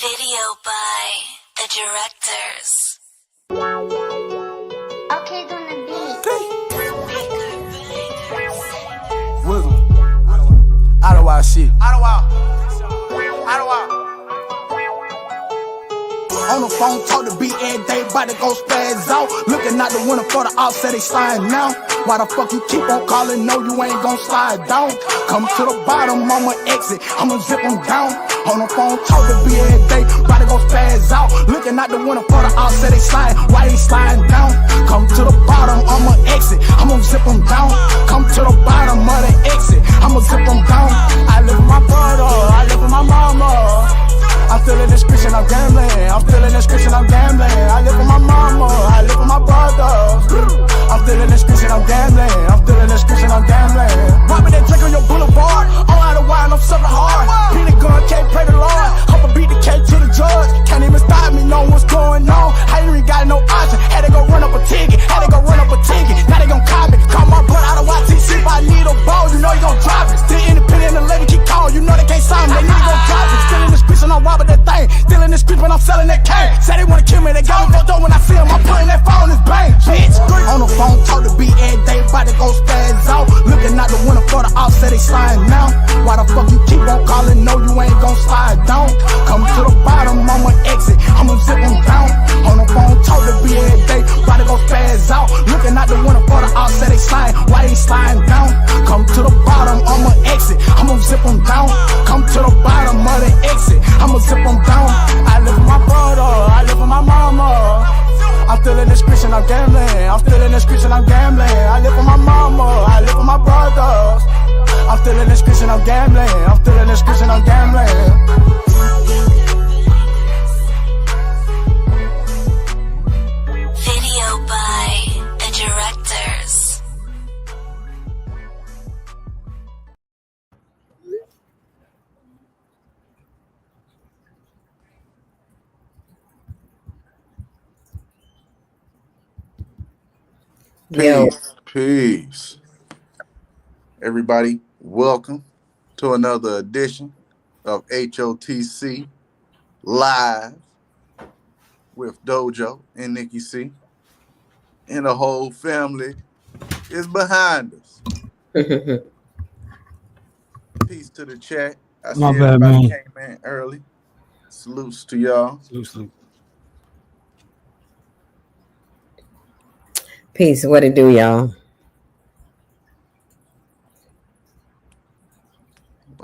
Video by the directors. Okay, on the beat. Wisdom. Out of wild shit. On the phone, talk to beat every day, bout to go spaz out. Looking out the window for the offset, they sliding now. Why the fuck you keep on calling? No, you ain't gon' slide down. Come to the bottom, I'ma exit, I'ma zip them down. On the phone, talk to beat every day, bout to go spaz out. Looking out the window for the offset, they sliding. Why they sliding down? Come to the bottom, I'ma exit, I'ma zip them down. Come to the bottom of the exit, I'ma zip them down. I live with my brother, I live with my mama. I'm still in this Christian, I'm gambling. I'm still in this Christian, I'm gambling. I live with my mama, I live with my brother. I'm still in this Christian, I'm gambling. I'm still in this Christian, I'm gambling. Robbing that drink on your boulevard. All out of wine, I'm sucking hard. Beat the gun, can't pray the Lord. I'ma beat the cake to the judge. Can't even stop me, know what's going on. I ain't even got no option. Had to go run up a ticket. Had to go run up a ticket. Now they gon' call me. Call my brother out of HOTC. If I need a ball, you know you gon' drop it. Still independent, the lady keep calling. You know they can't sign me. They need to go drop it. Still in this Christian, I'm robbing that thing. Still in the streets when I'm selling that cane. Say they wanna kill me, they got me fucked up when I see them. I'm putting that phone in his bang, bitch. On the phone, talk to beat every day, bout to go spaz out. Looking out the window for the offset, they sliding now. Why the fuck you keep on calling? No, you ain't gon' slide down. Come to the bottom, I'ma exit, I'ma zip them down. On the phone, talk to beat every day, bout to go spaz out. Looking out the window for the offset, they sliding. Why they sliding down? Come to the bottom, I'ma exit, I'ma zip them down. Come to the bottom of the exit, I'ma zip them down. I live with my brother, I live with my mama. I'm still in this Christian, I'm gambling. I'm still in this Christian, I'm gambling. I live with my mama, I live with my brothers. I'm still in this Christian, I'm gambling. I'm still in this Christian, I'm gambling. Video by the directors. Yo, Peace. Everybody, welcome to another edition of H.O.T.C. Live with Dojo and Nikki C. And the whole family is behind us. Peace to the chat. I see everybody came in early. Salutes to y'all. Salute. peace. What it do, y'all?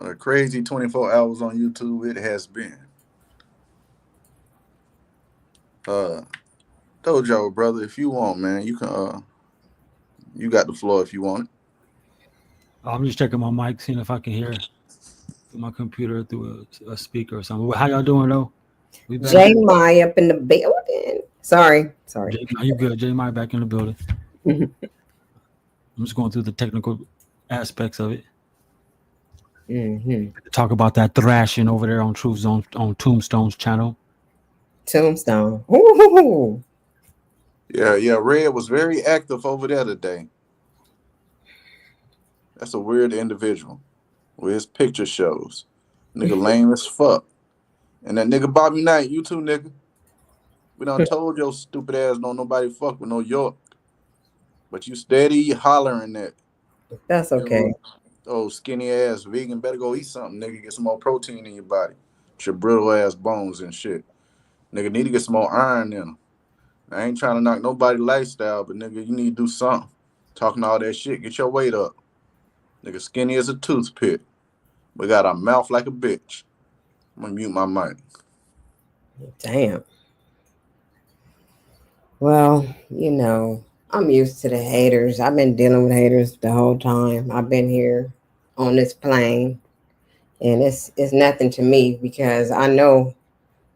A crazy 24 hours on YouTube it has been. Dojo, brother, if you want, man, you can you got the floor if you want it. I'm just checking my mic, seeing if I can hear through my computer through a speaker or something. How y'all doing though? J Mai up in the building. Sorry. You good? J Mai back in the building. I'm just going through the technical aspects of it. Talk about that thrashing over there on Truth Zone on Tombstone's channel. Tombstone. Ooh. Yeah. Red was very active over there today. That's a weird individual with his picture shows. Nigga lame as fuck. And that nigga Bobby Knight, you too, nigga. We done told your stupid ass don't nobody fuck with no York. But you steady hollering that. That's okay. Oh, skinny ass vegan, better go eat something, nigga. Get some more protein in your body. With your brittle ass bones and shit. Nigga need to get some more iron in them. I ain't trying to knock nobody lifestyle, but nigga, you need to do something. Talking all that shit, get your weight up. Nigga skinny as a toothpick. But got a mouth like a bitch. I'm gonna mute my mic. Damn. Well, you know, I'm used to the haters. I've been dealing with haters the whole time. I've been here on this plane. And it's nothing to me because I know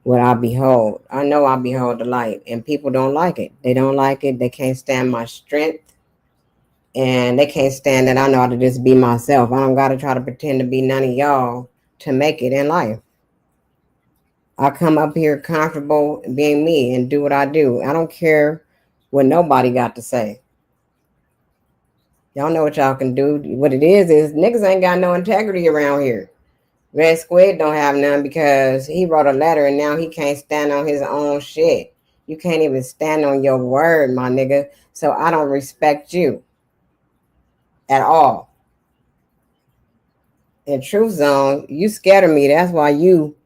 what I behold. I know I behold the light. And people don't like it. They don't like it. They can't stand my strength. And they can't stand that I know how to just be myself. I don't got to try to pretend to be none of y'all to make it in life. I come up here comfortable being me and do what I do. I don't care what nobody got to say. Y'all know what y'all can do. What it is niggas ain't got no integrity around here. Red Squid don't have none because he wrote a letter and now he can't stand on his own shit. You can't even stand on your word, my nigga. So I don't respect you at all. In Truth Zone, you scared of me. That's why you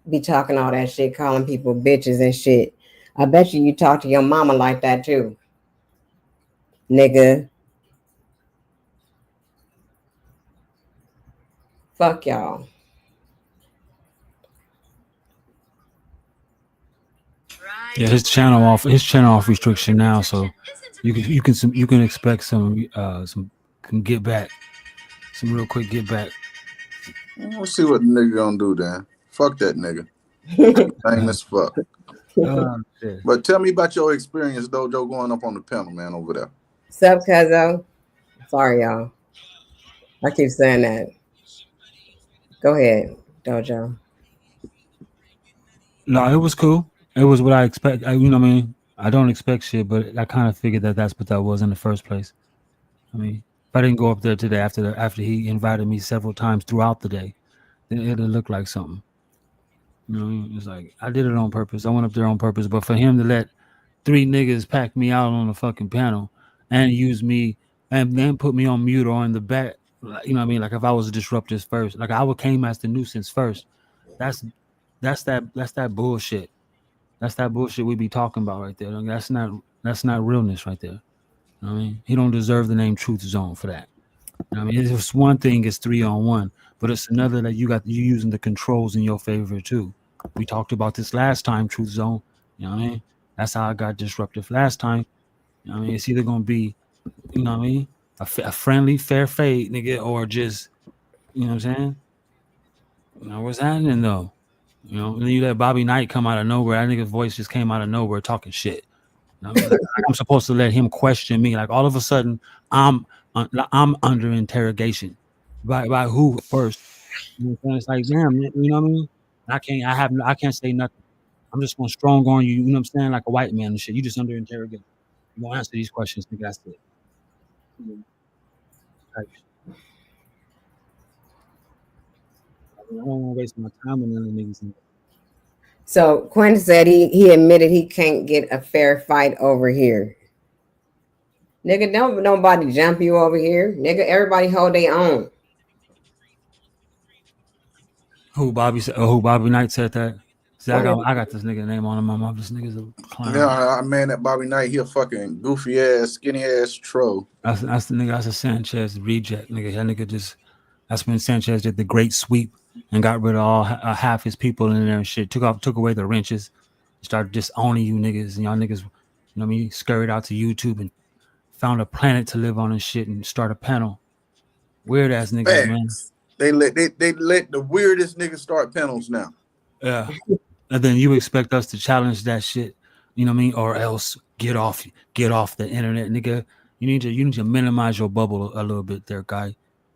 be talking all that shit, calling people bitches and shit. I bet you talk to your mama like that too, nigga. Fuck y'all. Yeah, his channel off restriction now, so you can expect some get back, some real quick get back. We'll see what the nigga gonna do then. Fuck that nigga. Famous fuck. Shit. But tell me about your experience, Dojo, going up on the panel, man, over there. Sup, cuzzo? Sorry, y'all. I keep saying that. Go ahead, Dojo. No, it was cool. It was what I expect. You know what I mean? I don't expect shit, but I kind of figured that that's what that was in the first place. I mean, if I didn't go up there today after he invited me several times throughout the day, then it'll look like something. You know what I mean? It's like I did it on purpose. I went up there on purpose, but for him to let 3 niggas pack me out on the fucking panel and use me and then put me on mute or in the back, you know what I mean? Like if I was a disruptive first, like I would came as the nuisance first. That's that bullshit. That's that bullshit we be talking about right there. Like, that's not realness right there. You know what I mean? He don't deserve the name Truth Zone for that. You know what I mean? It's one thing is 3-on-1, but it's another that you using the controls in your favor too. We talked about this last time, Truth Zone. You know what I mean? That's how I got disruptive last time. You know what I mean? It's either gonna be, you know what I mean, a friendly, fair fade, nigga, or just, you know what I'm saying? You know what's happening though? You know, and then you let Bobby Knight come out of nowhere. That nigga's voice just came out of nowhere talking shit. You know what I mean? Like, I'm supposed to let him question me. Like all of a sudden, I'm under interrogation by who first? You know what I'm saying? It's like damn, you know what I mean? I can't say nothing. I'm just gonna strong on you. You know what I'm saying? Like a white man and shit. You just under interrogation. You gonna answer these questions, nigga. That's it. Like, I don't want to waste my time with none of the niggas. So Quinn said he admitted he can't get a fair fight over here. Nigga, don't nobody jump you over here. Nigga, everybody hold their own. Who Bobby Knight said that? See, I got this nigga name on him. My mom. This nigga's a clown. Yeah, man, that Bobby Knight, he a fucking goofy ass, skinny ass troll. That's the nigga. That's a Sanchez reject, nigga. That nigga just. That's when Sanchez did the great sweep and got rid of all half his people in there and shit. Took away the wrenches, started disowning you niggas, and y'all niggas, you know what I mean, scurried out to YouTube and found a planet to live on and shit and start a panel. Weird ass niggas, man. They let the weirdest niggas start panels now. Yeah. And then you expect us to challenge that shit, you know what I mean, or else get off the internet, nigga. You need to minimize your bubble a little bit there, guy.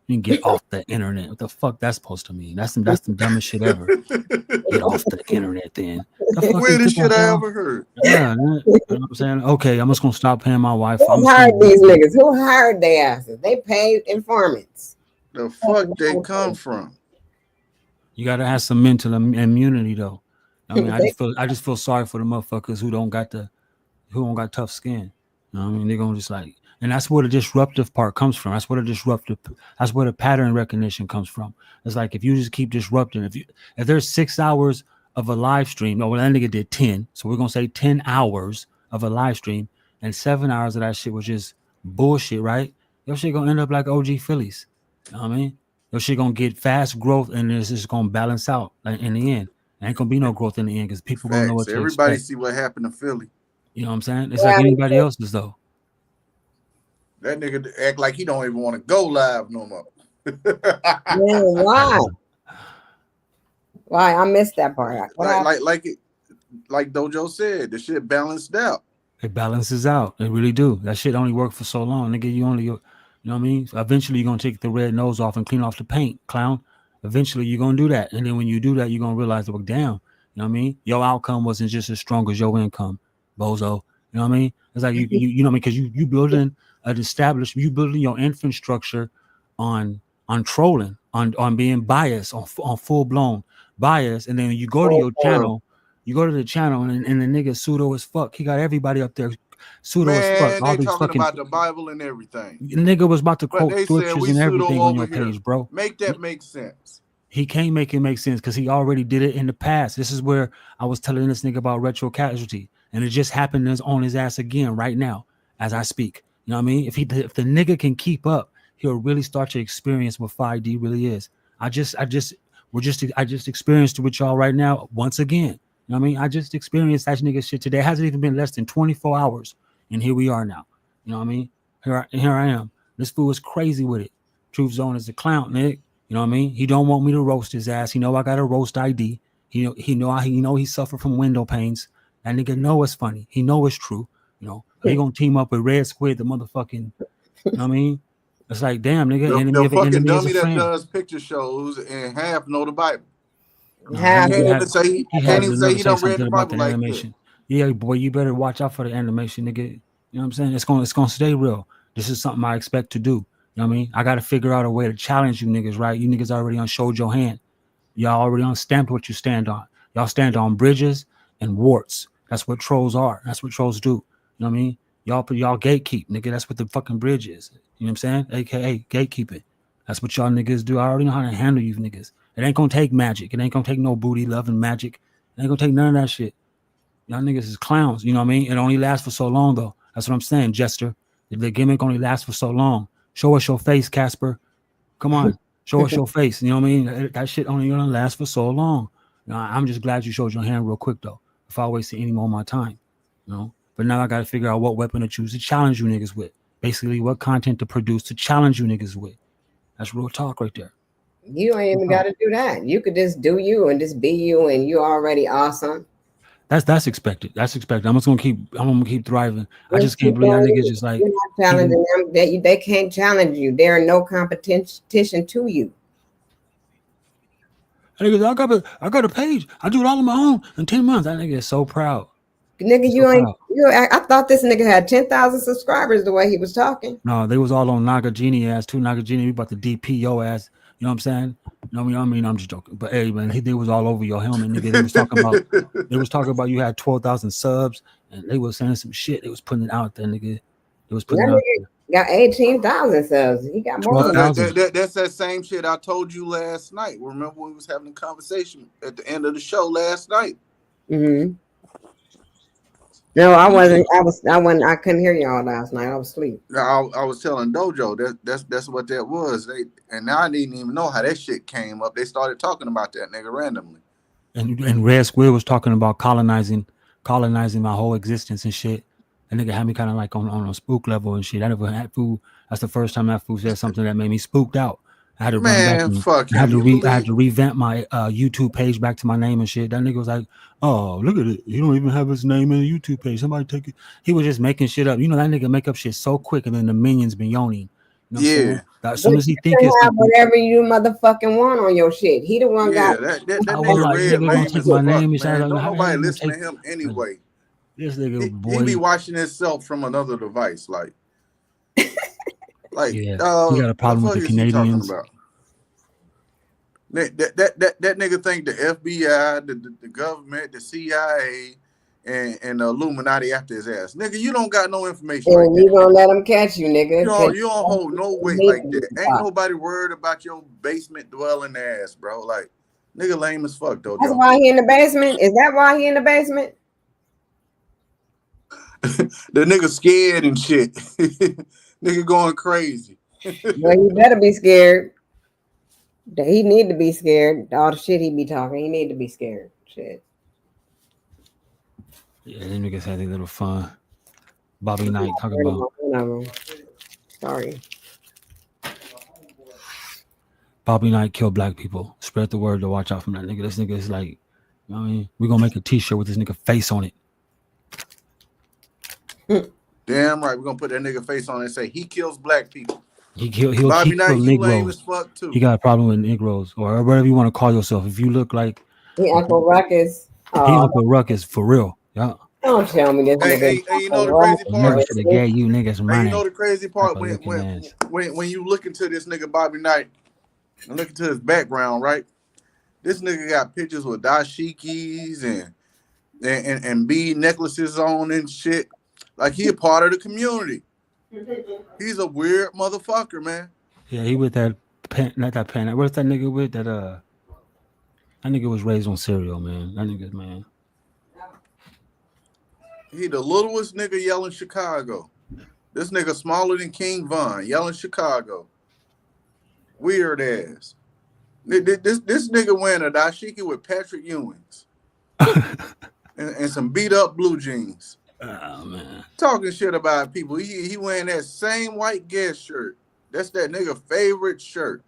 You can get off the internet. What the fuck that's supposed to mean? That's the dumbest shit ever. Get off the internet then. The weirdest shit I ever heard. Yeah, you know what I'm saying? Okay, I'm just gonna stop paying my wife. Who hired these niggas? Who hired their asses? They paid informants. The fuck they come from? You gotta have some mental immunity though. I mean, I just feel sorry for the motherfuckers who don't got tough skin. You know what I mean? They're gonna just like, and that's where the disruptive part comes from. That's where the pattern recognition comes from. It's like if you just keep disrupting, if there's 6 hours of a live stream, well, that nigga did 10, so we're gonna say 10 hours of a live stream, and 7 hours of that shit was just bullshit, right? Your shit gonna end up like OG Phillies. You know what I mean? Your shit gonna get fast growth, and it's just gonna balance out in the end. There ain't gonna be no growth in the end because people gonna know what to everybody expect. see what happened to Philly. You know what I'm saying? It's like anybody else's though. That nigga act like he don't even want to go live no more. Man, why? Why? I missed that part. Like Dojo said, the shit balanced out. It balances out. It really do. That shit only worked for so long. Nigga, you know what I mean? So eventually you're gonna take the red nose off and clean off the paint, clown. Eventually you're gonna do that. And then when you do that, you're gonna realize, well, damn, you know what I mean? Your outcome wasn't just as strong as your income, bozo. You know what I mean? It's like you know what I mean? Because you building your infrastructure on trolling, on being biased, on full blown bias, and then you go to your channel, you go to the channel, and the nigga pseudo as fuck. He got everybody up there pseudo as fuck. Man, All they these talking fucking about the Bible and everything. nigga was about to But quote they said scriptures we and pseudo everything on over your here. page, bro. Make that make sense. He can't make it make sense because he already did it in the past. This is where I was telling this nigga about retro casualty, and it just happened on his ass again right now as I speak. You know what I mean? If the nigga can keep up, he'll really start to experience what 5D really is. I just experienced it with y'all right now once again. You know what I mean? I just experienced that nigga shit today. It hasn't even been less than 24 hours, and here we are now. You know what I mean? Here I am. This fool is crazy with it. Truth Zone is a clown, nigga. You know what I mean? He don't want me to roast his ass. He know I got a roast ID. He know he suffered from window pains. That nigga know it's funny. He know it's true. You know, he gonna team up with Red Squid, the motherfucking. You know what I mean? It's like, damn, nigga, enemy The of an fucking enemy is dummy a that friend. does picture shows and half know the Bible. No, Half Can't he even say he say done read something the about Bible that like that. animation. Yeah, boy, you better watch out for the animation, nigga. You know what I'm saying? It's gonna stay real. This is something I expect to do. You know what I mean? I got to figure out a way to challenge you niggas, right? You niggas already showed your hand. Y'all already stamped what you stand on. Y'all stand on bridges and warts. That's what trolls are. That's what trolls do. You know what I mean? Y'all gatekeep, nigga. That's what the fucking bridge is. You know what I'm saying? AKA gatekeeping. That's what y'all niggas do. I already know how to handle you niggas. It ain't gonna take magic. It ain't gonna take no booty loving magic. It ain't gonna take none of that shit. Y'all niggas is clowns. You know what I mean? It only lasts for so long though. That's what I'm saying, Jester. The gimmick only lasts for so long. Show us your face, Casper. Come on. Show us your face. You know what I mean? That shit only gonna last for so long. You know, I'm just glad you showed your hand real quick though. If I wasted any more of my time, you know. But now I gotta figure out what weapon to choose to challenge you niggas with. Basically, what content to produce to challenge you niggas with. That's real talk right there. You ain't even got to do that. You could just do you and just be you, and you're already awesome. That's expected. That's expected. I'm gonna keep thriving. I just can't Keep believe that doing niggas you. just like You're not challenging them. They can't challenge you. There are no competition to you. niggas, I got a page. I do it all on my own in 10 months. That nigga is so proud. Nigga, He's you so ain't. proud. I thought this nigga had 10,000 subscribers the way he was talking. No, they was all on Nagajini ass too. Nagajini, we about to DP your ass. You know what I'm saying? You know what I mean? I'm just joking. But hey, man, they was all over your helmet, nigga. They was talking about you had 12,000 subs, and they was saying some shit. They was putting it out there, nigga. They was putting it out there. Got 18,000 subs. He got more than 12,000. That's that same shit I told you last night. Remember when we was having a conversation at the end of the show last night? Mm-hmm. No, I wasn't. I couldn't hear y'all last night. I was asleep. I was telling Dojo that's what that was. And now I didn't even know how that shit came up. They started talking about that nigga randomly. And Red Squid was talking about colonizing my whole existence and shit. That nigga had me kind of like on a spook level and shit. I never had food. That's the first time that fool said something that made me spooked out. I had to run back and fuck him. I had to revamp my YouTube page back to my name and shit. That nigga was like, "Oh, look at it. You don't even have his name in the YouTube page. Somebody take it." He was just making shit up. You know that nigga make up shit so quick, and then the minions been yawning. You know what I'm saying? As soon as he think it's have whatever you motherfucking want on your shit. He the one got. that I was nigga like, red nigga gonna lame take as my fuck, name and man. shit. Don't nobody listen to him anyway. This nigga He boy, be watching himself from another device, like yeah, he got a problem with the Canadians. That nigga think the FBI, the government, the CIA, and the Illuminati after his ass. Nigga, you don't got no information like You that. gonna let them catch you, nigga? You don't hold no weight like that. Ain't nobody worried about your basement dwelling ass, bro. Like, nigga lame as fuck, though. That's why he in the basement? Is that why he in the basement? The nigga scared and shit. Nigga going crazy. Well, he better be scared. He need to be scared. All the shit he be talking, he need to be scared. Shit. Yeah, them niggas had their little fun. Bobby Knight talking about. Sorry. Bobby Knight killed black people. Spread the word to watch out from that nigga. This nigga is like, you know what I mean? We're gonna make a t-shirt with this nigga face on it. Damn right, we're gonna put that nigga face on it and say he kills black people. He'll Bobby keep Knight, you lame Negroes. as fuck too. He got a problem with Negroes or whatever you want to call yourself. If you look like he Uncle Ruckus. He Uncle Ruckus for real. Yeah. Don't tell me this nigga. Hey, you know the crazy part? Never should have gave you niggas money. You know the crazy part when you look into this nigga Bobby Knight, And look into his background, right? This nigga got pictures with dashikis and bead necklaces on and shit. Like he a part of the community. He's a weird motherfucker, man. Yeah, he with that pen, not that pen. What's that nigga with that? That nigga was raised on cereal, man. That nigga, man. He the littlest nigga yelling Chicago. This nigga smaller than King Von yelling Chicago. Weird ass. This nigga wearing a dashiki with Patrick Ewing's and some beat up blue jeans. Oh man. Talking shit about people. He wearing that same white Guess shirt. That's that nigga favorite shirt.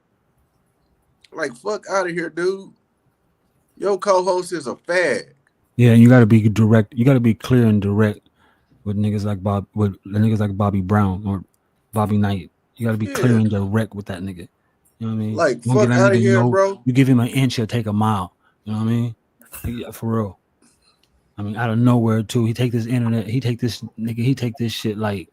Like, fuck out of here, dude. Your co-host is a fag. Yeah, and you gotta be direct. You gotta be clear and direct with niggas like Bobby Brown or Bobby Knight. You gotta be clear Yeah. and direct with that nigga. You know what I mean? Like, You don't fuck get that out of nigga, here, bro. You give him an inch, he'll take a mile. You know what I mean? Yeah, for real. I mean, out of nowhere too. He take this internet. He take this nigga. He take this shit like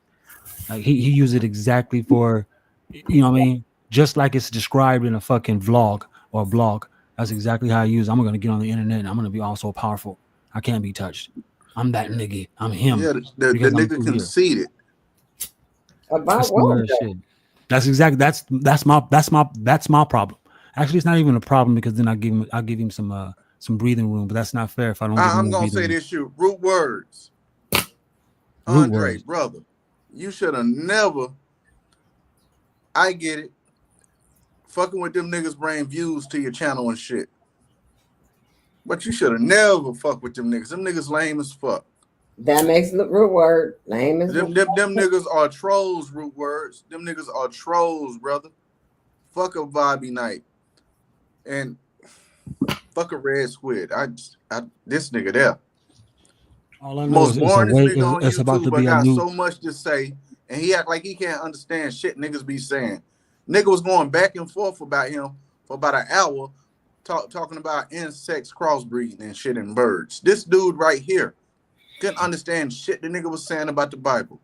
he use it exactly for, you know what I mean? Just like it's described in a fucking vlog or blog. That's exactly how I use. I'm gonna get on the internet and I'm gonna be all so powerful. I can't be touched. I'm that nigga. I'm him. Yeah, the Because I'm nigga through here. conceited. About That's what? smart as shit. That's my problem. Actually, it's not even a problem because then I'll give him some breathing room. But that's not fair if I don't give him I'm no gonna breathing say room. this shit. Root words. Root Andre, words. brother, you should have never. I get it. Fucking with them niggas bring views to your channel and shit. But you should have never fucked with them niggas. Them niggas lame as fuck. That makes the root word lame as Them niggas are trolls, root words. Them niggas are trolls, brother. Fuck a Bobby Knight. And fuck a Red Squid. This nigga there. All I know Most is it's a boringest way. nigga on It's about YouTube, to but be a got new. so much to say, and he act like he can't understand shit niggas be saying. Nigga was going back and forth about him for about an hour, talking about insects crossbreeding and shit and birds. This dude right here couldn't understand shit the nigga was saying about the Bible.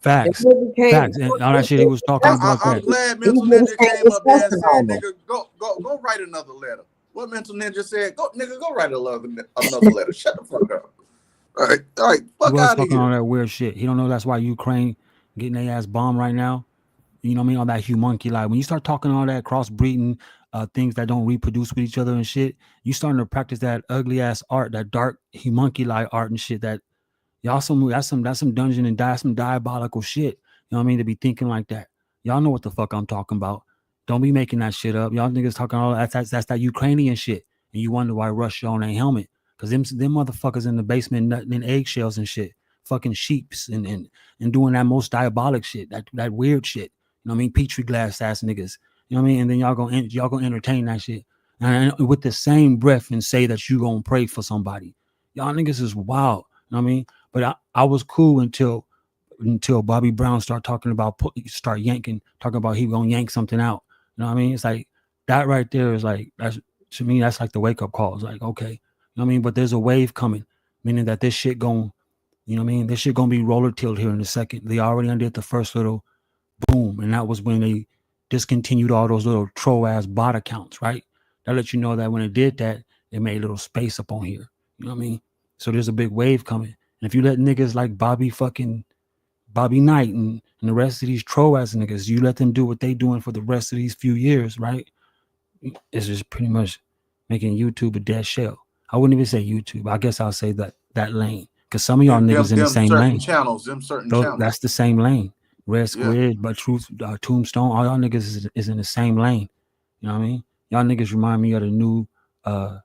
Facts. Facts. And all that shit he was talking about I'm that. glad Mental Ninja came up there and said, nigga, go write another letter. What Mental Ninja said, go write another letter. Shut the fuck up. All right, He fuck was out of talking all here. that weird shit. He don't know that's why Ukraine getting their ass bombed right now. You know what I mean? All that humunculus. When you start talking all that crossbreeding, things that don't reproduce with each other and shit, you starting to practice that ugly ass art, that dark humunculi art and shit. That's some dungeon and some diabolical shit. You know what I mean? To be thinking like that. Y'all know what the fuck I'm talking about. Don't be making that shit up. Y'all niggas talking all that's that Ukrainian shit, and you wonder why Russia on their helmet. Cause them motherfuckers in the basement nutting in eggshells and shit, fucking sheeps and doing that most diabolic shit, that weird shit. You know what I mean? Petri glass ass niggas. You know what I mean? And then y'all gonna entertain that shit, and with the same breath and say that you gonna pray for somebody. Y'all niggas is wild. You know what I mean? But I was cool until Bobby Brown talking about talking about he gonna yank something out. You know what I mean? It's like that right there is like that's to me that's like the wake up call. It's like okay, you know what I mean? But there's a wave coming, meaning that this shit going, you know what I mean? This shit gonna be roller tilled here in a second. They already undid the first little boom, and that was when they discontinued all those little troll ass bot accounts, right? That let you know that when it did that, it made a little space up on here. You know what I mean? So there's a big wave coming. And if you let niggas like Bobby Knight and the rest of these troll ass niggas, you let them do what they doing for the rest of these few years, right? It's just pretty much making YouTube a dead shell. I wouldn't even say YouTube. I guess I'll say that lane. Because some of y'all niggas in the same lane. Them certain channels. That's the same lane. Red Yeah. Squid, but Truth, Tombstone, all y'all niggas is in the same lane. You know what I mean? Y'all niggas remind me of the new the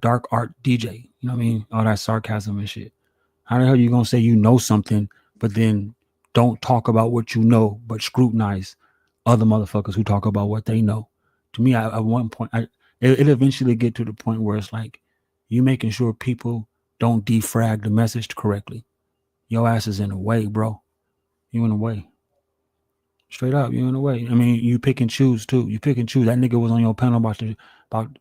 dark art DJ. You know what I mean? All that sarcasm and shit. How the hell you gonna say you know something, but then don't talk about what you know, but scrutinize other motherfuckers who talk about what they know? To me, at one point, it eventually get to the point where it's like you making sure people don't defrag the message correctly. Your ass is in the way, bro. You in the way. Straight up, you in the way. I mean, you pick and choose too. You pick and choose. That nigga was on your panel about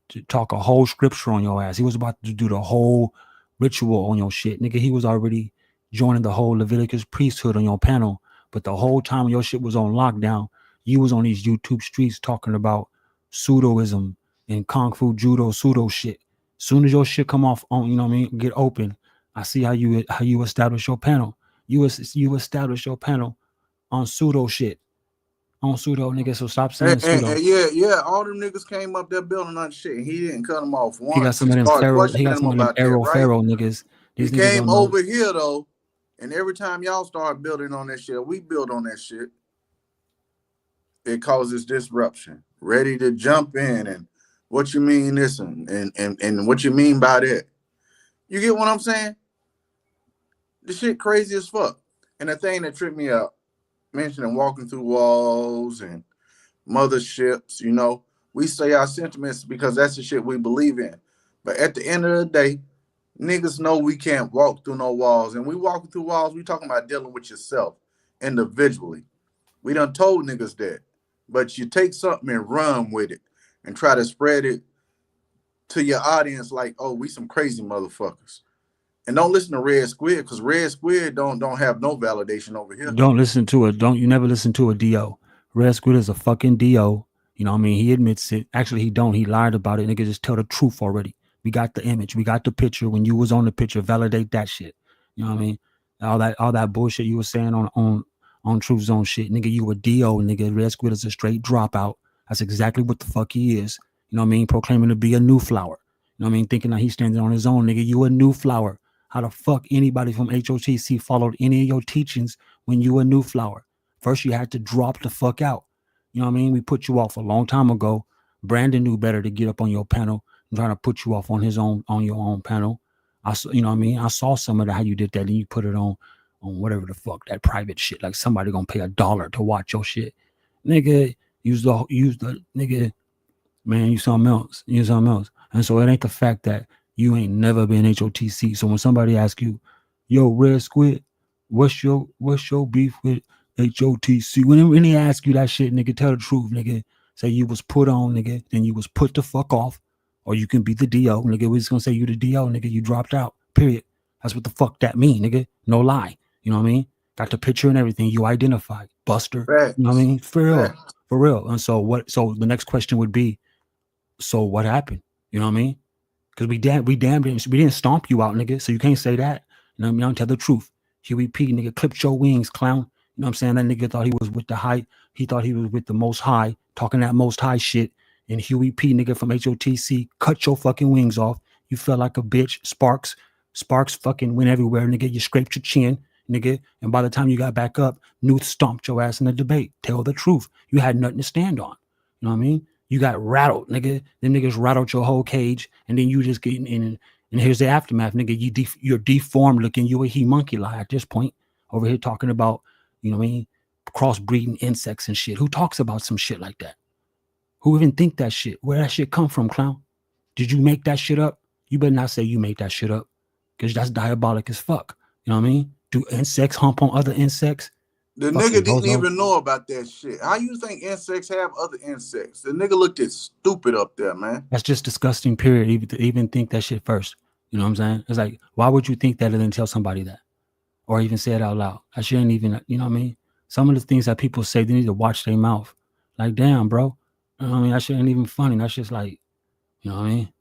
to talk a whole scripture on your ass. He was about to do the whole ritual on your shit. Nigga, he was already joining the whole Leviticus priesthood on your panel. But the whole time your shit was on lockdown, You was on these YouTube streets talking about pseudoism and kung fu judo pseudo shit. Soon as your shit come off on, you know what I mean, get open, I see how you establish your panel. You establish your panel on pseudo shit. On pseudo, nigga. So stop saying pseudo. Yeah, all them niggas came up there building on shit. He didn't cut them off He got once. some He of them started pharaoh. He questioning got them some of them about that, right? pharaoh niggas. He These niggas came don't know. over here though, and every time y'all start building on that shit, we build on that shit. It causes disruption. Ready to jump in and what you mean this and what you mean by that. You get what I'm saying? The shit crazy as fuck. And the thing that tripped me out, mentioning walking through walls and motherships, you know, we say our sentiments because that's the shit we believe in. But at the end of the day, niggas know we can't walk through no walls. And we walking through walls, we talking about dealing with yourself individually. We done told niggas that. But you take something and run with it and try to spread it to your audience like, oh, we some crazy motherfuckers. And don't listen to Red Squid, because Red Squid don't have no validation over here. Don't listen to it. Don't you never listen to a DO. Red Squid is a fucking DO. You know what I mean? He admits it. Actually, he don't. He lied about it. Nigga, just tell the truth already. We got the image. We got the picture. When you was on the picture, validate that shit. You know what I mean? All that bullshit you was saying on Truth Zone shit. Nigga, you a DO, nigga. Red Squid is a straight dropout. That's exactly what the fuck he is. You know what I mean? Proclaiming to be a new flower. You know what I mean? Thinking that he's standing on his own, nigga. You a new flower. How the fuck anybody from H.O.T.C followed any of your teachings when you a new flower? First, you had to drop the fuck out. You know what I mean? We put you off a long time ago. Brandon knew better to get up on your panel and trying to put you off on your own panel. I saw, you know what I mean? I saw some of that, how you did that, and you put it on whatever the fuck, that private shit. Like somebody gonna pay $1 to watch your shit. Nigga, use the nigga, man, you something else. You something else. And so it ain't the fact that you ain't never been HOTC. So when somebody asks you, yo, Red Squid, what's your beef with HOTC? When they ask you that shit, nigga, tell the truth, nigga. Say you was put on, nigga, then you was put the fuck off. Or you can be the DO, nigga. We're just gonna say you the DO, nigga. You dropped out. Period. That's what the fuck that mean, nigga. No lie. You know what I mean? Got the picture and everything. You identified. Buster. Facts. You know what I mean? For real. Facts. For real. And so the next question would be, so what happened? You know what I mean? Because we didn't stomp you out, nigga. So you can't say that. You know what I mean? Don't tell the truth. Huey P, nigga, clipped your wings, clown. You know what I'm saying? That nigga thought he was with the high. He thought he was with the most high, talking that most high shit. And Huey P, nigga, from HOTC, cut your fucking wings off. You felt like a bitch. Sparks fucking went everywhere, nigga. You scraped your chin, nigga. And by the time you got back up, Newt stomped your ass in the debate. Tell the truth. You had nothing to stand on. You know what I mean? You got rattled, nigga. Them niggas rattled your whole cage, and then you just getting in. And here's the aftermath, nigga. You're deformed looking. You a he monkey lie at this point. Over here talking about, you know what I mean, crossbreeding insects and shit. Who talks about some shit like that? Who even think that shit? Where that shit come from, clown? Did you make that shit up? You better not say you made that shit up, because that's diabolic as fuck. You know what I mean? Do insects hump on other insects? The Fucking nigga didn't bozo. even know about that shit. How you think insects have other insects? The nigga looked at stupid up there, man. That's just disgusting, period. Even think that shit first. You know what I'm saying? It's like, why would you think that and then tell somebody that? Or even say it out loud? I shouldn't even, you know what I mean? Some of the things that people say, they need to watch their mouth. Like, damn, bro. You know what I mean? That shit ain't even funny. That's just like, you know what I mean?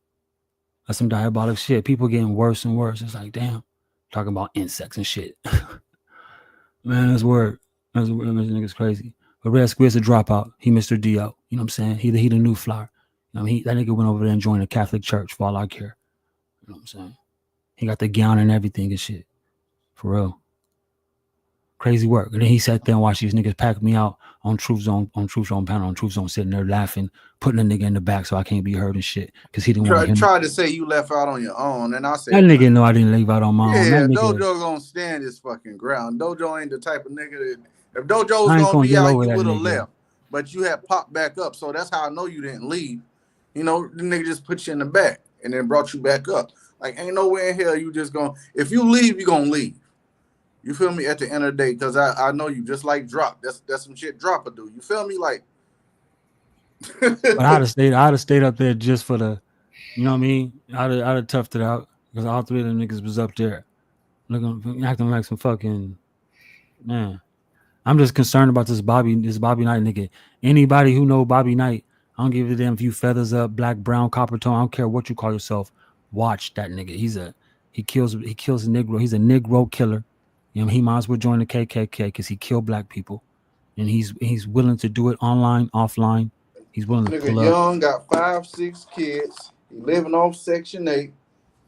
That's some diabolic shit. People getting worse and worse. It's like, damn. Talking about insects and shit. Man, that's word. That's word. This nigga's crazy. But Red Squid's a dropout. He Mr. D.O. You know what I'm saying? He the new flower. You know what I mean? That nigga went over there and joined the Catholic Church for all I care. You know what I'm saying? He got the gown and everything and shit. For real. Crazy work. And then he sat there and watched these niggas pack me out on Truth Zone panel, on Truth Zone, sitting there laughing, putting a nigga in the back so I can't be heard and shit. Because he didn't want to try to say you left out on your own, and I said that nigga know I didn't leave out on my own. yeah, That nigga, Dojo gonna stand his fucking ground. Dojo ain't the type of nigga that if Dojo was I ain't gonna gonna be yell out, over you that would have nigga. left. But you had popped back up, so that's how I know you didn't leave. You know, the nigga just put you in the back and then brought you back up. Like, ain't nowhere in hell you just gonna. If you leave, you gonna leave. You feel me? At the end of the day, because I know you just like Drop. That's some shit Drop would do. You feel me? Like, But I'd have stayed up there just for the, you know what I mean? I'd have toughed it out because all three of them niggas was up there looking, acting like some fucking, man. I'm just concerned about this Bobby Knight nigga. Anybody who know Bobby Knight, I don't give a damn if you feathers up, black, brown, copper tone. I don't care what you call yourself. Watch that nigga. He kills a Negro. He's a Negro killer. You know, he might as well join the KKK because he killed black people, and he's willing to do it online, offline. He's willing to Nigga pull up. young, got 5, 6 kids. He living off Section 8.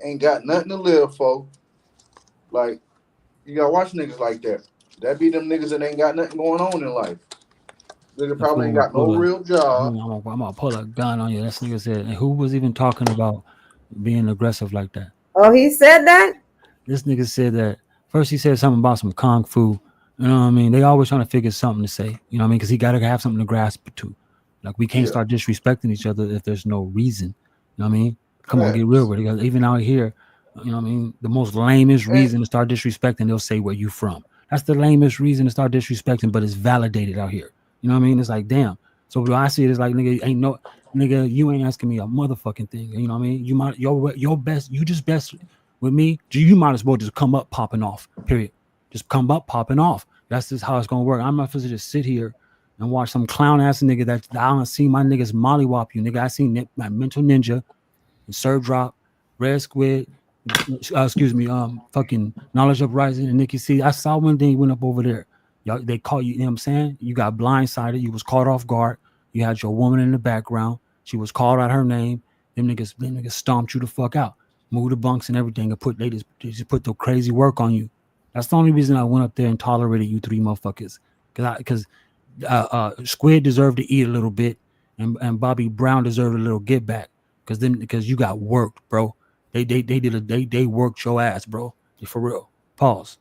Ain't got nothing to live for. Like, you gotta watch niggas like that. That be them niggas that ain't got nothing going on in life. Nigga The probably fool ain't gonna got no pull a, real job. I'm gonna pull a gun on you. That nigga said, and who was even talking about being aggressive like that? Oh, he said that? This nigga said that first he said something about some kung fu. You know what I mean? They always trying to figure something to say. You know what I mean? Because he got to have something to grasp to. Like we can't Yeah, start disrespecting each other if there's no reason. You know what I mean? Come on, get real facts. with it. Even out here, you know what I mean? The most lamest And reason to start disrespecting, they'll say where you from. That's the lamest reason to start disrespecting, but it's validated out here. You know what I mean? It's like, damn. So when I see it, it's like, nigga, ain't no nigga, you ain't asking me a motherfucking thing. You know what I mean? You might your best, you just best with me. You might as well just come up popping off. Period. Just come up popping off. That's just how it's gonna work. I'm not supposed to just sit here and watch some clown ass nigga that I don't see my niggas mollywop you, nigga. I seen my mental ninja and Serve Drop, Red Squid, excuse me, fucking Knowledge Uprising and Nikki C. I saw when they went up over there. Y'all, they caught you, you know what I'm saying? You got blindsided, you was caught off guard. You had your woman in the background. She was called out her name. Them niggas stomped you the fuck out. Moved the bunks and everything and they just put the crazy work on you. That's the only reason I went up there and tolerated you three motherfuckers. Cause Squid deserved to eat a little bit and Bobby Brown deserved a little get back. Because you got worked, bro. They worked your ass, bro. For real. Pause.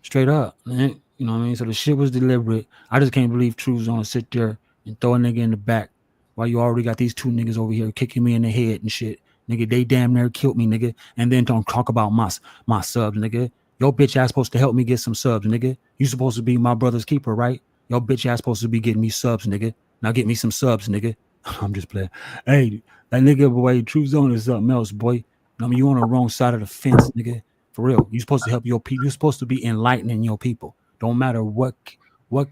Straight up. Man. You know what I mean? So the shit was deliberate. I just can't believe Truth's gonna sit there and throw a nigga in the back while you already got these two niggas over here kicking me in the head and shit. Nigga, they damn near killed me, nigga. And then don't talk about my subs, nigga. Your bitch ass supposed to help me get some subs, nigga. You supposed to be my brother's keeper, right? Your bitch ass supposed to be getting me subs, nigga. Now get me some subs, nigga. I'm just playing. Hey, that nigga, boy, True Zone is something else, boy. I mean, you on the wrong side of the fence, nigga. For real. You supposed to help your people. You're supposed to be enlightening your people. Don't matter what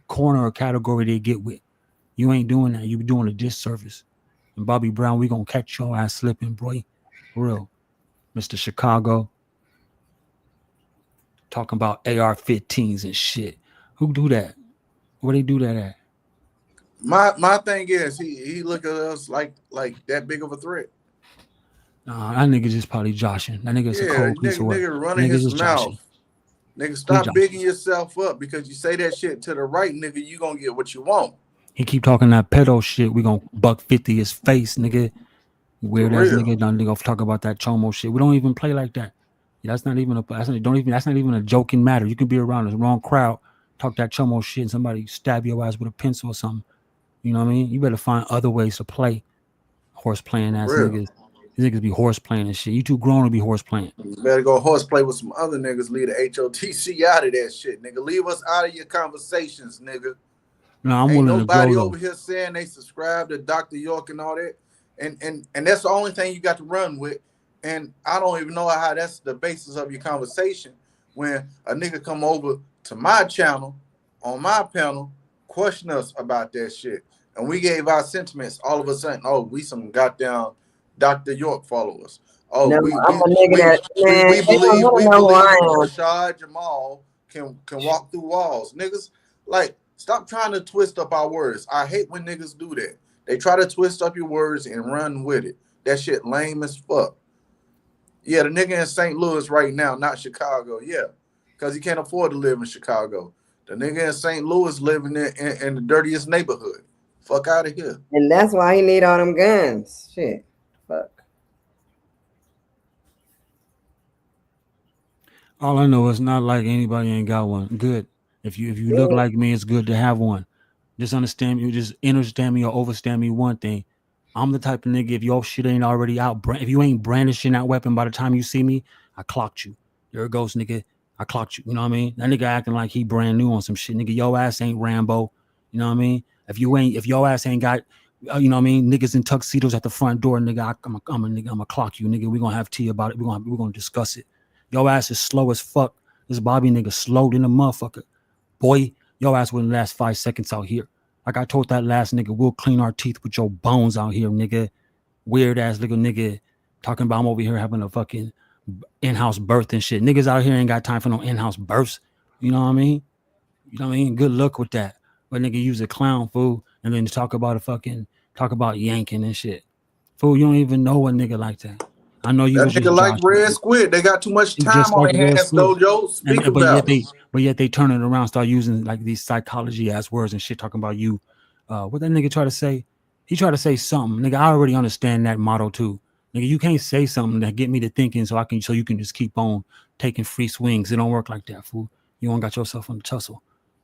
corner or category they get with. You ain't doing that. You be doing a disservice. And Bobby Brown, we gonna catch your ass slipping, boy. For real. Mr. Chicago. Talking about AR-15s and shit. Who do that? Where they do that at? my thing is he look at us like that big of a threat. Nah, that nigga just probably joshing. That nigga's a Yeah, cold piece of work. nigga running Nigga his just joshing. mouth. Nigga, He stop joshing. bigging yourself up because you say that shit to the right, nigga, you gonna get what you want. He keep talking that pedo shit. We gonna $150 his face, nigga. For Weird ass real. nigga. Don't nigga talk about that chomo shit. We don't even play like that. That's not even a joking matter. You can be around the wrong crowd, talk that chomo shit, and somebody stab your ass with a pencil or something. You know what I mean? You better find other ways to play. Horse playing ass For real. niggas. These niggas be horse playing and shit. You too grown to be horse playing. You better go horseplay with some other niggas, leave the HOTC out of that shit, nigga. Leave us out of your conversations, nigga. No, I'm Ain't willing to grow nobody though. over here saying they subscribe to Dr. York and all that. And that's the only thing you got to run with. And I don't even know how that's the basis of your conversation when a nigga come over to my channel, on my panel, question us about that shit. And we gave our sentiments all of a sudden, oh, we some goddamn Dr. York followers. Oh, No, we I'm we a nigga we that, man, we they don't believe wanna we know who believe I am. Rashad Jamal can walk through walls. Niggas, like, stop trying to twist up our words. I hate when niggas do that. They try to twist up your words and run with it. That shit lame as fuck. Yeah, the nigga in St. Louis right now, not Chicago. Yeah, because he can't afford to live in Chicago. The nigga in St. Louis living in the dirtiest neighborhood. Fuck out of here. And that's why he need all them guns. Shit. Fuck. All I know is not like anybody ain't got one. Good. If you look Yeah. like me, it's good to have one. Just understand me, just understand me or overstand me one thing. I'm the type of nigga, if your shit ain't already out, if you ain't brandishing that weapon by the time you see me, I clocked you. There it goes, nigga. I clocked you. You know what I mean? That nigga acting like he brand new on some shit. Nigga, your ass ain't Rambo. You know what I mean? If your ass ain't got, you know what I mean, niggas in tuxedos at the front door, nigga, I'm a nigga, I'm a clock you, nigga. We gonna have tea about it. We're gonna discuss it. Your ass is slow as fuck. This Bobby nigga slow than a motherfucker. Boy, Your ass wouldn't last 5 seconds out here. Like I told that last nigga, we'll clean our teeth with your bones out here, nigga. Weird ass little nigga talking about I'm over here having a fucking in-house birth and shit. Niggas out here ain't got time for no in-house births. You know what I mean? You know what I mean? Good luck with that. But nigga use a clown, fool, and then talk about yanking and shit. Fool, you don't even know a nigga like that. I know you That was just nigga like Josh. Red Squid. They got too much time Just on like their Red hands, Squid. Dojo. Speak But about it. yet they turn it around, start using like these psychology ass words and shit, talking about you. What that nigga try to say? He tried to say something. Nigga, I already understand that motto too. Nigga, you can't say something that get me to thinking so you can just keep on taking free swings. It don't work like that, fool. You don't got yourself on the tussle.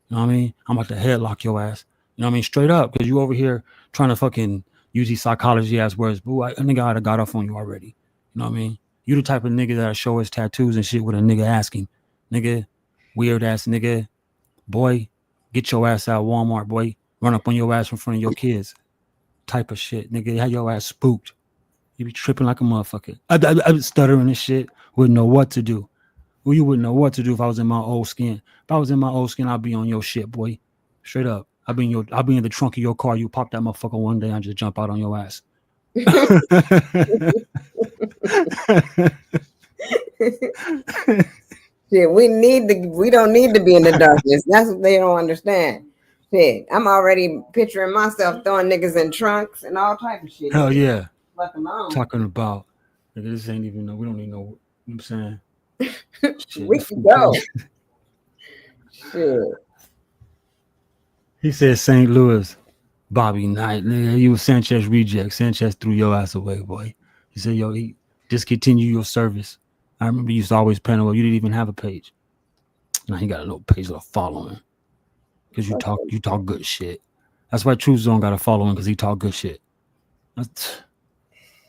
You know what I mean? I'm about to headlock your ass. You know what I mean? Straight up, because you over here trying to fucking use these psychology ass words. Boo, a nigga I'd have got off on you already. You know what I mean? You the type of nigga that'll show his tattoos and shit with a nigga asking. Nigga, weird ass nigga. Boy, get your ass out of Walmart, boy. Run up on your ass in front of your kids. Type of shit. Nigga, have your ass spooked. You be tripping like a motherfucker. I stuttering and shit. Wouldn't know what to do. Well, you wouldn't know what to do if I was in my old skin. If I was in my old skin, I'd be on your shit, boy. Straight up. I'll be in the trunk of your car. You pop that motherfucker one day and just jump out on your ass. Shit, we don't need to be in the darkness. That's what they don't understand. Shit, I'm already picturing myself throwing niggas in trunks and all type of shit. Hell yeah. Left alone. Talking about, nigga, this ain't even know. We don't even know. You know what I'm saying? Shit, we can go. Shit. He said St. Louis, Bobby Knight. Nigga, you was Sanchez reject. Sanchez threw your ass away, boy. He said, yo, discontinue your service. I remember you used to always panel. You didn't even have a page. Now he got a little page of following. Because you talk good shit. That's why True Zone got a following, because he talk good shit. That's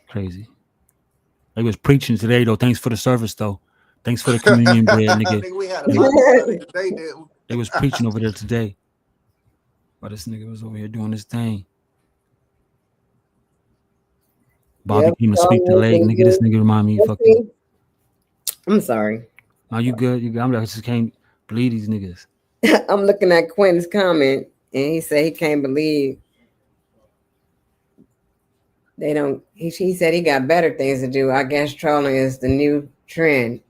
crazy. They was preaching today, though. Thanks for the service, though. Thanks for the communion bread, nigga. We had a lot of today, didn't we? They was preaching over there today. But this nigga was over here doing this thing. Bobby came to speak the leg, nigga. This nigga remind me fucking. I'm sorry. Are you good? You good? I'm like, I just can't believe these niggas. I'm looking at Quentin's comment, and he said he can't believe they don't. He said he got better things to do. I guess trolling is the new trend.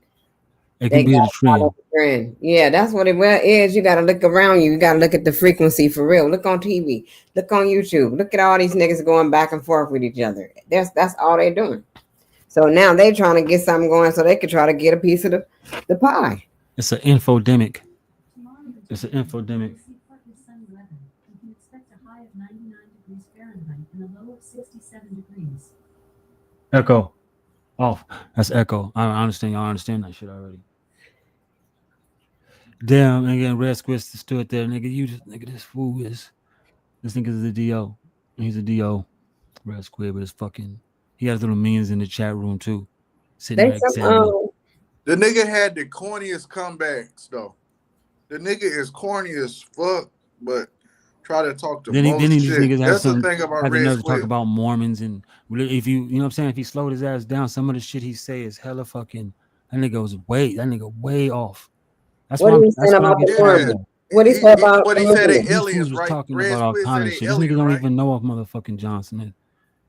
It can be the trend. Yeah, that's what it is. You got to look around you. You got to look at the frequency for real. Look on TV. Look on YouTube. Look at all these niggas going back and forth with each other. That's all they're doing. So now they trying to get something going so they could try to get a piece of the pie. It's an infodemic. It's an infodemic. Echo. Off. That's echo. I understand. Y'all understand that shit already. Damn, nigga, Red Squid stood there, nigga. This fool is. This nigga's a DO. He's a DO. Red Squid, but it's fucking. He has little minions in the chat room too. Sitting there examining. The nigga had the corniest comebacks though. The nigga is corny as fuck, but try to talk to then these niggas That's the thing about Red Squid. Talk about Mormons, and if you know what I'm saying, if he slowed his ass down, some of the shit he say is hella fucking. That nigga way off. That's what he said about the Mormons. What he said about what he said they aliens, right? Talking about all kind of shit. This nigga don't even know of motherfucking John Smith,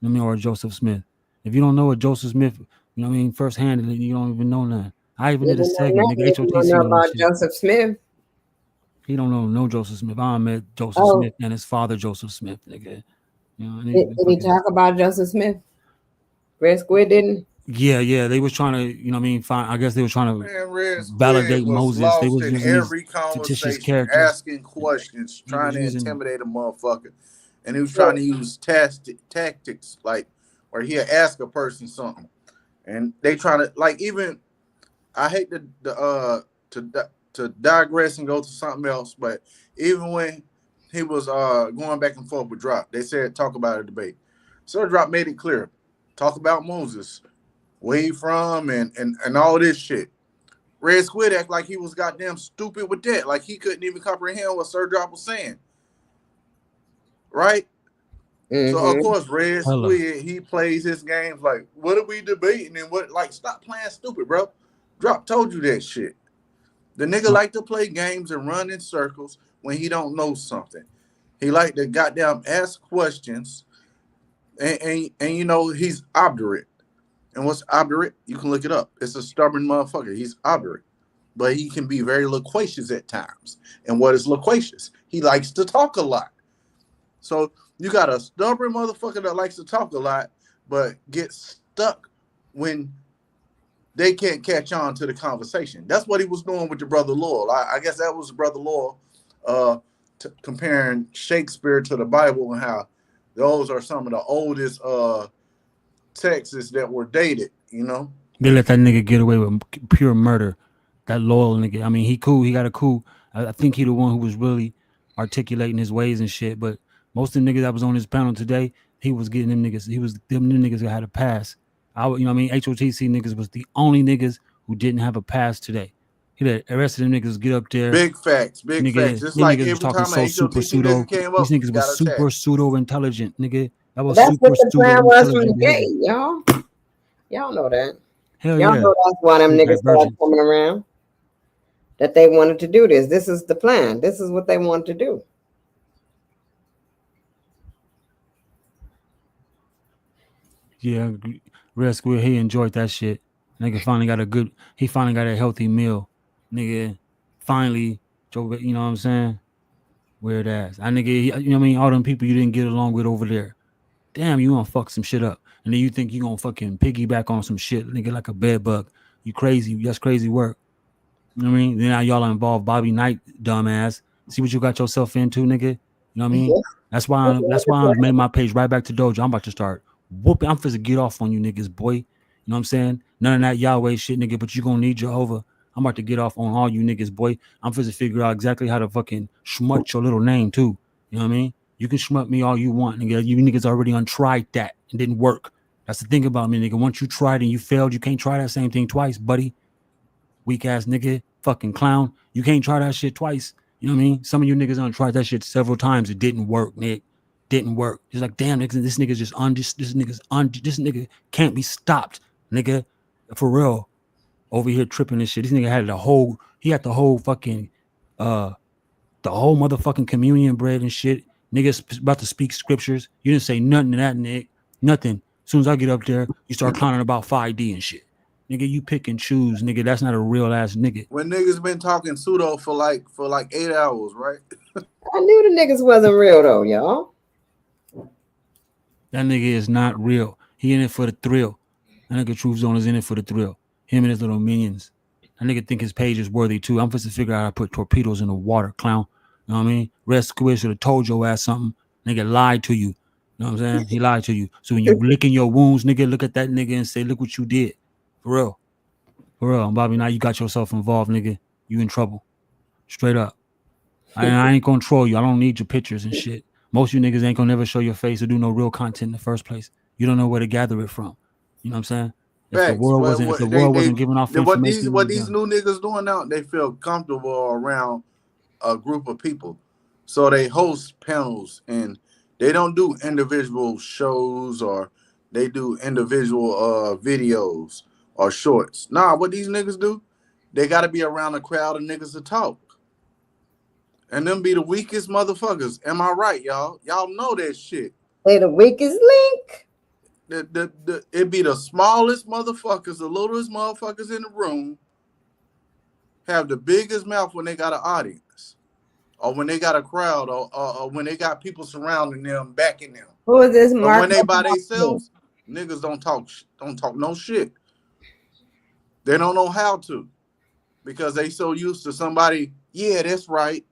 or Joseph Smith. If you don't know what Joseph Smith, you know what I mean, first hand, you don't even know that. I even did a segment, nigga. H.O.T.C. know about Joseph Smith. He don't know no Joseph Smith. I met Joseph Smith and his father, Joseph Smith, nigga. You know, did he talk about Joseph Smith? Red Squid didn't? Yeah. They was trying to, you know what I mean, I guess they were trying to validate Moses. They was using every conversation, asking questions, trying to intimidate a motherfucker. And he was trying to use tactics, like where he'll ask a person something. And they trying to, like, even, I hate to digress and go to something else, but even when he was going back and forth with Drop, they said talk about a debate. So Drop made it clear, talk about Moses, where he from, and all this shit. Red Squid act like he was goddamn stupid with that, like he couldn't even comprehend what Sir Drop was saying. Right? Mm-hmm. So of course Red Squid, he plays his games like, what are we debating and what? Like, stop playing stupid, bro. Drop told you that shit. The nigga like to play games and run in circles when he don't know something. He like to goddamn ask questions, and you know he's obdurate. And what's obdurate? You can look it up. It's a stubborn motherfucker. He's obdurate, but he can be very loquacious at times. And what is loquacious? He likes to talk a lot. So you got a stubborn motherfucker that likes to talk a lot, but gets stuck when they can't catch on to the conversation. That's what he was doing with your brother Lowell. I guess that was brother Lowell comparing Shakespeare to the Bible and how those are some of the oldest texts that were dated, you know? They let that nigga get away with pure murder. That loyal nigga. I mean, he cool. He got a cool. I think he the one who was really articulating his ways and shit. But most of the niggas that was on his panel today, he was getting them niggas. Them niggas that had a pass. You know what I mean? HOTC niggas was the only niggas who didn't have a pass today. He let the rest of them niggas get up there. Big facts. Just like niggas every was talking time so super HOTC pseudo. nigga came These up, niggas was super pseudo intelligent, nigga. That was That's super what the pseudo plan was from the intelligent. gate, y'all. Y'all know that. Hell Y'all yeah. know that's why them niggas started Divergence. coming around. That they wanted to do this. This is the plan. This is what they wanted to do. Yeah, Red Squid, he enjoyed that shit. Nigga finally got a healthy meal. Nigga, finally, you know what I'm saying? Weird ass. You know what I mean? All them people you didn't get along with over there. Damn, you gonna fuck some shit up. And then you think you gonna fucking piggyback on some shit, nigga, like a bed bug. You crazy. That's crazy work. You know what I mean? Then now y'all involve Bobby Knight, dumbass. See what you got yourself into, nigga? You know what I mean? Yeah. That's why I made my page right back to Dojo. I'm about to start whooping. I'm finna get off on you niggas, boy. You know what I'm saying? None of that Yahweh shit, nigga, but you gonna need Jehovah. I'm about to get off on all you niggas, boy. I'm finna figure out exactly how to fucking schmut your little name, too. You know what I mean? You can schmut me all you want, nigga. You niggas already untried that. It didn't work. That's the thing about me, nigga. Once you tried and you failed, you can't try that same thing twice, buddy. Weak ass nigga, fucking clown. You can't try that shit twice. You know what I mean? Some of you niggas done tried that shit several times. It didn't work, Nick. Didn't work. It's like, damn, nigga, this nigga can't be stopped, nigga. For real. Over here tripping this shit. This nigga had the whole fucking the whole motherfucking communion bread and shit. Niggas about to speak scriptures. You didn't say nothing to that, Nick. Nothing. As soon as I get up there, you start clowning about 5D and shit. Nigga, you pick and choose, nigga. That's not a real ass nigga. When niggas been talking pseudo for like 8 hours, right? I knew the niggas wasn't real though, y'all. That nigga is not real. He in it for the thrill. That nigga Truth Zone is in it for the thrill. Him and his little minions. That nigga think his page is worthy too. I'm supposed to figure out how to put torpedoes in the water, clown. You know what I mean? Red Squid should have told your ass something. Nigga lied to you. You know what I'm saying? He lied to you. So when you licking your wounds, nigga, look at that nigga and say, look what you did. For real. For real. And Bobby, now you got yourself involved, nigga. You in trouble. Straight up. I ain't gonna troll you. I don't need your pictures and shit. Most of you niggas ain't gonna never show your face or do no real content in the first place. You don't know where to gather it from. You know what I'm saying? If the world wasn't giving off information, what these new niggas doing now, they feel comfortable around a group of people, so they host panels and they don't do individual shows or they do individual videos or shorts. Nah, what these niggas do, they got to be around a crowd of niggas to talk, and them be the weakest motherfuckers. Am I right, y'all? Y'all know that shit. They the weakest link. It be the smallest motherfuckers, the littlest motherfuckers in the room have the biggest mouth when they got an audience, or when they got a crowd, or when they got people surrounding them, backing them. Who is this? But when they by themselves, niggas don't talk no shit. They don't know how to, because they so used to somebody. Yeah, that's right.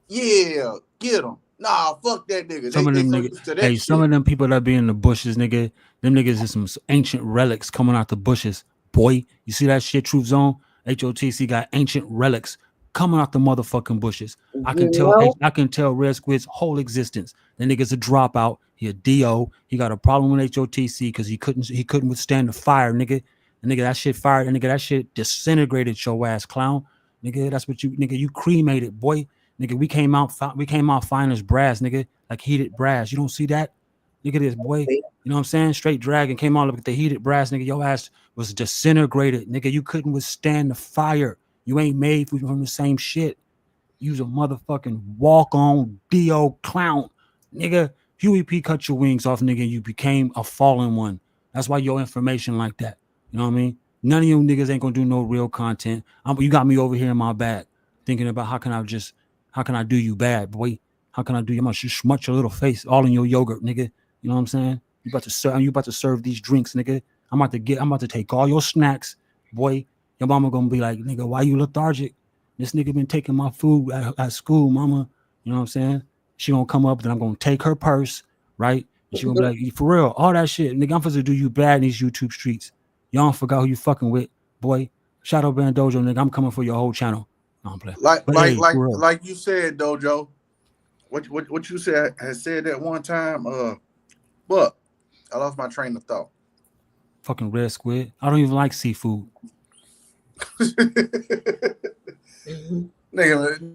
Yeah, get them. Nah, fuck that nigga. Some of them niggas, some of them people that be in the bushes, nigga, them niggas is some ancient relics coming out the bushes. Boy, you see that shit, Truth Zone? HOTC got ancient relics coming out the motherfucking bushes. I can tell Red Squid's whole existence. That nigga's a dropout. He a DO. He got a problem with HOTC because he couldn't withstand the fire, nigga. And nigga, that shit fired. And nigga, that shit disintegrated your ass, clown. Nigga, that's what you cremated, boy. Nigga, we came out fine as brass, nigga, like heated brass. You don't see that? Look at this, boy. You know what I'm saying? Straight dragon came out with the heated brass, nigga. Your ass was disintegrated, nigga. You couldn't withstand the fire. You ain't made from the same shit. You's a motherfucking walk-on D.O. clown, nigga. Huey P cut your wings off, nigga. You became a fallen one. That's why your information like that. You know what I mean? None of you niggas ain't gonna do no real content. You got me over here in my bag, thinking about how can I do you bad, boy? How can I do you? I'm gonna smut your little face all in your yogurt, nigga. You know what I'm saying? You about to serve these drinks, nigga. I'm about to take all your snacks, boy. Your mama gonna be like, nigga, why you lethargic? This nigga been taking my food at school, mama. You know what I'm saying? She gonna come up, then I'm gonna take her purse, right? And she gonna be like, for real, all that shit, nigga. I'm supposed to do you bad in these YouTube streets. Y'all don't forgot who you fucking with, boy. Shadow Band Dojo, nigga. I'm coming for your whole channel. No, I'm playing. Like you said, Dojo. What you said has said that one time. But I lost my train of thought. Fucking red squid. I don't even like seafood. Nigga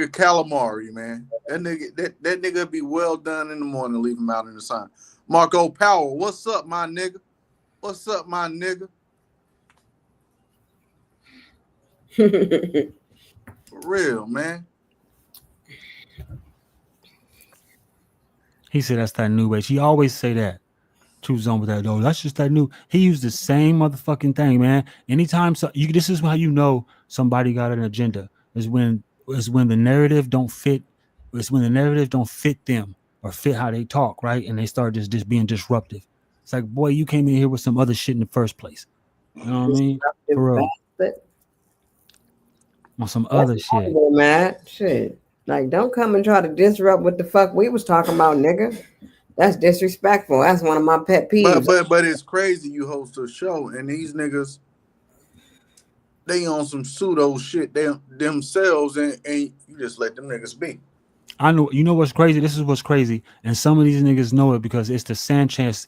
calamari, man. That nigga be well done in the morning, leave him out in the sun. Marco Powell, what's up, my nigga? What's up, my nigga? For real, man. He said that's that new age. He always say that. True zone with that though. That's just that new. He used the same motherfucking thing, man. Anytime this is how you know somebody got an agenda. Is when the narrative don't fit. It's when the narrative don't fit them or fit how they talk, right? And they start just being disruptive. It's like, boy, you came in here with some other shit in the first place. You know what I mean? For real. On some other shit. Mad shit. Like, don't come and try to disrupt what the fuck we was talking about, nigga. That's disrespectful. That's one of my pet peeves. But it's crazy you host a show and these niggas, they on some pseudo shit themselves and you just let them niggas be. I know. You know what's crazy? This is what's crazy. And some of these niggas know it because it's the Sanchez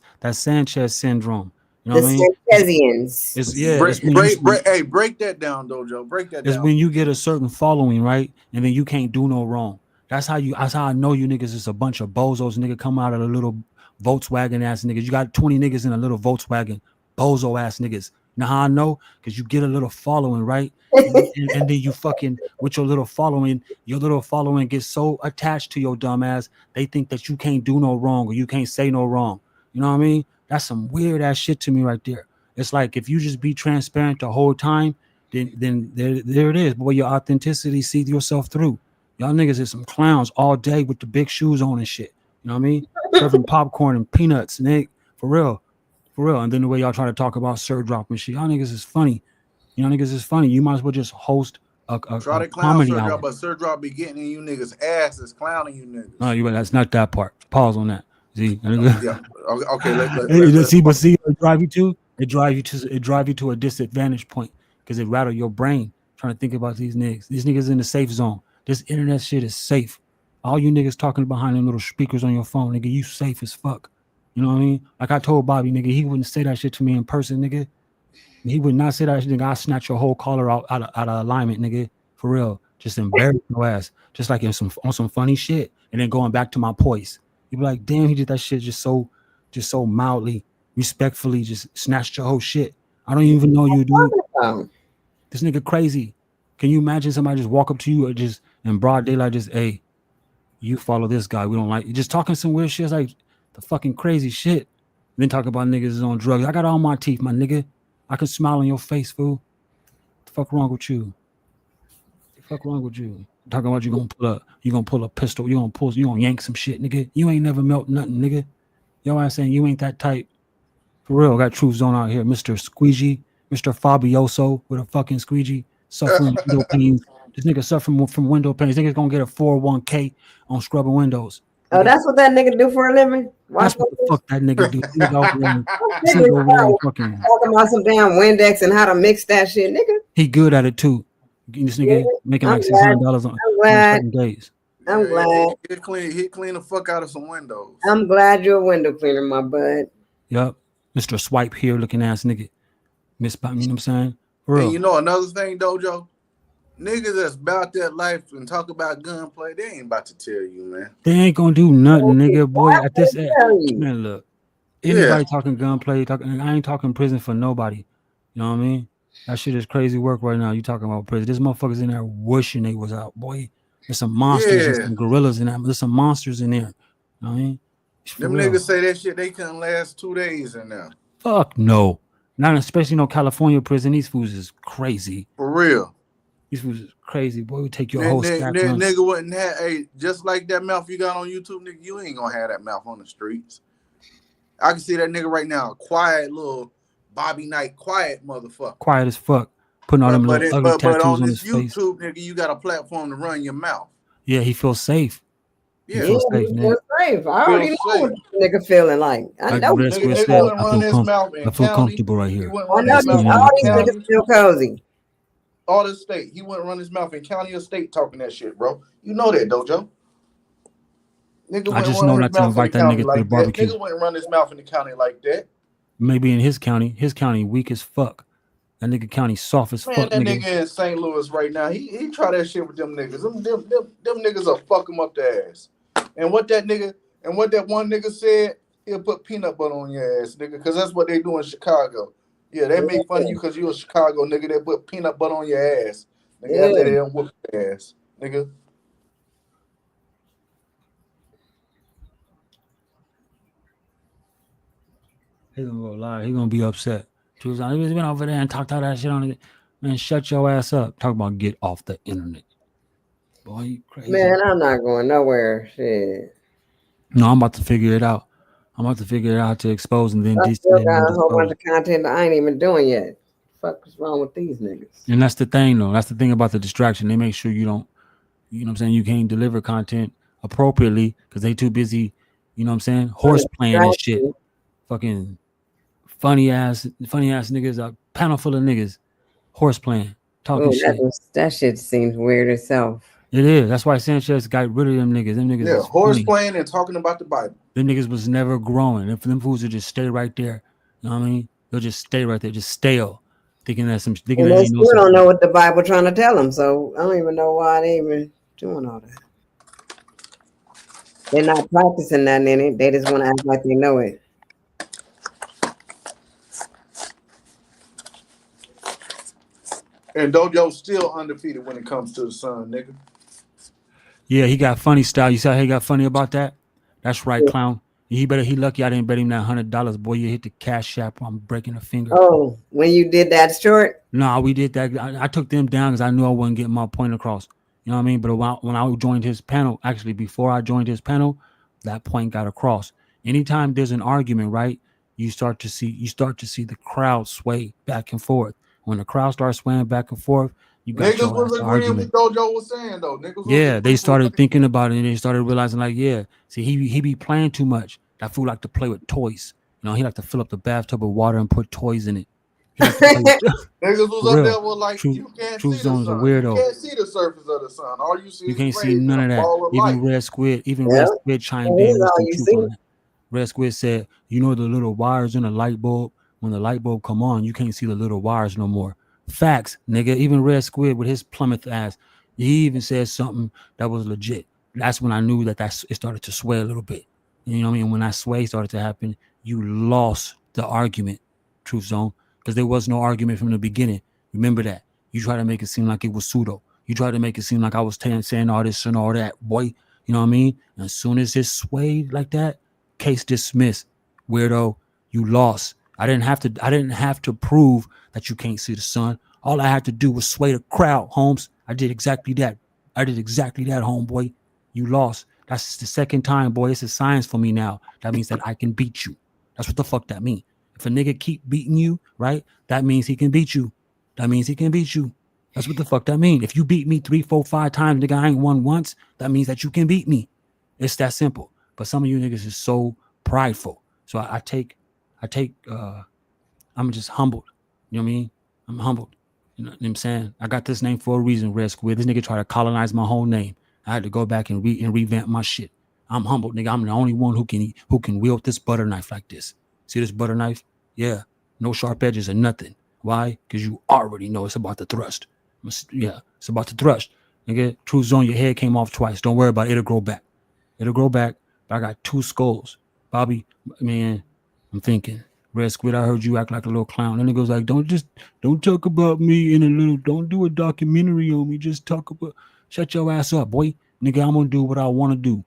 syndrome. You know what I mean? Sanchezians. Break that down, Dojo. Break that down. It's when you get a certain following, right? And then you can't do no wrong. That's how I know you niggas is a bunch of bozos, nigga, come out of a little Volkswagen ass niggas. You got 20 niggas in a little Volkswagen, bozo ass niggas. You know how I know? Because you get a little following, right? and then you fucking, with your little following gets so attached to your dumb ass, they think that you can't do no wrong or you can't say no wrong. You know what I mean? That's some weird ass shit to me right there. It's like if you just be transparent the whole time, then there it is. Boy, your authenticity, see yourself through. Y'all niggas is some clowns all day with the big shoes on and shit. You know what I mean? Serving popcorn and peanuts, nigga. For real. And then the way y'all try to talk about Sir Drop and shit. Y'all niggas is funny. You know, niggas is funny. You might as well just host a comedy hour. But Sir Drop be getting in you niggas' asses, clowning you niggas. No, that's not that part. Pause on that. See? Yeah. Okay. Let's See, it drive you to a disadvantage point because it rattle your brain trying to think about these niggas. These niggas in the safe zone. This internet shit is safe. All you niggas talking behind them little speakers on your phone, nigga, you safe as fuck. You know what I mean? Like I told Bobby, nigga, he wouldn't say that shit to me in person, nigga. He would not say that shit, nigga. I'll snatch your whole collar out of alignment, nigga. For real. Just embarrass your ass. Just like on some funny shit. And then going back to my poise. You be like, damn, he did that shit just so mildly, respectfully, just snatched your whole shit. I don't even know you, dude. This nigga crazy. Can you imagine somebody just walk up to you or just in broad daylight, just, hey, you follow this guy. We don't like you. Just talking some weird shit. It's like the fucking crazy shit. And then talk about niggas is on drugs. I got all my teeth, my nigga. I can smile on your face, fool. What the fuck wrong with you? Talking about you gonna pull a pistol. You gonna yank some shit, nigga. You ain't never melt nothing, nigga. Yo, I'm saying you ain't that type. For real, got Truth Zone out here. Mr. Squeegee, Mr. Fabioso with a fucking squeegee. Suffering window pains. This nigga suffering from window pains. This nigga's gonna get a 401k on scrubbing windows. Oh, that's what that nigga do for a living? That's what the fuck that nigga do. Talking about some damn Windex and how to mix that shit, nigga. He good at it too. This nigga making like $600 on certain days. I'm glad. He clean the fuck out of some windows. I'm glad you're a window cleaner, my bud. Yup. Mr. Swipe here looking ass nigga. You know what I'm saying? And you know another thing, Dojo? Niggas that's about that life and talk about gunplay, they ain't about to tell you, man. They ain't gonna do nothing, nigga. Boy, at this age, man, look. Anybody talking gunplay, I ain't talking prison for nobody. You know what I mean? That shit is crazy work right now. You talking about prison? This motherfuckers in there wishing they was out, boy. There's some monsters and Yeah. some gorillas in there. There's some monsters in there. You know what I mean? It's for Them real. niggas say that shit they couldn't last 2 days in there. Fuck no. Not especially no California prison. These fools is crazy. For real. These fools is crazy. Boy, we take your whole stack run. Nigga wouldn't have, hey, just like that mouth you got on YouTube, nigga, you ain't gonna have that mouth on the streets. I can see that nigga right now, quiet little Bobby Knight, quiet motherfucker. Quiet as fuck. Putting all them little ugly tattoos but on on this his face. YouTube, nigga, you got a platform to run your mouth. Yeah, he feels safe. Yeah, He feels safe, he man. feels safe. I already know safe. what this nigga feeling like. I Like know. Red Square Nigga said, wouldn't run his mouth in I feel county. comfortable right He here. wouldn't I run know his mouth all these in niggas county. feel cozy. All the state. He wouldn't run his mouth in county or state talking that shit, bro. You know that, Dojo. Nigga I wouldn't just run know his not to mouth in the invite that county nigga to the like that. barbecue. Nigga wouldn't run his mouth in the county like that. Maybe in his county weak as fuck. That nigga county soft as Man, fuck, that nigga. nigga in St. Louis right now, he try that shit with them niggas. Them niggas will fuck him up the ass. And what that one nigga said, he'll put peanut butter on your ass, nigga, because that's what they do in Chicago. Yeah, they make fun of you because you a Chicago nigga. They put peanut butter on your ass, nigga, after they don't whoop your ass, nigga. He gonna go lie. He gonna be upset. He was been over there and talked all that shit on it. Man, shut your ass up. Talk about get off the internet. Boy, you crazy. Man, I'm not going nowhere. Shit. No, I'm about to figure it out. I'm about to figure it out to expose and then I still got a whole bunch dispose. of content that I ain't even doing yet. Fuck is wrong with these niggas? And that's the thing, though. That's the thing about the distraction. They make sure you don't, you know what I'm saying, you can't deliver content appropriately because they too busy, you know what I'm saying, horse playing and shit. Fucking funny ass niggas, a panel full of niggas, horse playing, talking shit. That shit seems weird itself. It is. That's why Sanchez got rid of them niggas. Them niggas is horse funny. playing and talking about the Bible. Them niggas was never growing. If them fools would just stay right there, you know what I mean? They'll just stay right there, just stale, thinking that some. Thinking And that they ain't still no don't know what the Bible trying to tell them. So I don't even know why they even doing all that. They're not practicing nothing in it. They just want to act like they know it. And Dojo's still undefeated when it comes to the sun, nigga. Yeah, he got funny style. You saw how he got funny about that? That's right, clown. He lucky I didn't bet him that $100. Boy, you hit the cash app. I'm breaking a finger. Oh, when you did that short? No, we did that. I took them down because I knew I wasn't getting my point across. You know what I mean? But when I joined his panel, actually before I joined his panel, that point got across. Anytime there's an argument, right? You start to see the crowd sway back and forth. When the crowd starts swaying back and forth, you got niggas was agreeing with Dojo was saying though. Niggas they started thinking about it and they started realizing like, yeah, see, he be playing too much. That fool like to play with toys. You know, he like to fill up the bathtub with water and put toys in it. Niggas was up there with like, you can't see the sun. Weirdo. You can't see the surface of the sun. All you see you is can't see none of that. Even Red Squid chimed in with some truth on that. Red Squid said, you know the little wires in the light bulb? When the light bulb come on, you can't see the little wires no more. Facts, nigga. Even Red Squid with his Plymouth ass, he even said something that was legit. That's when I knew that it started to sway a little bit. You know what I mean? When that sway started to happen, you lost the argument, Truth Zone, because there was no argument from the beginning. Remember that. You try to make it seem like it was pseudo. You try to make it seem like I was saying all this and all that, boy. You know what I mean? And as soon as it swayed like that, case dismissed. Weirdo, you lost. I didn't have to prove that you can't see the sun. All I had to do was sway the crowd, Holmes. I did exactly that. Homeboy. You lost. That's the second time, boy. It's a science for me now. That means that I can beat you. That's what the fuck that means. If a nigga keep beating you, right, that means he can beat you. That's what the fuck that means. If you beat me 3, 4, 5 times, nigga, I ain't won once, that means that you can beat me. It's that simple. But some of you niggas is so prideful. So I'm just humbled. You know what I mean? I'm humbled. You know what I'm saying? I got this name for a reason, Red Squid. This nigga tried to colonize my whole name. I had to go back and revamp my shit. I'm humbled, nigga. I'm the only one who can wield this butter knife like this. See this butter knife? Yeah. No sharp edges or nothing. Why? Because you already know it's about to thrust. Yeah, it's about to thrust. Nigga, True Zone, your head came off twice. Don't worry about it. It'll grow back. But I got 2 skulls. Bobby, man, I'm thinking. Red Squid, I heard you act like a little clown. And it goes like, don't talk about me in a little, don't do a documentary on me. Just talk about, shut your ass up, boy. Nigga, I'm gonna do what I want to do.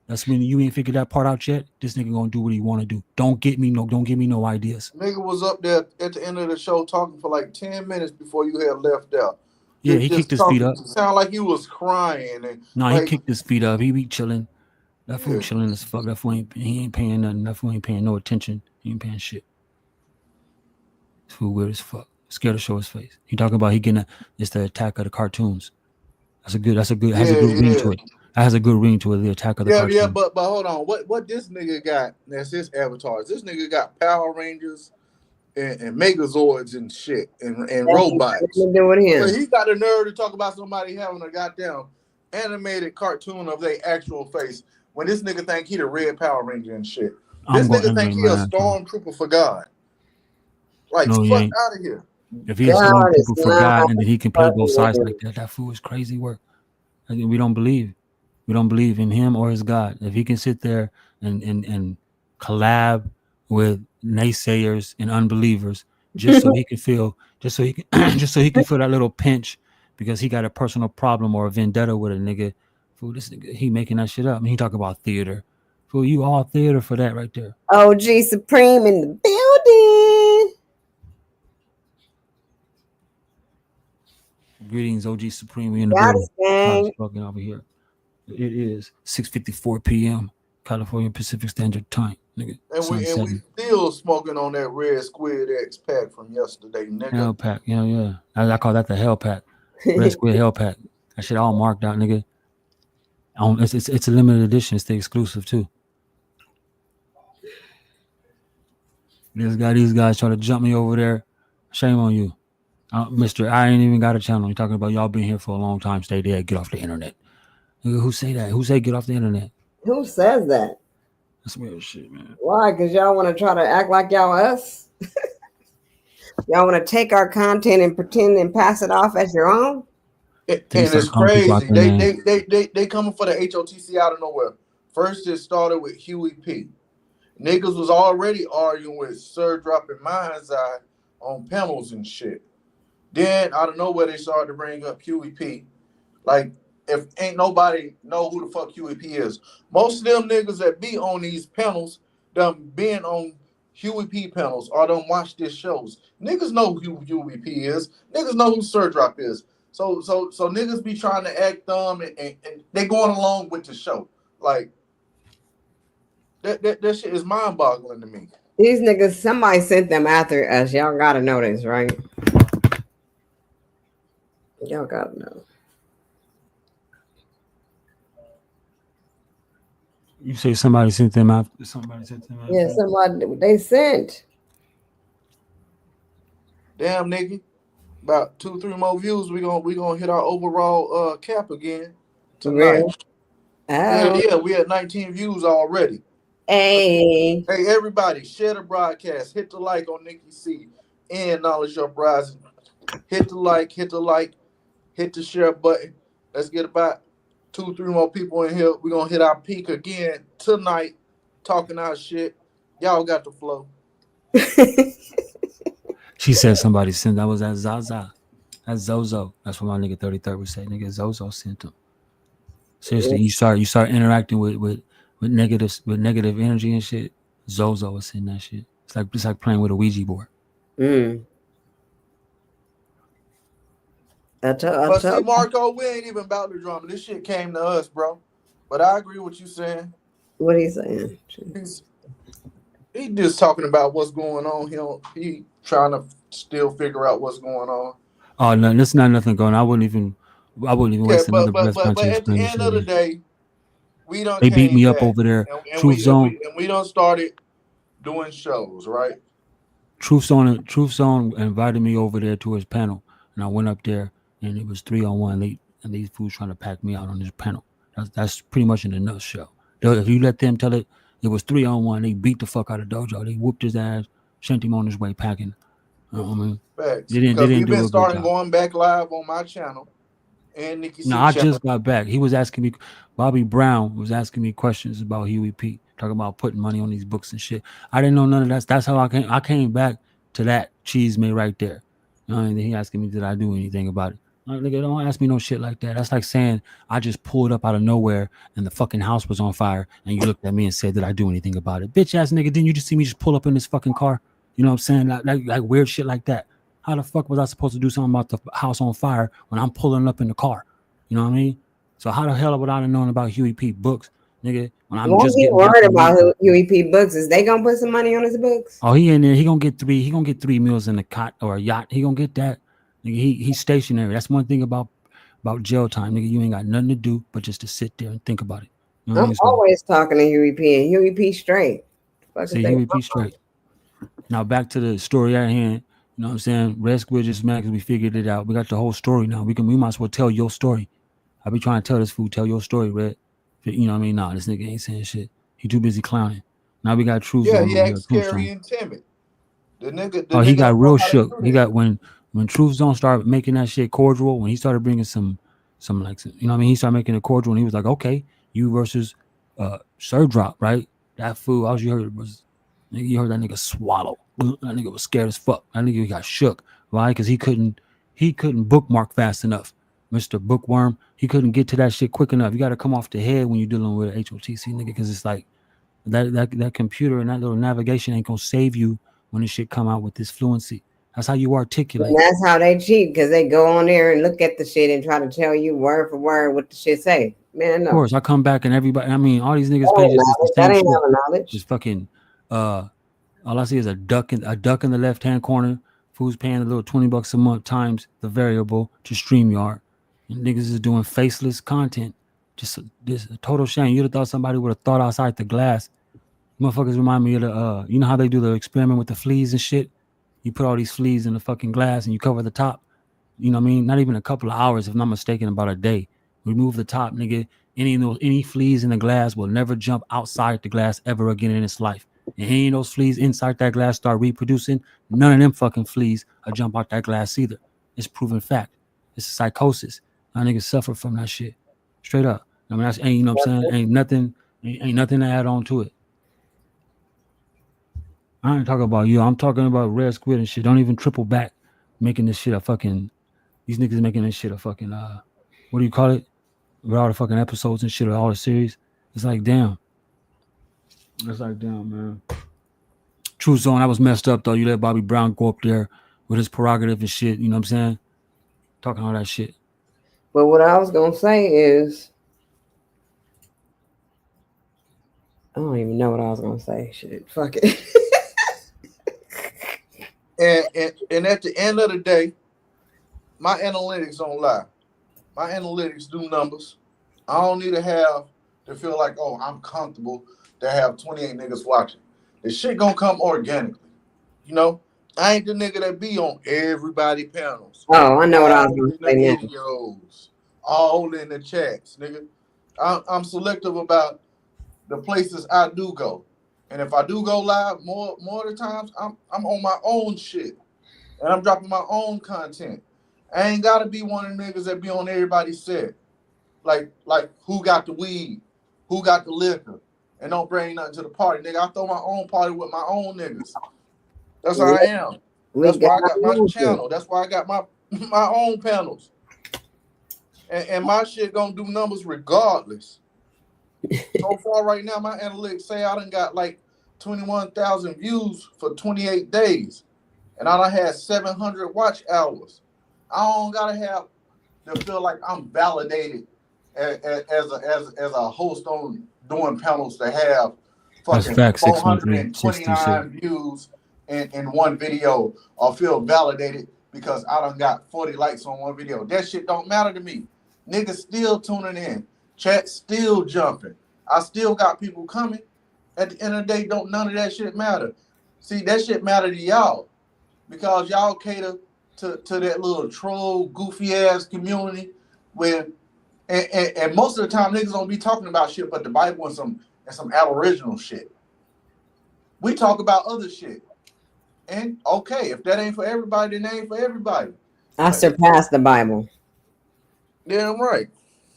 That's when you ain't figured that part out yet. This nigga gonna do what he want to do. Don't give me no ideas. Nigga was up there at the end of the show talking for like 10 minutes before you had left out. Yeah, he kicked his feet up. Sound like he was crying. And No, like, he kicked his feet up. He be chilling. That fool Yeah. chilling as fuck. That fool he ain't paying nothing. That fool ain't paying no attention. He ain't paying shit. This fool weird as fuck. Scared to show his face. He talking about it's the Attack of the Cartoons. Has a good ring to it. That has a good ring to it. The Attack of the Cartoons. Yeah, but hold on. What this nigga got? That's his avatars. This nigga got Power Rangers and Megazords and shit and robots. Doing him. But he got the nerve to talk about somebody having a goddamn animated cartoon of their actual face when this nigga think he the Red Power Ranger and shit. This nigga think he a stormtrooper for God. Like, no, fuck out of here. If he is stormtrooper for God and then he can play both sides like that, that fool is crazy work. I mean, we don't believe in him or his God. If he can sit there and collab with naysayers and unbelievers just so he can feel just so he can feel that little pinch because he got a personal problem or a vendetta with a nigga. Fool, this nigga, he making that shit up. I mean, he talk about theater. Fool, you all theater for that right there. OG Supreme in the building. Greetings, OG Supreme. We in the building. Fucking over here. It is 6:54 p.m. California Pacific Standard Time, nigga. And we still smoking on that Red Squid X pack from yesterday, nigga. Hell pack, yeah. I call that the Hell pack. Red Squid Hell pack. That shit all marked out, nigga. It's a limited edition. It's the exclusive too. These guys try to jump me over there. Shame on you. Mister, I ain't even got a channel. You're talking about y'all been here for a long time. Stay there. Get off the internet. Nigga, who say that? Who say get off the internet? Who says that? That's weird shit, man. Why? Because y'all want to try to act like y'all us? Y'all want to take our content and pretend and pass it off as your own? And it's crazy. They coming for the HOTC out of nowhere. First, it started with Huey P. Niggas was already arguing with Sir Dropping Mind's Eye on panels and shit. Then out of nowhere they started to bring up Huey P. Like, if ain't nobody know who the fuck Huey P is. Most of them niggas that be on these panels done been on Huey P panels or done watch these shows. Niggas know who Huey P is. Niggas know who Sir Drop is. So niggas be trying to act dumb and they going along with the show. Like, that shit is mind-boggling to me. These niggas, somebody sent them after us. Y'all gotta know this, right? Y'all gotta know. You say somebody sent them out? Yeah, somebody they sent. Damn, nigga. About 2-3 more views, we gonna hit our overall cap again tonight. Yeah, we had 19 views already. Hey, everybody, share the broadcast. Hit the like on Nikki C and Knowledge Uprising. Hit the like, hit the share button. Let's get about 2-3 more people in here. We're gonna hit our peak again tonight, talking our shit. Y'all got the flow. She said somebody sent. That was that Zaza. That's Zozo. That's what my nigga 33rd would say. Nigga Zozo sent them. Seriously, you start interacting with negative energy and shit. Zozo was sending that shit. It's like playing with a Ouija board. But see, Marco, we ain't even about the drama. This shit came to us, bro. But I agree with you saying. What are you saying? He just talking about what's going on. He trying to still figure out what's going on. Oh no, there's not nothing going on. I wouldn't even waste another breath. But at the end of the day, we don't. They beat me up over there. Truth Zone. And we done started doing shows, right? Truth Zone invited me over there to his panel, and I went up there, and it was 3-on-1. And these fools trying to pack me out on this panel. That's pretty much in a nutshell. If you let them tell it, it was 3-on-1. They beat the fuck out of Dojo. They whooped his ass, sent him on his way packing. I mean, facts. Because we've been starting going back live on my channel and Nikki C. No, I just got back. He was asking me. Bobby Brown was asking me questions about Huey P. talking about putting money on these books and shit. I didn't know none of that. That's how I came back to that cheese made right there. You know, and he asking me, did I do anything about it? Like, nigga, don't ask me no shit like that. That's like saying I just pulled up out of nowhere and the fucking house was on fire and you looked at me and said, did I do anything about it? Bitch ass nigga, didn't you just see me just pull up in this fucking car? You know what I'm saying? Like weird shit like that. How the fuck was I supposed to do something about the house on fire when I'm pulling up in the car? You know what I mean? So how the hell would I have known about Huey P. books, nigga, when I'm Why just he getting back worried from about reading? Huey P. Books? Is they gonna put some money on his books? Oh, he in there. He gonna get 3 meals in a cot or a yacht. He gonna get that. Nigga, he's stationary. That's one thing about jail time, nigga. You ain't got nothing to do but just to sit there and think about it. You know what I I'm mean? So always talking to Huey P. and Huey P. straight. Fuck is see, they Huey P. straight. Now back to the story at hand. You know what I'm saying? Red Squid just mad because we figured it out. We got the whole story now. We might as well tell your story. I be trying to tell this fool, tell your story, Red. You know what I mean? Nah, this nigga ain't saying shit. He too busy clowning. Now we got Truth Yeah, Zone he over here. acts Truth scary Zone. and timid. The nigga Oh, he got don't know real how to shook. do He that. got when Truth Zone started making that shit cordial. When he started bringing some like you know what I mean. He started making it cordial, and he was like, okay, you versus Sir Drop, right? That fool. All you heard was you heard that nigga swallow. That nigga was scared as fuck. That nigga got shook, right? Because he couldn't bookmark fast enough. Mr. Bookworm, he couldn't get to that shit quick enough. You got to come off the head when you're dealing with an HOTC nigga, because it's like that computer and that little navigation ain't gonna save you when this shit come out with this fluency. That's how you articulate. And that's how they cheat, because they go on there and look at the shit and try to tell you word for word what the shit say. Man, no. Of course, I come back and everybody. I mean, all these niggas That ain't pages is the knowledge. That same ain't shit. having knowledge. Just fucking. All I see is a duck in the left hand corner. Who's paying a little $20 a month times the variable to StreamYard, and niggas is doing faceless content. Just this a total shame. You'd have thought somebody would have thought outside the glass. Motherfuckers remind me of the you know how they do the experiment with the fleas and shit. You put all these fleas in the fucking glass and you cover the top. You know what I mean? Not even a couple of hours, if I'm not mistaken, about a day. Remove the top, nigga. Any fleas in the glass will never jump outside the glass ever again in its life. And any of those fleas inside that glass start reproducing, none of them fucking fleas will jump out that glass either. It's proven fact. It's a psychosis. Our niggas suffer from that shit. Straight up. I mean, that's you know what I'm saying? Ain't nothing to add on to it. I ain't talking about you. I'm talking about Red Squid and shit. Don't even triple back making this shit a fucking. These niggas making this shit a fucking. What do you call it? With all the fucking episodes and shit of all the series. It's like, damn. It's like, damn, man. True Zone, that was messed up, though. You let Bobby Brown go up there with his prerogative and shit. You know what I'm saying? Talking all that shit. But what I was going to say is, I don't even know what I was going to say. Shit, fuck it. And at the end of the day, my analytics don't lie. My analytics do numbers. I don't need to feel like, oh, I'm comfortable to have 28 niggas watching. The shit gonna come organically. You know? I ain't the nigga that be on everybody panels. Oh, I know what I was All going in to say the now. videos. All in the chats, nigga. I'm selective about the places I do go. And if I do go live, more of the times, I'm on my own shit. And I'm dropping my own content. I ain't gotta be one of the niggas that be on everybody's set. Like who got the weed, who got the liquor, and don't bring nothing to the party, nigga. I throw my own party with my own niggas. That's how I am. That's why I got my channel. That's why I got my own panels. And my shit gonna do numbers regardless. So far right now, my analytics say I done got like 21,000 views for 28 days. And I done had 700 watch hours. I don't gotta have to feel like I'm validated as a host on doing panels to have fucking 429 views in one video, or feel validated because I done got 40 likes on one video. That shit don't matter to me. Niggas still tuning in. Chat still jumping. I still got people coming. At the end of the day, don't none of that shit matter. See, that shit matter to y'all because y'all cater to that little troll, goofy ass community where, and most of the time niggas don't be talking about shit but the Bible and some aboriginal shit. We talk about other shit. And okay, if that ain't for everybody, then that ain't for everybody. I surpassed the Bible. Damn right.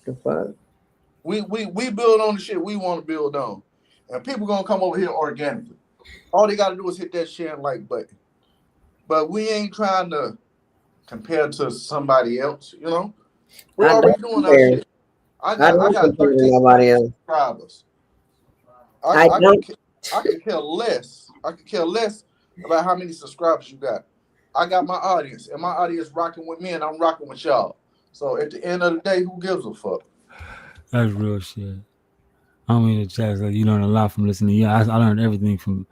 The fuck? We build on the shit we want to build on. And people gonna come over here organically. All they gotta do is hit that share and like button. But we ain't trying to compare to somebody else, you know. We're I already don't doing our compare. shit. I I got don't compare to 13 nobody million else. subscribers. I don't. I could care less. I could care less about how many subscribers you got. I got my audience, and my audience rocking with me, and I'm rocking with y'all. So at the end of the day, who gives a fuck? That's real shit. I don't mean to chat. Like you learn a lot from listening. Yeah, I learned everything from.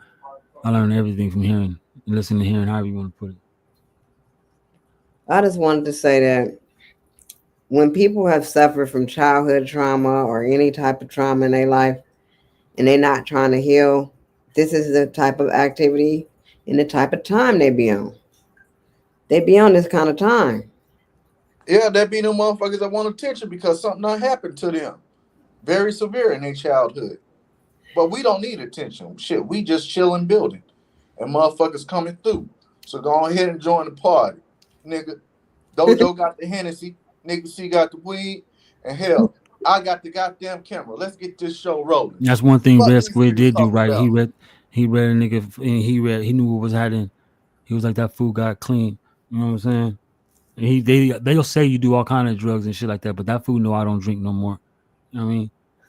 I learned everything from hearing, listening, hearing, however you want to put it. I just wanted to say that when people have suffered from childhood trauma or any type of trauma in their life, and they're not trying to heal, this is the type of activity and the type of time they be on. They be on this kind of time. Yeah, that be them motherfuckers that want attention because something done happened to them. Very severe in their childhood. But we don't need attention. Shit, we just chilling building. And motherfuckers coming through. So go ahead and join the party. Nigga, Dojo got the Hennessy. Nigga C got the weed. And hell, I got the goddamn camera. Let's get this show rolling. That's one thing Fuck Red these Squid niggas did do talking right. about. He read a nigga and he knew what was happening. He was like that food got clean. You know what I'm saying? And they'll say you do all kind of drugs and shit like that, but that food know I don't drink no more. You know what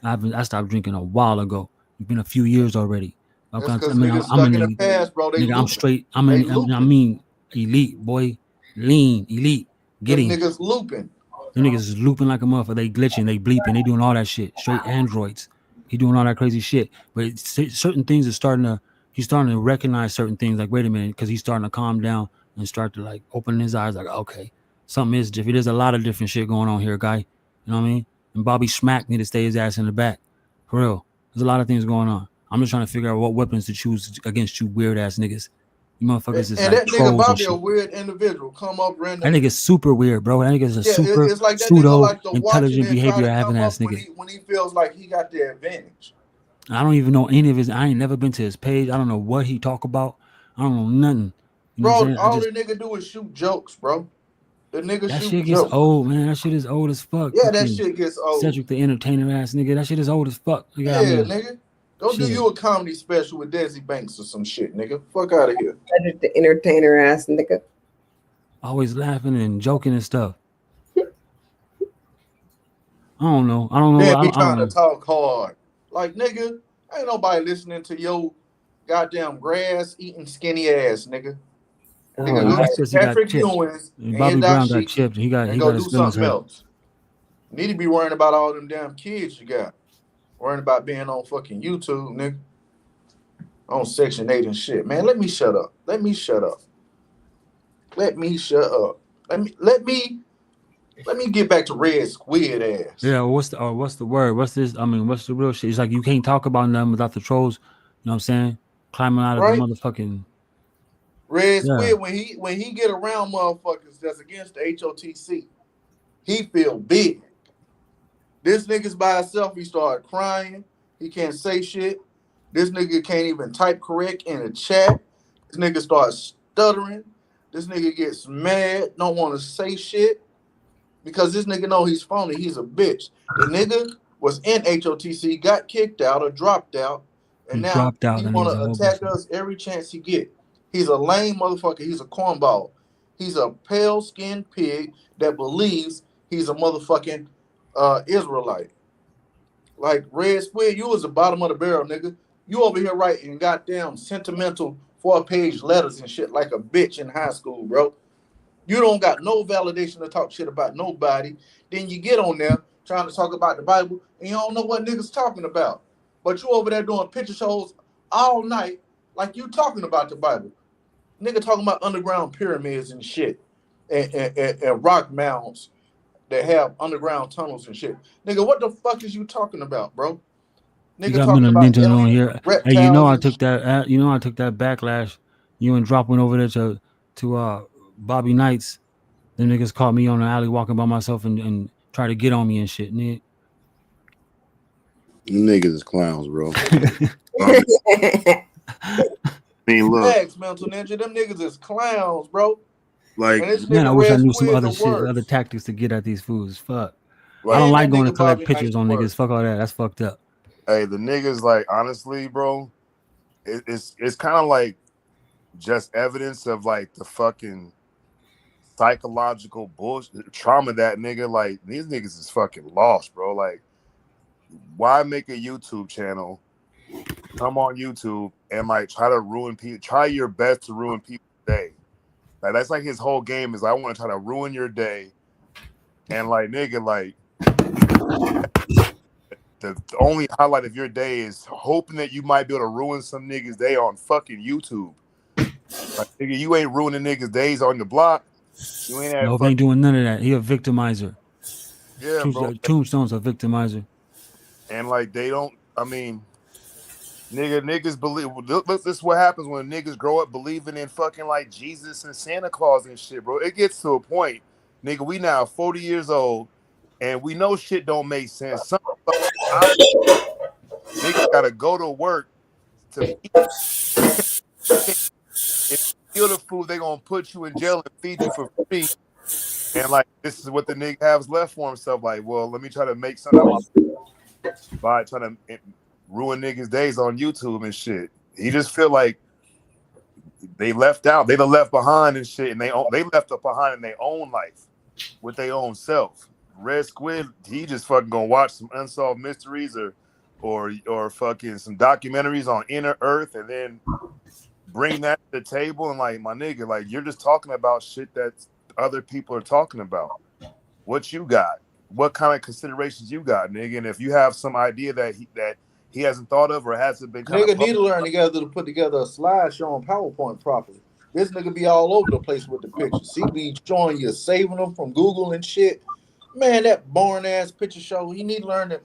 I mean? I stopped drinking a while ago. It's been a few years already. That's I because mean, niggas I'm stuck in in the the past, bro. They nigga. I'm looping. straight. They I looping. mean, elite boy, lean, elite. Get Them him. niggas looping. Them niggas is looping like a motherfucker. They glitching, they bleeping, they doing all that shit. Straight androids. He doing all that crazy shit. But certain things are he's starting to recognize certain things. Like, wait a minute, because he's starting to calm down and start to like open his eyes. Like, okay, something is different. There's a lot of different shit going on here, guy. You know what I mean? And Bobby Smack need to stay his ass in the back. For real. There's a lot of things going on. I'm just trying to figure out what weapons to choose against you weird ass niggas. You motherfuckers is And like that nigga trolls and Bobby a shit. weird individual. Come up That randomly. nigga's super weird, bro. That nigga's a Yeah, super it's like that nigga pseudo like to watch it intelligent and try behavior to having come ass up nigga. when he feels like he got the advantage. I don't even know any of his. I ain't never been to his page. I don't know what he talk about. I don't know nothing. You know what I'm Bro, saying? all the nigga do is shoot jokes, bro. The nigga That shoot shit gets jokes. old, man. That shit is old as fuck. Yeah, that Fucking shit gets old. Cedric the Entertainer ass nigga. That shit is old as fuck. Nigga, I Yeah, mean, nigga. Go do shit. you a comedy special with Desi Banks or some shit, nigga. Fuck out of here. The entertainer ass nigga. Always laughing and joking and stuff. I don't know. I don't know. Then be I don't trying to know. talk hard. Like, nigga, ain't nobody listening to your goddamn grass eating skinny ass, nigga. Oh, Nigga, Nah, go that's get because your he got Patrick chipped. Ewins and your Bobby Brown got dashiki chipped. He and got go do his feelings something hurt. else. Need to be worrying about all them damn kids you got. Worrying about being on fucking YouTube, nigga. On Section 8 and shit. Man, let me shut up. Let me shut up. Let me shut up. Let me get back to Red Squid ass. Yeah, what's the word? What's this? I mean, what's the real shit? It's like you can't talk about nothing without the trolls. You know what I'm saying? Climbing out of the Right? motherfucking Red yeah. Squid, when he get around motherfuckers that's against the HOTC, he feel big. This nigga's by himself. He started crying. He can't say shit. This nigga can't even type correct in a chat. This nigga starts stuttering. This nigga gets mad. Don't want to say shit because this nigga know he's phony. He's a bitch. The nigga was in HOTC, got kicked out or dropped out, and He now dropped out. he That want nigga's a to whole attack bitch. us every chance he get. He's a lame motherfucker. He's a cornball. He's a pale-skinned pig that believes he's a motherfucking Israelite. Like Red Squid, you was the bottom of the barrel, nigga. You over here writing goddamn sentimental 4-page letters and shit like a bitch in high school, bro. You don't got no validation to talk shit about nobody. Then you get on there trying to talk about the Bible and you don't know what niggas talking about. But you over there doing picture shows all night like you talking about the Bible. Nigga talking about underground pyramids and shit and rock mounds that have underground tunnels and shit. Nigga, what the fuck is you talking about, bro? You Nigga got me talking on about Nintendo on aliens, here. Hey, you know reptiles I and took shit. that. You know I took that backlash. You and Drop went over there to Bobby Knights. Them niggas caught me on the alley walking by myself and tried to get on me and shit. Nigga. Niggas is clowns, bro. I mean, look, Facts, Mental Ninja. Them niggas is clowns, bro. like, And this Man, I nigga wish I Red knew some Squid other the shit, other worst. tactics to get at these fools. Fuck. I don't Man, like like that going to nigga collect Bobby Knight pictures the on niggas. worst. Fuck all that. That's fucked up. Hey, the niggas, like, honestly, bro, it's kind of like just evidence of like the fucking psychological bullshit trauma that nigga, like, these niggas is fucking lost, bro. Like, why make a YouTube channel, come on YouTube and like try to ruin people, try your best to ruin people's day? Like, that's like his whole game is, I want to try to ruin your day. And like, nigga, like, the only highlight of your day is hoping that you might be able to ruin some niggas' day on fucking YouTube. Like, nigga, you ain't ruining niggas' days on the block. You ain't Nope, fucking, ain't doing none of that. He a victimizer. yeah, bro. Tombstone's a victimizer. And like, they don't, I mean, niggas believe, this is what happens when niggas grow up believing in fucking like Jesus and Santa Claus and shit, bro. It gets to a point, nigga, we now 40 years old and we know shit don't make sense. Some niggas gotta go to work to feed. If you steal the food, they gonna put you in jail and feed you for free. And like, this is what the nigga has left for himself. Like, well, let me try to make something out of my by trying to ruin niggas' days on YouTube and shit. He just feel like they left out, they done left behind and shit, and they left up behind in their own life with their own self. Red Squid, he just fucking gonna watch some unsolved mysteries or fucking some documentaries on Inner Earth and then bring that to the table and like, my nigga, like, you're just talking about shit that other people are talking about. What you got? What kind of considerations you got, nigga? And if you have some idea that he hasn't thought of or hasn't been kind Nigga of need to learn together to put together a slideshow on PowerPoint properly. This nigga be all over the place with the pictures. He be showing you, saving them from Google and shit. Man, that boring ass picture show. You need to learn to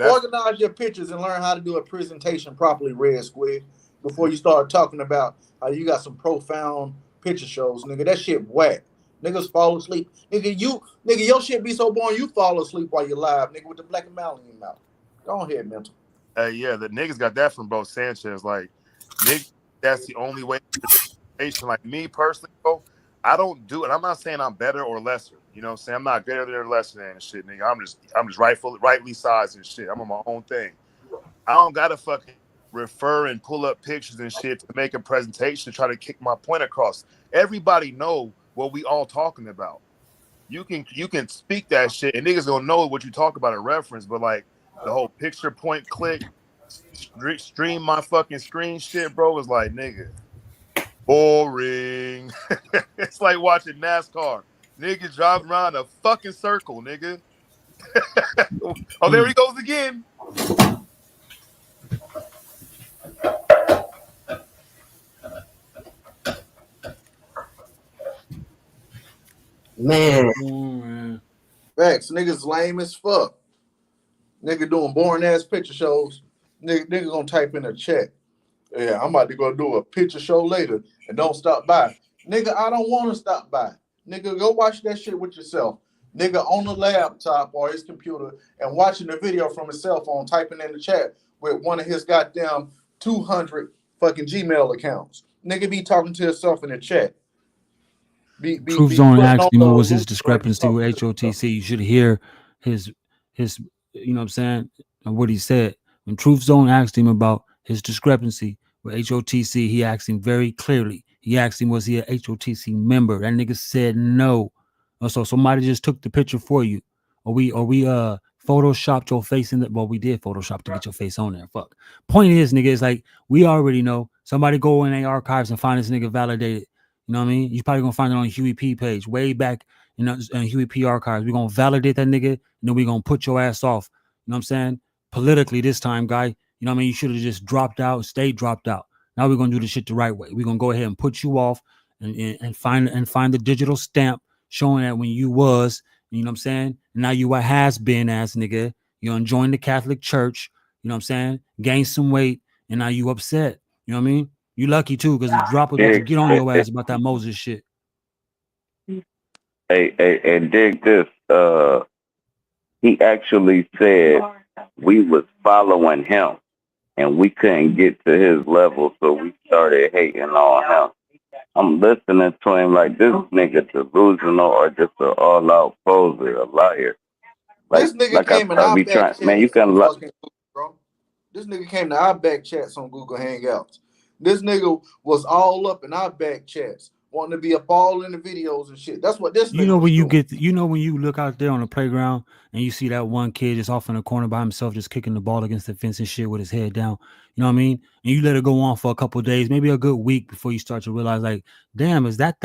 organize your pictures and learn how to do a presentation properly, Red Squid, before you start talking about how you got some profound picture shows, nigga. That shit whack. Niggas fall asleep. Nigga, your shit be so boring you fall asleep while you're live, nigga, with the black and mallet in your mouth. Go ahead, mental. Yeah, the niggas got that from Bo Sanchez. Like, niggas, that's the only way. Like, me personally, bro, I don't do it. I'm not saying I'm better or lesser. You know what I'm saying? I'm not better than or lesser than shit, nigga. I'm just rightly sized and shit. I'm on my own thing. I don't gotta fucking refer and pull up pictures and shit to make a presentation to try to kick my point across. Everybody know what we all talking about. You can speak that shit and niggas gonna know what you talk about in reference, but like the whole picture point click stream my fucking screen shit, bro, is like, nigga, boring. It's like watching NASCAR. Niggas driving around a fucking circle, nigga. Oh, there he goes again. Man. Facts, niggas lame as fuck. Nigga doing boring ass picture shows. Nigga gonna type in a chat. Yeah, I'm about to go do a picture show later and don't stop by. Nigga, I don't want to stop by. Nigga, go watch that shit with yourself. Nigga on the laptop or his computer and watching the video from his cell phone, typing in the chat with one of his goddamn 200 fucking Gmail accounts. Nigga be talking to himself in the chat. Truth Zone asked him what was his discrepancy with H.O.T.C. You should hear his you know what I'm saying, and what he said. When Truth Zone asked him about his discrepancy with H.O.T.C., he asked him very clearly. He asked him, was he a H.O.T.C. member? That nigga said no. So somebody just took the picture for you. Or we photoshopped your face in the, well, we did Photoshop to get your face on there. Fuck. Point is, nigga, it's like, we already know. Somebody go in their archives and find this nigga validated. You know what I mean? You're probably gonna find it on Huey P page, way back in Huey P archives. We're gonna validate that nigga, and then we're gonna put your ass off. You know what I'm saying? Politically this time, guy. You know what I mean? You should have just dropped out, stayed dropped out. Now we're gonna do the shit the right way. We're gonna go ahead and put you off and find the digital stamp showing that when you was, you know what I'm saying? Now you a has-been ass nigga. You're enjoying the Catholic Church, you know what I'm saying? Gained some weight, and now you upset. You know what I mean? You lucky too, because the drop was about to get on your ass about that Moses shit. Hey, and dig this. He actually said we was following him and we couldn't get to his level, so we started hating on him. I'm listening to him like, this nigga delusional or just an all-out poser, a liar. Like, this nigga like came I be trying, man, you can fucking bro. This nigga came to our back chats on Google Hangouts. This nigga was all up in our back chats, wanting to be up all in the videos and shit. That's what this You nigga know was when you doing. get, you know when you look out there on the playground and you see that one kid just off in the corner by himself, just kicking the ball against the fence and shit with his head down. You know what I mean? And you let it go on for a couple of days, maybe a good week before you start to realize, like, damn, is that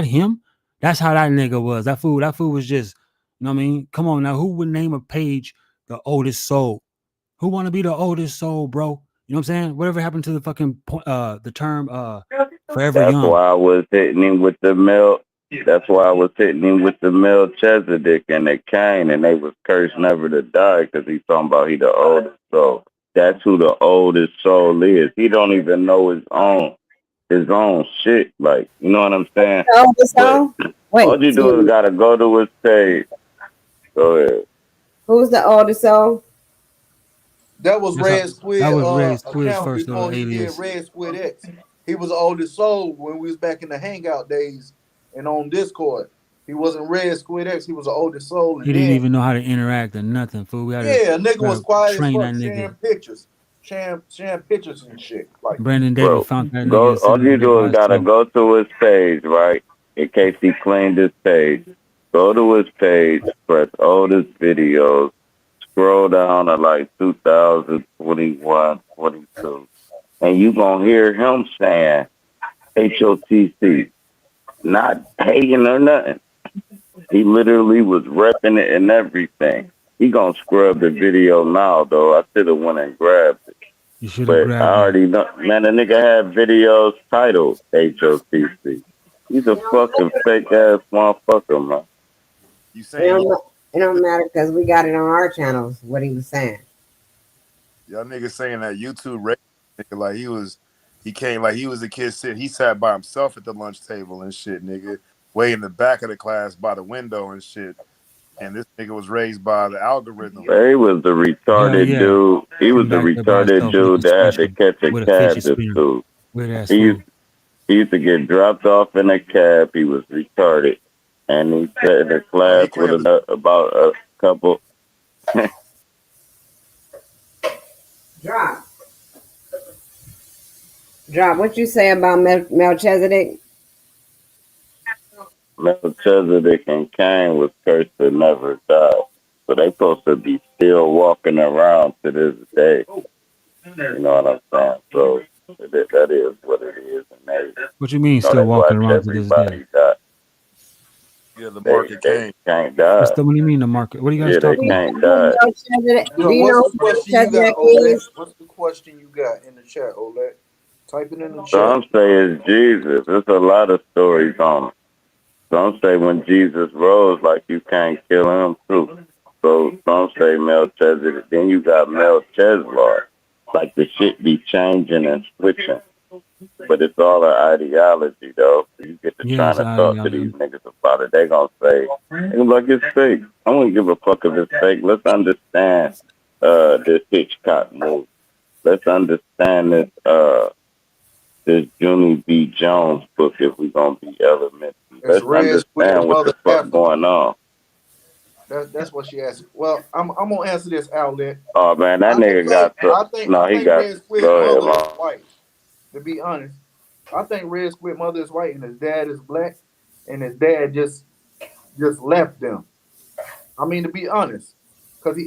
him? That's how that nigga was. That fool was just, you know what I mean? Come on now, who would name a page the oldest soul? Who want to be the oldest soul, bro? You know what I'm saying? Whatever happened to the fucking the term forever That's young? why I was hitting him with the That's why I was hitting him with the Melchizedek and the Cain, and they was cursed never to die because he's talking about he the oldest soul. That's who the oldest soul is. He don't even know his own shit. Like, you know what I'm saying? The oldest But soul? Wait, all you do is gotta go to his page. Go ahead. who's the oldest soul? That was Red That Squid was Red Squid's account first before he did alias. Red Squid X. He was the oldest soul when we was back in the Hangout days and on Discord. He wasn't Red Squid X. He was the oldest soul, He and didn't then even know how to interact or nothing, fool. We had to yeah, nigga was quiet as train fuck, that sharing nigga. pictures, sharing pictures and shit. Like, Brandon David Bro, found that nigga go. and sent All him you there do by is gotta himself. go to his page, right? In case he claimed his page, go to his page, press oldest videos, scroll down to like 2021, 22, and you gonna hear him saying HOTC, not hating or nothing. He literally was repping it and everything. He gonna scrub the video now, though. I should have went and grabbed it. You should have But I grabbed it. already know, man, the nigga had videos titled HOTC. He's a fucking fake ass motherfucker, man. You It saying don't matter because we got it on our channels. What he was saying. y'all niggas saying that YouTube raised nigga like he came like he was a kid he sat by himself at the lunch table and shit, nigga, way in the back of the class by the window and shit. And this nigga was raised by the algorithm. He was the Hell retarded yeah. dude. He was Sitting the back there by retarded himself dude looking that had to special catch a with a cab fidget to spinner. school. Weird ass He fool. used to get dropped off in a cab. He was retarded. And he sat in the Oh, he class with claimed about a couple. Drop. What you say about Melchizedek? Melchizedek and Cain was cursed to never die. So they supposed to be still walking around to this day. You know what I'm saying? So that is what it is. And What you mean they still walking watch around to this day? everybody die. the They market came. can't die. What do you mean the market? What are you guys Yeah, they talking about? can't die. you know, Do you what's know the who question you got, Melchizedek Olet? is? What's the question you got in the chat, Olet? Type it in the chat. Some say it's Jesus. There's a lot of stories on it. Some say when Jesus rose, like you can't kill him too. So some say Melchizedek. Then you got Melchizedek. Like the shit be changing and switching. But it's all an ideology, though. You get to Yeah, trying it's to talk to these ideology. niggas about it. They gonna say, they gonna be like, it's fake. I don't give a fuck if it's fake. Let's understand this Hitchcock movie. Let's understand this Junie B. Jones book if we gonna be elementary. It's Let's Red Squid understand what the Mother fuck Africa. going on. That's what she asked. Well, I'm gonna answer this outlet. Oh man, that I nigga got I he think got Red Squid go ahead, mother is man. white. To be honest, I think Red Squid mother is white and his dad is black, and his dad just left them. I mean, to be honest, because he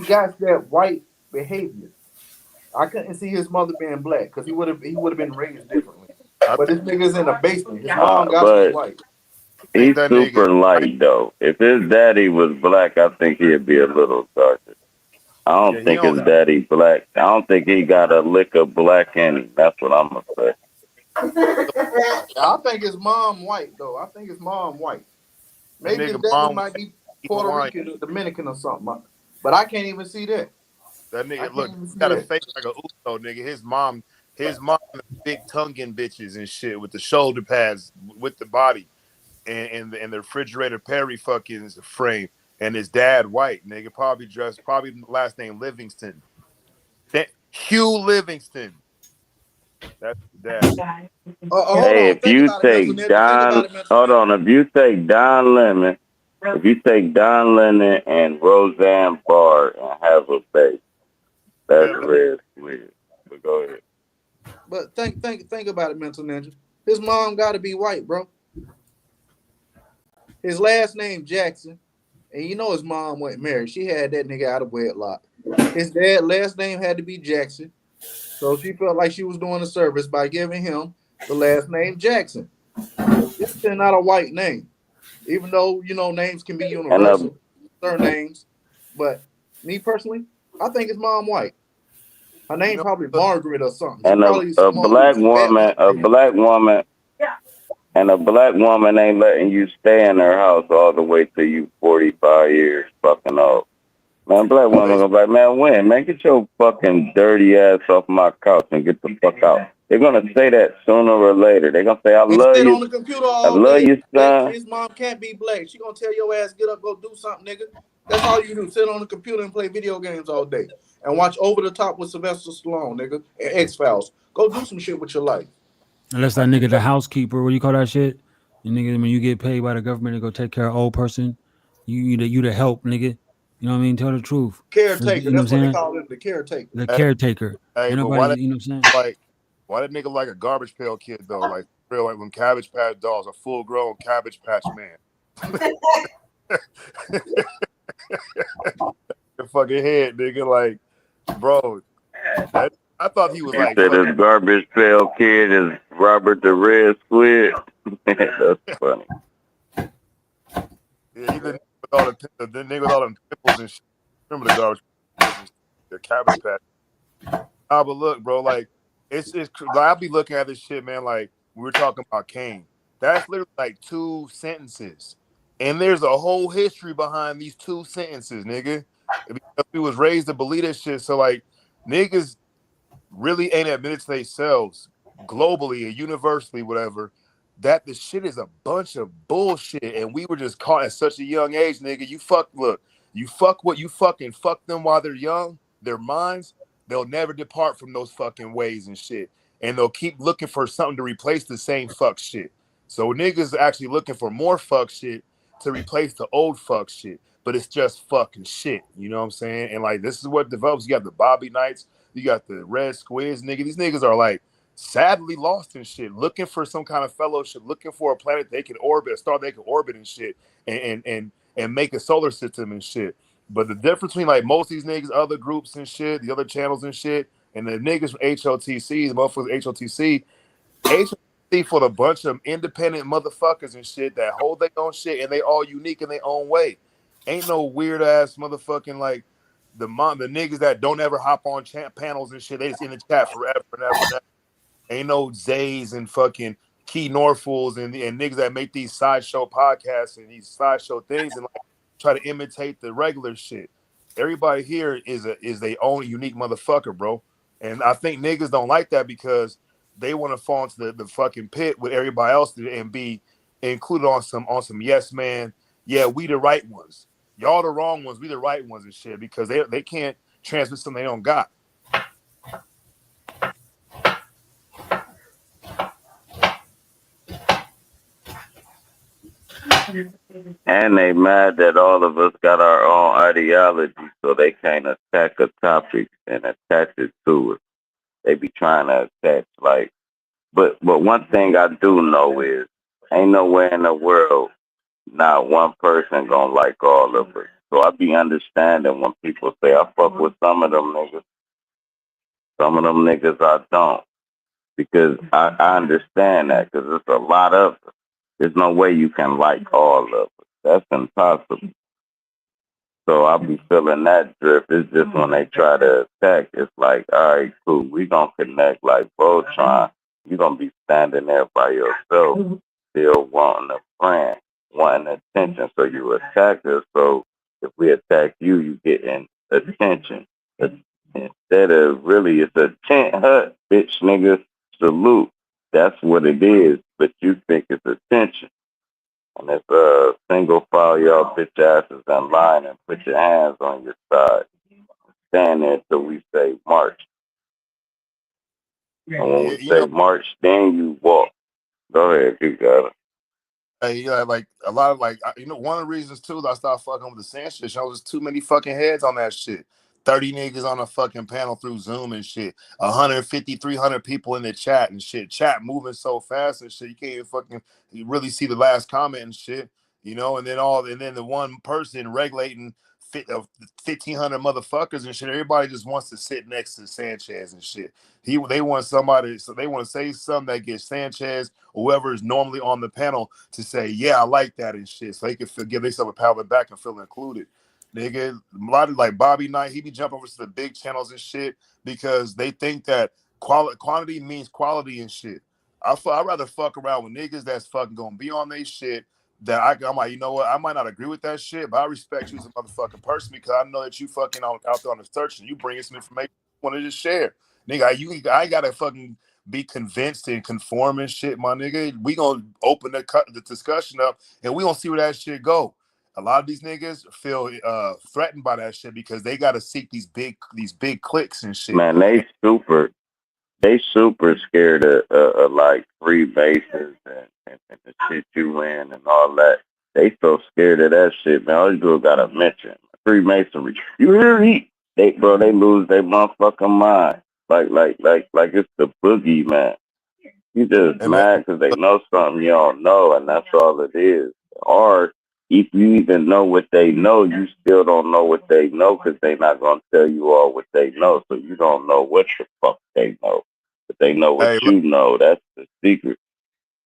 got that white behavior. I couldn't see his mother being black because he would have been raised differently. I But think this nigga's in the basement. His mom got to be But white. he's that nigga super light though. If his daddy was black, I think he'd be a little darker. I yeah, don't he think his only daddy black. I don't think he got a lick of black in him. That's what I'm gonna say. I think his mom white though. I think his mom white. that Maybe his nigga daddy mom might be Puerto Hawaiian. Rican or Dominican or something. But I can't even see that. That I nigga can't look even see got a that. face like a Uso nigga. His mom big tonguing bitches and shit with the shoulder pads with the body and the refrigerator Perry fucking frame. And his dad white nigga probably last name Livingston. Hugh Livingston. That's his dad. Hold Hey, on. if Think you about it, Mental take Nigga. Think about Don, it, Mental hold Nigga. on. If you take Don Lemon and Roseanne Barr and have a baby, That's red weird. But go ahead. But think about it, Mental Ninja. His mom got to be white, bro. His last name Jackson, and you know his mom wasn't married. She had that nigga out of wedlock. His dad last name had to be Jackson, so she felt like she was doing a service by giving him the last name Jackson. It's still not a white name, even though you know names can be And universal, surnames. But me personally, I think his mom white. Her You name know, probably Margaret or something. She and probably a someone who black was woman, Baptist raised. a black woman ain't letting you stay in her house all the way till you 45 years fucking old. Man, black woman gonna be like, man, when? Man, get your fucking dirty ass off my couch and get the fuck out. They're gonna say that sooner or later. They're gonna say, I And love sit you. on the computer I all love day. you, son. His mom can't be black. She gonna tell your ass get up, go do something, nigga. That's all you do. Sit on the computer and play video games all day and watch Over the Top with Sylvester Stallone, nigga, and X Files. Go do some shit with your life. Unless that nigga the housekeeper, what do you call that shit? You nigga, when you get paid by the government to go take care of old person, you the help, nigga. You know what I mean? Tell the truth. Caretaker. You know That's what I'm what they saying? call it. The caretaker. The hey, caretaker. hey, Ain't but nobody, you know what I'm saying? why that nigga like a garbage pail kid though? Like real, like when Cabbage Patch Dolls, a full grown Cabbage Patch man. The fucking head, nigga. Like, bro, I thought he was He like said fucking. his garbage pail kid is Robert the Red Squid. That's funny. Yeah, he the nigga with all the nigga with all them pimples and shit. Remember the garbage pimples and shit, the Cabbage Patch. Ah, but look, bro, like it's like, I'll be looking at this shit, man. Like we were talking about Kane. That's literally like 2 sentences, and there's a whole history behind these 2 sentences, nigga. Because we was raised to believe that shit. So like, niggas really ain't admitted to themselves globally and universally, whatever, that the shit is a bunch of bullshit. And we were just caught at such a young age, nigga. You fuck what you fucking fuck them while they're young, their minds, they'll never depart from those fucking ways and shit. And they'll keep looking for something to replace the same fuck shit. So niggas are actually looking for more fuck shit to replace the old fuck shit. But it's just fucking shit. You know what I'm saying? And like this is what develops. You got the Bobby Knights, you got the Red Squids, nigga. These niggas are like sadly lost in shit, looking for some kind of fellowship, looking for a planet they can orbit, a star they can orbit and shit, and make a solar system and shit. But the difference between like most of these niggas, other groups and shit, the other channels and shit, and the niggas from HOTC, the motherfuckers HOTC for a bunch of independent motherfuckers and shit that hold their own shit and they all unique in their own way. Ain't no weird ass motherfucking like the niggas that don't ever hop on panels and shit. They just in the chat forever and ever and ever. Ain't no Zays and fucking Key Norfolks and niggas that make these sideshow podcasts and these sideshow things and like try to imitate the regular shit. Everybody here is their own unique motherfucker, bro. And I think niggas don't like that because they want to fall into the fucking pit with everybody else and be included on some yes man. Yeah, we the right ones. Y'all the wrong ones. We the right ones and shit because they can't transmit something they don't got. And they mad that all of us got our own ideology, so they can't attack a topic and attach it to it. They be trying to attach like, but one thing I do know is, ain't nowhere in the world not one person gonna like all of us. So I be understanding when people say I fuck with some of them niggas, some of them niggas I don't, because I understand that because it's a lot of us. There's no way you can like all of us. That's impossible. So I'll be feeling that drift. It's just when they try to attack, it's like, all right, cool. We gonna connect like Voltron. You gonna be standing there by yourself, still wanting a friend, wanting attention. So you attack us. So if we attack you, you getting attention. Instead of really, it's a tent hut, bitch, nigga. Salute. That's what it is. But you think it's attention. And it's a single file y'all bitch asses in line and put your hands on your side. Stand there till we say march. And when Yeah, we say march, then you walk. Go ahead, you got it. yeah, like a lot of like one of the reasons too that I stopped fucking with the sand shit, there was too many fucking heads on that shit. 30 niggas on a fucking panel through Zoom and shit. 150, 300 people in the chat and shit. Chat moving so fast and shit. You can't even fucking really see the last comment and shit. You know, and then the one person regulating 1,500 motherfuckers and shit. Everybody just wants to sit next to Sanchez and shit. They want somebody, so they want to say something that gets Sanchez or whoever is normally on the panel to say, yeah, I like that and shit. So they can give themselves a pat on the back and feel included. Nigga, a lot of like Bobby Knight, he be jumping over to the big channels and shit because they think that quantity means quality and shit. I'd rather fuck around with niggas that's fucking gonna be on their shit. That I'm like, you know what? I might not agree with that shit, but I respect you as a motherfucking person because I know that you fucking out there on the search and you bringing some information you want to just share. Nigga, I ain't gotta fucking be convinced and conform and shit, my nigga. We gonna open the discussion up and we gonna see where that shit go. A lot of these niggas feel threatened by that shit because they got to seek these big clicks and shit. Man, they super scared of like free bases and the shit you in and all that. They so scared of that shit, man. All you do is gotta mention Freemasonry. You hear me? They lose their motherfucking mind. Like it's the boogie, man. You just mad because they know something you don't know, and that's all it is. Or if you even know what they know, you still don't know what they know because they're not gonna tell you all what they know, so you don't know what the fuck they know. But they know what you know. That's the secret.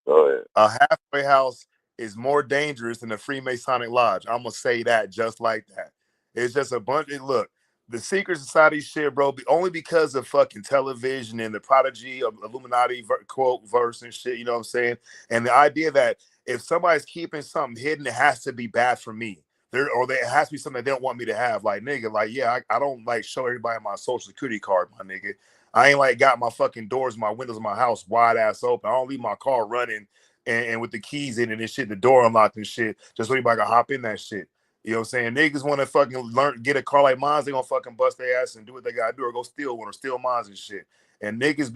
Go ahead. A halfway house is more dangerous than a Freemasonic lodge. I'm gonna say that just like that. It's just a bunch. Look, the secret society shit, bro. Only because of fucking television and the prodigy of Illuminati quote verse and shit. You know what I'm saying? And the idea that if somebody's keeping something hidden, it has to be bad for me. It has to be something they don't want me to have. Like, nigga, like, yeah, I don't like show everybody my social security card, my nigga. I ain't like got my fucking doors, my windows of my house wide ass open. I don't leave my car running and with the keys in it and shit, the door unlocked and shit, just so anybody can hop in that shit. You know what I'm saying? Niggas want to fucking get a car like mine, they gonna fucking bust their ass and do what they gotta do or go steal one or steal mines and shit. And niggas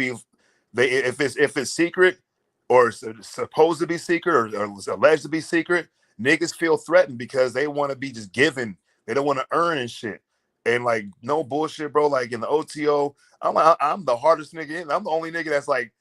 if it's secret or it's supposed to be secret or alleged to be secret, niggas feel threatened because they want to be just given. They don't want to earn and shit. And like no bullshit, bro. Like in the OTO, I'm the hardest nigga in. I'm the only nigga that's like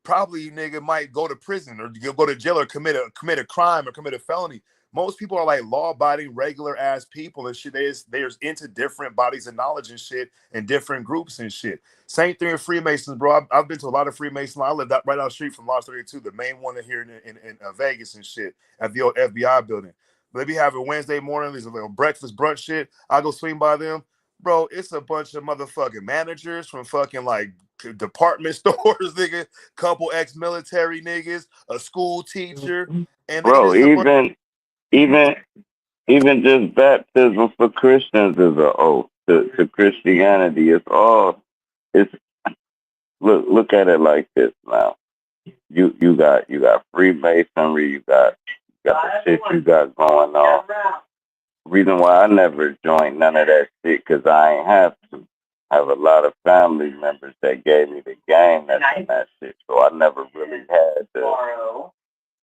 probably nigga might go to prison or go to jail or commit a crime or commit a felony. Most people are like law-abiding, regular ass people and shit. They're into different bodies of knowledge and shit and different groups and shit. Same thing with Freemasons, bro. I've been to a lot of Freemasons. I lived right down the street from Lost 32, the main one here in Vegas and shit at the old FBI building. They be having Wednesday morning, these little breakfast brunch shit. I go swing by them. Bro, it's a bunch of motherfucking managers from fucking like department stores, nigga, couple ex-military niggas, a school teacher, and bro, even just baptism for Christians is an oath to Christianity. It's look at it like this now. You got Freemasonry, you got the shit you got going on. Reason why I never joined none of that shit because I ain't have to. I have a lot of family members that gave me the game that's in that shit, so I never really had to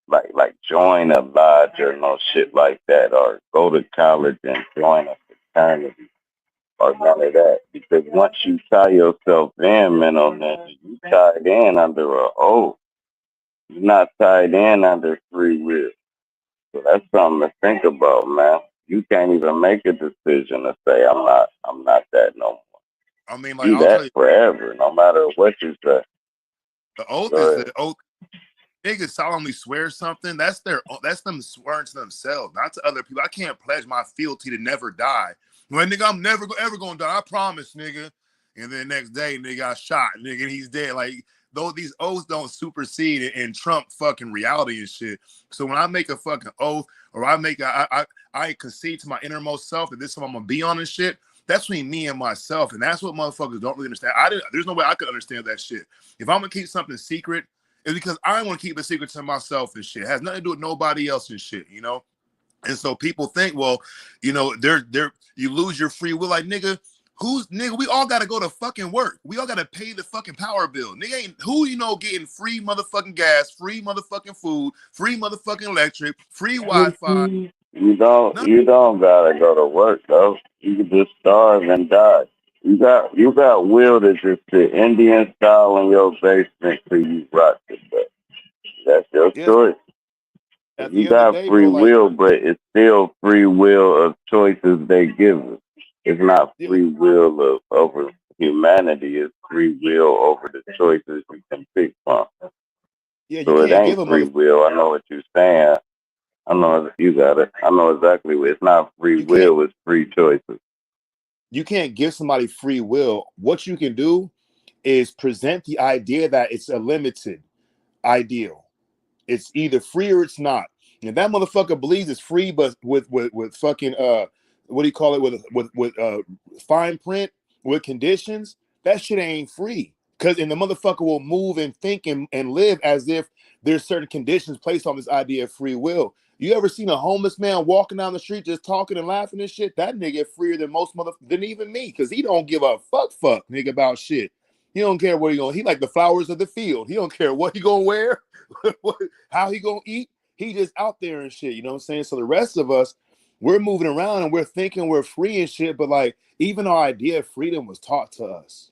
like join a lodge or no shit like that, or go to college and join a fraternity or none of that. Because once you tie yourself in, man, on that, you tied in under an oath. You're not tied in under free will. So that's something to think about, man. You can't even make a decision to say I'm not that no more. I mean, like, Be that forever, no matter what you say. The oath is the oath. Niggas solemnly swear something. That's them swearing to themselves, not to other people. I can't pledge my fealty to never die. Well, nigga, I'm never ever gonna die. I promise, nigga. And then the next day, nigga got shot, nigga, and he's dead. Like, though these oaths don't supersede and trump fucking reality and shit. So when I make a fucking oath or I concede to my innermost self that this is what I'm gonna be on and shit, that's between me and myself. And that's what motherfuckers don't really understand. There's no way I could understand that shit. If I'm gonna keep something secret, it's because I want to keep a secret to myself and shit. It has nothing to do with nobody else and shit, you know? And so people think, well, you know, you lose your free will. Like, nigga, we all gotta go to fucking work. We all gotta pay the fucking power bill. Nigga ain't who you know getting free motherfucking gas, free motherfucking food, free motherfucking electric, free Wi-Fi. You don't gotta go to work though. You can just starve and die. You got will to just sit Indian style in your basement till you rot to death. That's your Yes. choice. At You the end of the got day, free bro, like, will, but it's still free will of choices they give us. It's not yeah, free will of over humanity. It's free will over the choices you can pick from. you So it can't give ain't a free motherfucker. will. I know what you're saying. I know you got it. I know exactly what it's not free You can't. will. It's free choices. You can't give somebody free will. What you can do is present the idea that it's a limited ideal. It's either free or it's not. And that motherfucker believes it's free, but with fucking what do you call it? With fine print, with conditions, that shit ain't free. Cause and the motherfucker will move and think and live as if there's certain conditions placed on this idea of free will. You ever seen a homeless man walking down the street just talking and laughing and shit? That nigga freer than most than even me, cause he don't give a fuck nigga about shit. He don't care what he gonna. He like the flowers of the field. He don't care what he gonna wear, how he gonna eat. He just out there and shit. You know what I'm saying? So the rest of us, we're moving around and we're thinking we're free and shit. But like even our idea of freedom was taught to us.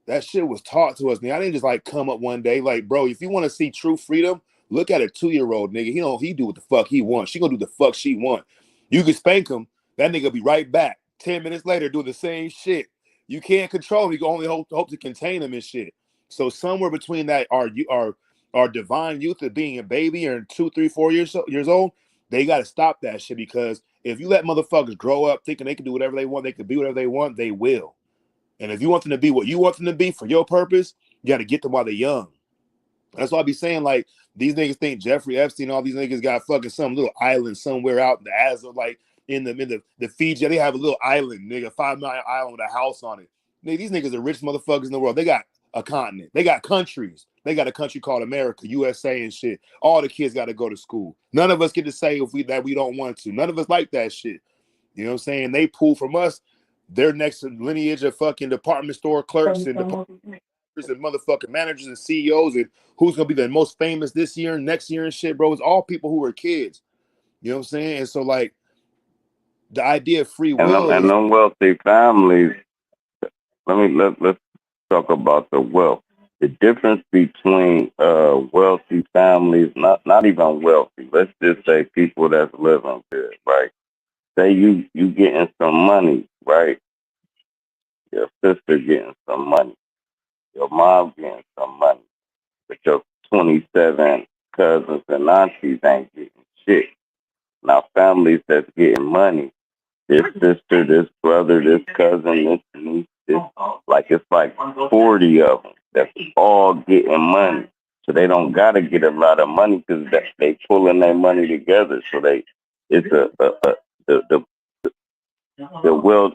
That shit was taught to us, man. I didn't just like come up one day. Like, bro, if you want to see true freedom, look at a 2-year-old nigga. He do what the fuck he wants. She gonna do the fuck she want. You can spank him, that nigga be right back. 10 minutes later, doing the same shit. You can't control him. You can only hope to contain him and shit. So somewhere between that, our divine youth of being a baby or 2, 3, 4 years old, they got to stop that shit, because if you let motherfuckers grow up thinking they can do whatever they want, they can be whatever they want, they will. And if you want them to be what you want them to be for your purpose, you got to get them while they're young. That's why I be saying, like, these niggas think Jeffrey Epstein, all these niggas got fucking some little island somewhere out in the Azov, like in the Fiji. They have a little island, nigga, 5 mile island with a house on it. Nigga, these niggas are rich motherfuckers in the world. They got a continent. They got countries. They got a country called America, USA and shit. All the kids got to go to school. None of us get to say that we don't want to. None of us like that shit. You know what I'm saying? They pull from us their next lineage of fucking department store clerks and motherfucking managers and CEOs, and who's gonna be the most famous this year and next year and shit, bro. It's all people who were kids. You know what I'm saying? And so like the idea of free will And is them wealthy families. Let's talk about the wealth. The difference between wealthy families, not even wealthy. Let's just say people that's living good, right? Say you getting some money, right? Your sister getting some money, your mom getting some money, but your 27 cousins and aunties ain't getting shit. Now families that's getting money, this sister, this brother, this cousin, this niece, this, like it's like 40 of them that's all getting money. So they don't gotta get a lot of money because they pulling their money together. So it's the wealth,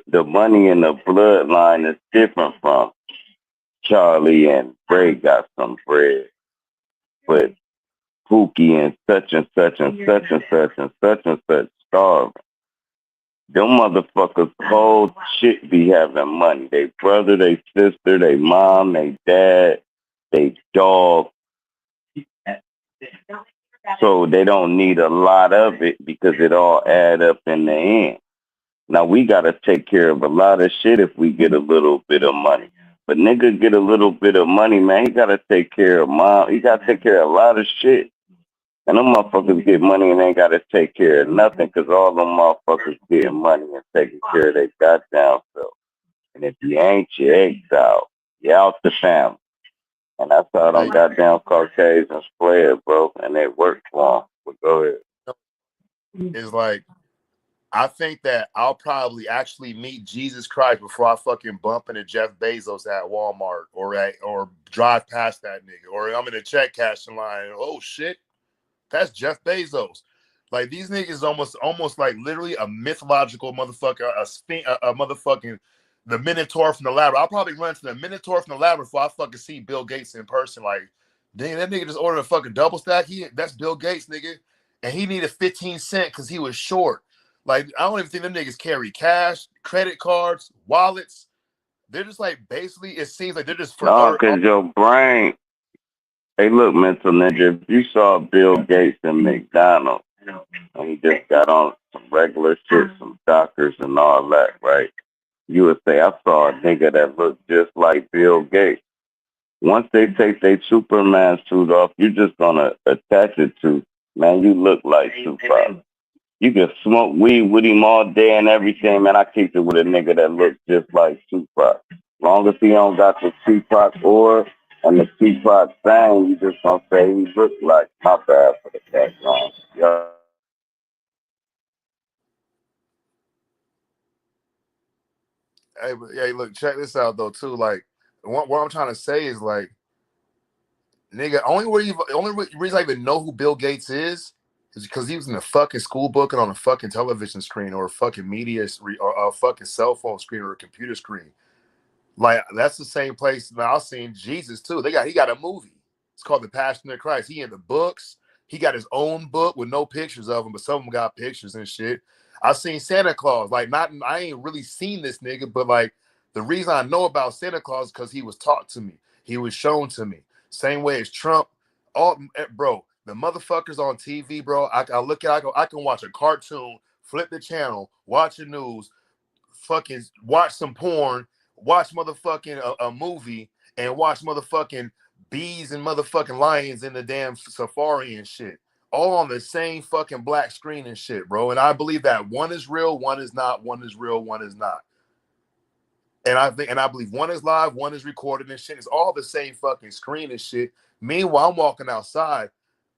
the money in the bloodline is different from Charlie and Bray got some bread, but Pookie and such and such and such and such and such and such starving. Them motherfuckers whole shit be having money. They brother, they sister, they mom, they dad, they dog. So they don't need a lot of it because it all add up in the end. Now we gotta take care of a lot of shit if we get a little bit of money. But nigga get a little bit of money, man, he gotta take care of mom. He gotta take care of a lot of shit. And them motherfuckers get money and ain't gotta take care of nothing because all them motherfuckers getting money and taking care of their goddamn self. And if you ain't, you exiled. You out the family. And that's how them like goddamn Caucasians play it, bro. And it worked for them. But go ahead. is like I think that I'll probably actually meet Jesus Christ before I fucking bump into Jeff Bezos at Walmart or drive past that nigga, or I'm in a check cashing line. Oh shit, that's Jeff Bezos. Like these niggas almost like literally a mythological motherfucker, a motherfucking the Minotaur from the Labyrinth. I'll probably run to the Minotaur from the Labyrinth before I fucking see Bill Gates in person. Like, dang, that nigga just ordered a fucking double stack. That's Bill Gates, nigga, and he needed 15 cents because he was short. Like, I don't even think them niggas carry cash, credit cards, wallets. They're just like basically, it seems like they're just for No, other. because your brain. Hey, look, mental ninja. If you saw Bill Gates and McDonald's, and he just got on some regular shit, some doctors and all that, right? You would say, I saw a nigga that looked just like Bill Gates. Once they take their Superman suit off, you're just gonna attach it to, man, you look like Tupac. You can smoke weed with him all day and everything, man. I kicked it with a nigga that looks just like Tupac. Long as he don't got the Tupac or and the Tupac thing, you just gonna say he look like. My bad for the background. Yeah. Hey, but yeah, look, check this out though too. Like, what I'm trying to say is like, nigga, only reason I even know who Bill Gates is because he was in a fucking school book and on a fucking television screen or a fucking media or a fucking cell phone screen or a computer screen. Like that's the same place that I seen Jesus too. He got a movie. It's called The Passion of Christ. He in the books. He got his own book with no pictures of him, but some of them got pictures and shit. I seen Santa Claus. Like I ain't really seen this nigga, but like the reason I know about Santa Claus is because he was taught to me. He was shown to me. Same way as Trump. All bro, the motherfuckers on TV, bro. I look at I can watch a cartoon, flip the channel, watch the news, fucking watch some porn, watch motherfucking a movie, and watch motherfucking bees and motherfucking lions in the damn safari and shit. All on the same fucking black screen and shit, bro. And I believe that one is real, one is not, one is real, one is not. And I believe one is live, one is recorded and shit. It's all the same fucking screen and shit. Meanwhile, I'm walking outside.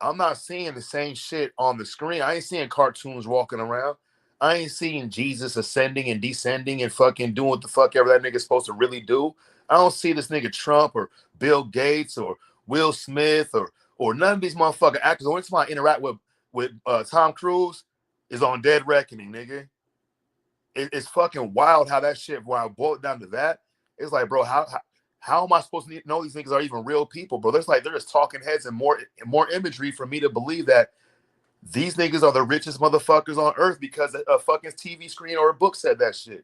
I'm not seeing the same shit on the screen. I ain't seeing cartoons walking around. I ain't seeing Jesus ascending and descending and fucking doing what the fuck ever that nigga's supposed to really do. I don't see this nigga Trump or Bill Gates or Will Smith or none of these motherfucking actors. The only time I interact with Tom Cruise is on Dead Reckoning, nigga. It's fucking wild how that shit, when I boil it down to that, it's like, bro, how am I supposed to know these niggas are even real people, bro? They're just talking heads and more imagery for me to believe that these niggas are the richest motherfuckers on earth because a fucking TV screen or a book said that shit.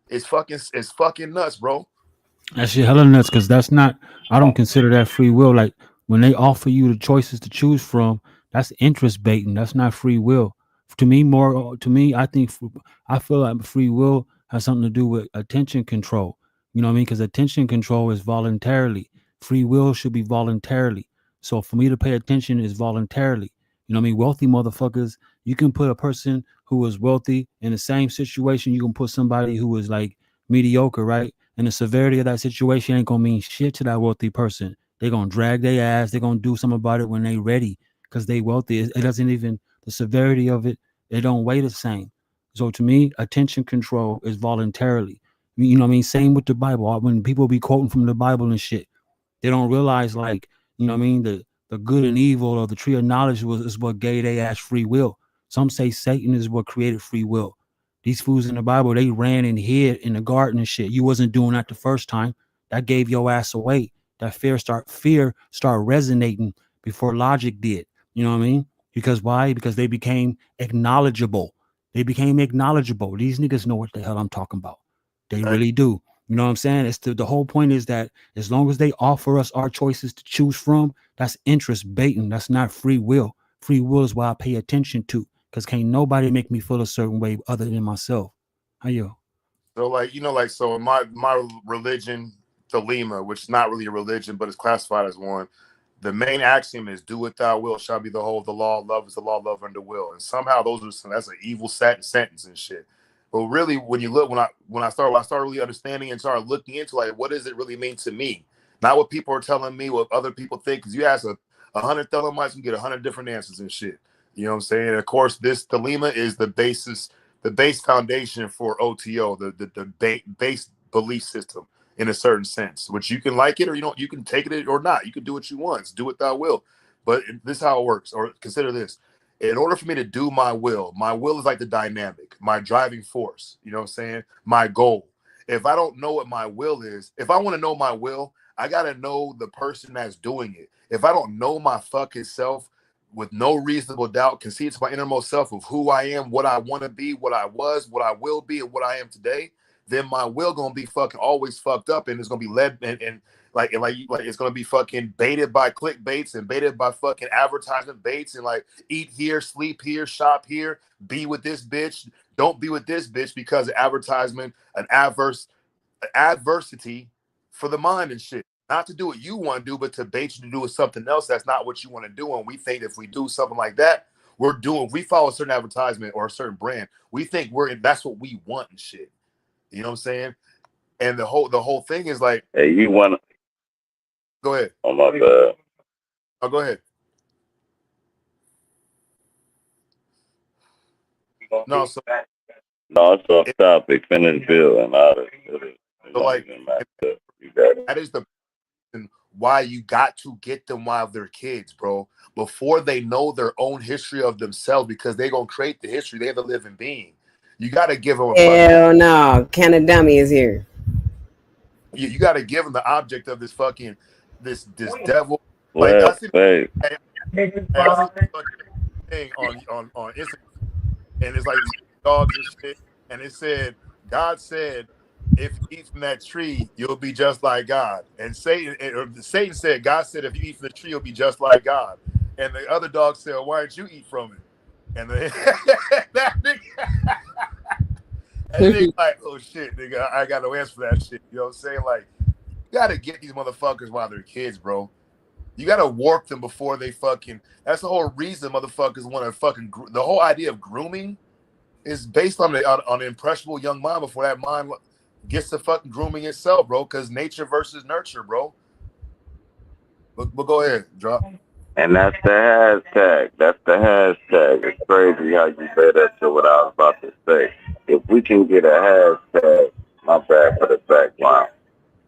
It's fucking nuts, bro. That shit hella nuts because that's not. I don't consider that free will. Like when they offer you the choices to choose from, that's interest baiting. That's not free will. To me, I feel like free will has something to do with attention control. You know what I mean? Because attention control is voluntarily. Free will should be voluntarily. So for me to pay attention is voluntarily. You know what I mean? Wealthy motherfuckers. You can put a person who is wealthy in the same situation. You can put somebody who is like mediocre, right? And the severity of that situation ain't gonna mean shit to that wealthy person. They're gonna drag their ass. They're gonna do something about it when they ready because they wealthy. It doesn't even the severity of it. They don't weigh the same. So to me, attention control is voluntarily. You know what I mean? Same with the Bible. When people be quoting from the Bible and shit, they don't realize, like, you know what I mean, the good and evil or the tree of knowledge is what gave they ass free will. Some say Satan is what created free will. These fools in the Bible, they ran and hid in the garden and shit. You wasn't doing that the first time. That gave your ass away. That fear start resonating before logic did. You know what I mean? Because why? Because they became acknowledgeable. They became acknowledgeable. These niggas know what the hell I'm talking about. They really do. You know what I'm saying? It's the whole point is that as long as they offer us our choices to choose from, that's interest baiting. That's not free will. Free will is what I pay attention to because can't nobody make me feel a certain way other than myself. How you? So like, like, so in my religion, Thelema, which is not really a religion, but it's classified as one, the main axiom is do what thou wilt shall be the whole of the law. Love is the law, love under will. And somehow that's an evil sentence and shit. But really, when you look, when I started really understanding and started looking into like what does it really mean to me, not what people are telling me, what other people think. Because you ask 100 Thelemites, you get 100 different answers and shit. You know what I'm saying? And of course, this Thelema is the base foundation for OTO, the base belief system in a certain sense, which you can like it or you can take it or not. You can do what you want. It's do what thou will. But this is how it works. Or consider this. In order for me to do my will is like the dynamic, my driving force. You know what I'm saying? My goal. If I don't know what my will is, if I want to know my will, I got to know the person that's doing it. If I don't know my fucking self with no reasonable doubt, concede to my innermost self of who I am, what I want to be, what I was, what I will be, and what I am today, then my will gonna be fucking always fucked up, and it's gonna be led and like it's gonna be fucking baited by clickbaits and baited by fucking advertisement baits and like eat here, sleep here, shop here, be with this bitch, don't be with this bitch because of advertisement, an adversity for the mind and shit. Not to do what you want to do, but to bait you to do something else that's not what you want to do. And we think if we do something like that, we follow a certain advertisement or a certain brand, we think that's what we want and shit. You know what I'm saying? And the whole thing is like, hey, you want? Go ahead. Oh my bad. Oh, go ahead. No, so it's off topic. Finish bill and all that. So like that is the reason why you got to get them while they're kids, bro, before they know their own history of themselves, because they're gonna create the history. They're the living being. You got to give them a Hell no, Can of Dummy is here. You got to give them the object of this fucking this devil. Like I see hey. I see thing on Instagram, and it's like dogs and shit, and it said God said, if you eat from that tree, you'll be just like God. And Satan said, God said, if you eat from the tree, you'll be just like God. And the other dog said, well, why don't you eat from it? And that nigga like, oh shit, nigga, I got no answer for that shit. You know what I'm saying? Like, you gotta get these motherfuckers while they're kids, bro. You gotta warp them before they fucking. That's the whole reason motherfuckers want to fucking. The whole idea of grooming is based on an impressionable young mind before that mind gets to fucking grooming itself, bro. Because nature versus nurture, bro. But go ahead, drop. And that's the hashtag. That's the hashtag. It's crazy how you say that to what I was about to say. If we can get a hashtag, my bad for the background,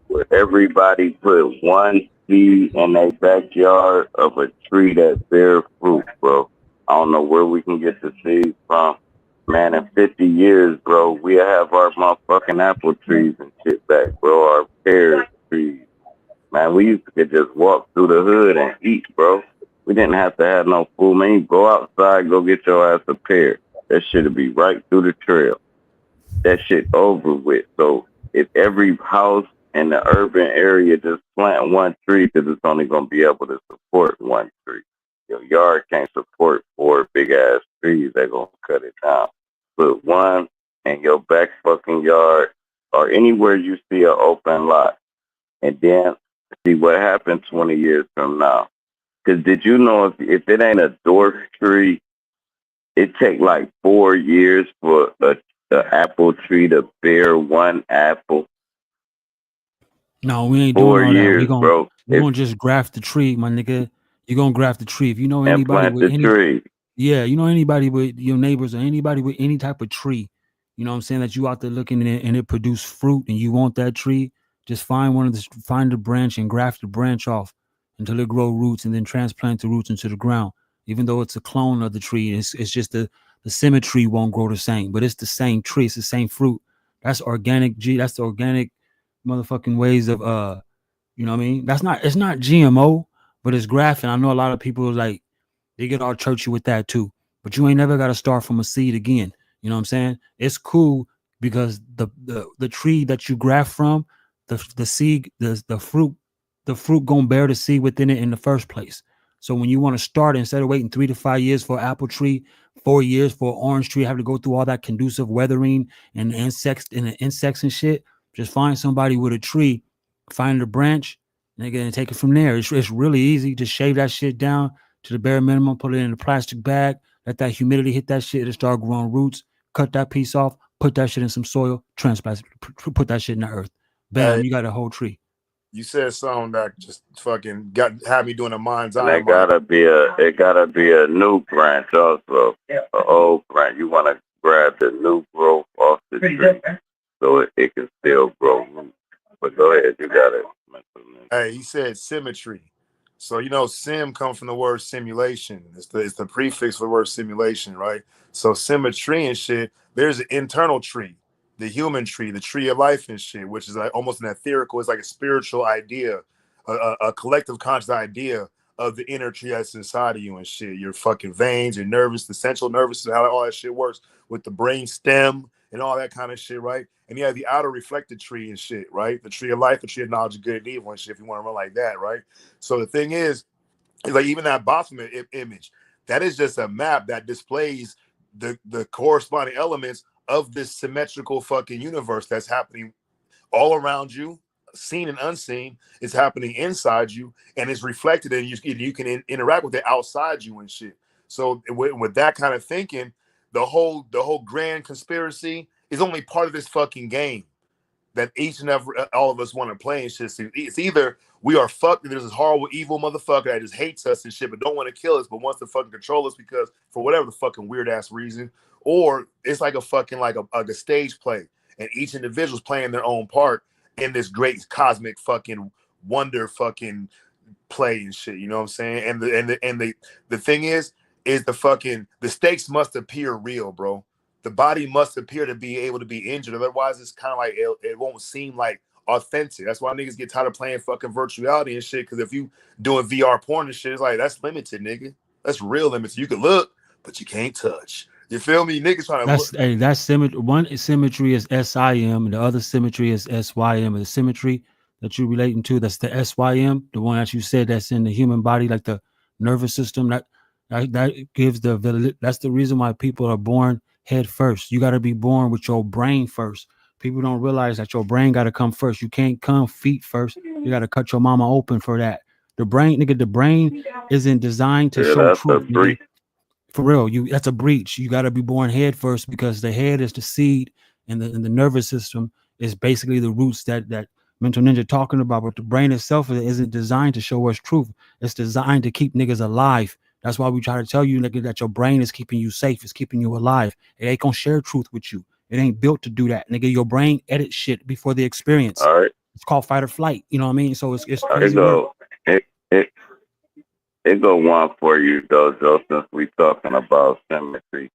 where everybody put one seed in their backyard of a tree that bears fruit, bro. I don't know where we can get the seeds from. Man, in 50 years, bro, we have our motherfucking apple trees and shit back, bro. Our pear trees. Man, we used to just walk through the hood and eat, bro. We didn't have to have no food. Man, you go outside, go get your ass a pear. That shit'll be right through the trail. That shit over with. So if every house in the urban area just plant one tree, because it's only going to be able to support one tree. Your yard can't support 4 big ass trees. They're going to cut it down. Put one in your back fucking yard or anywhere you see an open lot. And then see what happens 20 years from now. Because did you know if it ain't a dwarf tree, it take like 4 years for the apple tree to bear one apple? No, we ain't 4 doing all years, that. bro. We're gonna just graft the tree, my nigga. You're gonna graft the tree. If you know And anybody plant with the any tree. Yeah, you know anybody with your neighbors or anybody with any type of tree, you know what I'm saying, that you out there looking at it and it produce fruit and you want that tree, just find the branch and graft the branch off until it grow roots and then transplant the roots into the ground. Even though it's a clone of the tree, it's just the symmetry won't grow the same, but it's the same tree, it's the same fruit. That's organic that's the organic motherfucking ways of you know what I mean? It's not GMO, but it's grafting. I know a lot of people like they get all churchy with that too. But you ain't never got to start from a seed again. You know what I'm saying? It's cool because the tree that you graft from, the seed, the fruit gonna bear the seed within it in the first place. So when you want to start, instead of waiting 3 to 5 years for an apple tree, 4 years for an orange tree, have to go through all that conducive weathering and insects and shit, just find somebody with a tree, find a branch, nigga, and take it from there. It's really easy. Just shave that shit down to the bare minimum, put it in a plastic bag, let that humidity hit that shit, it'll start growing roots, cut that piece off, put that shit in some soil, transplant, put that shit in the earth. Bam, you got a whole tree. You said something that just fucking had me doing a mind's And eye. it gotta be a new branch also. An old branch. You wanna grab the new growth off the tree so it can still grow roots. But go ahead, you got it. Hey, he said symmetry. So sim comes from the word simulation. It's the prefix for the word simulation, right? So symmetry and shit. There's an internal tree, the human tree, the tree of life and shit, which is like almost an etherical. It's like a spiritual idea, a collective conscious idea of the inner tree that's inside of you and shit. Your fucking veins, your nervous, the central nervous system, how all that shit works with the brain stem and all that kind of shit, right? And you have the outer reflected tree and shit, right? The tree of life, the tree of knowledge of good and evil and shit, if you want to run like that, right? So the thing is like even that bottom image, that is just a map that displays the corresponding elements of this symmetrical fucking universe that's happening all around you, seen and unseen. It's happening inside you, and it's reflected, and you can interact with it outside you and shit. So with that kind of thinking, the whole grand conspiracy is only part of this fucking game that each and every all of us want to play and shit. So it's either we are fucked, there's this horrible, evil motherfucker that just hates us and shit, but don't want to kill us, but wants to fucking control us because for whatever the fucking weird ass reason, or it's like a fucking like a stage play, and each individual's playing their own part in this great cosmic fucking wonder fucking play and shit. You know what I'm saying? And the thing is the stakes must appear real, bro. The body must appear to be able to be injured. Otherwise, it's kind of like it won't seem like authentic. That's why niggas get tired of playing fucking virtual reality and shit. Because if you doing VR porn and shit, it's like that's limited, nigga. That's real limited. You can look, but you can't touch. You feel me? Niggas trying to look. Hey, that's symmetry. One symmetry is SIM, and the other symmetry is SYM. The symmetry that you're relating to, that's the SYM, the one that you said that's in the human body, like the nervous system. That gives that's the reason why people are born head first. You got to be born with your brain first. People don't realize that your brain got to come first. You can't come feet first. You got to cut your mama open for that. The brain isn't designed to show truth. Nigga. For real, that's a breach. You got to be born head first because the head is the seed, and the nervous system is basically the roots that Mental Ninja talking about. But the brain itself isn't designed to show us truth. It's designed to keep niggas alive. That's why we try to tell you, nigga, that your brain is keeping you safe. It's keeping you alive. It ain't gonna share truth with you. It ain't built to do that, nigga. Your brain edits shit before the experience. All right. It's called fight or flight. You know what I mean? So it's crazy. It go one for you though, Joe. Since we talking about symmetry,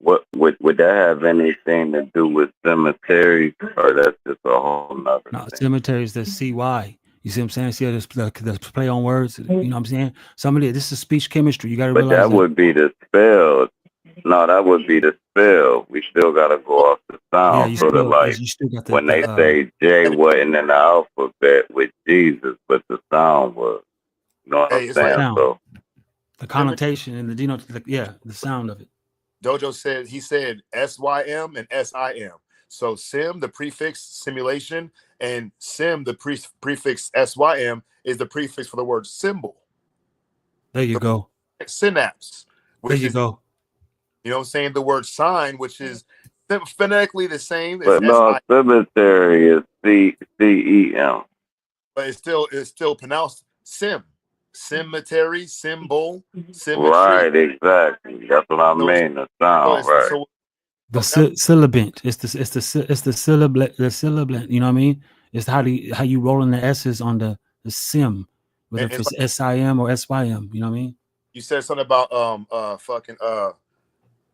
what would that have anything to do with cemetery, or that's just a whole nother? No, cemetery is the CY. You see what I'm saying? See the play on words. You know what I'm saying? This is speech chemistry. You got to realize that would be the spell. No, that would be the spell. We still got to go off the sound. Yeah, sort of like when they say J wasn't in the alphabet with Jesus, but the sound was. You know what I'm saying? Like so the connotation and the sound of it. Dojo said SYM and SIM. So sim, the prefix simulation, and sim, the prefix SYM, is the prefix for the word symbol. There you go. Synapse. There you go. You know what I'm saying? The word sign, which is phonetically the same. But no, cemetery is CEM. But it's still pronounced sim. Cemetery, symbol, symmetry. Right, exactly. That's what I mean. The sound, right? The sibilant. It's the sibilant. You know what I mean? It's how you rolling the S's on the sim, whether if it's SIM or SYM. You know what I mean? You said something about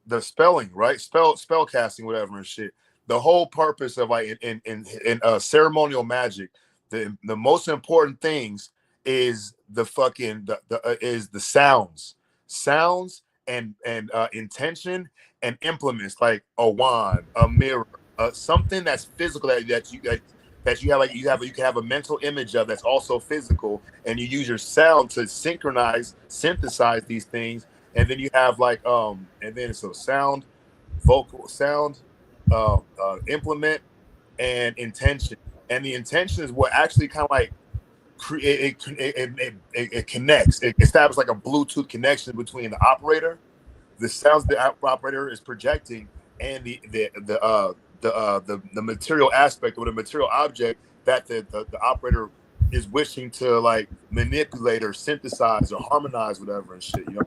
the spelling, right? Spell casting, whatever and shit. The whole purpose of like in ceremonial magic, the most important things is the sounds and intention and implements, like a wand, a mirror, something that's physical that you have, like you can have a mental image of that's also physical, and you use your sound to synthesize these things, and then you have like and then so sound, vocal sound, implement, and intention, and the intention is what actually kind of like it connects. It establishes like a Bluetooth connection between the operator, the sounds the operator is projecting, and the material aspect or the material object that the operator is wishing to like manipulate or synthesize or harmonize, whatever and shit. You know,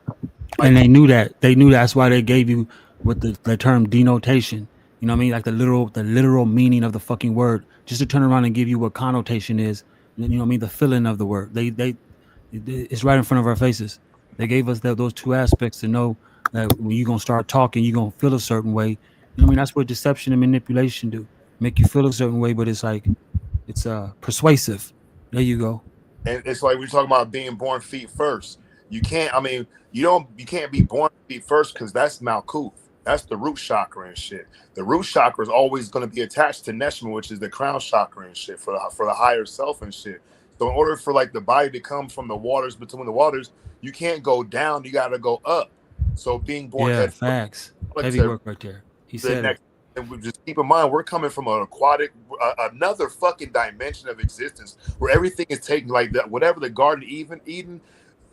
and they knew that. They knew that's why they gave you with the term denotation. You know what I mean? Like the literal meaning of the fucking word, just to turn around and give you what connotation is. You know what I mean? The feeling of the word. It's right in front of our faces. They gave us those two aspects to know that when you're gonna start talking, you're gonna feel a certain way. You know what I mean? That's what deception and manipulation do. Make you feel a certain way, but it's persuasive. There you go. And it's like we're talking about being born feet first. You can't be born feet first because that's Malkuth. That's the root chakra and shit. The root chakra is always going to be attached to Neshama, which is the crown chakra and shit for the higher self and shit. So in order for like the body to come from the waters between the waters, you can't go down. You got to go up. So being born Yeah, head facts. first Heavy to work right there. He the said it. next, and we just keep in mind we're coming from an aquatic, another fucking dimension of existence where everything is taken like that. Whatever the Garden Eden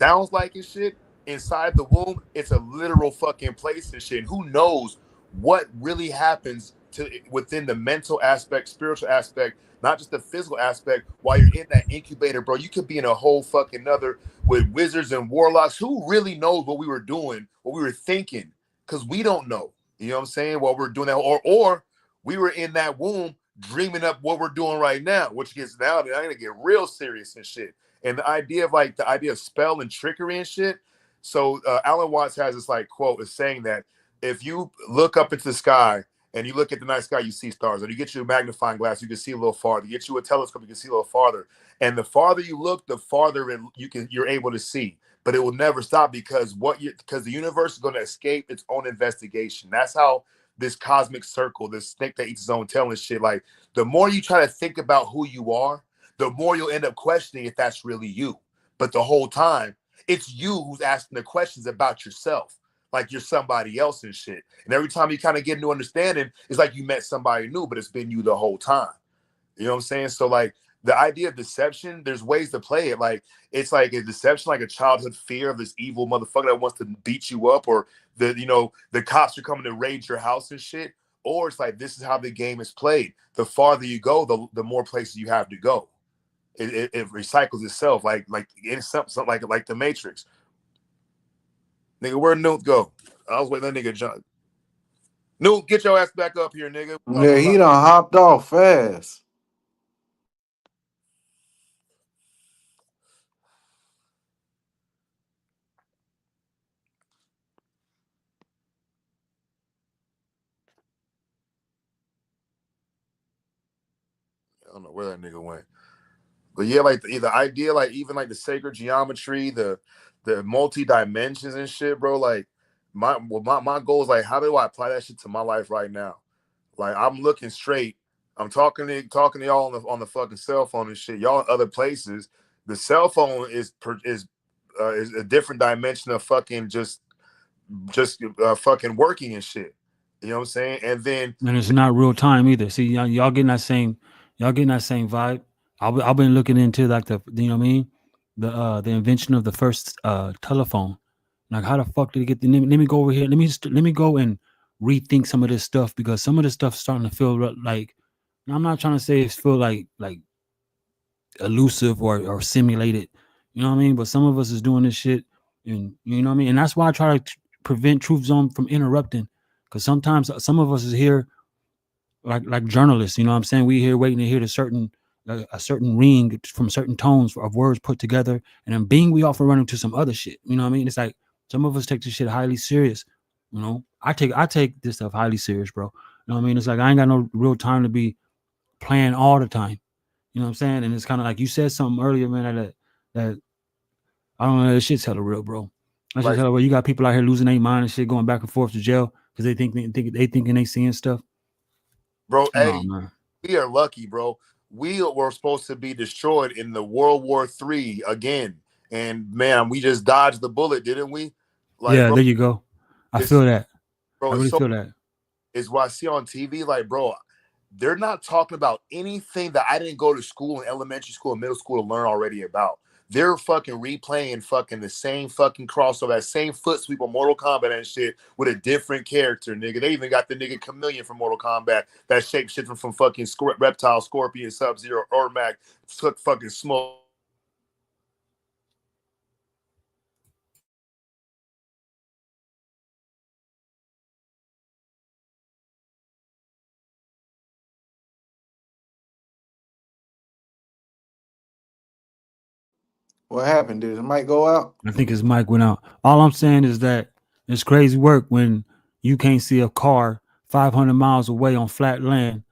sounds like and shit inside the womb, it's a literal fucking place and shit. And who knows what really happens to within the mental aspect, spiritual aspect, not just the physical aspect. While you're in that incubator, bro, you could be in a whole fucking other with wizards and warlocks. Who really knows what we were doing, what we were thinking? Because we don't know. You know what I'm saying? While we're doing that, or we were in that womb dreaming up what we're doing right now, which gets now I'm gonna get real serious and shit. And the idea of spell and trickery and shit. So Alan Watts has this like quote is saying that if you look up into the sky and you look at the night sky, you see stars. Or you get you a magnifying glass, you can see a little farther. You get you a telescope, you can see a little farther. And the farther you look, the farther you're able to see. But it will never stop because the universe is going to escape its own investigation. That's how this cosmic circle, this snake that eats its own tail and shit. Like the more you try to think about who you are, the more you'll end up questioning if that's really you. But the whole time, it's you who's asking the questions about yourself, like you're somebody else and shit. And every time you kind of get a new understanding, it's like you met somebody new, but it's been you the whole time. You know what I'm saying? So like the idea of deception, there's ways to play it. Like it's like a deception, like a childhood fear of this evil motherfucker that wants to beat you up, or the cops are coming to raid your house and shit. Or it's like this is how the game is played. The farther you go, the more places you have to go. It recycles itself, like it's something like the Matrix. Nigga, where'd Newt go? I was waiting that nigga John. Newt, get your ass back up here, nigga. Yeah, he done hopped off fast. I don't know where that nigga went. But yeah, like the idea, like even like the sacred geometry, the multi dimensions and shit, bro. Like my goal is like, how do I apply that shit to my life right now? Like I'm looking straight. I'm talking to y'all on the fucking cell phone and shit. Y'all in other places. The cell phone is a different dimension of fucking just fucking working and shit. You know what I'm saying? And it's not real time either. See, y'all getting that same vibe. I've been looking into like the you know what I mean, the invention of the first telephone. Like how the fuck did it get? Let me go over here. Let me go and rethink some of this stuff, because some of this stuff starting to feel like, I'm not trying to say it's feel like elusive or simulated. You know what I mean? But some of us is doing this shit, and you know what I mean. And that's why I try to prevent Truth Zone from interrupting, because sometimes some of us is here like journalists. You know what I'm saying? We here waiting to hear a certain ring from certain tones of words put together, and then we often run into some other shit. You know what I mean? It's like some of us take this shit highly serious. You know, I take this stuff highly serious, bro. You know what I mean? It's like I ain't got no real time to be playing all the time. You know what I'm saying? And it's kind of like you said something earlier, man, that I don't know, that shit's hella real, bro. That's just hella real. You got people out here losing their mind and shit, going back and forth to jail because they thinking they seeing stuff. Bro, hey, we are lucky, bro. We were supposed to be destroyed in the World War III again. And man, we just dodged the bullet, didn't we? Like, yeah, bro, there you go. I feel that. Bro, I really feel that. Is what I see on TV. Like, bro, they're not talking about anything that I didn't go to school in elementary school and middle school to learn already about. They're fucking replaying fucking the same fucking crossover, that same foot sweep of Mortal Kombat and shit with a different character, nigga. They even got the nigga Chameleon from Mortal Kombat that shape shifting from fucking Reptile, Scorpion, Sub-Zero, Ermac, took fucking smoke. What happened? Did his mic go out? I think his mic went out. All I'm saying is that it's crazy work when you can't see a car 500 miles away on flat land,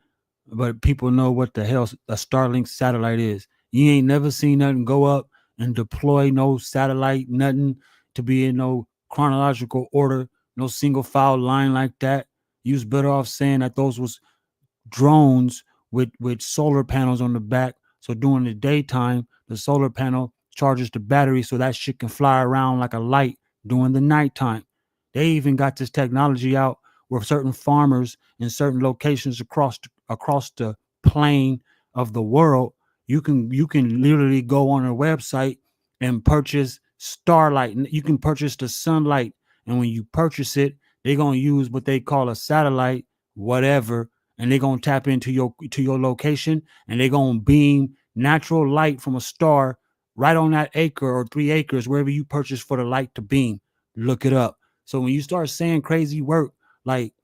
but people know what the hell a Starlink satellite is. You ain't never seen nothing go up and deploy no satellite, nothing to be in no chronological order No single file line like that. You was better off saying that those was drones with solar panels on the back. So during the daytime, the solar panel charges the battery so that shit can fly around like a light during the nighttime. They even got this technology out where certain farmers in certain locations across the plane of the world, you can literally go on a website and purchase starlight. You can purchase the sunlight, and when you purchase it, they're gonna use what they call a satellite, whatever, and they're gonna tap into your location, and they're gonna beam natural light from a star right on that acre or 3 acres, wherever you purchase for the light to beam. Look it up. So when you start saying crazy work like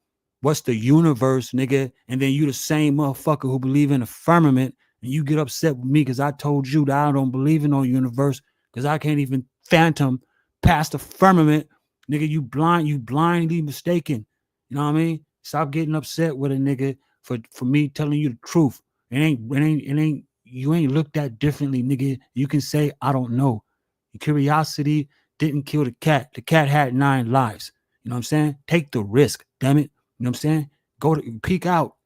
what's the universe, nigga, and then you the same motherfucker who believe in the firmament, and you get upset with me because I told you that I don't believe in no universe because I can't even phantom past the firmament, nigga, you blindly mistaken. You know what I mean? Stop getting upset with a nigga for me telling you the truth. You ain't looked at differently, nigga. You can say I don't know. Your curiosity didn't kill the cat. The cat had 9 lives. You know what I'm saying? Take the risk, damn it. You know what I'm saying? Go to peek out.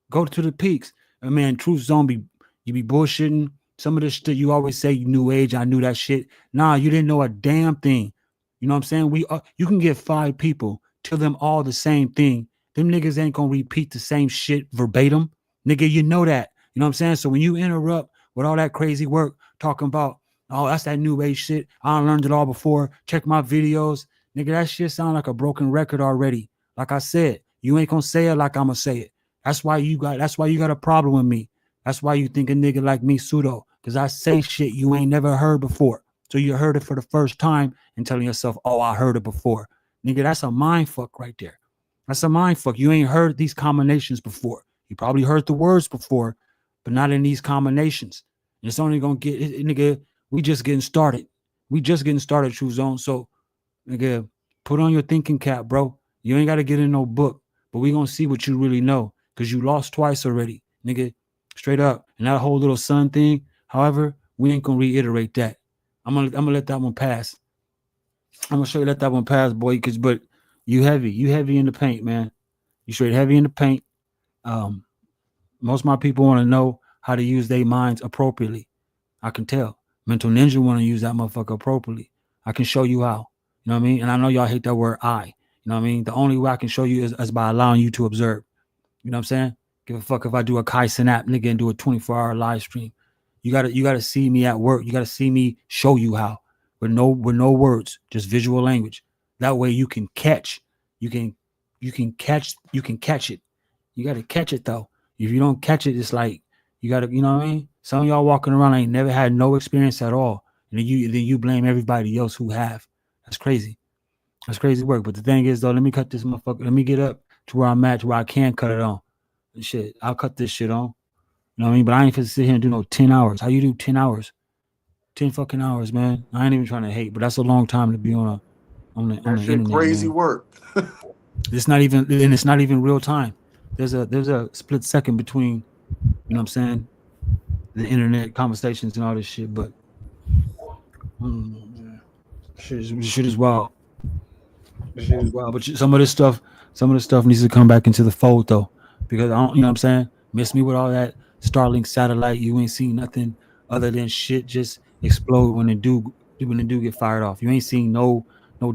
Go to the peaks. I mean, truth zone you be bullshitting. Some of this shit you always say you new age. I knew that shit. Nah, you didn't know a damn thing. You know what I'm saying? You can get 5 people, tell them all the same thing. Them niggas ain't gonna repeat the same shit verbatim. Nigga, you know that. You know what I'm saying? So when you interrupt with all that crazy work, talking about, oh, that's that new age shit. I learned it all before. Check my videos. Nigga, that shit sound like a broken record already. Like I said, you ain't gonna say it like I'm gonna say it. That's why you got a problem with me. That's why you think a nigga like me pseudo. Because I say shit you ain't never heard before. So you heard it for the first time and telling yourself, oh, I heard it before. Nigga, that's a mind fuck right there. That's a mind fuck. You ain't heard these combinations before. You probably heard the words before, but not in these combinations. And it's only gonna get nigga, we just getting started. We just getting started, True Zone. So, nigga, put on your thinking cap, bro. You ain't gotta get in no book, but we gonna see what you really know. Cause you lost twice already, nigga. Straight up. And that whole little sun thing, however, we ain't gonna reiterate that. I'm gonna let that one pass. I'm gonna show you let that one pass, boy. But you heavy in the paint, man. You straight heavy in the paint. Most of my people want to know how to use their minds appropriately. I can tell. Mental Ninja want to use that motherfucker appropriately. I can show you how. You know what I mean? And I know y'all hate that word I. You know what I mean? The only way I can show you is by allowing you to observe. You know what I'm saying? Give a fuck if I do a Kai Synap, nigga, and do a 24-hour live stream. You gotta see me at work. You gotta see me show you how. With no words, just visual language. That way you can catch. You can catch it. You gotta catch it though. If you don't catch it, it's like you gotta, you know what I mean? Some of y'all walking around ain't never had no experience at all. And then you blame everybody else who have. That's crazy. That's crazy work. But the thing is though, let me cut this motherfucker. Let me get up to where I'm at, to where I can cut it on. Shit, I'll cut this shit on. You know what I mean? But I ain't finna sit here and do no 10 hours. How you do 10 hours? 10 fucking hours, man. I ain't even trying to hate, but that's a long time to be on the internet. Crazy man. work. It's not even real time. There's a split second between, you know what I'm saying, the internet conversations and all this shit, but shit is wild. Shit is wild. But some of this stuff needs to come back into the fold though. Because I don't, you know what I'm saying? Miss me with all that Starlink satellite. You ain't seen nothing other than shit just explode when it do get fired off. You ain't seen no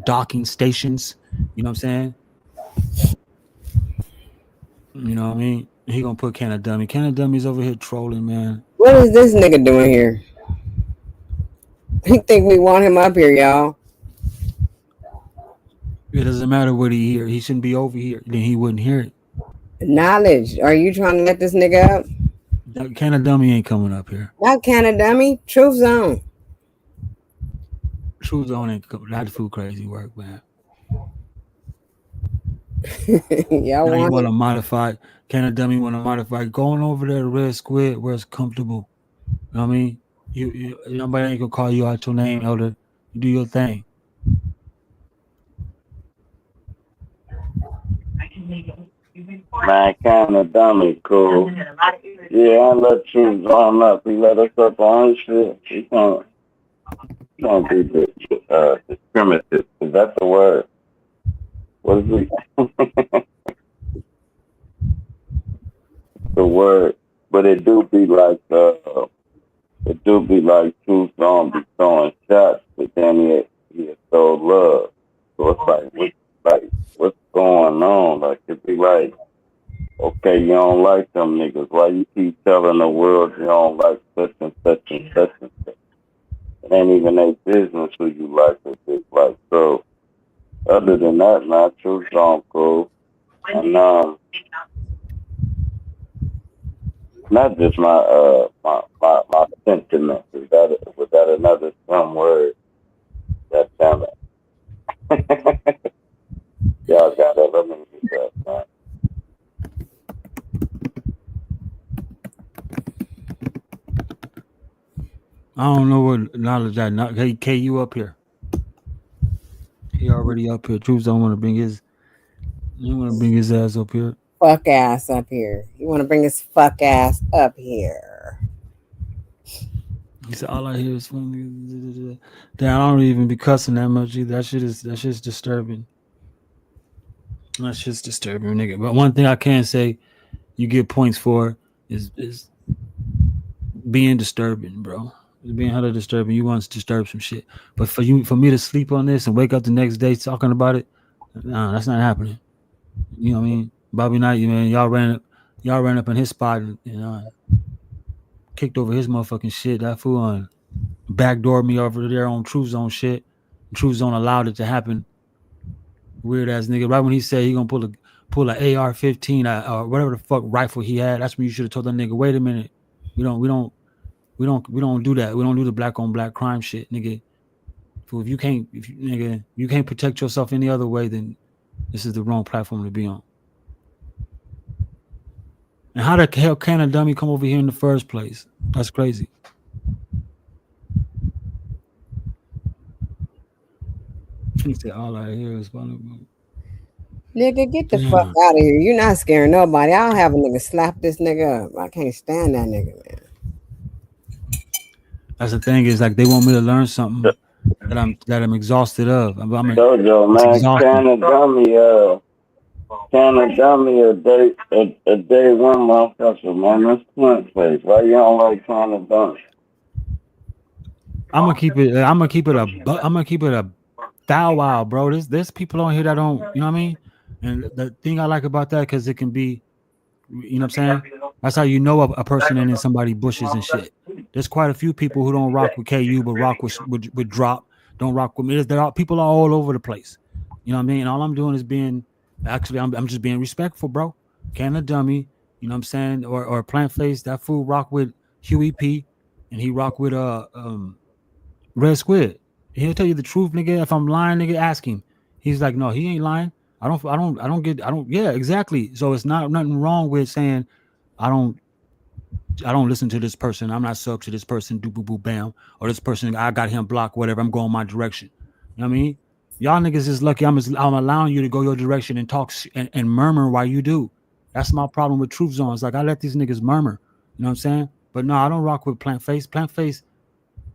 docking stations. You know what I'm saying? You know what I mean? He gonna put Canna Dummy. Canna Dummy's over here trolling, man. What is this nigga doing here? He think we want him up here, y'all. It doesn't matter what he hear. He shouldn't be over here. Then he wouldn't hear it. Knowledge. Are you trying to let this nigga up? Canna Dummy ain't coming up here. Not Canna Dummy. Truth Zone. Truth Zone ain't coming. That's food crazy work, man. Y'all now you want to modify. Canna Dummy want to modify. Going over there to Red Squid where it's comfortable. You know what I mean? You nobody ain't gonna call you out your name, elder. You do your thing. Man, Canna Dummy, cool. Yeah, I let Truth Zone up. He let us up on his shit. He can't be discriminative, because that's the word. What is it? The word, but it do be like Truth don't be throwing shots, but then he throw love. So it's what's going on? Like it be like, okay, you don't like them niggas. Why you keep telling the world you don't like such and such and such and such? It ain't even their business who you like or dislike. So other than that, man, Truth don't cool. And not just my sentiments. Was that another some word? That damn it. Y'all got it. Let me get that, man. I don't know what knowledge that. Not hey, K, you up here? He already up here. Truth don't want to bring his. You want to bring his ass up here? Fuck ass up here. You want to bring his fuck ass up here? He said all I hear is damn. I don't even be cussing that much either. That shit's disturbing. That shit's disturbing, nigga. But one thing I can say, you get points for is being disturbing, bro. It's being hella disturbing. You want to disturb some shit, but for me to sleep on this and wake up the next day talking about it, nah, that's not happening. You know what I mean? Bobby Knight, man, y'all ran up in his spot and kicked over his motherfucking shit. That fool on backdoored me over there on Truth Zone shit. Truth Zone allowed it to happen. Weird ass nigga. Right when he said he gonna pull a AR-15 or whatever the fuck rifle he had, that's when you should have told that nigga, wait a minute, we don't do that. We don't do the black on black crime shit, nigga. So if you can't protect yourself any other way, then this is the wrong platform to be on. And how the hell can a dummy come over here in the first place? That's crazy. He said all I hear is Nigga, get the fuck out of here. You're not scaring nobody. I'll have a nigga slap this nigga up. I can't stand that nigga, man. That's the thing, is like they want me to learn something that I'm exhausted of. Jojo, man, can a dummy a day one motherfucker, man. That's Clint face. Why you don't like can a dummy? I'm gonna keep it a thou wow, bro. There's people on here that don't, you know what I mean? And the thing I like about that, because it can be, you know what I'm saying? That's how you know a person ain't in somebody's bushes and shit. There's quite a few people who don't rock with KU, but rock with Drop. Don't rock with me. People are all over the place. You know what I mean? And all I'm doing is I'm just being respectful, bro. Can a dummy, you know what I'm saying? Or Plant Face, that fool rock with Huey P, and he rock with Red Squid. He'll tell you the truth, nigga. If I'm lying, nigga, ask him. He's like, no, he ain't lying. Yeah, exactly. So it's nothing wrong with saying I don't listen to this person. I'm not sub to this person. Do boo boo bam. Or this person, I got him blocked. Whatever. I'm going my direction. You know what I mean? Y'all niggas is lucky. I'm allowing you to go your direction and talk and murmur while you do. That's my problem with Truth Zones. Like I let these niggas murmur. You know what I'm saying? But no, I don't rock with Plant Face. Plant Face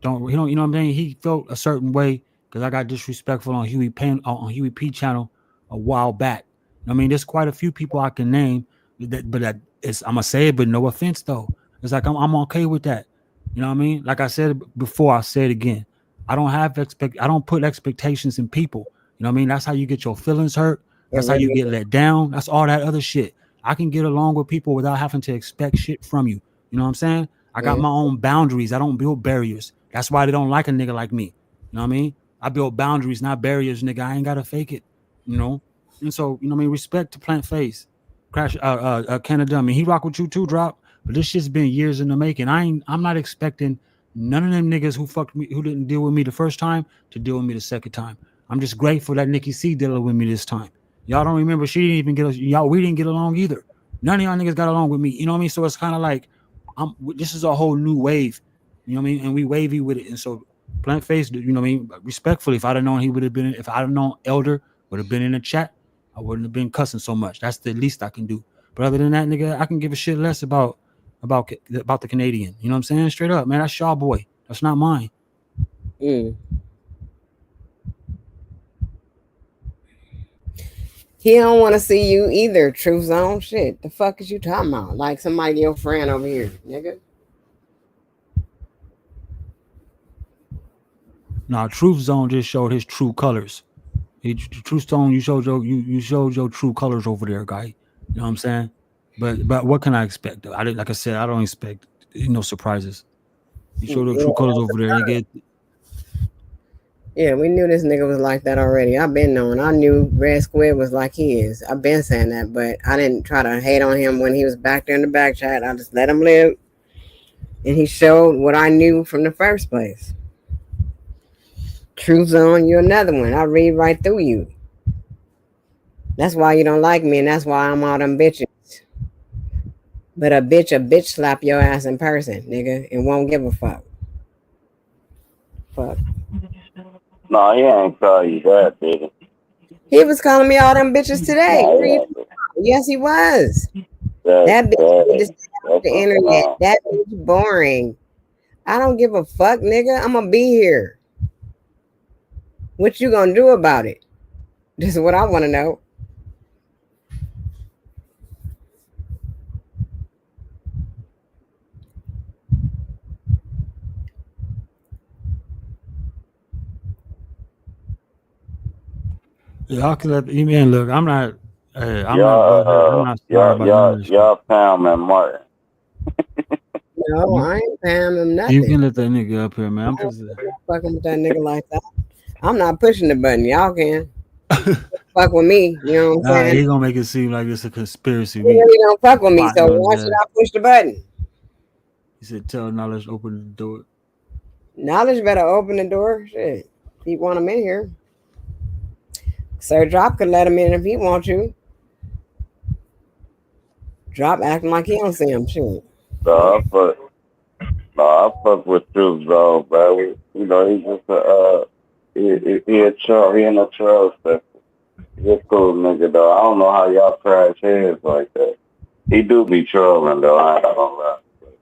you know what I mean? He felt a certain way because I got disrespectful on Huey P channel a while back. I mean, there's quite a few people I can name, I'm gonna say it, but no offense though. It's like I'm okay with that. You know what I mean? Like I said before, I say it again. I don't put expectations in people. You know what I mean? That's how you get your feelings hurt. That's how you get let down. That's all that other shit. I can get along with people without having to expect shit from you. You know what I'm saying? I got my own boundaries. I don't build barriers. That's why they don't like a nigga like me. You know what I mean? I build boundaries, not barriers, nigga. I ain't gotta fake it. You know? And so, you know what I mean? Respect to Plant Face. Crash Canada. I mean, he rock with you too, Drop. But this shit's been years in the making. I'm not expecting none of them niggas who fucked me, who didn't deal with me the first time, to deal with me the second time. I'm just grateful that Nikki C dealing with me this time. Y'all don't remember she didn't even we didn't get along either. None of y'all niggas got along with me. You know what I mean? So it's kind of like this is a whole new wave. You know what I mean? And we wavy with it. And so Plant Face, you know what I mean? Respectfully, if I'd have known if I'd have known Elder would have been in the chat, I wouldn't have been cussing so much. That's the least I can do. But other than that, nigga, I can give a shit less about the Canadian. You know what I'm saying? Straight up, man. That's y'all boy. That's not mine. He don't want to see you either, Truth Zone. Shit, the fuck is you talking about? Like somebody your friend over here, nigga. Now, Truth Zone just showed his true colors. Truth Zone, you showed your true colors over there, guy. You know what I'm saying? But what can I expect? Though? Like I said, I don't expect surprises. You showed your true colors over there. You get Yeah, we knew this nigga was like that already. I've been knowing. I knew Red Squid was like he is. I've been saying that, but I didn't try to hate on him when he was back there in the back chat. I just let him live. And he showed what I knew from the first place. True Zone, you're another one. I read right through you. That's why you don't like me, and that's why I'm all them bitches. But a bitch slap your ass in person, nigga, and won't give a fuck. Fuck. No, he ain't call you that, did he? He was calling me all them bitches today. No, he ain't. Yes, he was. That, That bitch that, just off that's the a internet. lie. That bitch boring. I don't give a fuck, nigga. I'm gonna be here. What you gonna do about it? This is what I want to know. y'all can let man look. I'm not. I'm not butthurt. I'm Y'all, not sorry about none of this shit. y'all Pam and Martin. No, I ain't paying him You nothing. can let that nigga up here, man. I'm I just. ain't fucking with that nigga like that. I'm not pushing the button. Y'all can fuck with me. You know what I'm Nah, saying? he gonna make it seem like it's a conspiracy. He We really don't fuck with me, plotting so on why his should ass. I push the button? He said, "Tell knowledge, open the door." Knowledge better open the door. Shit. If he want him in here. Sir Drop could let him in if he want to. Drop acting like he don't see him. Shit. So I fuck with Truth though, bro. You know, he's just he a troll. He in a troll stuff. He's a cool nigga though. I don't know how y'all crash heads like that. He do be trolling though. I ain't gonna lie. But,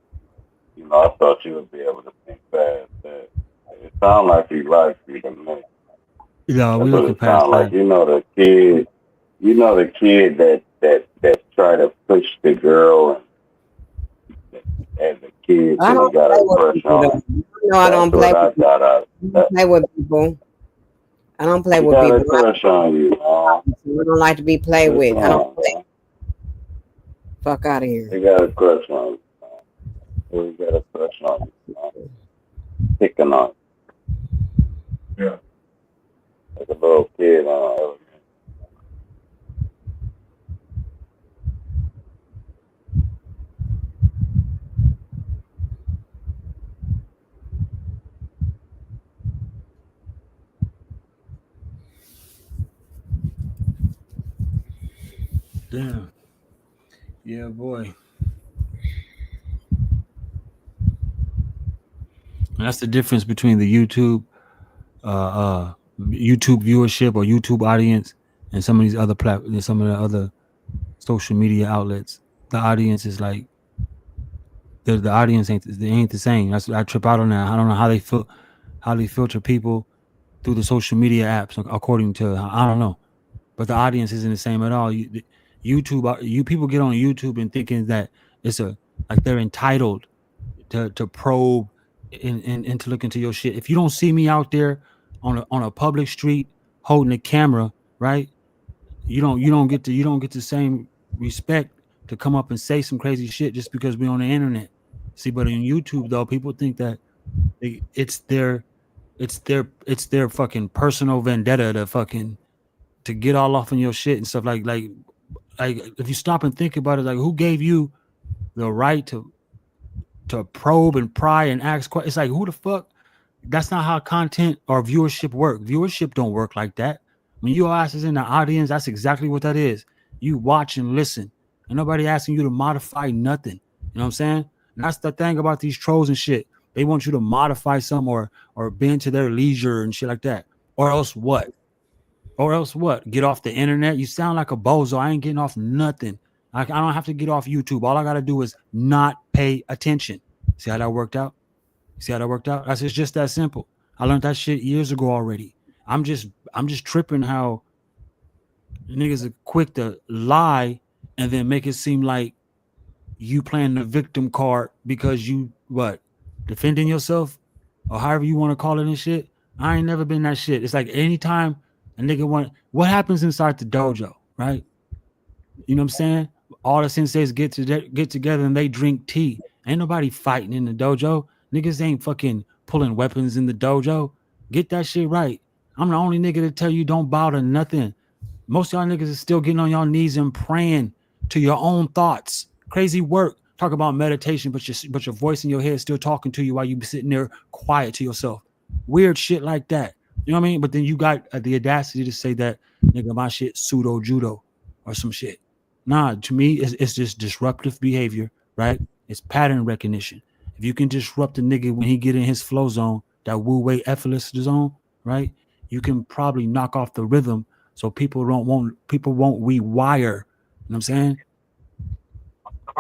you know, I thought you would be able to think fast. That it sound like he likes you to me. Yeah, we That's what looking it past sound like. that. You know the kid. You know the kid that try to push the girl and the kid I till he don't got play a with crush people on though. him. No, I That's don't play what I with got out of people. I that. don't play with people. I don't play He with got a people. crush on you, man. I don't like to be played Just with. I don't saying, play. man. Fuck out of here. He got a crush on you, man. He got a crush on you, man. Picking on you. Yeah. Like a little kid on Damn. Yeah, boy. And that's the difference between the YouTube viewership or YouTube audience and some of these other some of the other social media outlets. The audience is like the audience ain't the same. I trip out on that. I don't know how they filter people through the social media apps according to I don't know, but the audience isn't the same at all. You people get on YouTube and thinking that it's a like they're entitled to probe and to look into your shit. If you don't see me out there on a public street holding a camera, right? You don't get the same respect to come up and say some crazy shit just because we're on the internet. See, but on YouTube though, people think that it's their fucking personal vendetta to get all off on your shit and stuff like if you stop and think about it, like who gave you the right to probe and pry and ask questions? It's like who the fuck? That's not how content or viewership work. Viewership don't work like that. When your ass is in the audience, that's exactly what that is. You watch and listen. And nobody asking you to modify nothing. You know what I'm saying? And that's the thing about these trolls and shit. They want you to modify some or bend to their leisure and shit like that. Or else what? Or else what? Get off the internet? You sound like a bozo. I ain't getting off nothing. I don't have to get off YouTube. All I got to do is not pay attention. See how that worked out? See how that worked out? It's just that simple. I learned that shit years ago already. I'm just tripping how Niggas are quick to lie and then make it seem like you playing the victim card because you what defending yourself or however you want to call it and shit. I ain't never been that shit. It's like anytime a nigga want what happens inside the dojo, right? You know what I'm saying? All the senseis get together and they drink tea. Ain't nobody fighting in the dojo. Niggas ain't fucking pulling weapons in the dojo. Get that shit right. I'm the only nigga to tell you don't bow to nothing. Most of y'all niggas is still getting on y'all knees and praying to your own thoughts. Crazy work. Talk about meditation, but your voice in your head is still talking to you while you be sitting there quiet to yourself. Weird shit like that. You know what I mean? But then you got the audacity to say that nigga my shit pseudo judo or some shit. Nah, to me it's just disruptive behavior, right? It's pattern recognition. If you can disrupt a nigga when he get in his flow zone, that Wu Wei effortless zone, right? You can probably knock off the rhythm so people won't rewire. You know what I'm saying?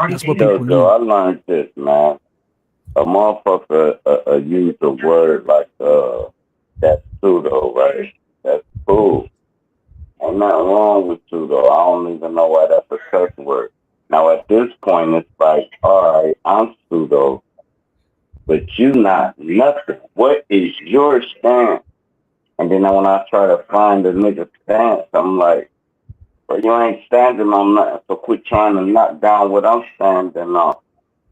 That's what people So need. I learned this, man. A motherfucker use a word like that's pseudo, right? That's cool. Ain't nothing wrong with pseudo. I don't even know why that's a cuss word. Now at this point, it's like, all right, I'm pseudo, but you not nothing. What is your stance? And then when I try to find a nigga stance, I'm like, well, you ain't standing on nothing, so quit trying to knock down what I'm standing on.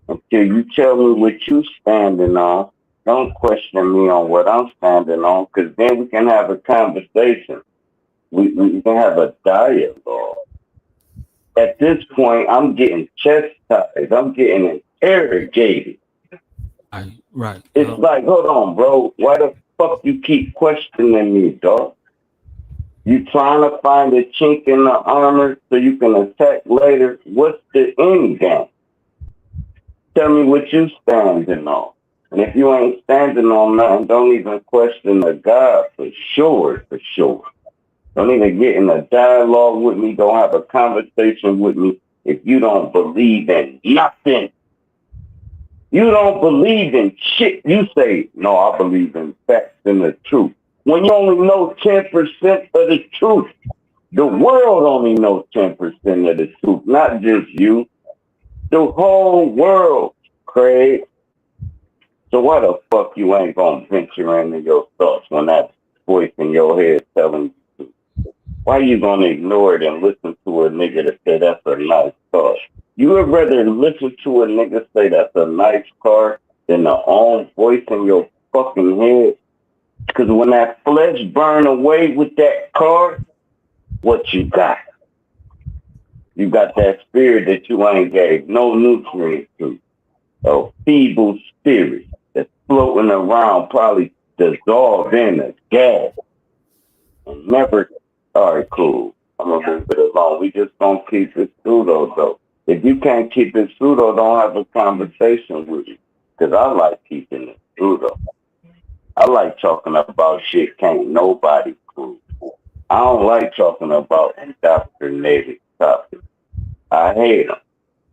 Until you tell me what you standing on, don't question me on what I'm standing on, because then we can have a conversation. We can have a dialogue. At this point, I'm getting chastised. I'm getting interrogated. Right. It's like, hold on, bro. Why the fuck you keep questioning me, dog? You trying to find a chink in the armor so you can attack later? What's the end game? Tell me what you standing on. And if you ain't standing on nothing, don't even question the God for sure, for sure. Don't even get in a dialogue with me. Don't have a conversation with me if you don't believe in nothing. You don't believe in shit. You say, no, I believe in facts and the truth. When you only know 10% of the truth. The world only knows 10% of the truth, not just you. The whole world, Craig. So why the fuck you ain't gonna venture into your thoughts when that voice in your head telling you to? Why you gonna ignore it and listen to a nigga that say that's a nice car? You would rather listen to a nigga say that's a nice car than the own voice in your fucking head? Because when that flesh burn away with that car, what you got? You got that spirit that you ain't gave no nutrients to. A feeble spirit that's floating around, probably dissolved in a gas and never. All right, cool. I'm gonna move it along. We just gonna keep it pseudo though. If you can't keep it pseudo, don't have a conversation with me. Cause I like keeping it pseudo. I like talking about shit can't nobody prove. I don't like talking about indoctrinated topics. I hate them.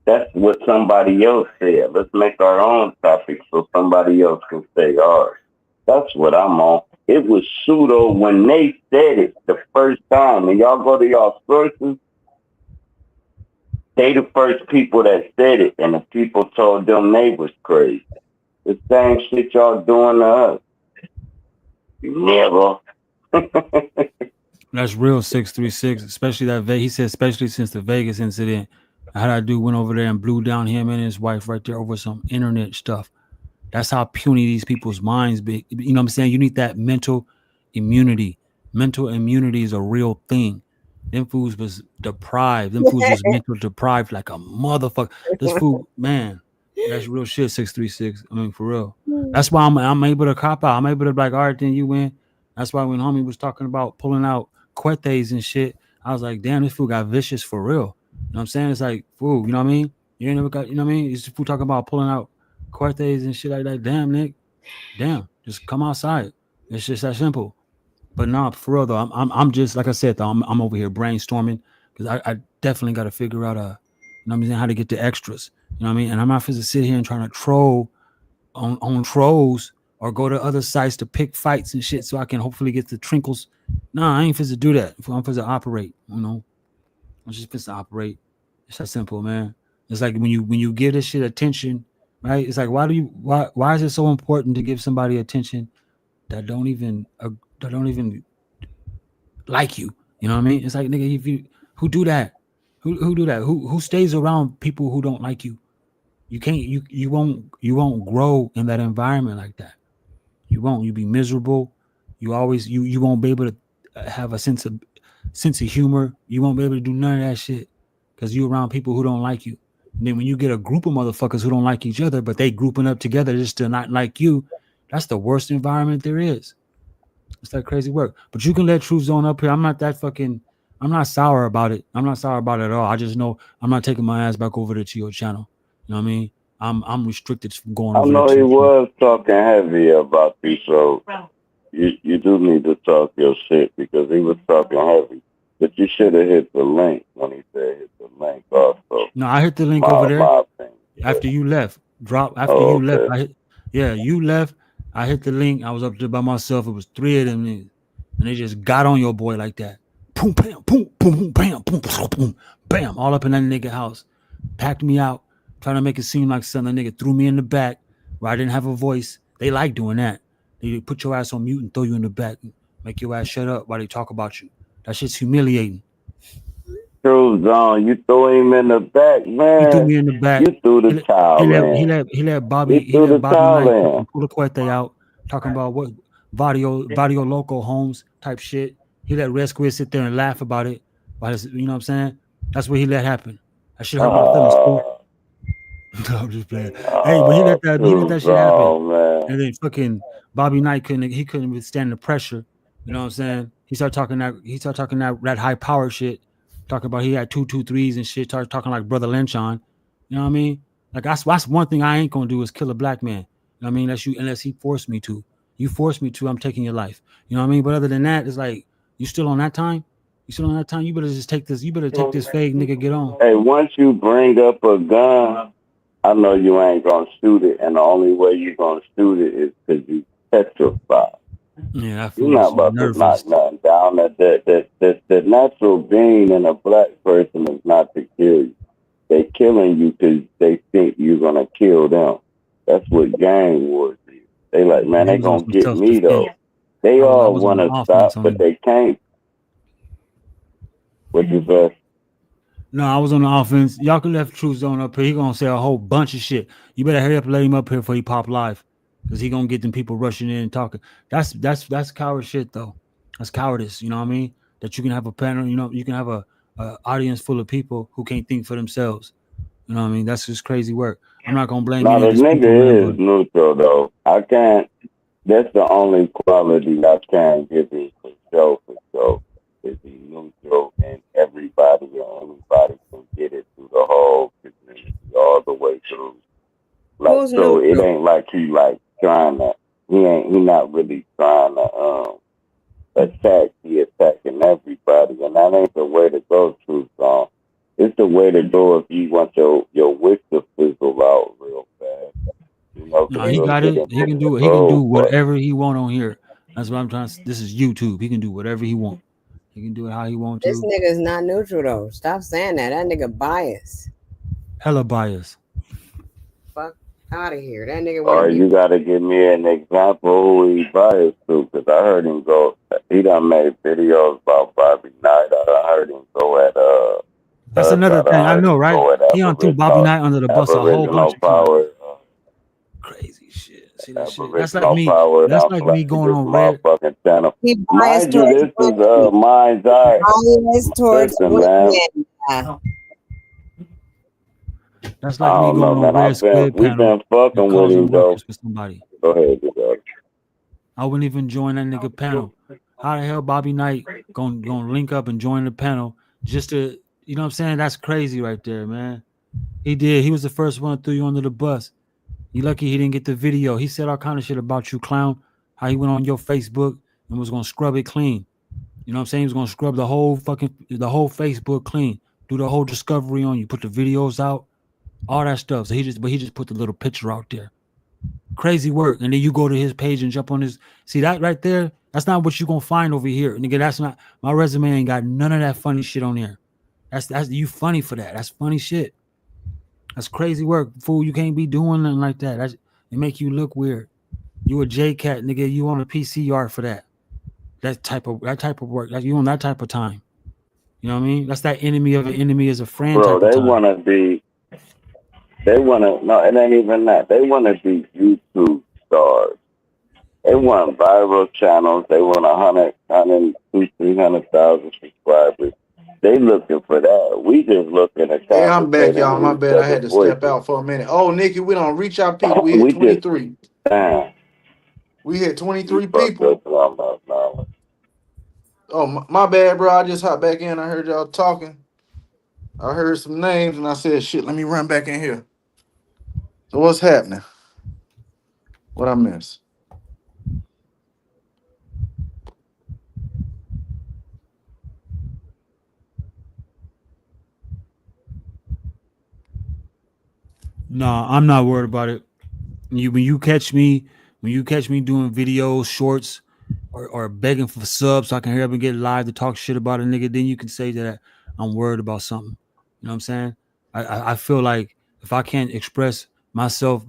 That's what somebody else said. Let's make our own topic so somebody else can say ours. That's what I'm on. It was pseudo when they said it the first time. And y'all go to y'all sources, they the first people that said it, and the people told them they was crazy. The same shit y'all doing to us. Never. That's real 636, especially that he said, especially since the Vegas incident. How that dude went over there and blew down him and his wife right there over some internet stuff. That's how puny these people's minds be. You know what I'm saying? You need that mental immunity. Mental immunity is a real thing. Them fools was deprived. Them fools was mental deprived like a motherfucker. This fool, man, that's real shit. 636. I mean, for real. That's why I'm able to cop out. I'm able to be like, all right, then you win. That's why when homie was talking about pulling out Quetes and shit, I was like, damn, this fool got vicious for real. You know what I'm saying? It's like, fool, you know what I mean? You ain't never got, you know what I mean? It's fool talking about pulling out Cortes and shit like that. Damn, Nick. Damn. Just come outside. It's just that simple. But nah, for real though, I'm just like I said though, I'm over here brainstorming because I definitely got to figure out you know what I'm saying, how to get the extras. You know what I mean? And I'm not supposed to sit here and trying to troll on trolls or go to other sites to pick fights and shit so I can hopefully get the trinkles. Nah, I ain't supposed to do that. I'm supposed to operate. You know, I'm just supposed to operate. It's that simple, man. It's like when you give this shit attention, right? It's like why is it so important to give somebody attention that don't even like you? You know what I mean? It's like nigga, if you who do that, who do that, who stays around people who don't like you? You can't you won't grow in that environment like that. You won't. You be miserable. You always you won't be able to have a sense of humor. You won't be able to do none of that shit because you around people who don't like you. And then when you get a group of motherfuckers who don't like each other, but they grouping up together just to not like you, that's the worst environment there is. It's that crazy work. But you can let Truth Zone up here. I'm not that fucking. I'm not sour about it. I'm not sour about it at all. I just know I'm not taking my ass back over to your channel. You know what I mean? I'm restricted from going I over there know to he your channel. was talking heavy about you, so you do need to talk your shit because he was talking heavy. But you should have hit the link when he said hit the link also. No, I hit the link over there. My opinion. After you left, after Oh, you left, okay. you left. I hit the link. I was up there by myself. It was 3 of them niggas, and they just got on your boy like that. Boom, bam, boom, boom, boom, bam, boom, boom, boom, bam, all up in that nigga house. Packed me out, trying to make it seem like something. That nigga threw me in the back where I didn't have a voice. They like doing that. They put your ass on mute and throw you in the back, make your ass shut up while they talk about you. That shit's humiliating. Truth Zone, you threw him in the back, He threw man. me in the back. You threw the towel in. He let You threw the Bobby towel Knight in. and Pulacuete out talking about what Vadio Loco Homes type shit. He let Red Squid sit there and laugh about it. You know what I'm saying? That's what he let happen. That shit hurt my feelings, too. No, I'm just playing. Hey, but he let that Truth shit happen. Zone, man. And then fucking Bobby Knight couldn't withstand the pressure. You know what I'm saying? He started talking that high power shit, talking about he had 223s and shit, started talking like Brother Lynch on. You know what I mean? Like that's one thing I ain't gonna do is kill a black man. You know what I mean? Unless he forced me to. You forced me to, I'm taking your life. You know what I mean? But other than that, it's like you still on that time? You still on that time? You better just take this. You better take this fade, nigga. Get on. Hey, once you bring up a gun, I know you ain't gonna shoot it, and the only way you gonna shoot it is because you petrified. Yeah, that You're fool not is about to nervous. knock nothing down. The natural being in a black person is not to kill you. They killing you because they think you're gonna kill them. That's what gang wars is. They like, man, He they was on gonna some get self me though. defense. They I all was on the wanna offense stop, on but him. they can't. What you say? No, I was on the offense. Y'all can left Truth Zone up here. He gonna say a whole bunch of shit. You better hurry up and let him up here before he pop live, because he gonna get them people rushing in and talking. That's coward shit though. That's cowardice. You know what I mean? That you can have a panel. You know, you can have a audience full of people who can't think for themselves. You know what I mean? That's just crazy work. I'm not gonna blame Now any the of his people, man. nigga But is neutral though. I can't. That's the only quality I can give him for sure. For sure, is he neutral and everybody or anybody can get it through the whole community all the way through. Like Who's so, it neutral? ain't like he like trying to. He not really trying to attack. He attacking everybody, and that ain't the way to go. Truth song. It's the way to go if you want your wick to fizzle out real fast. You know, no, because he you'll got get it. into He can do control. But whatever he want on here. That's what I'm trying to. This is YouTube. He can do whatever he want. He can do it how he want This to. nigga is not neutral though. Stop saying that. That nigga biased. Hella bias. Fuck out of here. That nigga want to or be. you got to give me an example who he biased to, because I heard him go. He done made videos about Bobby Knight. I done heard him go at That's us. I another thing. done I heard know, him right? go at He on threw Bobby Knight under the bus a whole bunch Aboriginal of times. power. Crazy shit. See that shit? That's like Aboriginal me. power. That's Done like me flashed going this on red. motherfucking channel. He biased Mind you, towards this is women. Mind's Eye. Biased towards Listen, man. women. That's I like me don't know, going on man. red squid We've panel been and fucking with causing him though. ruckus with somebody. Go ahead, you guys. I wouldn't even join that nigga panel. How the hell Bobby Knight gonna link up and join the panel just to, you know what I'm saying? That's crazy right there, man. He did. He was the first one to throw you under the bus. You lucky he didn't get the video. He said all kind of shit about you, clown. How he went on your Facebook and was gonna scrub it clean. You know what I'm saying? He was gonna scrub the whole Facebook clean, do the whole discovery on you, put the videos out, all that stuff. So he just put the little picture out there. Crazy work. And then you go to his page and jump on his. See that right there? That's not what you gonna find over here. Nigga, that's not my resume ain't got none of that funny shit on here. That's you funny for that. That's funny shit. That's crazy work, fool. You can't be doing nothing like that. It make you look weird. You a J cat, nigga. You on a PCR for that. That type of work. You on that type of time. You know what I mean? That's that enemy of an enemy is a friend Bro, type of they time. wanna be. They wanna. No, it ain't even that. They wanna be YouTube stars. They want viral channels. They want 300,000 subscribers. They looking for that. We just looking to Hey, I'm back, conversate and y'all. My hear each bad. I had other's to step voices. out for a minute. Oh, Nikki, we don't reach our peak. We hit We just 23. damn. We hit You 23 fucked people. us up now. Oh, my bad, bro. I just hopped back in. I heard y'all talking. I heard some names and I said, shit, let me run back in here. So what's happening? What I miss? No, I'm not worried about it. When you catch me doing videos, shorts, or begging for subs so I can hurry up and get live to talk shit about a nigga, then you can say that I'm worried about something. You know what I'm saying? I feel like if I can't express myself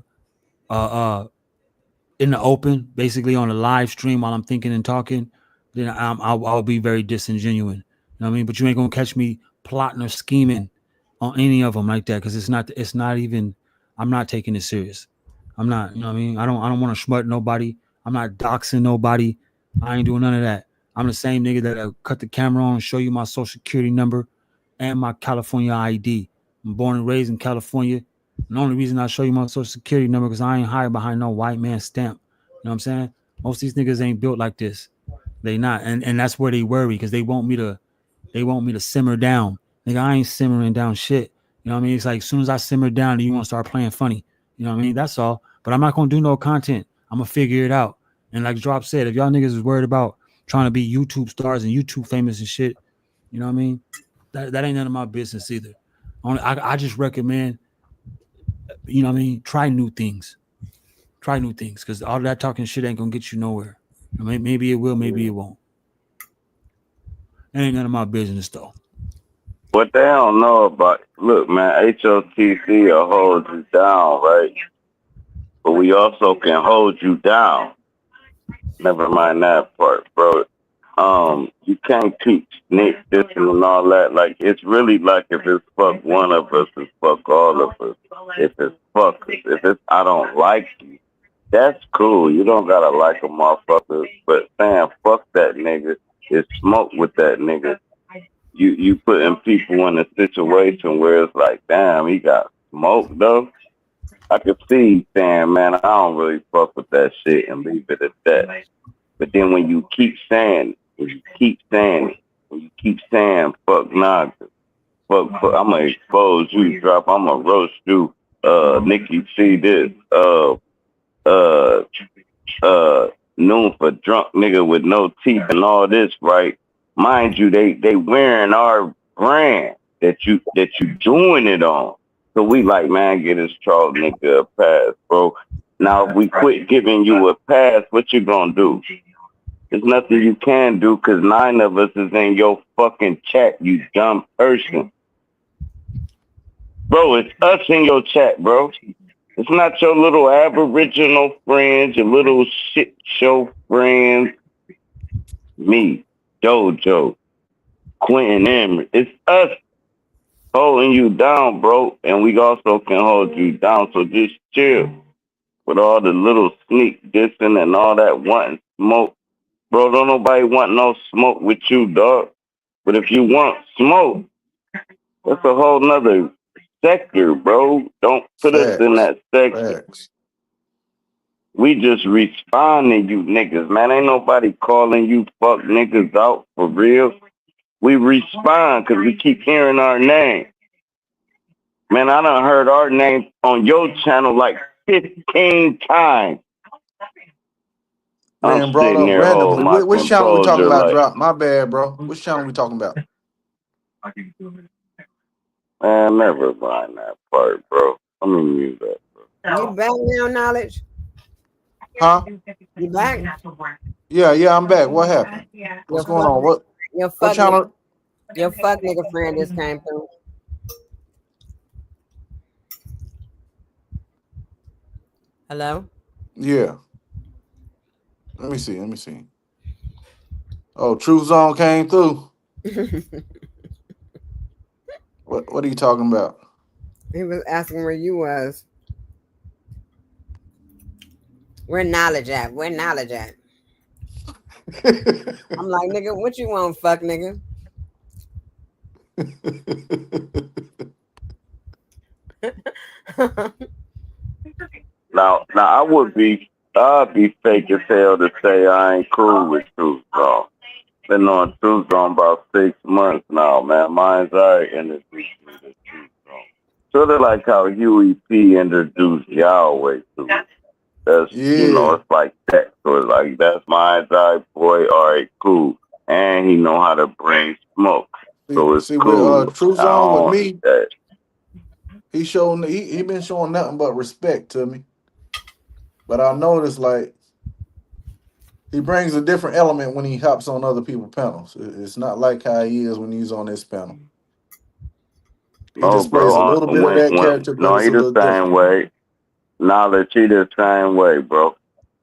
in the open, basically on a live stream while I'm thinking and talking, then I'll be very disingenuous. You know what I mean? But you ain't gonna catch me plotting or scheming on any of them like that because it's not even. I'm not taking it serious. I'm not. You know what I mean? I don't want to smut nobody. I'm not doxing nobody. I ain't doing none of that. I'm the same nigga that'll cut the camera on and show you my social security number and my California ID. I'm born and raised in California. And the only reason I show you my social security number because I ain't hired behind no white man stamp. You know what I'm saying? Most of these niggas ain't built like this. They not, and that's where they worry because they want me to simmer down. Nigga, I ain't simmering down shit. You know what I mean? It's like as soon as I simmer down, you want to start playing funny. You know what I mean? That's all. But I'm not gonna do no content. I'm gonna figure it out. And like Drop said, if y'all niggas is worried about trying to be YouTube stars and YouTube famous and shit, you know what I mean? That ain't none of my business either. I just recommend, you know what I mean? Try new things. Try new things because all that talking shit ain't gonna get you nowhere. Maybe it will, maybe it won't. It ain't none of my business though. What they don't know about, look, man, HOTC will hold you down, right? But we also can hold you down. Never mind that part, bro. You can't keep snitch this and all that. Like, it's really like if it's fuck one of us, it's fuck all of us. If it's fuck us, if it's I don't like you, that's cool. You don't gotta like a motherfucker. But saying fuck that nigga is smoke with that nigga. You putting people in a situation where it's like, damn, he got smoked though. I could see saying, man, I don't really fuck with that shit and leave it at that. But then when you keep saying, when you keep saying it, when you keep saying fuck nah, fuck, I'm gonna expose you, drop, I'm gonna roast you. Nikki, see this. Uh, Known for drunk nigga with no teeth and all this, right? Mind you, they wearing our brand that you doing it on. So we like, man, get this troll nigga a pass, bro. Now if we quit giving you a pass, what you gonna do? There's nothing you can do because 9 of us is in your fucking chat, you dumb person. Bro, it's us in your chat, bro. It's not your little aboriginal friends, your little shit show friends. Me, Jojo, Quentin Emery. It's us holding you down, bro. And we also can hold you down. So just chill with all the little sneak dissing and all that wanting smoke. Bro, don't nobody want no smoke with you, dog. But if you want smoke, that's a whole nother sector, bro. Don't put us in Facts. that sector. Facts. We just responding, you niggas, man. Ain't nobody calling you fuck niggas out for real. We respond because we keep hearing our name. Man, I done heard our name on your channel like 15 times. I'm Being brought sitting up there randomly. holding my Which channel we talking composure about, like, Drop? My bad, bro. Which channel we talking about? man, never mind that part, bro. Let me mute that, bro. You back now, Knowledge? Huh? You back? Yeah, I'm back. What happened? Your What's going fuck, on? What your what fuck nigga, channel? Your fuck nigga friend just came through. Hello? Yeah. Let me see. Let me see. Oh, Truth Zone came through. What are you talking about? He was asking where you was. Where knowledge at? Where knowledge at? I'm like, nigga, what you want, fuck nigga? Now I'd be fake as hell to say I ain't cool with Truth Zone. Been on Truth Zone about 6 months now, man. Mine's alright introduced me to Truth Zone. Sort of like how Huey P introduced Yahweh to it. That's Yeah. it's like that. So it's like that's mine's alright, boy. Alright, cool. And he know how to bring smoke, so it's See with cool. Truth I Zone with don't me, he been showing nothing but respect to me. But I noticed like he brings a different element when he hops on other people's panels. It's not like how he is when he's on this panel. He know, displays a bro. little bit of that When character, but no, it's he a the little same different. way. Knowledge, he the same way, bro.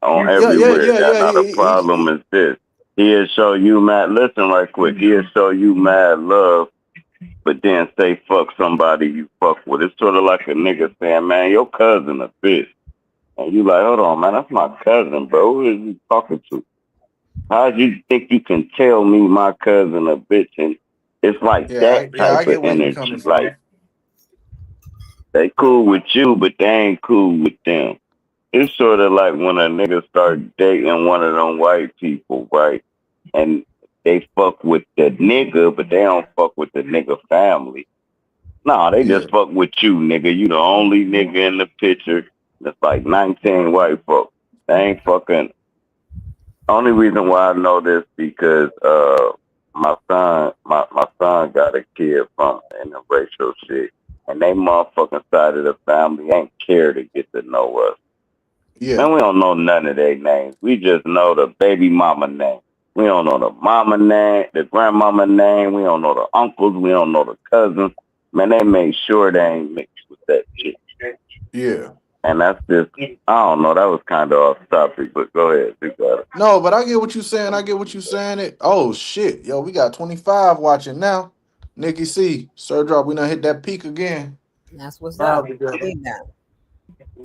On Yeah, yeah, everywhere. yeah, That yeah. not a problem is this. He'll show you mad. Listen right quick. He'll show you mad love, but then say fuck somebody you fuck with. It's sort of like a nigga saying, man, your cousin a bitch. And you like, hold on, man, that's my cousin, bro. Who is you talking to? How do you think you can tell me my cousin a bitch? And it's like that Yeah, I type of get where you coming energy. Like from. they cool with you, but they ain't cool with them. It's sort of like when a nigga start dating one of them white people, right? And they fuck with the nigga, but they don't fuck with the nigga family. Nah, they Yeah, just fuck with you, nigga. You the only nigga in the picture. That's like 19 white folks. They ain't fucking. Only reason why I know this because my son got a kid from interracial shit, and they motherfucking side of the family ain't care to get to know us. yeah, Man, we don't know none of their names. We just know the baby mama name. We don't know the mama name, the grandmama name. We don't know the uncles. We don't know the cousins. Man, they made sure they ain't mixed with that shit. yeah. And that's just, I don't know. That was kind of off topic, but go ahead. You got it. No, but I get what you saying. I get what you saying. It. Oh shit, yo, we got 25 watching now. Nikki C, Sir Drop, we done hit that peak again. That's what's up. Proud together. Need that.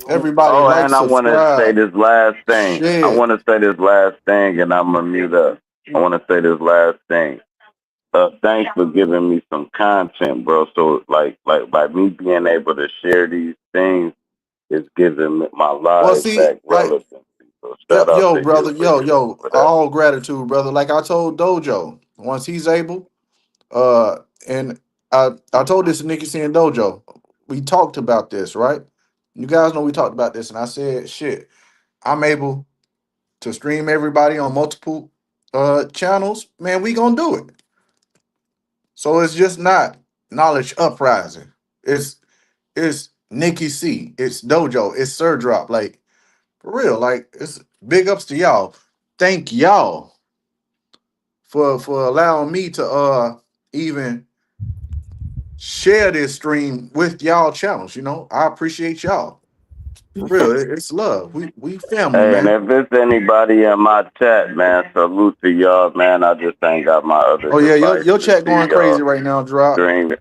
Everybody Oh, like, and I want to say subscribe, this last thing. I share. want to say this last thing, and I'm going to mute up. I want to say this last thing. Thanks for giving me some content, bro. So like by me being able to share these things, it's giving my Well, life see, back like, relevancy. So shout out yo, to you brother, for that. all gratitude, brother. Like I told Dojo, once he's able, and I told this to Nikki C and Dojo. We talked about this, right? You guys know we talked about this, and I said, shit, I'm able to stream everybody on multiple channels. Man, we gonna do it. So it's just not knowledge uprising. It's Nikki C, it's Dojo, it's Sir Drop. Like for real, like it's big ups to y'all. Thank y'all for allowing me to even share this stream with y'all channels. You know, I appreciate y'all. For real, it's love. We family, Hey, and man. if it's anybody in my chat, man, salute to y'all, man. I just ain't got my other Oh yeah, device your to chat see going y'all crazy right now, Drop. stream. Is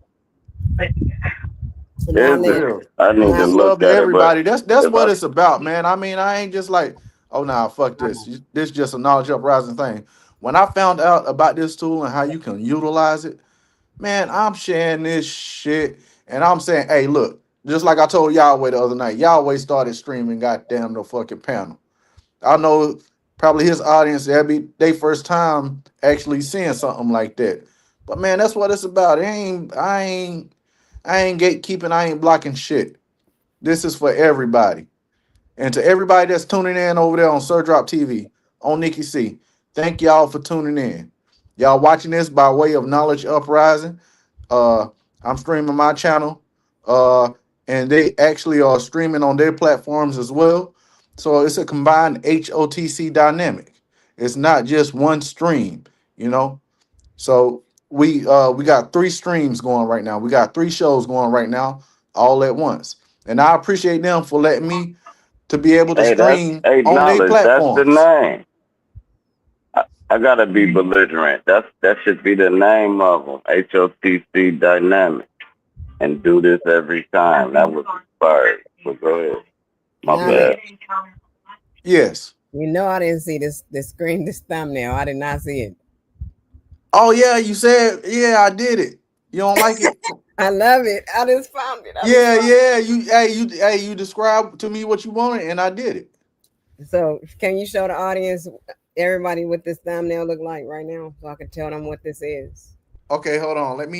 For it? Knowledge. real. I need to It's Knowledge. love look to at it, but everybody. That's if what I it's about, man. I mean, I ain't just like, oh nah, fuck this. This just a knowledge uprising thing. When I found out about this tool and how you can utilize it, man, I'm sharing this shit and I'm saying, hey, look, just like I told Yahweh the other night, Yahweh started streaming goddamn the fucking panel. I know probably his audience, that'd be their first time actually seeing something like that. But man, that's what it's about. I ain't gatekeeping, I ain't blocking shit. This is for everybody. And to everybody that's tuning in over there on Sir Drop TV, on Nikki C, thank y'all for tuning in. Y'all watching this by way of Knowledge Uprising. Uh, I'm streaming my channel, uh, and they actually are streaming on their platforms as well. So it's a combined HOTC dynamic. It's not just one stream, you know. So we got 3 streams going right now. We got 3 shows going right now, all at once. And I appreciate them for letting me to be able to Hey, that's stream hey on their knowledge. That's the platforms. name. I gotta be belligerent. That should be the name of them. HOTC Dynamic, and do this every time. That was inspired. So go ahead. My Knowledge. bad. Yes. You know I didn't see this screen, this thumbnail. I did not see it. Oh yeah, you said yeah, I did it. You don't like it? I love it. I just found it. Yeah, yeah. You described to me what you wanted, and I did it. So can you show the audience, everybody, what this thumbnail look like right now, so I can tell them what this is? Okay, hold on. Let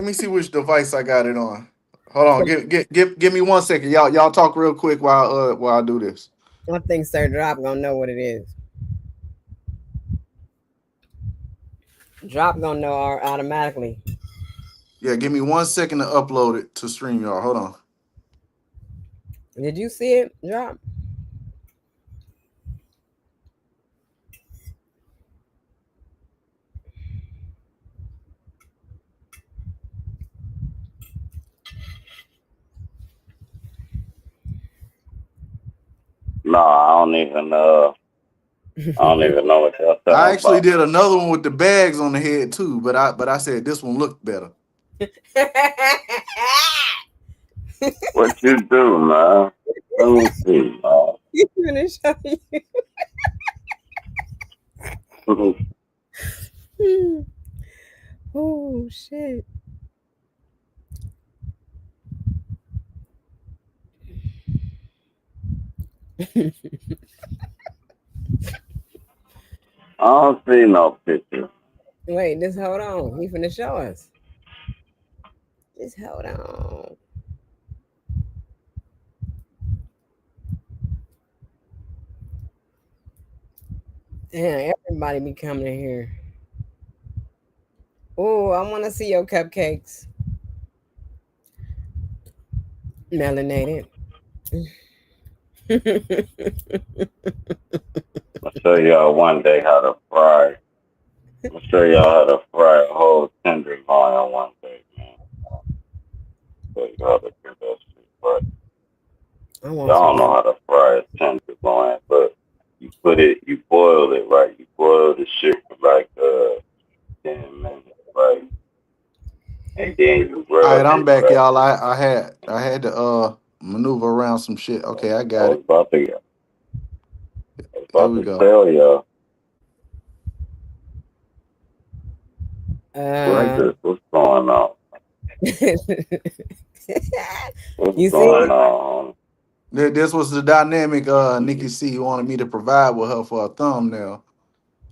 me see which device I got it on. Hold on. Give me 1 second. Y'all talk real quick while I do this. I think Sir Drop gonna know what it is. Drop gonna know automatically. Yeah, give me 1 second to upload it to stream, y'all. Hold on. Did you see it, Drop? No, I don't even know what y'all I talking actually about. did another one with the bags on the head too, but I said this one looked better. What you do, man? Let me see, man. He's gonna show you. Oh shit. I don't see no picture. Wait, just hold on. He finna show us. Just hold on. Damn, everybody be coming in here. Oh, I want to see your cupcakes. Melanated. I'll show y'all one day how to fry. I'll show y'all how to fry a whole tenderloin one day, man. Show you how to do that shit, but I want y'all some. don't know how to fry a tenderloin, but you boil it, right? You boil the shit for like 10 minutes, right? And then you All right, rub I'm it, back, right? y'all. I had to maneuver around some shit. Okay, I I got was it. about to, I was Here about we to go. tell y'all. Like Uh, this, what's going on? What's you see going it? on? This was the dynamic Nikki C wanted me to provide with her for a thumbnail.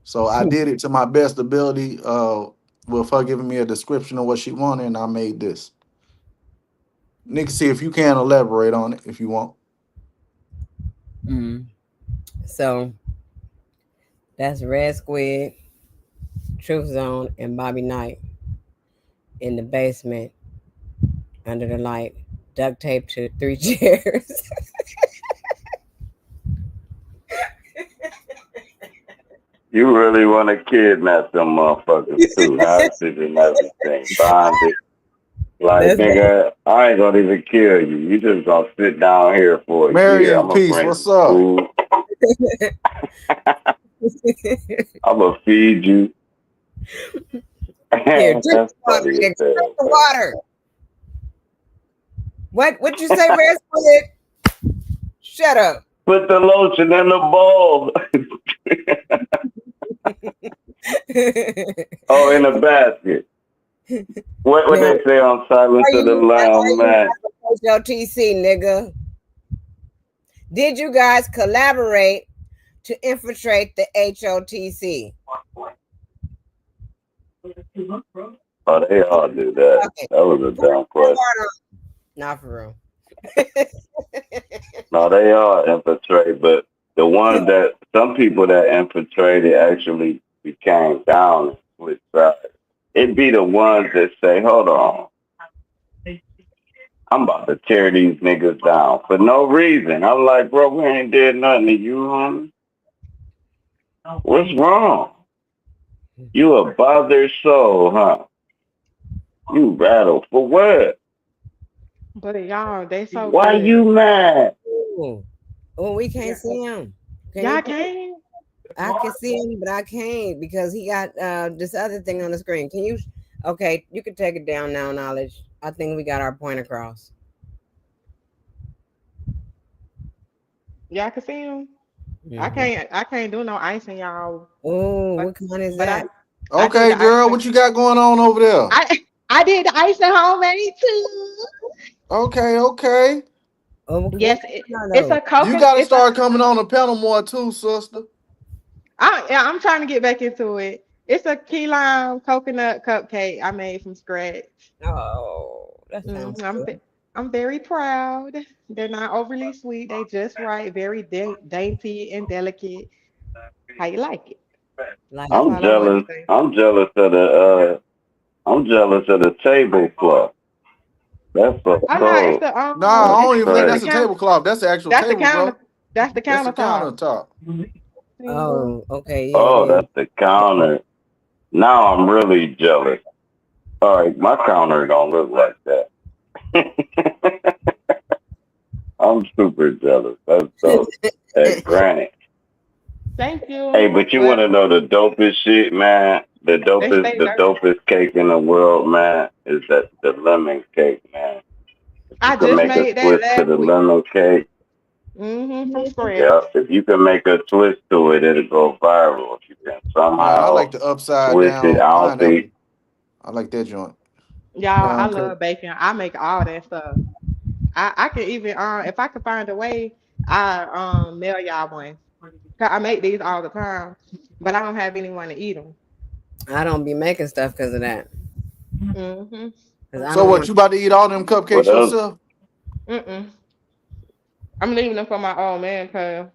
So I did it to my best ability, with her giving me a description of what she wanted, and I made this. Nikki C, if you can elaborate on it if you want. So that's Red Squid, Truth Zone, and Bobby Knight in the basement under the light, duct taped to 3 chairs. You really want to kidnap them motherfuckers too, hostage and everything, bonded. Like, That's nigga, I ain't gonna even kill you. You just gonna sit down here for a year. Marion I'm gonna Peace, bring what's you up? food. I'm gonna feed you. Here, drink the That's water, funny as nigga. Drink hell, the man. water. What you say, Red Squid? Shut up. Put the lotion in the bowl. Oh, in a basket. What Now, they say on Silence of the Lamb, man? H.O.T.C, nigga. Did you guys collaborate to infiltrate the H.O.T.C? Oh, they all do that. Okay. That was a dumb question. Not for real. No, they all infiltrate, but the ones that some people that infiltrated actually became down and switched sides. It be the ones that say, "Hold on, I'm about to tear these niggas down for no reason." I'm like, bro, we ain't did nothing to you, homie. What's wrong? You a bothered soul, huh? You rattle for what? But y'all, they so Why you good. mad? Ooh. Oh, we can't Yeah. see him. Can you? Y'all came? I can see him, but I can't because he got this other thing on the screen. Can you? Okay, you can take it down now, knowledge. I think we got our point across. Y'all can see him? Hmm. I can't do no icing, y'all. Oh, But what kind is but that? I did Okay, the girl, icing. what you got going on over there? I I did the icing homemade too. Okay, okay. Oh, what Yes, kind are it's those? a You coconut. got to start coming on the panel more too, sister. Yeah, I'm trying to get back into it. It's a key lime coconut cupcake I made from scratch. Oh, that sounds I'm good. I'm very proud. They're not overly sweet. They just right, very dainty and delicate. How you like it? Like That's I'm all I wanted to jealous. say. I'm jealous of the tablecloth. That's so Oh no, it's cold. Nah, That's I it's don't even think it's the that's crazy. a counter. tablecloth. That's the actual That's the table, counter. bro. That's the That's the countertop. countertop. See, boo? oh, okay, yeah, it Oh, is. that's the counter. Now I'm really jealous. All right, my counter don't look like that. I'm super jealous. That's dope. Hey, granny. Thank Hey, you. but you want Well, to know the dopest shit, man? they stay The dirty. dopest cake in the world, man, is that the lemon cake, man. If you I can just make a made that twist to last the week. lemon cake, From yeah, scratch. if you can make a twist to it, it'll go viral. If you can Man, I somehow like the upside twist it, down I don't think. pineapple. I like that joint. Y'all, I Pound cake. love bacon. I make all that stuff. I can even if I could find a way, I mail y'all one. 'Cause I make these all the time, but I don't have anyone to eat them. I don't be making stuff because of that. Mm-hmm. Because I So don't what? want. You about to eat all them What cupcakes else? yourself? Mm-mm. I'm leaving them for my old man because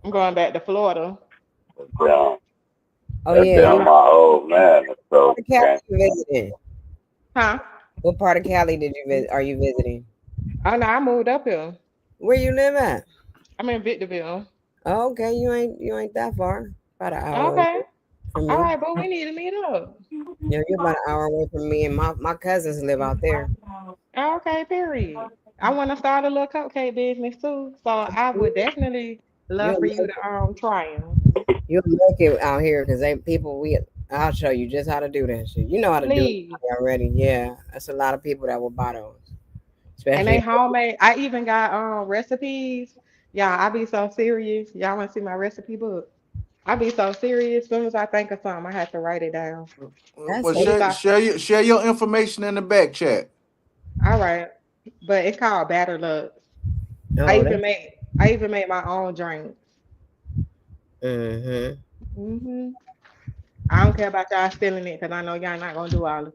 I'm going back to Florida. Damn, Oh that yeah, damn you. my old man is What so part of Cali can't. you visiting? Huh? What part of Cali did you visit? Are you visiting? Oh no, I moved up here. Where you live at? I'm in Victorville. Oh, okay, you ain't that far. About an hour away Okay. from All me. right, but we need to meet up. Yeah, you're about an hour away from me, and my cousins live out there. Okay, period. I want to start a little cupcake business too, so I would definitely love You'll for you make to try them. you'll make it out here because they people we. I'll show you just how to do that shit. You know how to do it Please. already. Yeah, that's a lot of people that will buy those, And they especially. homemade. I even got recipes. Yeah, I be so serious. Y'all want to see my recipe book? I be so serious. As soon as I think of something, I have to write it down. That's Well, Soon as it. I, share your information in the back chat. all right. But it's called Batter Lux. Oh, that. I even made my own drinks. Mm-hmm. I don't care about y'all stealing it because I know y'all not gonna do all of it.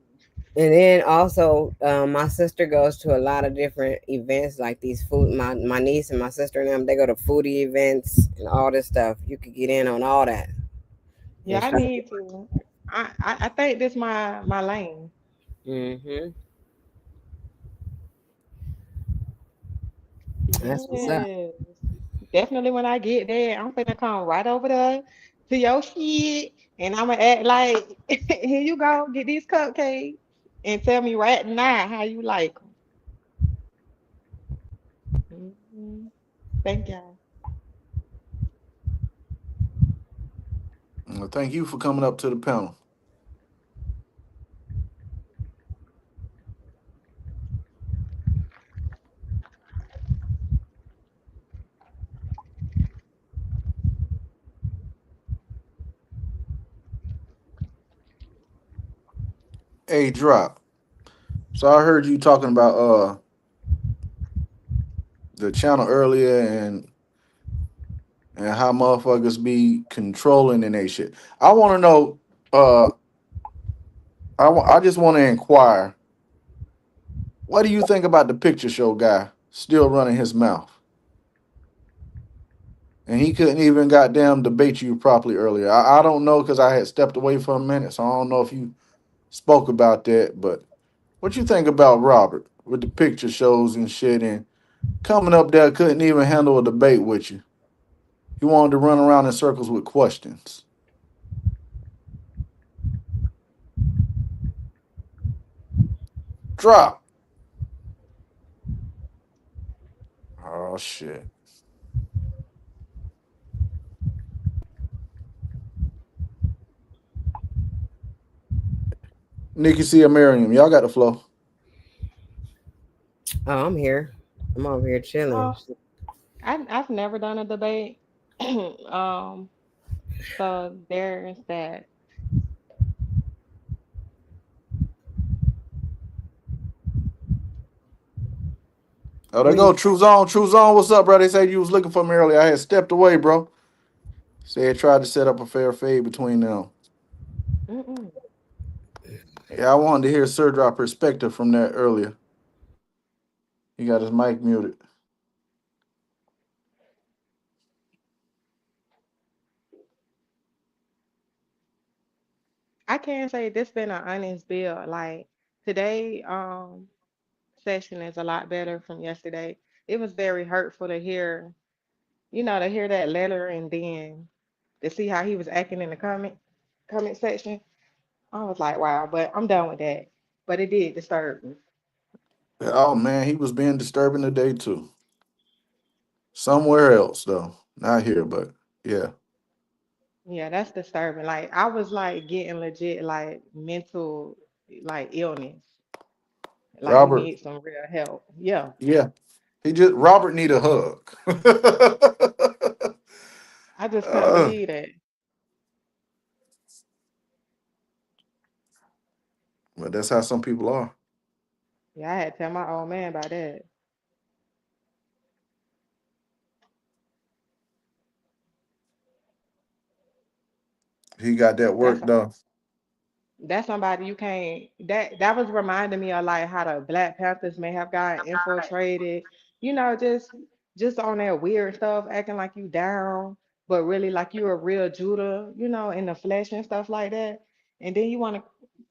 And then also, my sister goes to a lot of different events like these food. My niece and my sister and them, they go to foodie events and all this stuff. You could get in on all that. And Yeah, I need to. I think this my lane. mm-hmm. That's what's up. Yes. Definitely when I get there, I'm finna come right over there to your shit and I'ma act like here you go, get these cupcakes and tell me right now how you like them. Thank y'all. Well, thank you for coming up to the panel. Hey, drop. So I heard you talking about the channel earlier and how motherfuckers be controlling and they shit. I want to know. Uh, I just want to inquire. What do you think about the picture show guy still running his mouth? And he couldn't even goddamn debate you properly earlier. I don't know because I had stepped away for a minute, so I don't know if you spoke about that. But what you think about Robert with the picture shows and shit and coming up there couldn't even handle a debate with you? He wanted to run around in circles with questions. Drop. Oh shit. Nikki C. Miriam, y'all got the flow. Oh, I'm here. I'm over here chilling. Oh, I've never done a debate. um, so there's that. Oh, there go We True Zone. True Zone, what's up, bro? They said you was looking for me earlier. I had stepped away, bro. Said tried to set up a fair fade between them. Mm-mm. Yeah, I wanted to hear Sir Drop perspective from that earlier. He got his mic muted. I can say this been an honest build. Like today, session is a lot better from yesterday. It was very hurtful to hear, to hear that letter and then to see how he was acting in the comment section. I was like, wow, but I'm done with that. But it did disturb me. Oh man, he was being disturbing today too. Somewhere else though, not here, but yeah. Yeah, that's disturbing. Like I was like getting legit like mental like illness. Like you Robert, need some real help. Yeah. yeah, he just Robert need a hug. I just couldn't Uh, believe that. but that's how some people are. Yeah, I had to tell my old man about that. He got that That's work done. that's somebody you can't that was reminding me of like how the Black Panthers may have got infiltrated, just on that weird stuff, acting like you down, but really like you a real Judah, in the flesh and stuff like that. And then you want to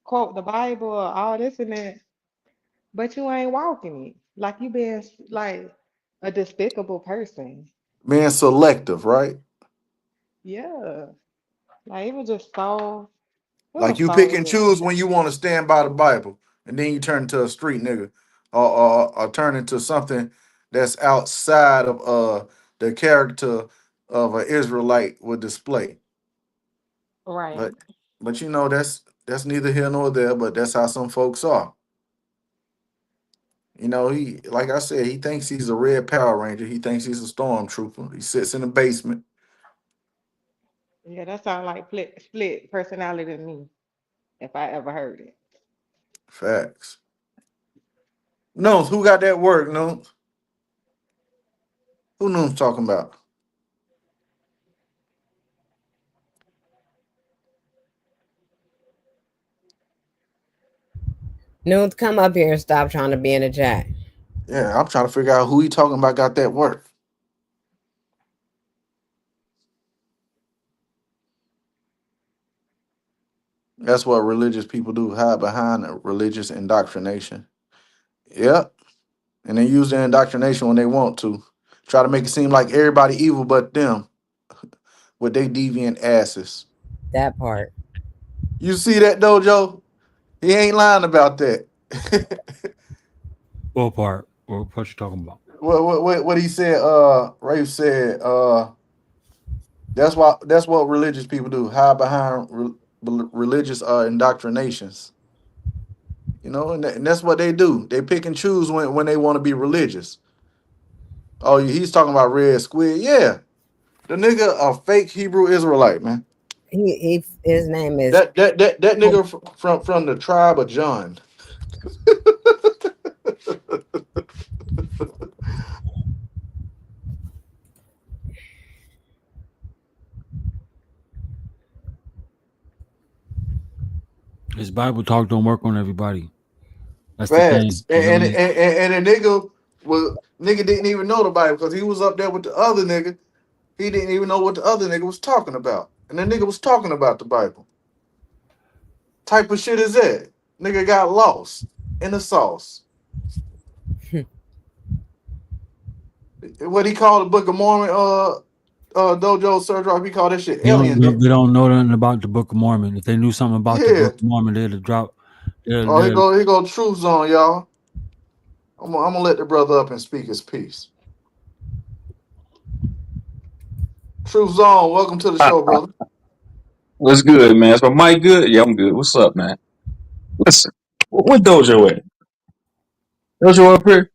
quote the Bible or all this and that, but you ain't walking it. Like you being like a despicable person. Being selective, right? Yeah. Like it Like was you so pick and weird. choose when you want to stand by the Bible, and then you turn into a street nigga, or turn into something that's outside of the character of an Israelite would display. Right. But that's neither here nor there. But that's how some folks are. He like I said, he thinks he's a red Power Ranger. He thinks he's a stormtrooper. He sits in the basement. Yeah, that sounds like split personality to me, if I ever heard it. Facts. No, who got that work? No, who knows talking about? Nudes, come up here and stop trying to be in the chat. Yeah, I'm trying to figure out who he talking about got that work. That's what religious people do, hide behind a religious indoctrination. Yep. And they use their indoctrination when they want to. Try to make it seem like everybody evil but them with they deviant asses. That part. You see that though, Joe? He ain't lying about that. What part? What you talking about? what he said, Rafe said, that's what religious people do, hide behind religious indoctrinations. And that's what they do. They pick and choose when they want to be religious. Oh, he's talking about Red Squid. Yeah, the nigga a fake Hebrew Israelite, man. His name is That nigga from the tribe of John. His Bible talk don't work on everybody. That's the thing. Facts. You know what I And mean? the nigga didn't even know the Bible because he was up there with the other nigga. He didn't even know what the other nigga was talking about, and the nigga was talking about the Bible. Type of shit is that? Nigga got lost in the sauce. What he called the Book of Mormon, Dojo Surgery, he called that shit They don't alien. they don't know nothing about the Book of Mormon. If they knew something about the Yeah, Book of Mormon, they'd have dropped Oh, they're here go Truth Zone, y'all. I'm gonna let the brother up and speak his piece. Truth Zone, welcome to the show, brother. What's good, man? Is my mic good? Yeah, I'm good. What's up, man? Listen, what Dojo at? Dojo up here?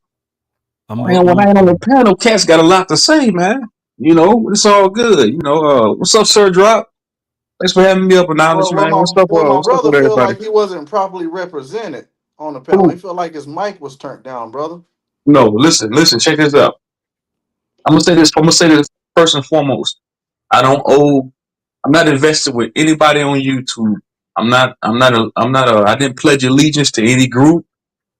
Man, when I ain't on the panel, cats got a lot to say, man. You know, it's all good. You know, what's up, Sir Drop? Thanks for having me up anonymous, man. Well, my What's up brother with feel everybody? like he wasn't properly represented on the panel. He Who? felt like his mic was turned down, brother. No, listen, check this out. I'm gonna say this first and foremost. I don't owe I'm not invested with anybody on YouTube. I didn't pledge allegiance to any group,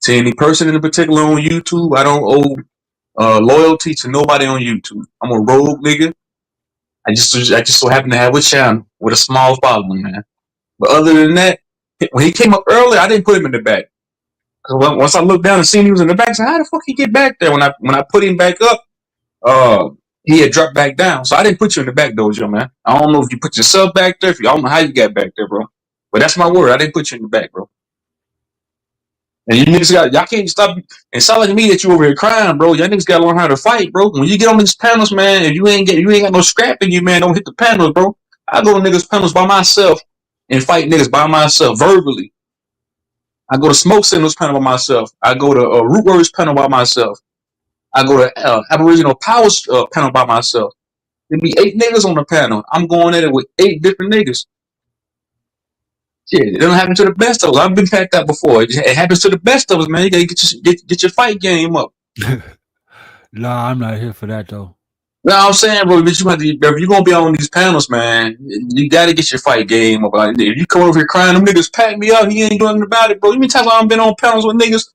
to any person in particular on YouTube. I don't owe loyalty to nobody on YouTube. I'm a rogue nigga. I just so happen to have a channel with a small following, man. But other than that, when he came up earlier, I didn't put him in the back. Cause once I looked down and seen he was in the back, I said, "How the fuck he get back there?" When I put him back up, he had dropped back down. So I didn't put you in the back, Dojo, man. I don't know if you put yourself back there. I don't know how you got back there, bro. But that's my word. I didn't put you in the back, bro. And you niggas y'all can't stop. It sound like me that you over here crying, bro. Y'all niggas gotta learn how to fight, bro. When you get on these panels, man, if you ain't got no scrap in you, man, don't hit the panels, bro. I go to niggas panels by myself and fight niggas by myself verbally. I go to Smoke Signals panel by myself. I go to Root Words panel by myself. I go to Aboriginal Powers panel by myself. There be 8 niggas on the panel. I'm going at it with 8 different niggas. Shit, it don't happen to the best of us. I've been packed out before. It happens to the best of us, man. You gotta get your fight game up. Nah, I'm not here for that though. You know what I'm saying, bro? But if you're gonna be on these panels, man, you gotta get your fight game up. Like, if you come over here crying, them niggas pack me up, he ain't doing nothing about it, bro. You mean times I've been on panels with niggas,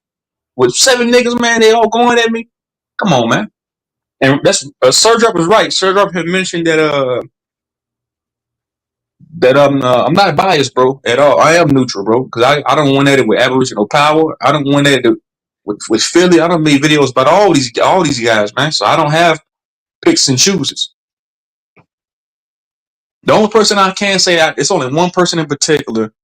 with 7 niggas, man, they all going at me? Come on, man. And that's Serge was right. Serge had mentioned that I'm not biased, bro, at all. I am neutral, bro, because I don't want at it with Aboriginal Power. I don't want at it with Philly. I don't make videos about all these guys, man. So I don't have picks and chooses. The only person I can say it's only one person in particular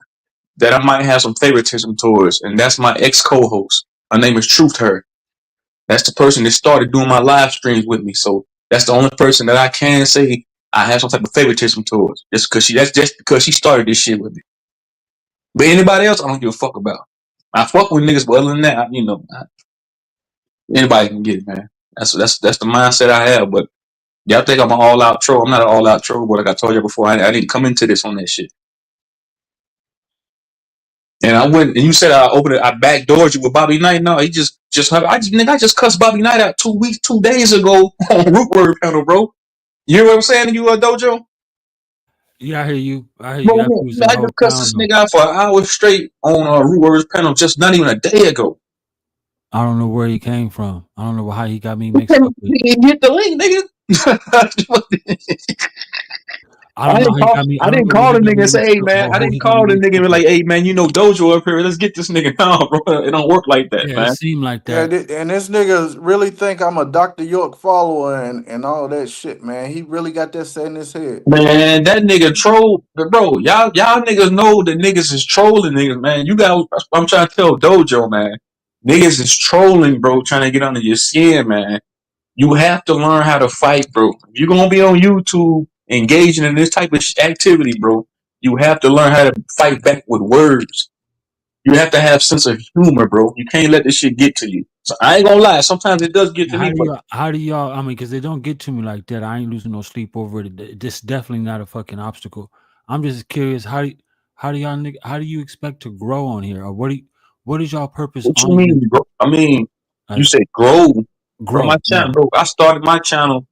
that I might have some favoritism towards, and that's my ex co-host. Her name is Truth Her. That's the person that started doing my live streams with me. So that's the only person that I can say I have some type of favoritism towards. Just because she started this shit with me. But anybody else, I don't give a fuck about. I fuck with niggas, but other than that, anybody can get it, man. That's the mindset I have. But y'all think I'm an all out troll? I'm not an all out troll. But like I told you before, I didn't come into this on that shit. And I went, and you said I backdoored you with Bobby Knight. No, I just cussed Bobby Knight out 2 days ago on Root Word panel, bro. You hear what I'm saying to you, Dojo? Yeah, I hear you. Bro, After it was in I the whole just cussed town this though. nigga out for an hour straight on Root Word's panel just not even a day ago. I don't know where he came from. I don't know how he got me He mixed up with. hit the link, nigga. I don't know how he got me. I I don't didn't know where call he the got nigga me and say, mixed hey up. man, I Or who didn't he got me call the mixed nigga up and be with. like, hey man, Dojo up here, let's get this nigga down, bro. It don't work like that, Yeah, it man. seemed like Yeah, that. and this nigga really think I'm a Dr. York follower and all that shit, man. He really got that set in his head. Man, that nigga troll, bro. Y'all niggas know that niggas is trolling niggas, man. I'm trying to tell Dojo, man. Niggas is trolling, bro, trying to get under your skin, man. You have to learn how to fight, bro. If you're gonna be on YouTube engaging in this type of activity, bro, you have to learn how to fight back with words. You have to have sense of humor, bro. You can't let this shit get to you. So I ain't gonna lie. Sometimes it does get to How me, do but y'all? How do y'all? I mean, because they don't get to me like that. I ain't losing no sleep over it. This definitely not a fucking obstacle. I'm just curious. How do y'all? How do you expect to grow on here, or what is y'all purpose what you on here? mean, bro? I mean, you Like said grow, bro. My grow? Yeah. channel, bro. I started my channel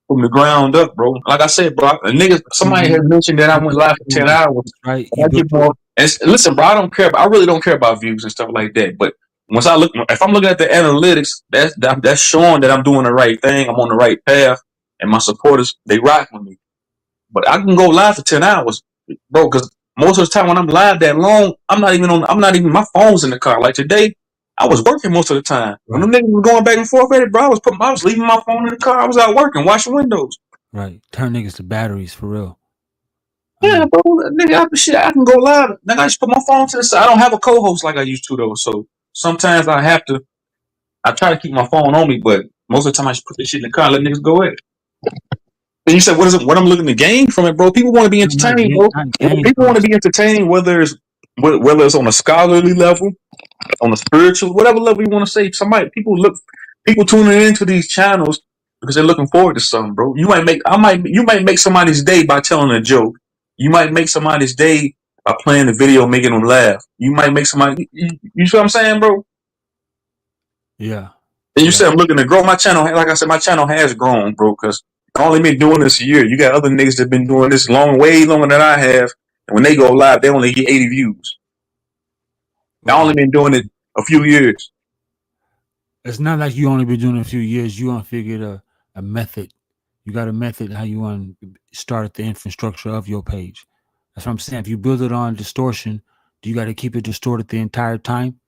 from the ground up, bro. Like I said, bro, a nigga, somebody had mentioned that I You went built live for your own 10 hours. audience, right? And You I get built your more. Listen, bro, I really don't care about views and stuff like that. But if I'm looking at the analytics, that's showing that I'm doing the right thing. I'm on the right path, and my supporters they rock with me. But I can go live for 10 hours, bro, because most of the time when I'm live that long, I'm not even, my phone's in the car. Like today, I was working most of the time. When them right, niggas were going back and forth at it, bro, I was leaving my phone in the car. I was out working, washing windows. right. Turn niggas to batteries for real. Yeah, bro, nigga, I can go live. Nigga, I just put my phone to the side. I don't have a co-host like I used to though, so sometimes I have to. I try to keep my phone on me, but most of the time I just put this shit in the car and let niggas go ahead. And you said, what is it? What I'm looking to gain from it, bro? People want to be No, not entertained, game, bro. not game, People bro. want to be entertained, whether it's on a scholarly level, on a spiritual, whatever level you want to say. People tuning into these channels because they're looking forward to something, bro. You might make somebody's day by telling a joke. You might make somebody's day by playing a video, making them laugh. You might make somebody, you see what I'm saying, bro? Yeah, And you yeah. said I'm looking to grow my channel. Like I said, my channel has grown, bro, because I only been doing this a year. You got other niggas that been doing this way longer than I have. And when they go live, they only get 80 views. I only Well, been doing it a few years. it's not like you only been doing it a few years. You figured a method. You got a method how you want to start the infrastructure of your page. That's what I'm saying. If you build it on distortion, do you got to keep it distorted the entire time?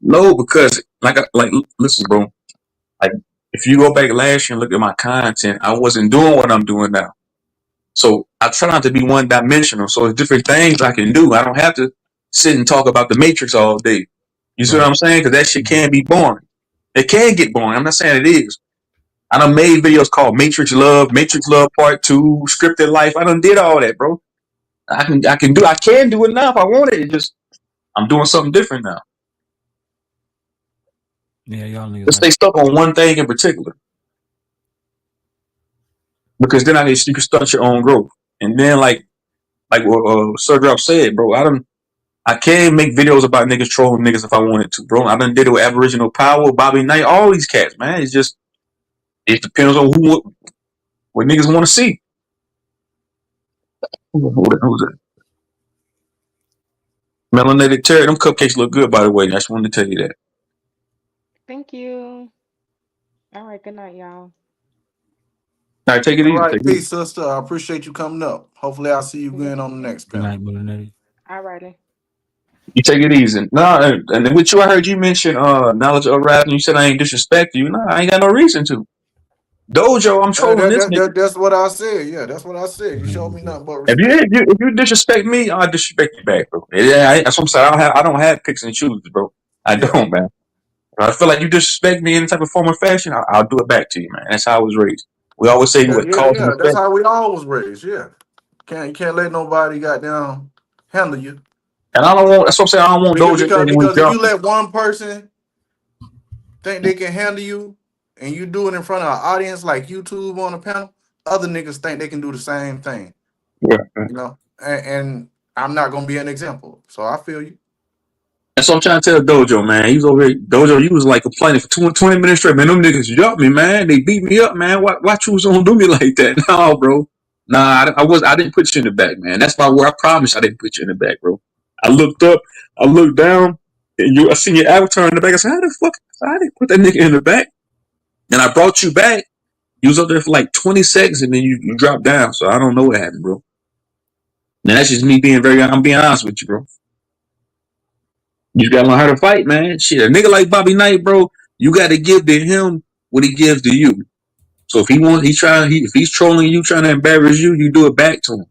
No, because listen, bro. Like if you go back last year and look at my content, I wasn't doing what I'm doing now. So I try not to be one dimensional. So there's different things I can do. I don't have to sit and talk about the Matrix all day. You see what Right. I'm saying? Because that shit can be boring. It can get boring. I'm not saying it is. I done made videos called Matrix Love Part 2, Scripted Life. I done did all that, bro. I can do it now if I want it. It just I'm doing something different now. Yeah, y'all niggas Let's like stay stuck on one thing in particular. Because then you can start your own growth. And then like what Sir Drop said, bro, I can make videos about niggas trolling niggas if I wanted to, bro. I done did it with Aboriginal Power, Bobby Knight, all these cats, man. It depends on what niggas want to see. Who's that? Melanated Terry, them cupcakes look good, by the way. I just wanted to tell you that. Thank you. All right, good night, y'all. All right, take it All easy. right, Take it easy. peace, sister. I appreciate you coming up. Hopefully, I'll see you Yes, again on the sir. next good panel. night, Millennium. All righty. You take it easy. No, and then with you, I heard you mention knowledge of rap, and you said I ain't disrespect you. No, I ain't got no reason to. Dojo, I'm trolling this nigga. That's what I said. Yeah, that's what I said. You showed me nothing but If you respect. if you, if you disrespect me, I'll disrespect you back, bro. Yeah, that's what I'm saying. I don't have picks and chooses, bro. I Yeah, don't, man. If I feel like you disrespect me in any type of form or fashion, I'll do it back to you, man. That's how I was raised. We always say what cause and That's effect. how we all was raised. Yeah, you can't let nobody goddamn handle you. And I don't want. That's what I'm saying. I don't want Dojo thinking we Because if you jumping. let one person think they can handle you, and you do it in front of an audience like YouTube on a panel, other niggas think they can do the same thing. Yeah. You know, and I'm not gonna be an example. So I feel you. That's what I'm trying to tell Dojo, man. He was over here. Dojo, you was like complaining for 20 minutes straight. Man, them niggas jumped me, man. They beat me up, man. Why you was gonna do me like that? No, bro. Nah, I didn't put you in the back, man. That's my word. I promise I didn't put you in the back, bro. I looked up, I looked down, and I seen your avatar in the back. I said, how the fuck? I didn't put that nigga in the back. And I brought you back. You was up there for like 20 seconds, and then you dropped down. So I don't know what happened, bro. Now that's just me I'm being honest with you, bro. You just gotta learn how to fight, man. Shit, a nigga like Bobby Knight, bro, you gotta give to him what he gives to you. So if if he's trolling you, trying to embarrass you, you do it back to him.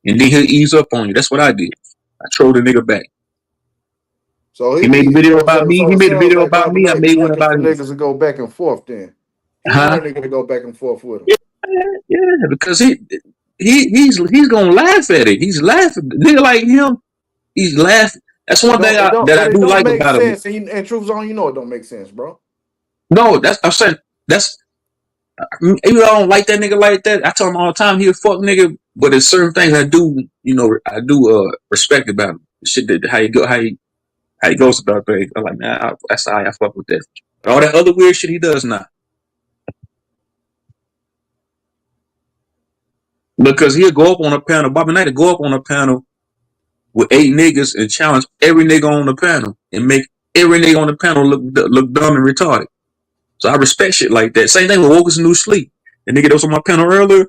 And then he'll ease up on you. That's what I did. I trolled the nigga back. So He made a video about me. so He it made a sounds video like about Bobby me. I Knight be made one looking about for him. niggas to go back and forth. Then he want Huh? a nigga to go back and forth with him. Yeah, because he's gonna laugh at it. He's laughing. Nigga like him, he's laughing. That's one thing that I It do don't like make about him. sense. And truth zone, you know it don't make sense, bro. No, I'm saying that's even though I don't like that nigga like that, I tell him all the time he a fuck nigga. But there's certain things I do, I do respect about him. Shit that how he goes about things. I'm like, nah, that's how I fuck with that. But all that other weird shit he does not. Because he'll go up on a panel, Bobby Knight will go up on a panel with 8 niggas and challenge every nigga on the panel and make every nigga on the panel look dumb and retarded. So I respect shit like that. Same thing with Wokus New Sleep. The nigga that was on my panel earlier,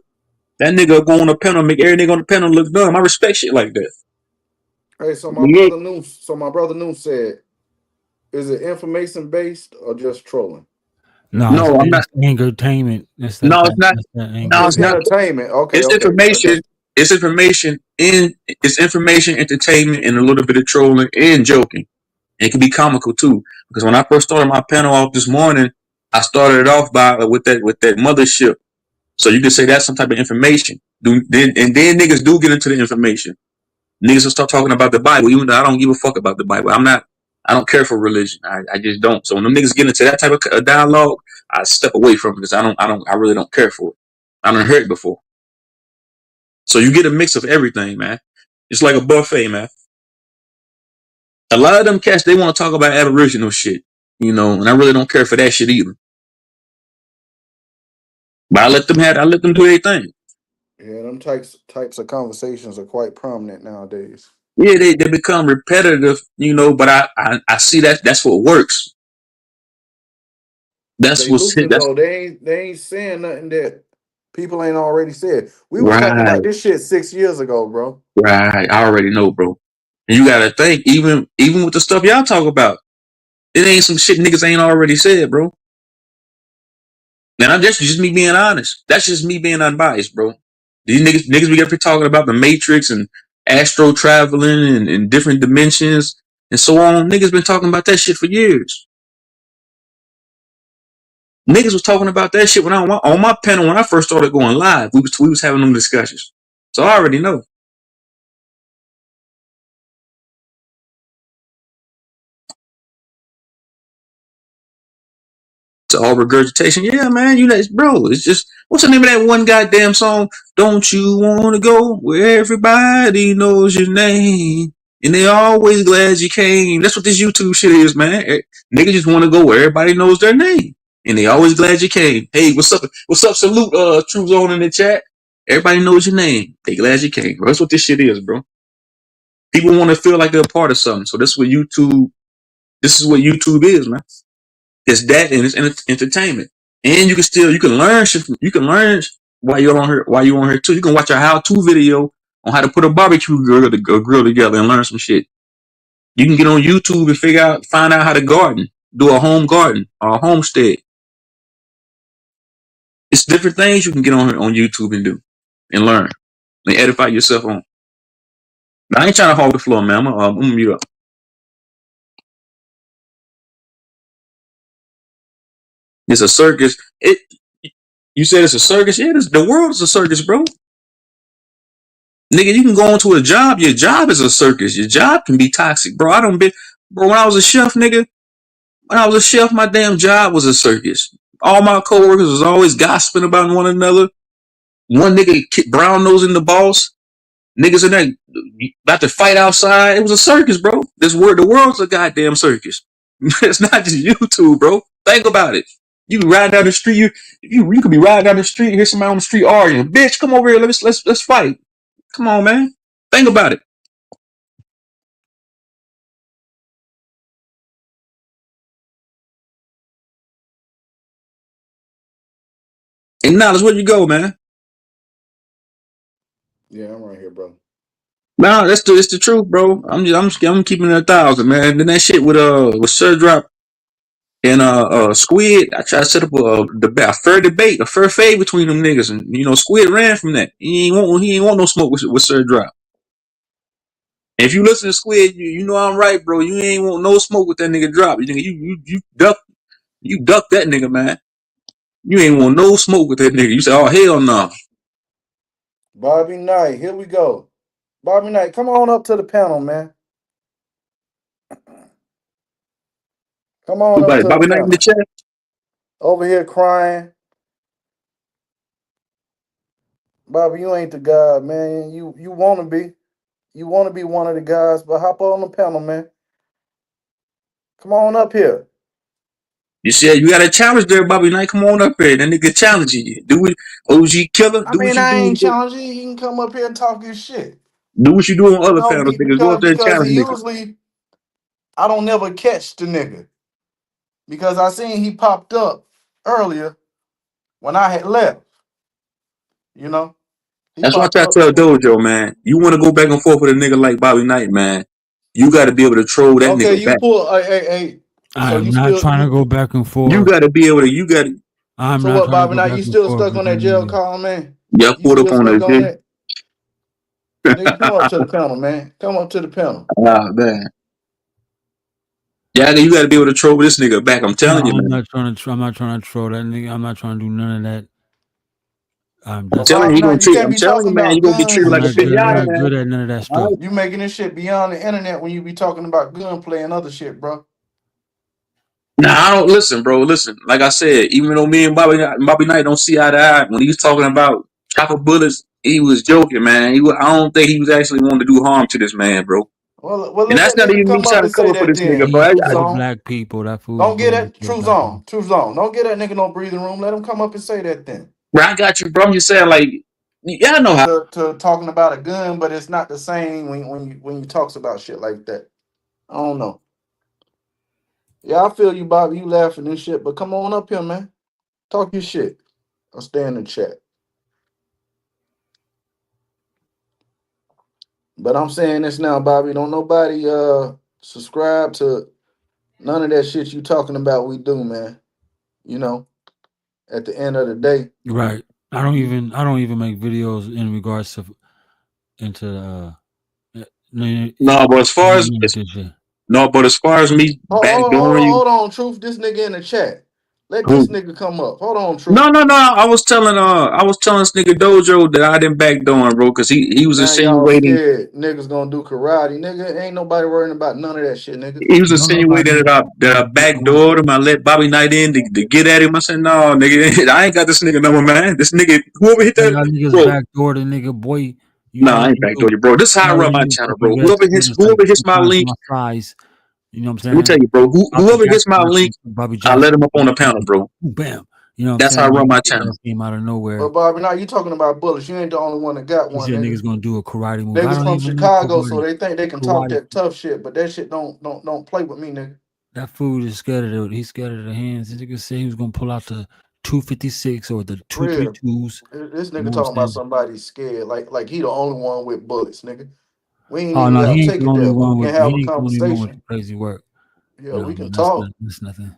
that nigga go on the panel, make every nigga on the panel look dumb. I respect shit like that. Hey, so Yeah. my brother Noon said, is it information based or just trolling? No, No, I'm not. it's entertainment. It's No, it's not. that No, anger. it's It's not. entertainment. Okay, It's okay. information. It's information in it's information, entertainment, and a little bit of trolling and joking. And it can be comical too. Because when I first started my panel off this morning, I started it off by with that mothership. So you can say that's some type of information. Then niggas do get into the information. Niggas will start talking about the Bible, even though I don't give a fuck about the Bible. I don't care for religion. I just don't. So when them niggas get into that type of dialogue, I step away from it because I really don't care for it. I done heard it before. So you get a mix of everything, man. It's like a buffet, man. A lot of them cats, they want to talk about Aboriginal shit, and I really don't care for that shit either. But I let them do their thing. Yeah, them types of conversations are quite prominent nowadays. Yeah, they become repetitive, but I see that's what works. That's They what's hit. looping That's though. They ain't saying nothing that people ain't already said. We was talking right, about this shit 6 years ago, bro. right. I already know, bro. And you gotta think, even with the stuff y'all talk about, it ain't some shit niggas ain't already said, bro. And I'm just me being honest. That's just me being unbiased, bro. These niggas be up here talking about the Matrix and astro traveling and different dimensions and so on. Niggas been talking about that shit for years. Niggas was talking about that shit when on my panel when I first started going live. We was having them discussions. So I already know. It's all regurgitation. Yeah, man, bro. It's just what's the name of that one goddamn song? Don't you wanna go where everybody knows your name? And they always glad you came. That's what this YouTube shit is, man. Niggas just want to go where everybody knows their name. And they always glad you came. Hey, what's up? What's up? Salute, True Zone in the chat. Everybody knows your name. They glad you came, bro. That's what this shit is, bro. People want to feel like they're a part of something. So this is what YouTube is, man. It's that and it's entertainment. And you can learn shit. You can learn while you're on here too. You can watch a how-to video on how to put a barbecue grill together and learn some shit. You can get on YouTube and find out how to garden, do a home garden or a homestead. It's different things you can get on YouTube and do and learn and edify yourself on. But I ain't trying to hog the floor, man. I'm gonna mute up. It's a circus. You said it's a circus? Yeah, the world is a circus, bro. Nigga, you can go into a job. Your job is a circus. Your job can be toxic, bro. Bro, when I was a chef, nigga, my damn job was a circus. All my coworkers was always gossiping about one another. One nigga brown nosing the boss. Niggas in there about to fight outside. It was a circus, bro. The world's a goddamn circus. It's not just YouTube, bro. Think about it. You be riding down the street. You could be riding down the street and hear somebody on the street arguing. Bitch, come over here. Let's fight. Come on, man. Think about it. And knowledge, where you go, man? Yeah, I'm right here, bro. Nah, it's the truth, bro. I'm keeping it 1,000, man. Then that shit with Sir Drop and Squid, I tried to set up a fair debate, a fair fade between them niggas, and Squid ran from that. He ain't want no smoke with Sir Drop. And if you listen to Squid, you know I'm right, bro. You ain't want no smoke with that nigga Drop. You duck that nigga, man. You ain't want no smoke with that nigga. You say, oh hell no. Bobby Knight, here we go. Bobby Knight, come on up to the panel, man. Come on up to the Bobby Knight in the panel. chat. Over here crying. Bobby, you ain't the guy, man. You want to be. You want to be one of the guys, but hop on the panel, man. Come on up here. You said you got a challenge there, Bobby Knight. Come on up here. That nigga challenging you. Do it, OG killer. I Do what mean, you I ain't do. challenging you. You can come up here and talk your shit. Do what you do on You other know, panels, niggas. Go up there and because challenge he niggas. usually, I don't never catch the nigga. Because I seen he popped up earlier when I had left. You know? He That's why I popped try to up. tell Dojo, man. You want to go back and forth with a nigga like Bobby Knight, man. You got to be able to troll that Okay, nigga you back. pull, hey. I So am you not still, trying to go back and You forth. got to be able to. I'm so not what, trying to Bobby go Knight? back You and still forth stuck with on that that jail nigga. call, man? Y'all You pulled up still on stuck us, on dude. that? Nigga, come up to the panel, man. Come up to the panel. Ah, man. Yeah, you got to be able to troll this nigga back. I'm No, telling you, man. I'm not trying to troll that nigga. I'm not trying to do none of that. But That's Telling you, Bobby, he now gonna you treat. can't I'm be telling talking you, man. You about gonna get treated guns like and a shit, pinata, man. not good man. at none of that All stuff. right. You making this shit beyond the internet when you be talking about gunplay and other shit, bro. Nah, I don't listen, bro. Listen, like I said, even though me and Bobby Knight don't see eye to eye, when he was talking about chopper bullets, he was joking, man. I don't think he was actually wanting to do harm to this man, bro. Well, And let that's that not nigga even me come up trying to and say cover for that this nigga, then. bro. He True killed zone. black people. That fool was Don't get doing that killed true black zone. people. True zone. Don't get that nigga no breathing room. Let him come up and say that then. Bro, I got you, bro. I'm just saying, like, yeah, I know how. To talking about a gun, but it's not the same when you talks about shit like that. I don't know. Yeah, I feel you, Bobby. You laughing and shit, but come on up here, man. Talk your shit. I'll stay in the chat. But I'm saying this now, Bobby. Don't nobody subscribe to none of that shit you talking about. We do, man. You know, at the end of the day, Right. I don't even make videos in regards to into No, but this shit. as far as me backdooring you, hold on, truth. This nigga in the chat. Let this who? nigga come up. Hold on, truth. No. I was telling this nigga Dojo that I didn't backdoor him, bro, because he was Now y'all insinuating. scared niggas gonna do karate. Nigga, ain't nobody worrying about none of that shit, nigga. He was Don't nobody insinuating that I backdoored him. I let Bobby Knight in to get at him. I said, no, nigga, I ain't got this nigga number, man. This nigga, whoever hit that, y'all niggas bro. backdoor the nigga, boy. You No, I already ain't backdoor know. you, bro. This is how I You run already my know channel, fucking bro. Red Squid is like Whoever hits 10 my times link, my size. You know what I'm let me tell saying? you, bro. Bobby Whoever hits Jackson, my link, Bobby I let Jackson, him up on the panel, bro. bam. You know what I'm That's how I saying? run my His channel. ass came out of nowhere. But Bobby, now you talking about bullets. You ain't the only one that got He one, said nigga. niggas gonna do a karate move. I Niggas don't from even know Chicago, so karate. they think they can talk Karate. that tough shit, but that shit don't play with me, nigga. That fool is scared of it. He's scared of the hands. This nigga said he was gonna pull out the 256 or the Real. 232s. This You nigga know what I'm talking about saying? somebody scared, like he the only one with bullets, nigga. We ain't Oh even no, gotta he ain't take the it only there, but we one can with have a he ain't the only one with the conversation. crazy work. Yeah, No, we can that's talk. not that's nothing.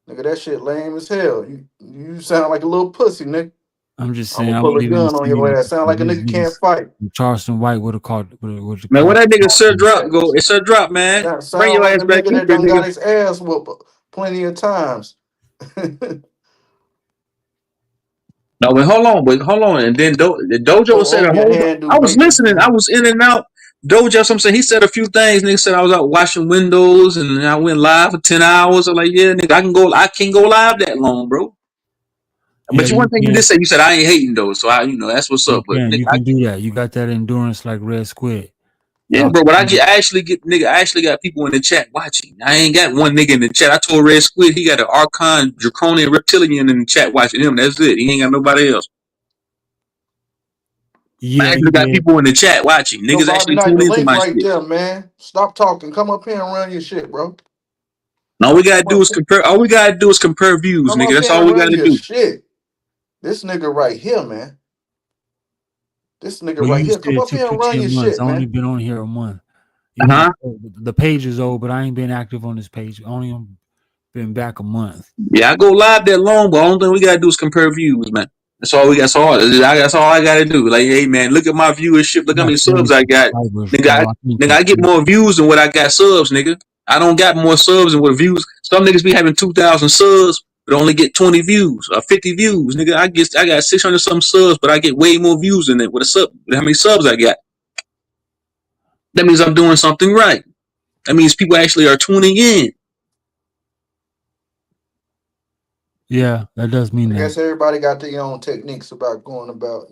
Nigga, that shit lame as hell. You sound like a little pussy, nigga. I'm just I'm saying gonna I pull a wouldn't even gun on your insinuate ass. Sound like a these nigga can't niggas fight. Charleston White would have called would have Man, where called. that nigga Sir Drop go? It's Sir Drop, man. Bring Sound your like a ass back nigga in that here, done got nigga. his ass whooped plenty of times. No, wait, hold on. And then the Dojo said a Hold your whole. hand, do I was maintenance, listening. I man. was in and out. Dojo, something he said a few things. Nigga said I was out washing windows, and I went live for 10 hours. I'm like, yeah, nigga, I can go. I can't go live that long, bro. Yeah, But you one you thing you did can. say, you said I ain't hating though, so that's what's You up. But can. nigga, You can do that. You got that endurance like Red Squid. yeah, Y'all bro. But can. I actually get nigga. I actually got people in the chat watching. I ain't got one nigga in the chat. I told Red Squid he got an Archon Draconian Reptilian in the chat watching him. That's it. He ain't got nobody else. I Yeah, he actually got did. people in the chat watching. Yo, Niggas Bobby actually Knight, tune the into link my right shit. there, man. Stop talking. Come up here and run your shit, bro. All we gotta Come do up, is compare. All we gotta do is compare views, come nigga. up That's here all and we run gotta your do. shit. This nigga right here, man. This nigga Well, right you here. Come said it up took here and you run 10 your months. shit, I only man. been on here a month. Even my Huh? the page is old, but I ain't been active on this page. Only been back a month. Yeah, I go live that long, but only thing we gotta do is compare views, man. That's all we got. That's all I gotta do. Like, hey, man, look at my viewership. I Look how got many subs 40 I got, subscribers, nigga. bro. I think Nigga, I get more views than what I got subs, nigga. I don't got more subs than what views. Some niggas be having 2,000 subs, but only get 20 views or 50 views, nigga. I got 600 some subs, but I get way more views than it. With a sub, with how many subs I got? That means I'm doing something right. That means people actually are tuning in. yeah, that does mean I that. guess everybody got their own techniques about going about,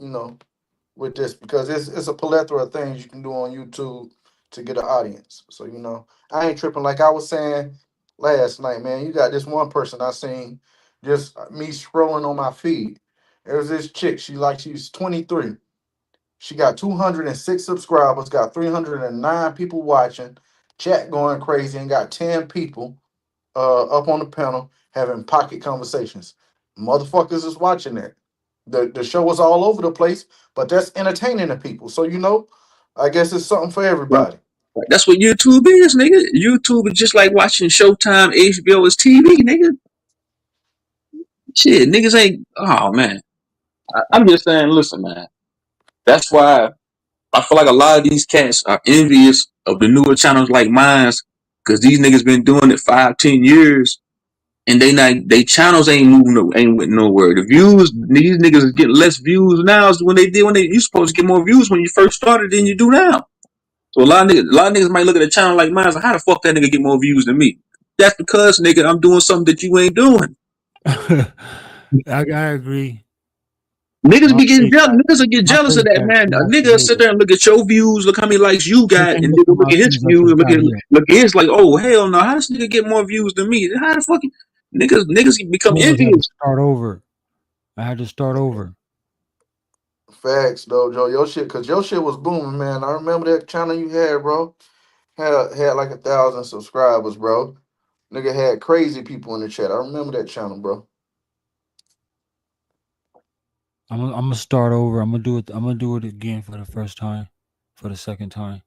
with this because it's a plethora of things you can do on YouTube to get an audience. So I ain't tripping. Like I was saying last night, man. You got this one person I seen just me scrolling on my feed. There was this chick. She's 23. She got 206 subscribers, got 309 people watching, chat going crazy, and got 10 people up on the panel having pocket conversations. Motherfuckers is watching that. The show was all over the place, but that's entertaining the people. So I guess it's something for Right. everybody. That's what YouTube is, nigga. YouTube is just like watching Showtime, HBO is TV, nigga. Shit, niggas ain't. Oh man, I'm just saying. Listen, man. That's why. I feel like a lot of these cats are envious of the newer channels like mine's because these niggas been doing it 5, 10 years and they channels ain't moving, ain't went nowhere. The views, these niggas get less views now than when they did when you supposed to get more views when you first started than you do now. So a lot of niggas might look at a channel like mine, like, how the fuck that nigga get more views than me? That's because nigga, I'm doing something that you ain't doing. I agree. Niggas My be getting face jealous. value, Niggas will get my jealous face of that, value man. A not nigga sit created. there and look at your views, look how many likes you Sit got, there and and look then at look my at his views up views to and the top here. look at his like, oh hell no, how does nigga get more views than me? How the fuck niggas become I almost had to envious? start over. I had to start over. Facts though, Joe. Your shit, cause your shit was booming, man. I remember that channel you had, bro. Had like 1,000 subscribers, bro. Nigga had crazy people in the chat. I remember that channel, bro. I'm gonna start over. I'm gonna do it. I'm gonna do it again for the first time, for the second time.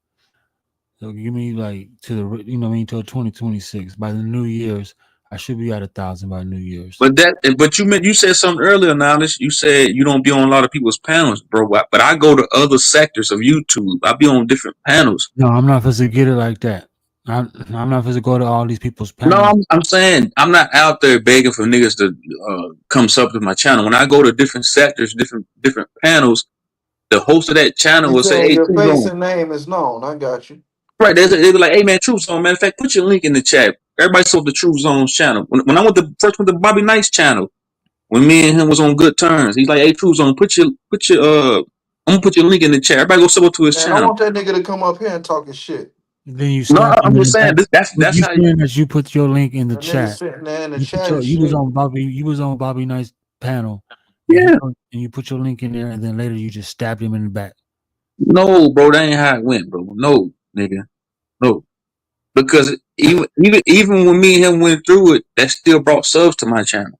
So give me like to the you know what I mean till 2026. By the New Year's, I should be at 1,000 by New Year's. But you said something earlier, Knowledge. You said you don't be on a lot of people's panels, bro. But I go to other sectors of YouTube. I be on different panels. No, I'm not supposed to get it like that. I'm not supposed to go to all these people's No, panels. I'm saying I'm not out there begging for niggas to come sub to my channel. When I go to different sectors, different panels, the host of that channel You will say, saying "Hey, your True face Zone." and name is known. I got you. Right? They be like, "Hey, man, True Zone. Matter of fact, put your link in the chat." Everybody saw the True Zone's channel. When I went to first went to Bobby Knight's channel, when me and him was on good terms, he's like, "Hey, True Zone, I'm gonna put your link in the chat. Everybody go sub to his Man, I channel." want that nigga to come up here and talk his shit. Then you No, slap I'm them in just the saying back. that's You how. saying that you put your link in the That nigga chat. sitting there in the You put chat your and shit. you was on Bobby Knight's panel, and Yeah, you put your link in there, and then later you just stabbed him in the back. no, bro, that ain't how it went, bro. No, nigga, no. Because even when me and him went through it, that still brought subs to my channel.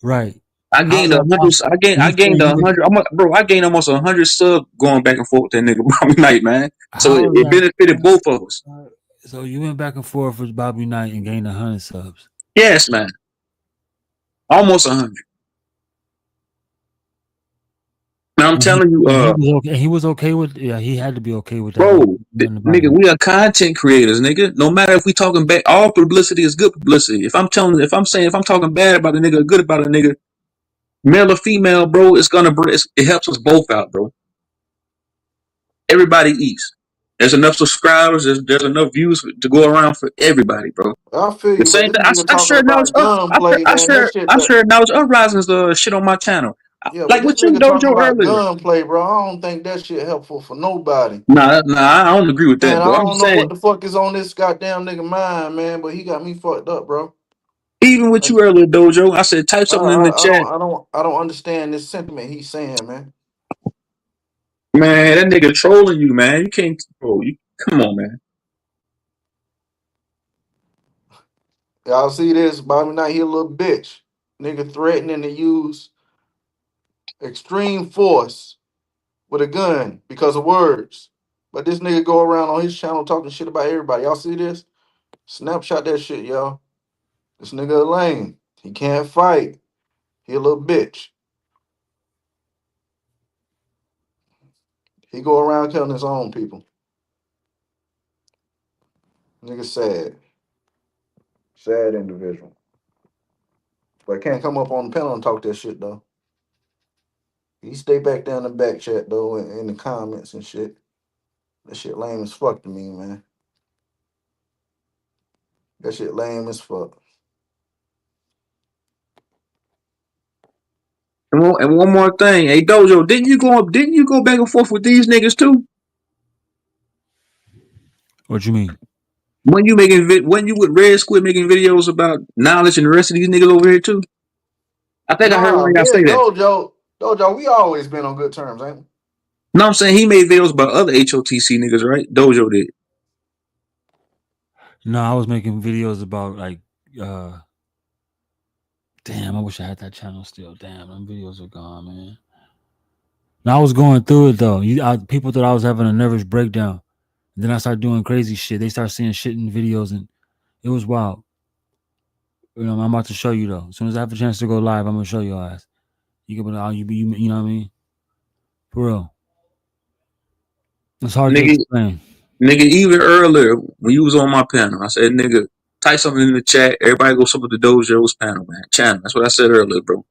Right? I How's gained a that hundred. possible? I You gained saying you 100. Bro, I gained almost 100 subs going back and forth with that nigga Bobby Knight, man. So how is it benefited both of us. that? So you went back and forth with Bobby Knight and gained 100 subs. Yes, man, almost 100. Now I'm telling you, And he was okay. He was okay with. Yeah, he had to be okay with that. bro, nigga, we are content creators, nigga. No matter if we talking bad, all publicity is good publicity. If I'm talking bad about a nigga, good about a nigga, male or female, bro, it helps us both out, bro. Everybody eats. There's enough subscribers. There's enough views to go around for everybody, bro. I feel The you, but same this thing. nigga talking about gunplay, man. That shit I that shared Knowledge Uprising's shit on my channel. yeah, but Like this with you, nigga talking Dojo about earlier. gunplay, bro. I don't think that shit helpful for nobody. Nah, I don't agree with Man, that, I bro. I'm don't just know what saying, the fuck is on this goddamn nigga mind, man, but he got me fucked up, bro. even with Like, you earlier, Dojo, I said type something in the chat. I don't understand this sentiment he's saying, man. Man, that nigga trolling you, man. You can't, bro. You come on, man. Y'all see this? Bobby Knight, he a little bitch. Nigga threatening to use extreme force with a gun because of words. But this nigga go around on his channel talking shit about everybody. Y'all see this? Snapshot that shit, y'all. This nigga a lame. He can't fight. He a little bitch. He go around killing his own people. Nigga sad. Sad individual. But can't come up on the panel and talk that shit though. He stay back down in the back chat though in the comments and shit. That shit lame as fuck to me, man. That shit lame as fuck. And one more thing, hey Dojo, Didn't you go back and forth with these niggas too? What you mean? When you with Red Squid making videos about knowledge and the rest of these niggas over here too? I think I heard one Nah, of y'all me say and that. Dojo, we always been on good terms, ain't we? No, I'm saying he made videos about other HOTC niggas, right? Dojo did. No, I was making videos about like. Damn, I wish I had that channel still. Damn, them videos are gone, man. Now I was going through it though. People thought I was having a nervous breakdown. And then I started doing crazy shit. They start seeing shit in videos, and it was wild. You know, I'm about to show you though. As soon as I have a chance to go live, I'm gonna show your ass. You can, you know what I mean? For real. It's hard to Nigga, explain. nigga, even earlier when you was on my panel, I said, nigga, type something in the chat. Everybody go support the Dojo's panel, man. Channel. That's what I said earlier, bro.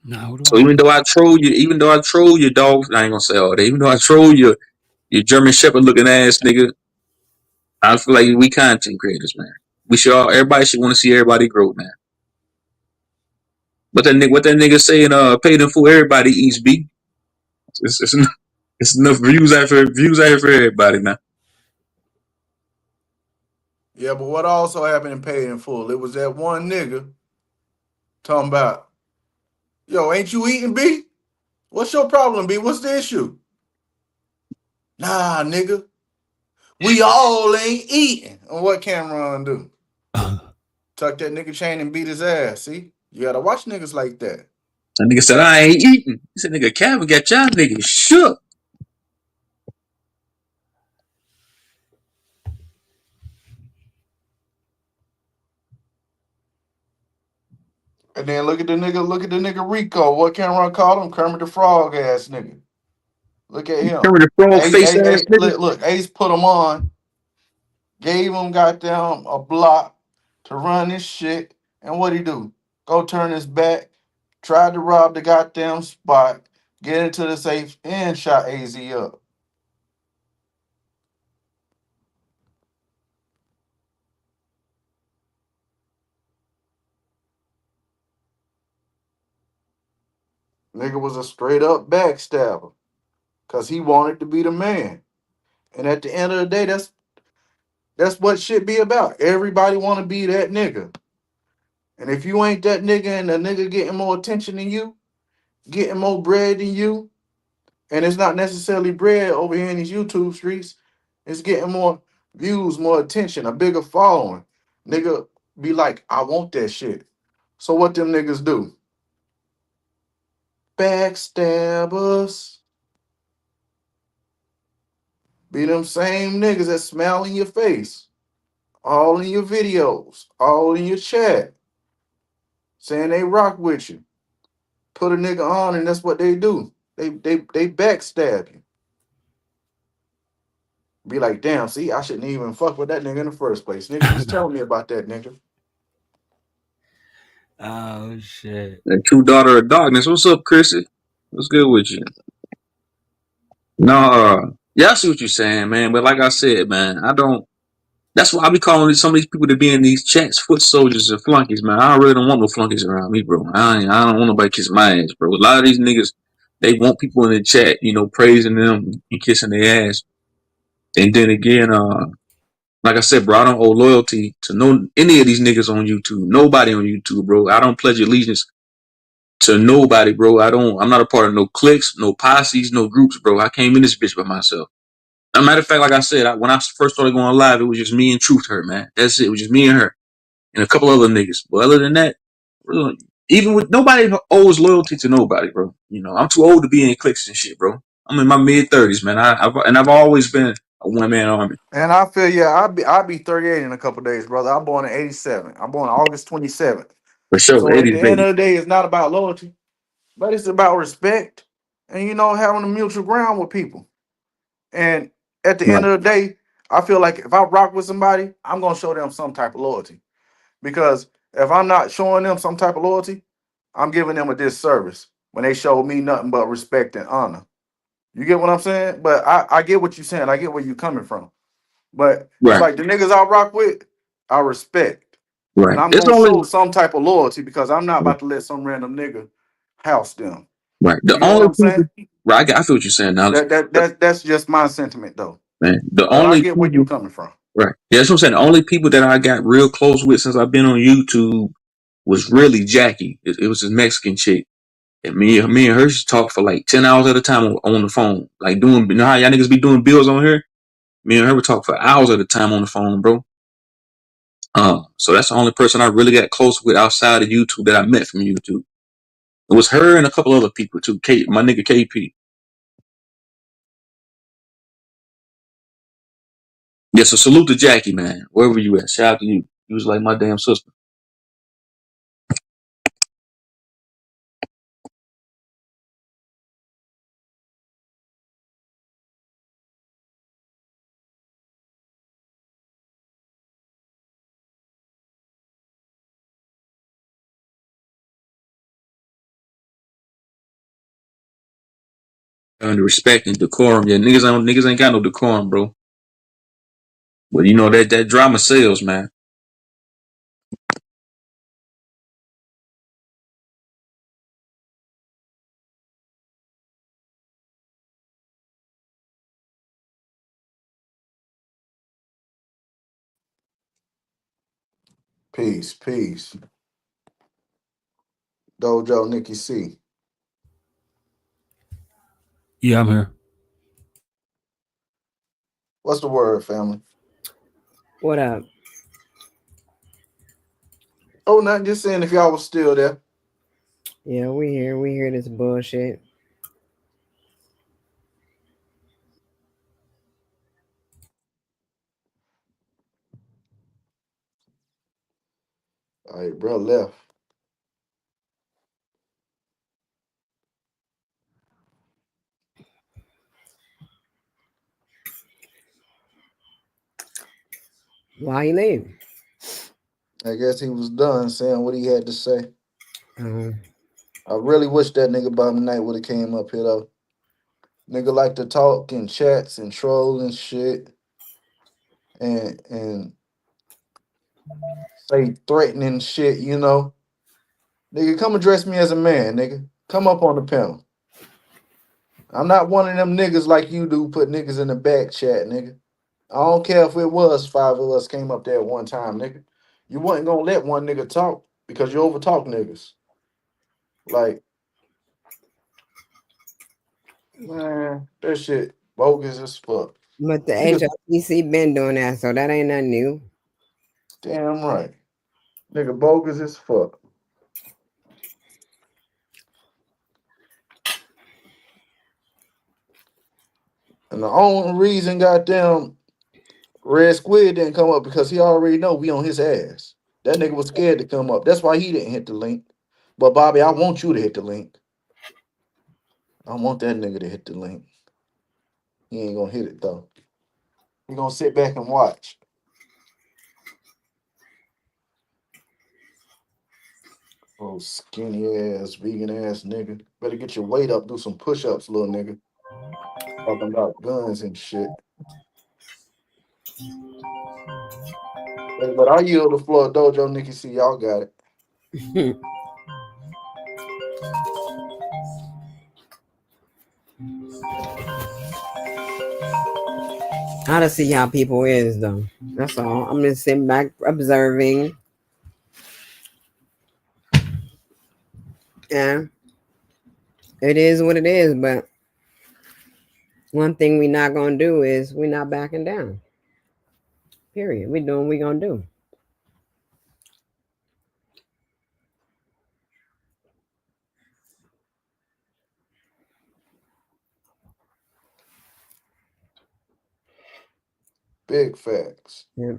Now who do So I? even though I troll you, dogs, I ain't gonna say all that. Even though I troll your German Shepherd looking ass nigga, I feel like we content creators, man. We should all, everybody should want to see everybody grow, man. But what that nigga saying, paid in full, everybody eats B. It's, it's enough views out for everybody, man. Yeah, but what also happened in Paid in Full? It was that one nigga talking about, yo, ain't you eating B? What's your problem, B? What's the issue? Nah, nigga, we all ain't eating. And what Cameron do? Tuck that nigga chain and beat his ass. See? You gotta watch niggas like that. That nigga said, I ain't eating. He said, nigga, Calvin got y'all niggas shook. And then look at the nigga Rico. What Cameron called him? Kermit the Frog ass nigga. Look at him. Remember the frog face ass nigga? Look, Ace put him on, gave him goddamn a block to run this shit. And what he do? Go turn his back, tried to rob the goddamn spot, get into the safe, and shot AZ up. Nigga was a straight up backstabber. Cause he wanted to be the man. And at the end of the day, that's what shit be about. Everybody wanna be that nigga. And if you ain't that nigga and the nigga getting more attention than you, getting more bread than you, and it's not necessarily bread over here in these YouTube streets, it's getting more views, more attention, a bigger following. Nigga be like, I want that shit. So what them niggas do? Backstabbers. Be them same niggas that smile in your face, all in your videos, all in your chat, saying they rock with you. Put a nigga on, and that's what they do. They backstab you. Be like, damn, see, I shouldn't even fuck with that nigga in the first place. Nigga, just tell me about that nigga. Oh shit. The true daughter of darkness. What's up, Chrissy? What's good with you? No, yeah, I see what you're saying, man. But like I said, man, I don't. That's why I be calling some of these people that be in these chats foot soldiers and flunkies, man. I really don't want no flunkies around me, bro. I don't want nobody kissing my ass, bro. A lot of these niggas, they want people in the chat, praising them and kissing their ass. And then again, like I said, bro, I don't owe loyalty to no any of these niggas on YouTube. Nobody on YouTube, bro. I don't pledge allegiance to nobody, bro. I'm not a part of no cliques, no posses, no groups, bro. I came in this bitch by myself. As a matter of fact, like I said, when I first started going live, it was just me and Truth Her, man. That's it. It was just me and her and a couple other niggas. But other than that, really, even with nobody owes loyalty to nobody, bro. I'm too old to be in cliques and shit, bro. I'm in my mid-30s, man. I've always been a one-man army. And I feel yeah, I'll be 38 in a couple days, brother. I'm born in 87. I'm born August 27th. For sure. So at 80s, the end baby. of the day, it's not about loyalty, but it's about respect and having a mutual ground with people. And at the Right. end of the day, I feel like if I rock with somebody, I'm gonna show them some type of loyalty. Because if I'm not showing them some type of loyalty, I'm giving them a disservice when they show me nothing but respect and honor. You get what I'm saying? But I get what you're saying. I get where you're coming from. But it's Right. like the niggas I rock with, I respect. And Right. I'm It's gonna only show some type of loyalty because I'm not about to let some random nigga house them. right. You The get what only I'm saying? people. Right. I feel what you're saying, knowledge. That's just my sentiment though. Man, the But I only get where you people. coming from. Right. Yeah, that's what I'm saying. The only people that I got real close with since I've been on YouTube was really Jackie. It was this Mexican chick. And me and her just talked for like 10 hours at a time on the phone. Like how y'all niggas be doing bills on here? Me and her would talk for hours at a time on the phone, bro. So that's the only person I really got close with outside of YouTube that I met from YouTube. It was her and a couple other people too. My nigga KP. Yeah, so salute to Jackie, man. Wherever you at. Shout out to you. You was like my damn sister. And respect and decorum. Yeah, niggas ain't got no decorum, bro. But you know that drama sells, man. Peace, peace. Dojo Nikki C. Yeah, I'm here. What's the word, family? What up? Oh, not just saying if y'all was still there. Yeah, we here. We hear this bullshit. All right, bro left. Why you leave? I guess he was done saying what he had to say. Um, I really wish that nigga Bobby Knight would have came up here though. Nigga like to talk in chats and troll and shit and say threatening shit, you know. Nigga, come address me as a man, nigga. Come up on the panel. I'm not one of them niggas like you do put niggas in the back chat, nigga. I don't care if it was five of us came up there at one time, nigga. You wasn't gonna let one nigga talk because you overtalk niggas. Like, man, that shit bogus as fuck. but the Niggas, HOTC been doing that, so that ain't nothing new. damn right. Nigga bogus as fuck. And the only reason goddamn Red Squid didn't come up because he already know we on his ass. That nigga was scared to come up. That's why he didn't hit the link. But Bobby, I want you to hit the link. I want that nigga to hit the link. He ain't gonna hit it though. He gonna sit back and watch. Oh, skinny ass, vegan ass nigga. Better get your weight up, do some push-ups, little nigga. Talking about guns and shit. Hey, but I yield the floor, Dojo Nikki C. Y'all got it. I to see how people is though. That's all. I'm just sitting back observing. Yeah, it is what it is. But one thing we not gonna do is we not backing down. Period. We doing what we gonna do. Big facts. Yeah.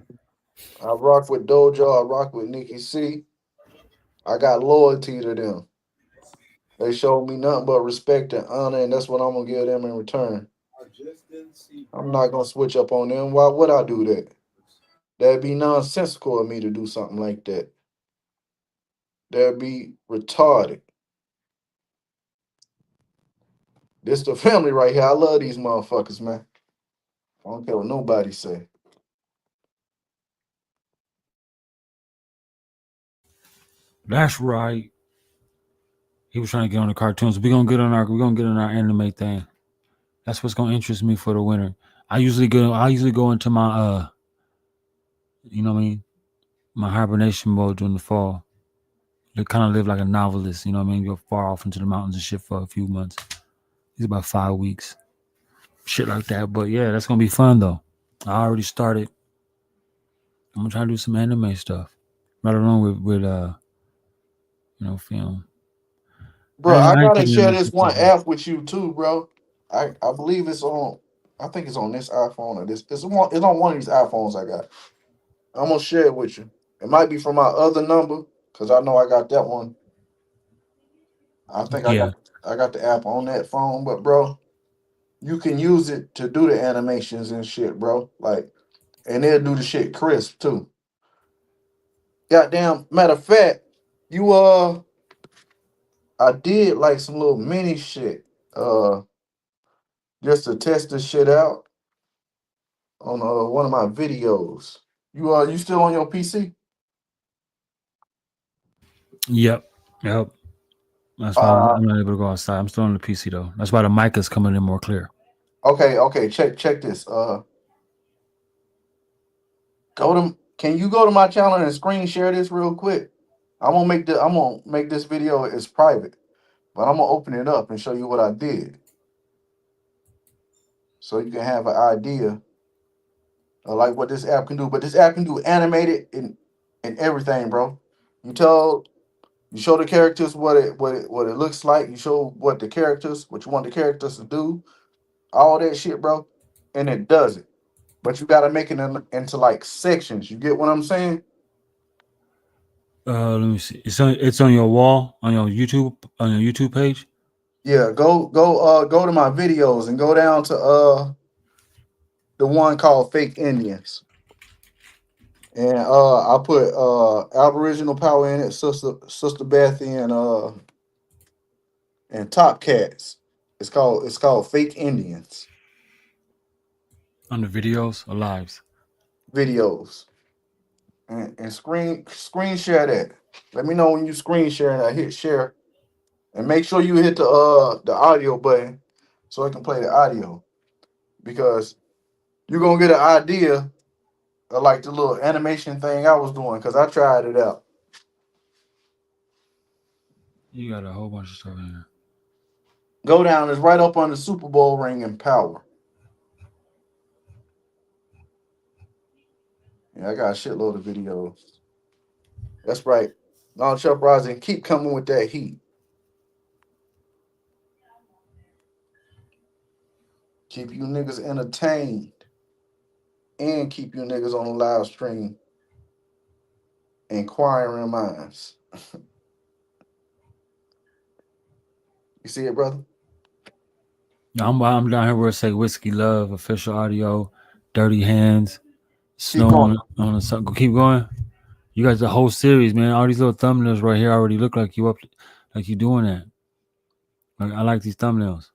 I rock with Dojo. I rock with Nikki C. I got loyalty to them. They showed me nothing but respect and honor, and that's what I'm gonna give them in return. I'm not gonna switch up on them. Why would I do that? That'd be nonsensical of me to do something like that. That'd be retarded. This the family right here. I love these motherfuckers, man. I don't care what nobody say. That's right. He was trying to get on the cartoons. We're gonna get on our anime thing. That's what's gonna interest me for the winter. I usually go into my you know what I mean, my hibernation mode during the fall. To kind of live like a novelist, you know what I mean? Go far off into the mountains and shit for a few months. It's about 5 weeks. Shit like that. But yeah, that's gonna be fun though. I already started. I'm gonna try to do some anime stuff. Right along with film. Bro, I I ain't gotta taking that share much this one serious. app with you too, bro. I believe it's on. I think it's on this iPhone or this. It's on one of these iPhones I got. I'm gonna share it with you. It might be from my other number because I know I got that one. I think Yeah. I got the app on that phone, but bro, you can use it to do the animations and shit, bro. Like, and they'll do the shit crisp too. Goddamn. Matter of fact, you I did like some little mini shit. just to test this shit out on one of my videos. You still on your PC? Yep. Yep. That's why Uh I'm not able to go outside. I'm still on the PC though. That's why the mic is coming in more clear. okay. Check this. Can you go to my channel and screen share this real quick? I'm gonna make this video as private, but I'm gonna open it up and show you what I did, so you can have an idea of like what this app can do. But this app can do animated and everything, bro. You tell you show the characters what it looks like. You show what you want the characters to do, all that shit, bro, and it does it. But you gotta make it into like sections. You get what I'm saying? Let me see. It's on your wall on your YouTube page. Yeah, go to my videos and go down to the one called Fake Indians. And I put Aboriginal Power in it, Sister Bethy and Top Cats. It's called Fake Indians On the videos or lives. videos. And screen share that. Let me know when you screen share and I hit share. And make sure you hit the audio button so I can play the audio. Because you're gonna get an idea of like the little animation thing I was doing because I tried it out. You got a whole bunch of stuff in here. Go down, it's right up on the Super Bowl ring and power. Yeah, I got a shitload of videos. That's right. Launch Uprising, keep coming with that heat. Keep you niggas entertained and keep you niggas on the live stream inquiring minds. You see it, brother? I'm down here where it say Whiskey Love, official audio, Dirty Hands, Keep Snow going. on the sun. Keep going. You got the whole series, man. All these little thumbnails right here already look like you doing that. Like I like these thumbnails.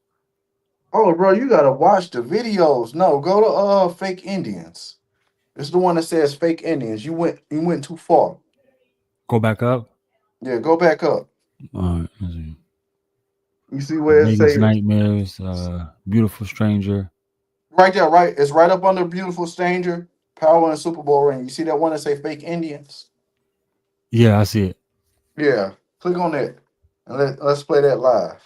Oh, bro, you gotta watch the videos. No, go to Fake Indians. It's the one that says Fake Indians. You went too far. Go back up. Yeah, go back up. All right. Let's see. You see where it Vegas says Nightmares, Beautiful Stranger. right there, right? It's right up under Beautiful Stranger, Power and Super Bowl ring. You see that one that say Fake Indians? Yeah, I see it. Yeah, click on that and let's play that live.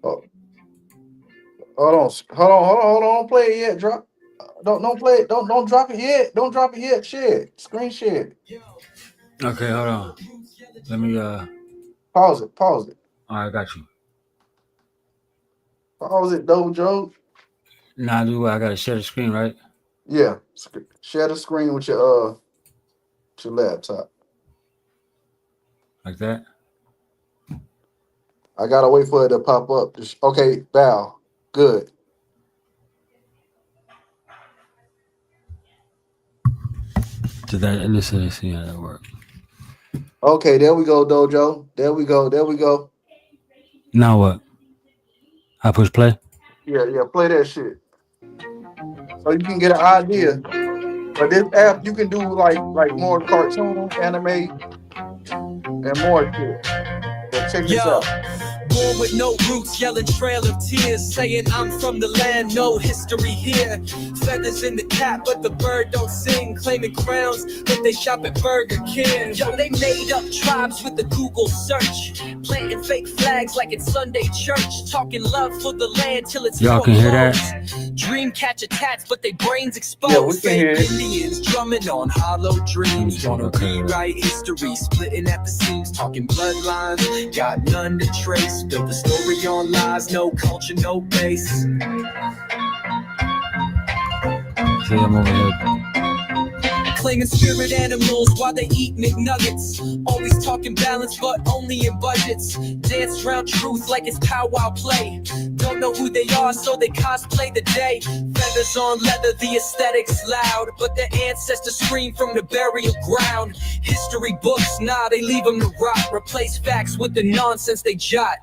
Oh, hold on. Don't play it yet. Don't play it. Don't drop it yet. Don't drop it yet. Share. Screen share. Okay, hold on. Let me Pause it. Pause it. all right, I got you. Pause it, Dojo. Now do what? I gotta share the screen, right? Yeah. Share the screen with your laptop. Like that. I gotta wait for it to pop up. Okay, bow. Good. To that, let's see how that works. Okay, there we go, Dojo. There we go. Now what? I push play. Yeah, play that shit. So you can get an idea. But this app, you can do like more cartoon, anime, and more shit. So check this out. Born with no roots, yelling trail of tears, saying I'm from the land, no history here. Feathers in the cap, but the bird don't sing. Claiming crowns, but they shop at Burger King. Yo, they made up tribes with the Google search, planting fake flags like it's Sunday church. Talking love for the land till it's Y'all can hear that? Dream catcher tats, but they brains exposed. Yeah, we can hear it. Indians drumming on hollow dreams. Wanna rewrite history, splitting at the seams. Talking bloodlines, got none to trace. Built the story on lies, no culture, no base. See, I'm over here. Claiming spirit animals while they eat McNuggets. Always talking balance, but only in budgets. Dance around truth like it's powwow play. Don't know who they are, so they cosplay the day. Feathers on leather, the aesthetics loud, but their ancestors scream from the burial ground. History books, nah, they leave them to rot. Replace facts with the nonsense they jot.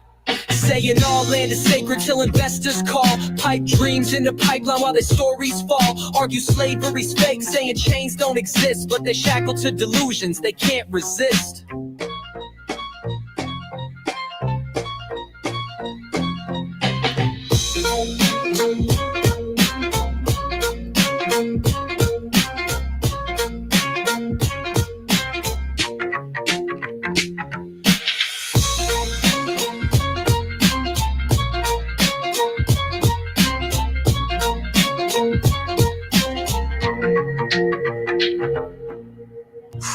Saying all land is sacred till investors call. Pipe dreams in the pipeline while their stories fall. Argue slavery's fake, saying chains don't exist, but they're shackled to delusions they can't resist.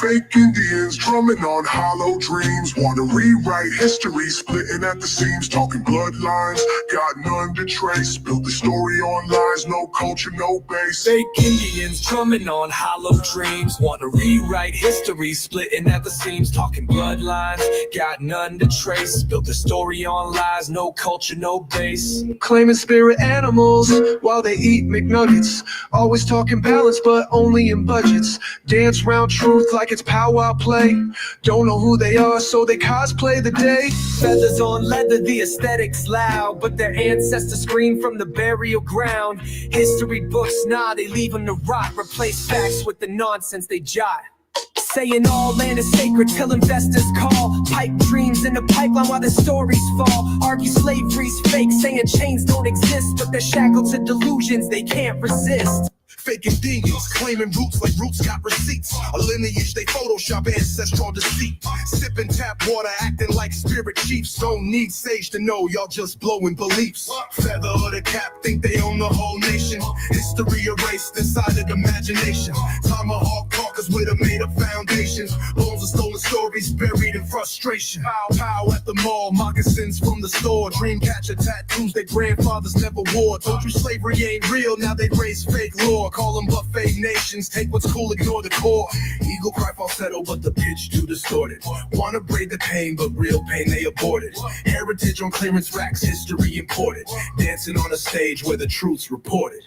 Fake Indians drumming on hollow dreams. Wanna rewrite history, splitting at the seams. Talking bloodlines, got none to trace. Built the story on lies, no culture, no base. Fake Indians drumming on hollow dreams. Wanna rewrite history, splitting at the seams. Talking bloodlines, got none to trace. Built the story on lies, no culture, no base. Claiming spirit animals while they eat McNuggets. Always talking balance, but only in budgets. Dance round truth like it's powwow play. Don't know who they are, so they cosplay the day. Feathers on leather, the aesthetics loud, but their ancestors scream from the burial ground. History books, nah, they leave them to rot. Replace facts with the nonsense they jot. Saying all land is sacred till investors call. Pipe dreams in the pipeline while the stories fall. Argue slavery's fake, saying chains don't exist, but they're shackled to delusions they can't resist. Fake Indians claiming roots like roots got receipts. A lineage they Photoshop ancestral deceit. Sipping tap water, acting like spirit chiefs. Don't need sage to know y'all just blowing beliefs. Feather of the cap, think they own the whole nation. History erased inside of imagination. Tomahawk carcass with a made up foundation. Bones of stolen stories buried in frustration. Pow at the mall, moccasins from the store. Dreamcatcher tattoos their grandfathers never wore. Told you slavery ain't real, now they raise fake law. Call them buffet nations, take what's cool, ignore the core. Eagle cry falsetto, but the pitch too distorted. Wanna braid the pain, but real pain they aborted. Heritage on clearance racks, history imported. Dancing on a stage where the truth's reported.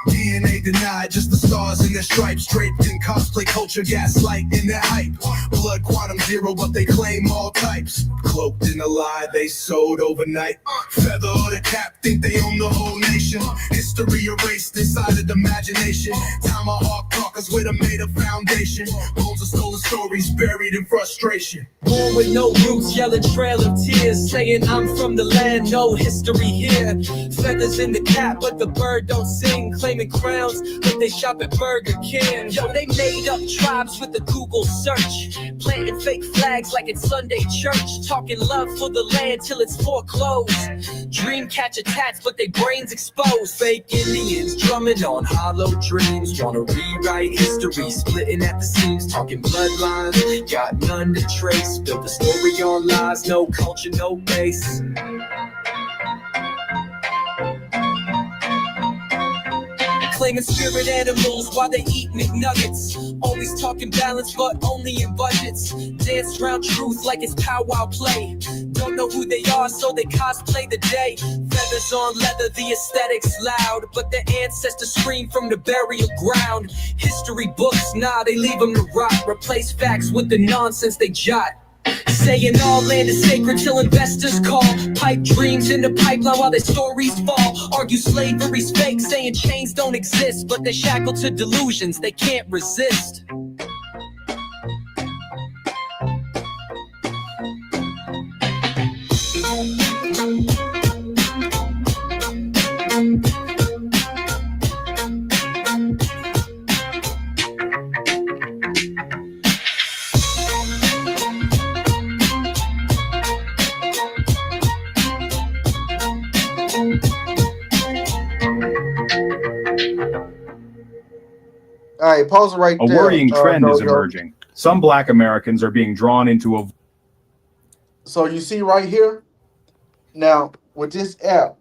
DNA denied, just the stars in their stripes. Draped in cosplay culture, gaslight in their hype. Blood quantum zero, but they claim all types. Cloaked in a lie they sowed overnight. Feather of the cap, think they own the whole nation. History erased inside of the imagination. Tomahawk carcass with a made up foundation. Bones of stolen stories buried in frustration. Born with no roots, yelling trail of tears, saying I'm from the land, no history here. Feathers in the cap, but the bird don't sing. Claiming crowns, but they shop at Burger King. Yo, they made up tribes with the Google search, planting fake flags like it's Sunday church. Talking love for the land till it's foreclosed. Dream catcher tats, but they brains exposed. Fake Indians drumming on hollow dreams. Wanna rewrite history, splitting at the seams. Talking bloodlines, got none to trace. Built the story on lies, no culture, no base. Claiming spirit animals while they eat McNuggets. Always talking balance, but only in budgets. Dance around truth like it's powwow play. Don't know who they are, so they cosplay the day. Feathers on leather, the aesthetics loud, but their ancestors scream from the burial ground. History books, nah, they leave them to rot. Replace facts with the nonsense they jot. Saying all land is sacred till investors call. Pipe dreams in the pipeline while their stories fall. Argue slavery's fake, saying chains don't exist, but they're shackled to delusions they can't resist. All right, pause it right A there. worrying trend is Dojo. emerging. Some Black Americans are being drawn into a. So you see right here, now with this app,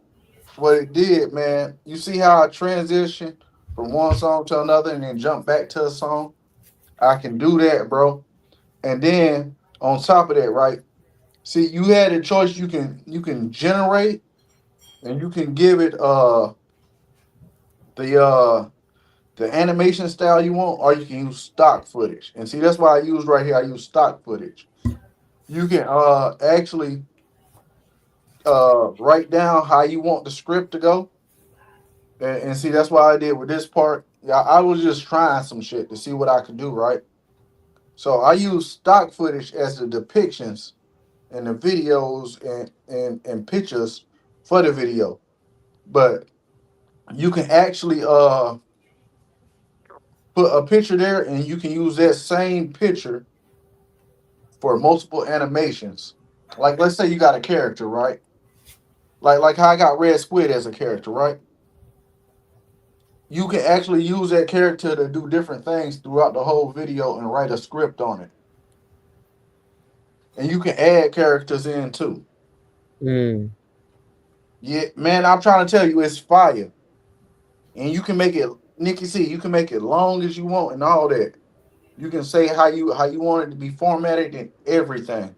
what it did, man, you see how I transition from one song to another and then jump back to a song? I can do that, bro. And then on top of that, right? See, you had a choice. You can generate and you can give it the animation style you want, or you can use stock footage. And see, that's why I use right here. I use stock footage. You can actually write down how you want the script to go. And see, that's why I did with this part. Yeah, I was just trying some shit to see what I could do, right? So I use stock footage as the depictions and the videos and pictures for the video. But you can actually put a picture there and you can use that same picture for multiple animations. Like let's say you got a character, right? Like how I got Red Squid as a character, right? You can actually use that character to do different things throughout the whole video and write a script on it. And you can add characters in too. Mm. Yeah, man, I'm trying to tell you, it's fire. And you can make it, Nikki C, you can make it long as you want and all that. You can say how you want it to be formatted and everything.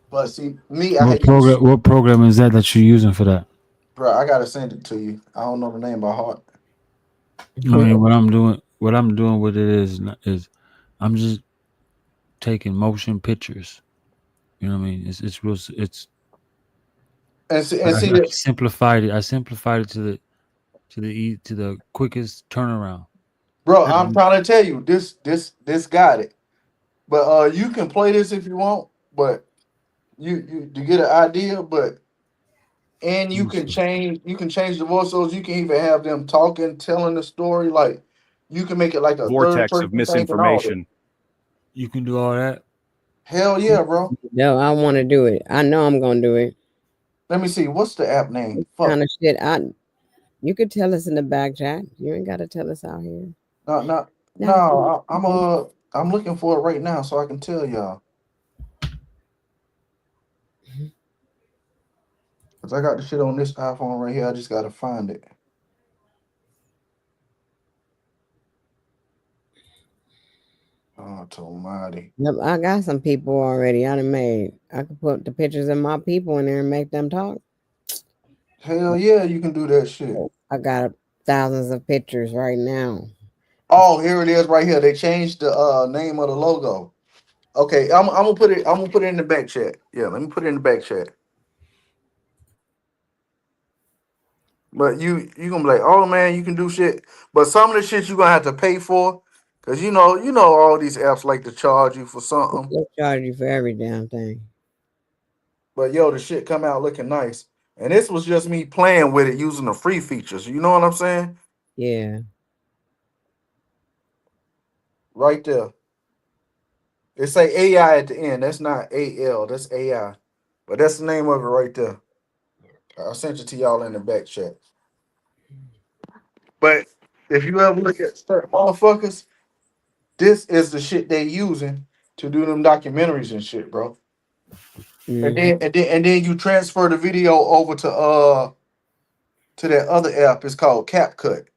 But see, me, I use, What program is that you're using for that? bro, I gotta send it to you. I don't know the name by heart. I mean, what I'm doing with it is I'm just taking motion pictures. You know what I mean? It's real. It's And see I that, simplified it. I simplified it to the quickest turnaround. bro. I'm Mhm. trying to tell you, this got it. But you can play this if you want, but you to get an idea, but and Let me see. you can change the voiceovers. You can even have them talking, telling the story. Like you can make it like a third Vortex of person thing and all that. misinformation. You can do all that. Hell yeah, bro. No, I want to do it. I know I'm gonna do it. Let me see. What's the app name? This Fuck. kind of shit. You could tell us in the back chat. You ain't gotta tell us out here. No, no, no. Not a big deal. I'm looking for it right now so I can tell y'all. Cause I got the shit on this iPhone right here. I just gotta find it. Oh, almighty. Yep, I got some people already. I done made. I could put the pictures of my people in there and make them talk. Hell yeah, you can do that shit. I got thousands of pictures right now. Oh, here it is right here. They changed the name of the logo. Okay, I'm gonna put it. I'm gonna put it in the back chat. Yeah, let me put it in the back chat. But you gonna be like, oh man, you can do shit. But some of the shit you gonna have to pay for, cause you know all these apps like to charge you for something. They charge you for every damn thing. But yo, the shit come out looking nice. And this was just me playing with it using the free features. You know what I'm saying? Yeah. Right there. It say AI at the end. That's not AL. That's AI. But that's the name of it right there. I sent it to y'all in the back chat. But if you ever look at certain motherfuckers, this is the shit they using to do them documentaries and shit, bro. And Mm-hmm. then you transfer the video over to that other app. It's called CapCut.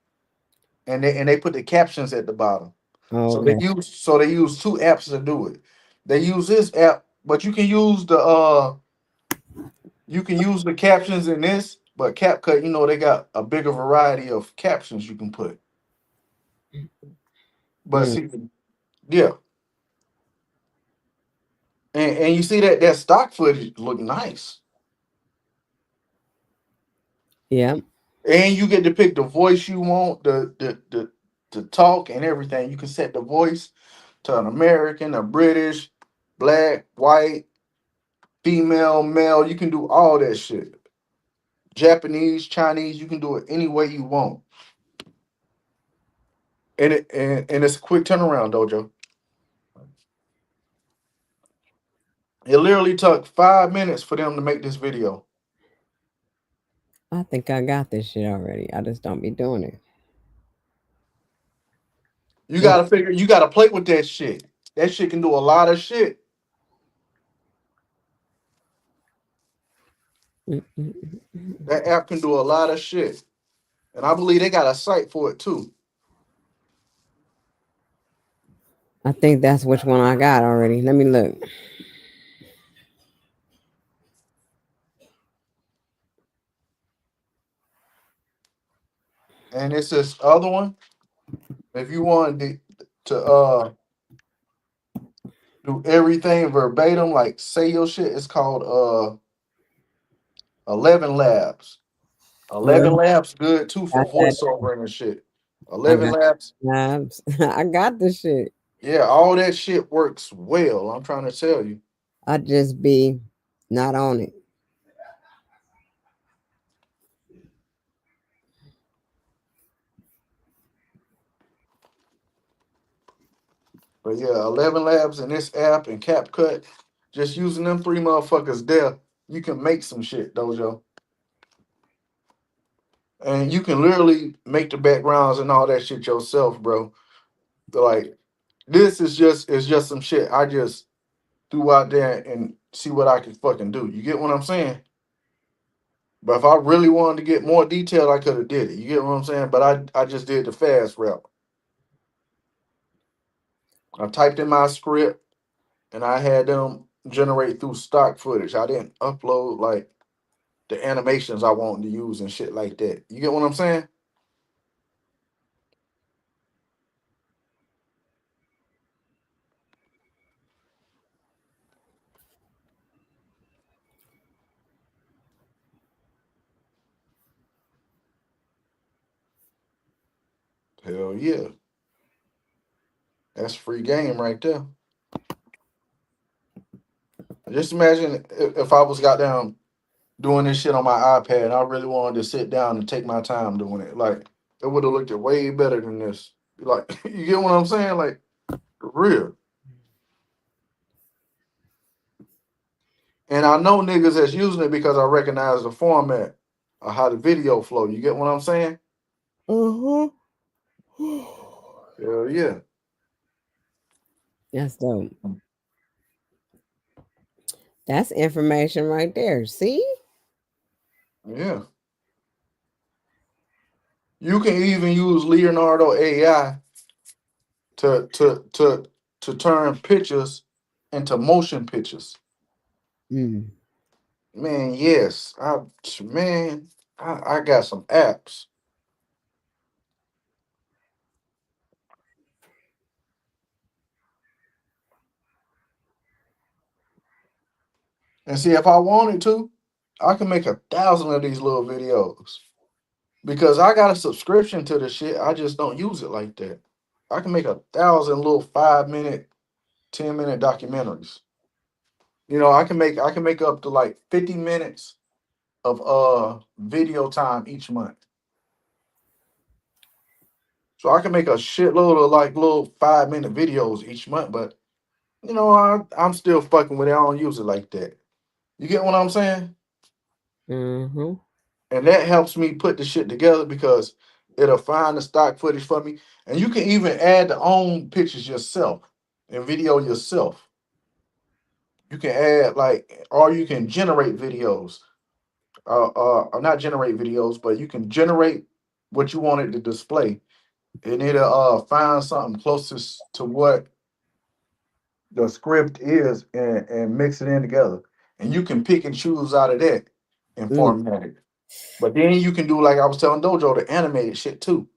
And they put the captions at the bottom. So Okay. they use two apps to do it. They use this app, but you can use the captions in this, but CapCut, they got a bigger variety of captions you can put. But Mm. see, yeah. And you see that stock footage look nice. Yeah. And you get to pick the voice you want, the talk and everything. You can set the voice to an American, a British, black, white, female, male. You can do all that shit. Japanese, Chinese, you can do it any way you want. And it's a quick turnaround, Dojo. It literally took 5 minutes for them to make this video. I think I got this shit already. I just don't be doing it. You gotta play with that shit. That shit can do a lot of shit. Mm-mm. That app can do a lot of shit. And I believe they got a site for it too. I think that's which one I got already. Let me look. And it's this other one. If you want to do everything verbatim, like say your shit, it's called 11 Labs. 11 Well, Labs good too I for got, voiceover and shit. I 11 got Labs. labs. I got the shit. Yeah, all that shit works well. I'm trying to tell you. I just be not on it. But yeah, 11 Labs and this app and CapCut, just using them three motherfuckers there, you can make some shit, Dojo. And you can literally make the backgrounds and all that shit yourself, bro. Like this is just some shit I just threw out there and see what I can fucking do. You get what I'm saying? But if I really wanted to get more detailed, I could have did it. You get what I'm saying? But I just did the fast route. I typed in my script and I had them generate through stock footage. I didn't upload like the animations I wanted to use and shit like that. You get what I'm saying? Hell yeah. That's free game right there. Just imagine if I was goddamn doing this shit on my iPad and I really wanted to sit down and take my time doing it. Like it would have looked way better than this. Like you get what I'm saying? Like for real. And I know niggas that's using it because I recognize the format of how the video flow. You get what I'm saying? Uh-huh. Hell yeah. That's dope. That's information right there. See? Yeah. You can even use Leonardo AI to turn pictures into motion pictures. Mm. Man, yes. I got some apps. And see if I wanted to, I can make 1,000 of these little videos. Because I got a subscription to the shit. I just don't use it like that. I can make 1,000 little 5 minute, 10 minute documentaries. You know, I can make up to like 50 minutes of video time each month. So I can make a shitload of like little 5 minute videos each month, but you know, I'm still fucking with it. I don't use it like that. You get what I'm saying? Mm-hmm. And that helps me put the shit together because it'll find the stock footage for me. And you can even add the own pictures yourself and video yourself. You can add like, or you can generate videos. Or not generate videos, but you can generate what you want it to display, and it'll find something closest to what the script is and mix it in together. And you can pick and choose out of that and Mm. format it. But then you can do like I was telling Dojo, the animated shit too.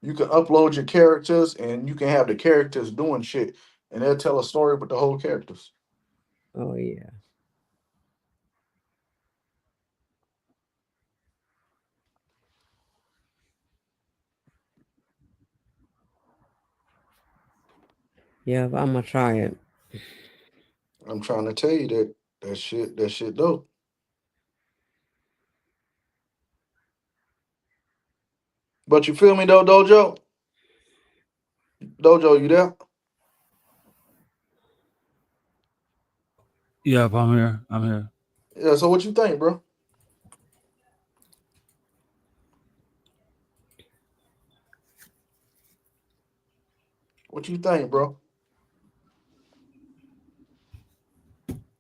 You can upload your characters and you can have the characters doing shit and they'll tell a story with the whole characters. Oh yeah. Yeah, I'm gonna try it. I'm trying to tell you that shit dope. But you feel me though, Dojo? Dojo, you there? Yep, I'm here. I'm here. Yeah, so what you think, bro? What you think, bro?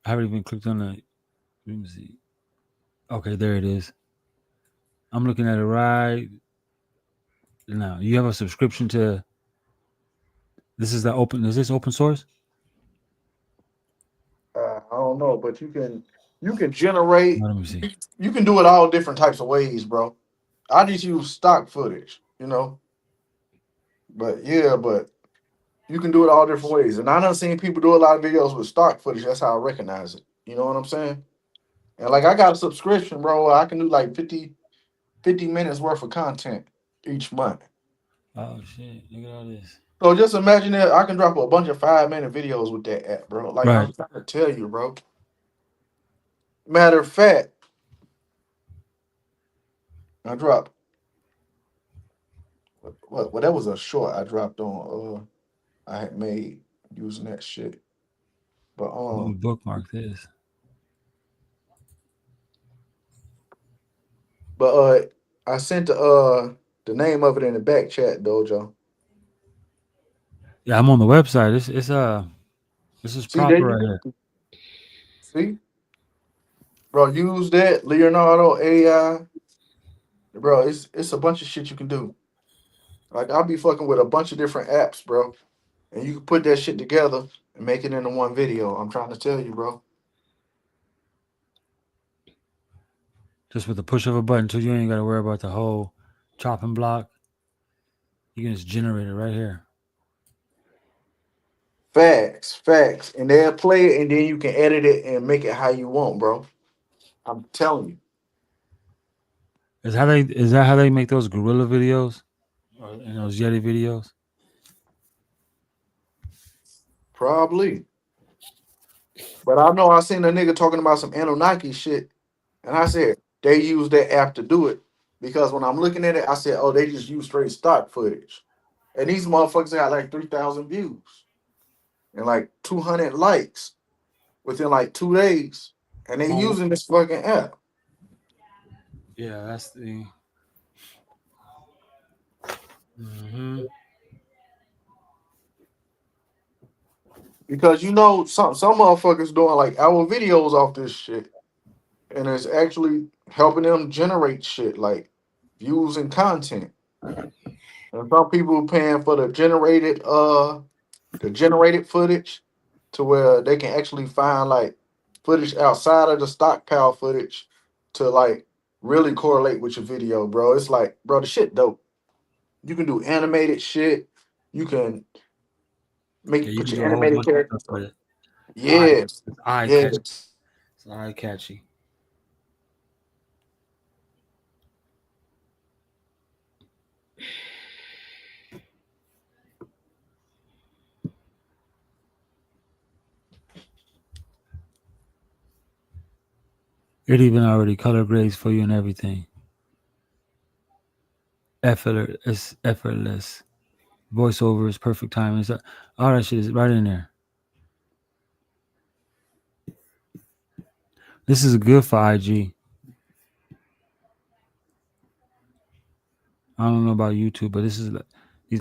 I haven't even clicked on the. Let me see. Okay, there it is. I'm looking at it right now. You have a subscription to. This is the open. Is this open source? I don't know, but you can generate, Let me see. you can do it all different types of ways, bro. I just use stock footage, you know. But yeah, but you can do it all different ways. And I done seen people do a lot of videos with stock footage. That's how I recognize it. You know what I'm saying? And like I got a subscription, bro. I can do like 50 minutes worth of content each month. Oh shit! Look at all this. So just imagine that I can drop a bunch of 5-minute videos with that app, bro. Like Right. I'm trying to tell you, bro. Matter of fact, I dropped what that was a short I dropped on I had made using that shit. But I'm gonna bookmark this. but I sent the name of it in the back chat, Dojo. Yeah, I'm on the website. This is See there proper you right go. here. See? Bro, use that Leonardo AI. Bro, it's a bunch of shit you can do. Like I'll be fucking with a bunch of different apps, bro. And you can put that shit together and make it into one video. I'm trying to tell you, bro. Just with the push of a button, so you ain't got to worry about the whole chopping block. You can just generate it right here. Facts. And they'll play it and then you can edit it and make it how you want, bro. I'm telling you. Is that how they make those gorilla videos and those Yeti videos? Probably. But I know I seen a nigga talking about some Anunnaki shit. And I said, they use that app to do it. Because when I'm looking at it, I said, oh, they just use straight stock footage. And these motherfuckers got like 3,000 views and like 200 likes within like 2 days. And they Oh, using this fucking app. yeah, that's the. Mm-hmm. Because you know, some motherfuckers doing like our videos off this shit. And it's actually helping them generate shit like views and content. And some people paying for the generated footage to where they can actually find like footage outside of the stockpile footage to like really correlate with your video, bro. It's like, bro, the shit dope. You can do animated shit. You can Yeah, make you put can your do a whole animated bunch of character. stuff with it. Yes, It's eye catchy. yes. It's eye catchy. It even already color grades for you and everything. It's effortless. Voiceover is perfect timing. All that shit is right in there. This is good for IG. I don't know about YouTube, but these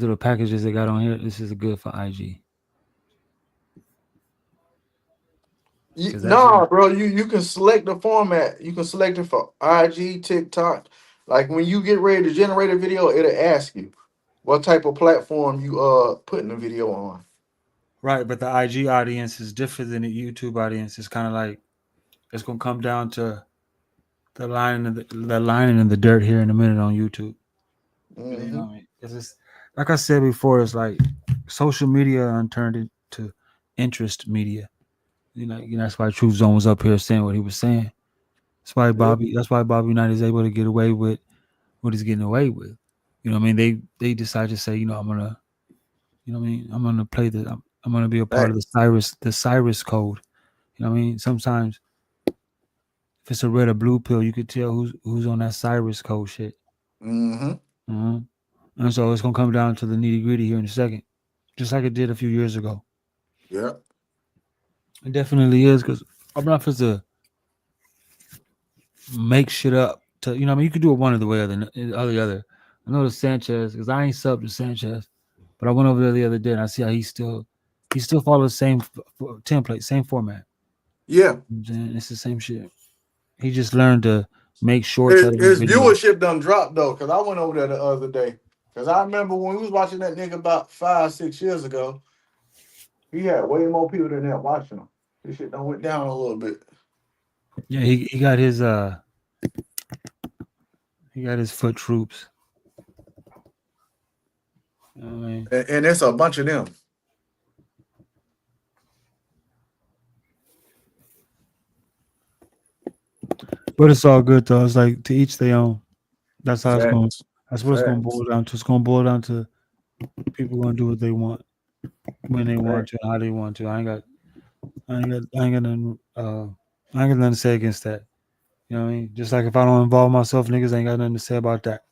little packages they got on here. This is good for IG. Because that shit. Nah, bro, you can select the format. You can select it for IG, TikTok. Like when you get ready to generate a video, it'll ask you what type of platform you putting the video on. Right, but the IG audience is different than the YouTube audience. It's kind of like it's gonna come down to the line in the line in the dirt here in a minute on YouTube. You know Hmm. what I mean? Because it's like I said before, it's like social media turned into interest media. That's why Truth Zone was up here saying what he was saying. Yeah. That's why Bobby Knight is able to get away with what he's getting away with. You know what I mean? They decide to say, I'm gonna, I'm gonna play I'm gonna be a part of Hey. the Cyrus code. You know what I mean? Sometimes if it's a red or blue pill, you could tell who's on that Cyrus code shit. Hmm. Uh-huh. And so it's gonna come down to the nitty gritty here in a second, just like it did a few years ago. Yeah. It definitely is because I'm not supposed to make shit up. I mean, you could do it one of the way or the other. I know the Sanchez because I ain't subbed to Sanchez, but I went over there the other day and I see how he still follows the same template, same format. Yeah. You know what I'm saying? It's the same shit. He just learned to make shorts His, out of his his videos. viewership done dropped though, because I went over there the other day. Because I remember when we was watching that nigga about 5, 6 years ago, he had way more people than that watching him. This shit done went down a little bit. Yeah, he got his foot troops. You know what I mean? And it's a bunch of them. But it's all good though. It's like to each their own. That's how it's going. Facts. That's what it's going to Facts. boil down to. It's going to boil down to people going to do what they want when they want Facts. to, how they want to. I ain't got nothing. I ain't got nothing to say against that. You know what I mean? Just like if I don't involve myself, niggas ain't got nothing to say about that.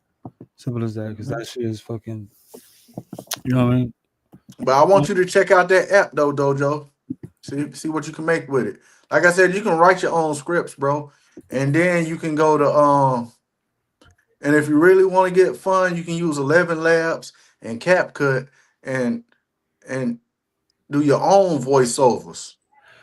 Simple as that. Because Mhm. that shit is fucking. You know what I mean? But I want you to check out that app though, Dojo. See what you can make with it. Like I said, you can write your own scripts, bro. And then you can go to and if you really want to get fun, you can use 11 Labs and CapCut and and do your own voiceovers.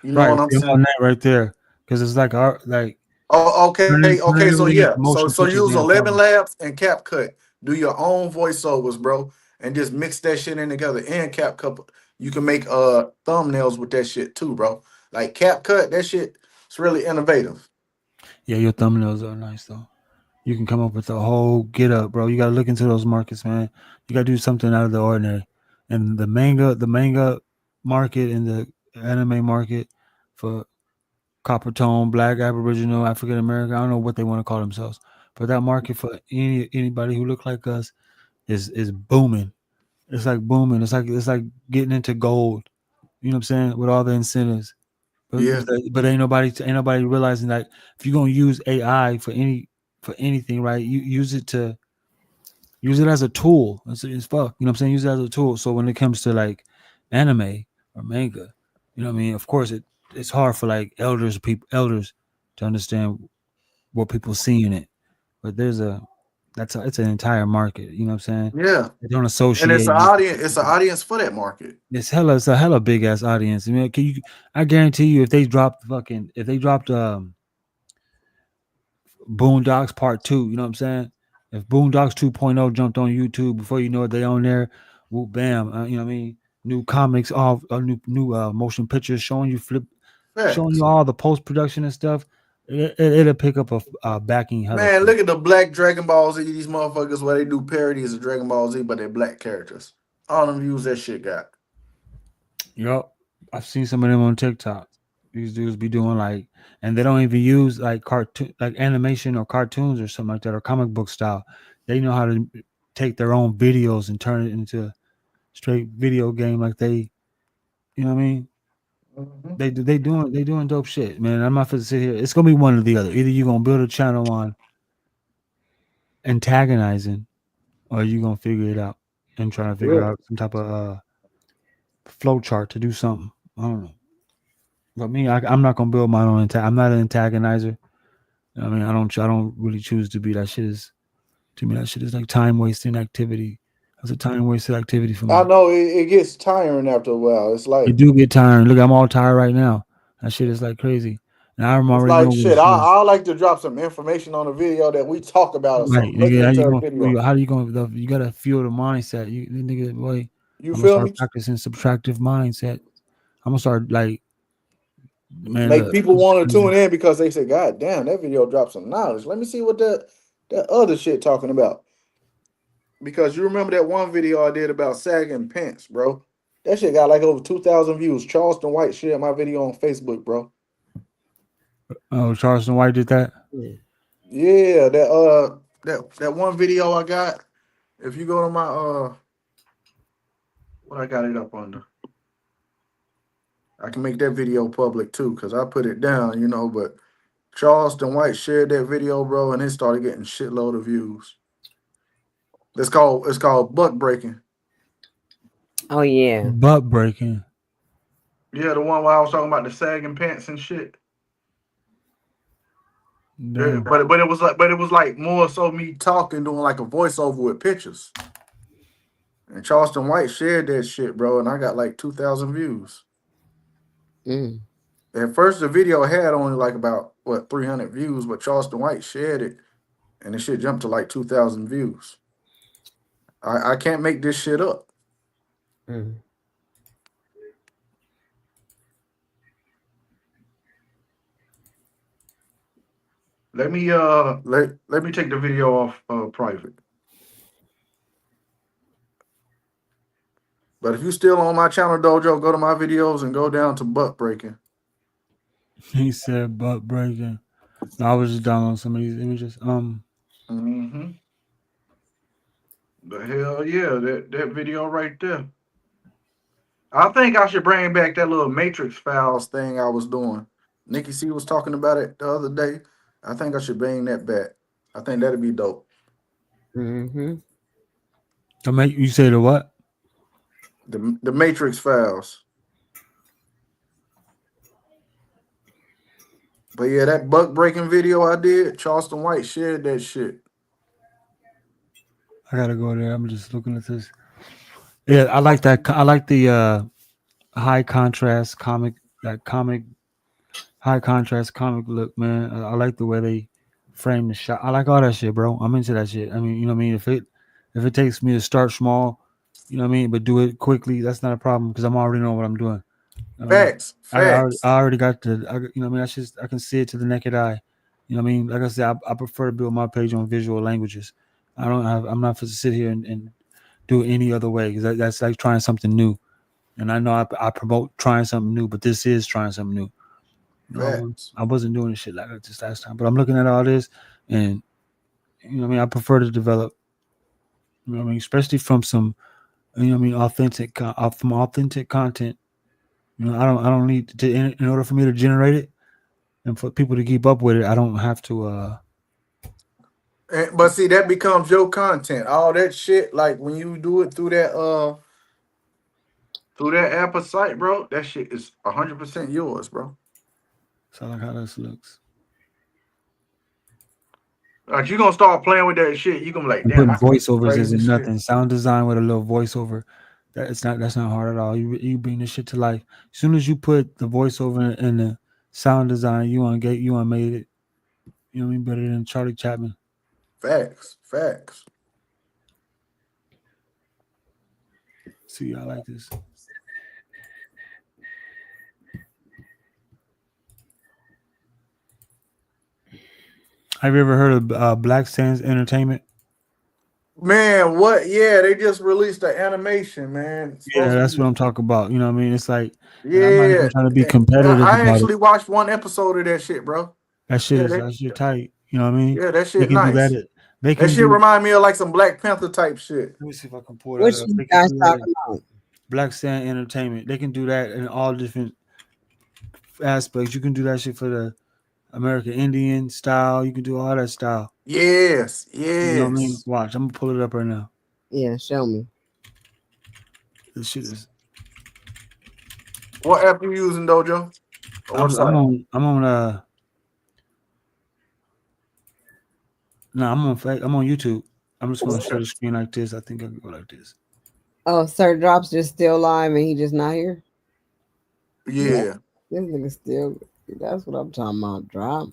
You know Right. what I'm See, I'm on saying? that right there. Because it's like art. Like Oh, okay, okay. turning So everything yeah, into so motion so pictures use being 11 fun. Labs and CapCut. Do your own voiceovers, bro, and just mix that shit in together. And CapCut, you can make thumbnails with that shit too, bro. Like CapCut, that shit, it's really innovative. Yeah, your thumbnails are nice though. You can come up with a whole get up, bro. You gotta look into those markets, man. You gotta do something out of the ordinary. And the manga market and the anime market for copper tone, black, aboriginal, African American, I don't know what they want to call themselves. But that market for anybody who look like us is booming. It's like booming. It's like getting into gold. You know what I'm saying? With all the incentives. Yeah, But ain't nobody realizing that if you're gonna use AI for anything, right? You use it as a tool. It's fuck. You know what I'm saying? Use it as a tool. So when it comes to like anime or manga, you know what I mean? Of course it's hard for like elders to understand what people see in it. But it's an entire market, you know what I'm saying? yeah. They don't And it's associate an with audience. It's an audience for that market. it's a hella big ass audience. I mean, I guarantee you if they dropped Boondocks Part 2, you know what I'm saying? If Boondocks 2.0 jumped on YouTube, before you know it, they on there, whoop, bam, you know what I mean? New comics, all new motion pictures showing Facts. you all the post production and stuff. It'll pick up a backing hella Man, quick. look at the black Dragon Ball Z. These motherfuckers where they do parodies of Dragon Ball Z, but they're black characters. All them views that shit got. Yup, I've seen some of them on TikTok. These dudes be doing like, and they don't even use like cartoon, like animation or cartoons or something like that, or comic book style. They know how to take their own videos and turn it into straight video game. Like you know what I mean? Mhm. They doing dope shit, man. I'm not gonna sit here. It's gonna be one or the other. Either you gonna build a channel on antagonizing, or you gonna figure it out and try to figure Yeah. out some type of flow chart to do something. I don't know. But me, I'm not gonna build my own. I'm not an antagonizer. I mean, I don't really choose to be. That shit is to me. That shit is like time wasting activity. That's a time wasted activity for I me. know it gets tiring after a while. It do get tiring. Look, I'm all tired right now. That shit is like crazy, and I'm it's already like know what shit. it is. I like to drop some information on a video that we talk about or Right, something. Make nigga. it How you into a gonna video. how you gonna you gotta feel the mindset. You nigga, boy. You I'm gonna feel start me? practicing subtractive mindset. I'm gonna start like, man. Make Look, people it's want to crazy. tune in because they say, "God damn, that video dropped some knowledge." Let me see what that other shit talking about. Because you remember that one video I did about sagging pants, bro. That shit got like over 2,000 views. Charleston White shared my video on Facebook, bro. Oh, Charleston White did that. Mm. Yeah, that one video I got. If you go to my what I got it up under, I can make that video public too, because I put it down, but Charleston White shared that video, bro, and it started getting shitload of views. It's called butt breaking. Oh yeah. Butt breaking. Yeah, the one where I was talking about the sagging pants and shit. Yeah, Damn. but it was like more so me talking, doing like a voiceover with pictures. And Charleston White shared that shit, bro, and I got like 2,000 views. Mm. At first, the video had only like about 300 views, but Charleston White shared it, and the shit jumped to like 2,000 views. I can't make this shit up. Mm. Let me take the video off private. But if you still on my channel, Dojo, go to my videos and go down to butt breaking. He said butt breaking. I was just downloading some of these images. Mm-hmm. The hell yeah, that video right there. I think I should bring back that little Matrix Files thing I was doing. Nikki C was talking about it the other day. I think I should bring that back. I think that'd be dope. Mm-hmm. You say the what? The Matrix Files. But yeah, that buck breaking video I did, Charleston White shared that shit. I gotta go there. I'm just looking at this. Yeah, I like that. I like the high contrast comic. That comic, high contrast comic look, man. I like the way they frame the shot. I like all that shit, bro. I'm into that shit. I mean, you know what I mean. If it takes me to start small, you know what I mean, but do it quickly, that's not a problem because I'm already know what I'm doing. I mean, Facts, facts. I already got you know what I mean. I can see it to the naked eye. You know what I mean. Like I said, I prefer to build my page on visual languages. I'm not for to sit here and do it any other way because that's like trying something new. And I know I promote trying something new, but this is trying something new. You know, Facts. I wasn't doing this shit like that this last time, but I'm looking at all this, and you know what I mean. I prefer to develop. You know what I mean, especially from some, you know what I mean, from authentic content. You know, I don't need to in order for me to generate it and for people to keep up with it. I don't have to. But see, that becomes your content. All that shit, like when you do it through that app or site, bro, that shit is 100% yours, bro. So I like how this looks. Like you gonna start playing with that shit, you gonna be like, And damn, putting I can make some voiceovers crazy isn't shit. nothing. Sound design with a little voiceover, that's not hard at all. You bring this shit to life. As soon as you put the voiceover in the sound design, you made it. You know what I mean? Better than Charlie Chapman. Facts, facts. See, I like this. Have you ever heard of Black Sands Entertainment? Man, what? Yeah, they just released the animation, man. It's Yeah, supposed to that's be. what I'm talking about. You know what I mean? It's like, and I'm not Yeah, even trying to be competitive I about it. actually watched one episode of that shit, bro. Yeah, That shit tight. You know what I mean? yeah, that They shit can do nice. that. They That can shit do. remind me of like some Black Panther type shit. Let me see if I can pull that What up. you They can guys do that. talking about? Black Sand Entertainment. They can do that in all different aspects. You can do that shit for the American Indian style. You can do all that style. Yes, You know what I mean? yes. Watch. I'm gonna pull it up right now. Yeah, show me. This shit is. What app you using, Dojo? Or what site? I'm on. No, I'm on YouTube. I'm just gonna share the screen like this. I think I can go like this. Oh, Sir Drops just still live and he just not here. Yeah. This nigga still. That's what I'm talking about. Drop.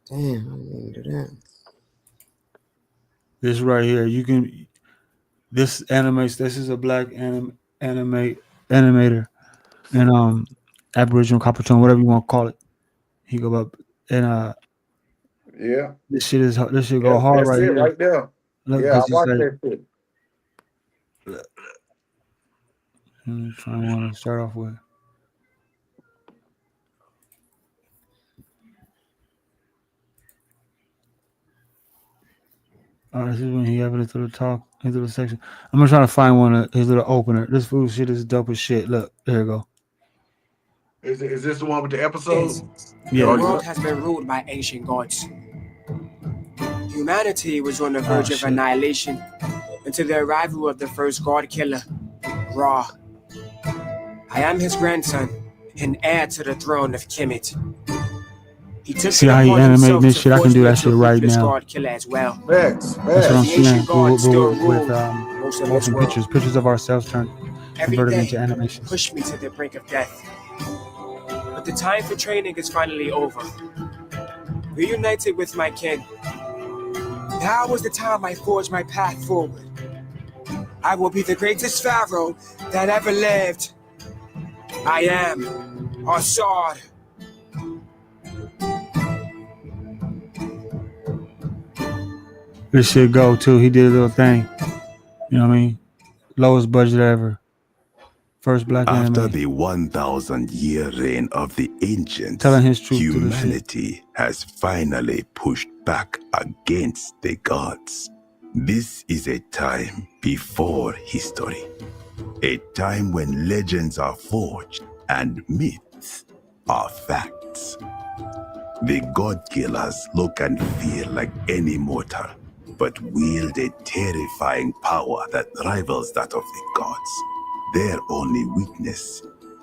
Damn, I didn't even do that. This right here, you can. This animates. This is a black animator, and Aboriginal Coppertone, whatever you want to call it. He go up and Yeah. this shit go Yep, hard that's right it here. right there. Look, Yeah, I because it's watched like that shit. I'm trying to want to start off with. This is when he have it through the talk, into the section. I'm gonna try to find one of his little opener. This food shit is dope as shit. Look, there you go. Is this the one with the episode? Yeah. The world has been ruled by ancient gods. Humanity was on the verge of annihilation until the arrival of the first god killer, Ra. I am his grandson and heir to the throne of Kemet. He took See it how he upon animating himself this to shit? I can force do me that into shit a right ruthless now. god killer as well. Facts, That's what I'm The saying. ancient gods still With rule most of this motion world. pictures of ourselves Every converted day, into animations. push me to the brink of death. But the time for training is finally over. Reunited with my kin. Now was the time I forged my path forward. I will be the greatest pharaoh that ever lived. I am Assad. This shit go too. He did a little thing. You know what I mean? Lowest budget ever. First black After anime. the 1,000-year reign of the ancients, Telling his truth to the shit. humanity has finally pushed back against the gods. This is a time before history, a time when legends are forged and myths are facts. The god killers look and feel like any mortal, but wield a terrifying power that rivals that of the gods. Their only weakness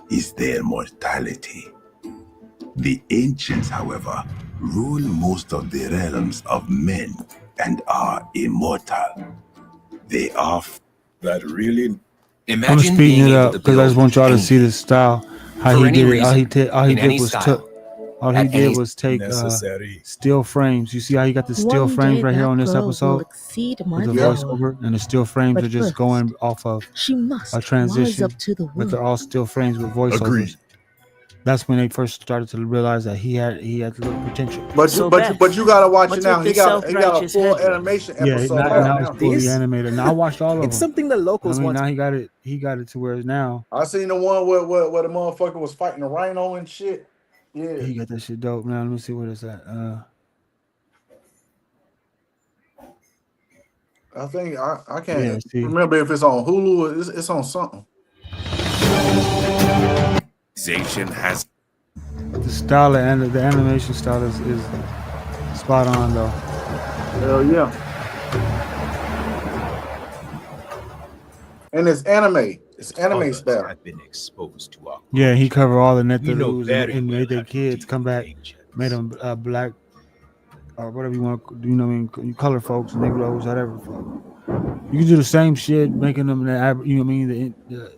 is their mortality. The ancients, however, rule most of the realms of men and are immortal. They are that really. I'm speeding it up because I just want y'all to see the style, how he did it. All he did was take still frames. You see how he got the still frames right here on this episode with the voiceover, and the still frames are just going off of a transition, but they're all still frames with voiceovers. Agreed. That's when they first started to realize that he had a little potential. But you gotta watch it now. He got a full animation episode. Now it's fully animated. Now I watched all of them. It's something that locals want. Now he got it to where now. I seen the one where the motherfucker was fighting a rhino and shit. Yeah, he got that shit dope. Now let me see what it's at. I think I can't remember if it's on Hulu or it's on something. Has the style and the animation style is spot on though. Hell yeah. And it's anime. It's anime style. I've been exposed to our he covered all the Netherlands and made their kids come back, made them black or whatever you want to do. You know what I mean? Color folks, Negroes, whatever. You can do the same shit, making them the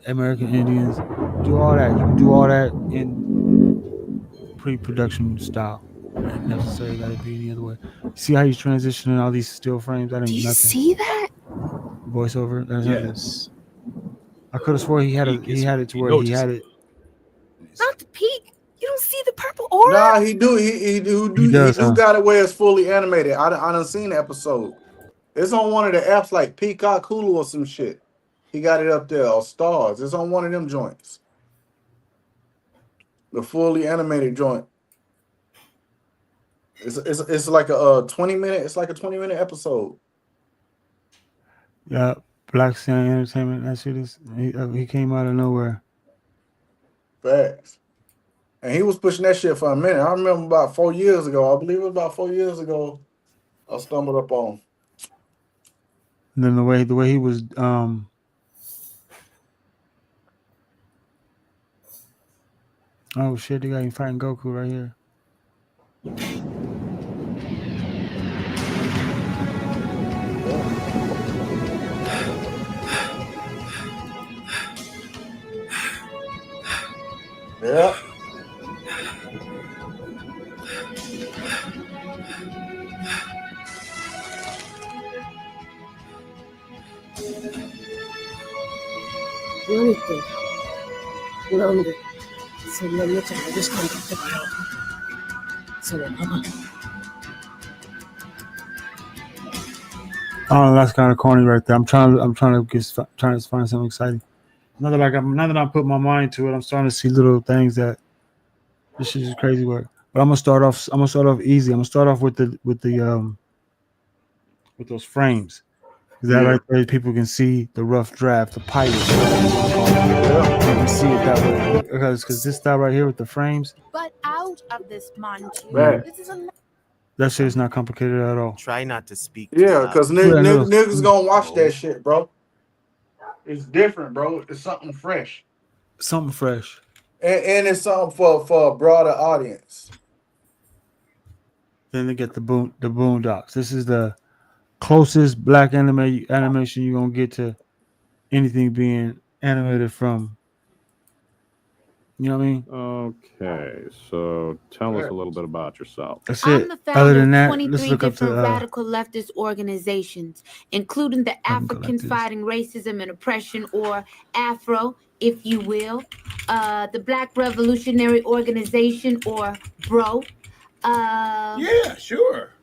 American Indians. Do all that. You can do all that in pre-production style. Not necessarily got to be any other way. See how he's transitioning all these still frames? Do you see that? Voiceover. Yes. I could have swore he had it to where he had it. Not the peak. You don't see the purple aura? Nah, he do got it where it's fully animated. I done seen the episode. It's on one of the apps like Peacock, Hulu, or some shit. He got it up there, or Stars. It's on one of them joints. The fully animated joint. It's like a 20-minute. It's like a 20-minute episode. Yeah, Black Sun Entertainment. That shit is. He came out of nowhere. Facts. And he was pushing that shit for a minute. I remember about 4 years ago. I believe it was about 4 years ago. I stumbled up on. And then the way he was oh shit, they got him fighting Goku right here. Yeah. Oh, that's kind of corny right there. I'm trying to find something exciting. Now that I put my mind to it, I'm starting to see little things that this shit is crazy work. But I'm gonna start off easy. I'm gonna start off with those frames. That right there, people can see the rough draft, the pilot. You can see it that way because this style right here with the frames. But out of this montage, this is that shit is not complicated at all. Try not to speak. Yeah, because niggas gonna watch that shit, bro. It's different, bro. It's something fresh. Something fresh. And it's something for a broader audience. Then they get the Boondocks. This is the closest black animation you're gonna get to anything being animated from. You know what I mean? Okay, so tell us a little bit about yourself. That's I'm it. the founder Other than of that, 23 let's look up different to radical leftist organizations, including the African Fighting Racism and Oppression, or AFRO, if you will, the Black Revolutionary Organization, or BRO. Yeah, sure.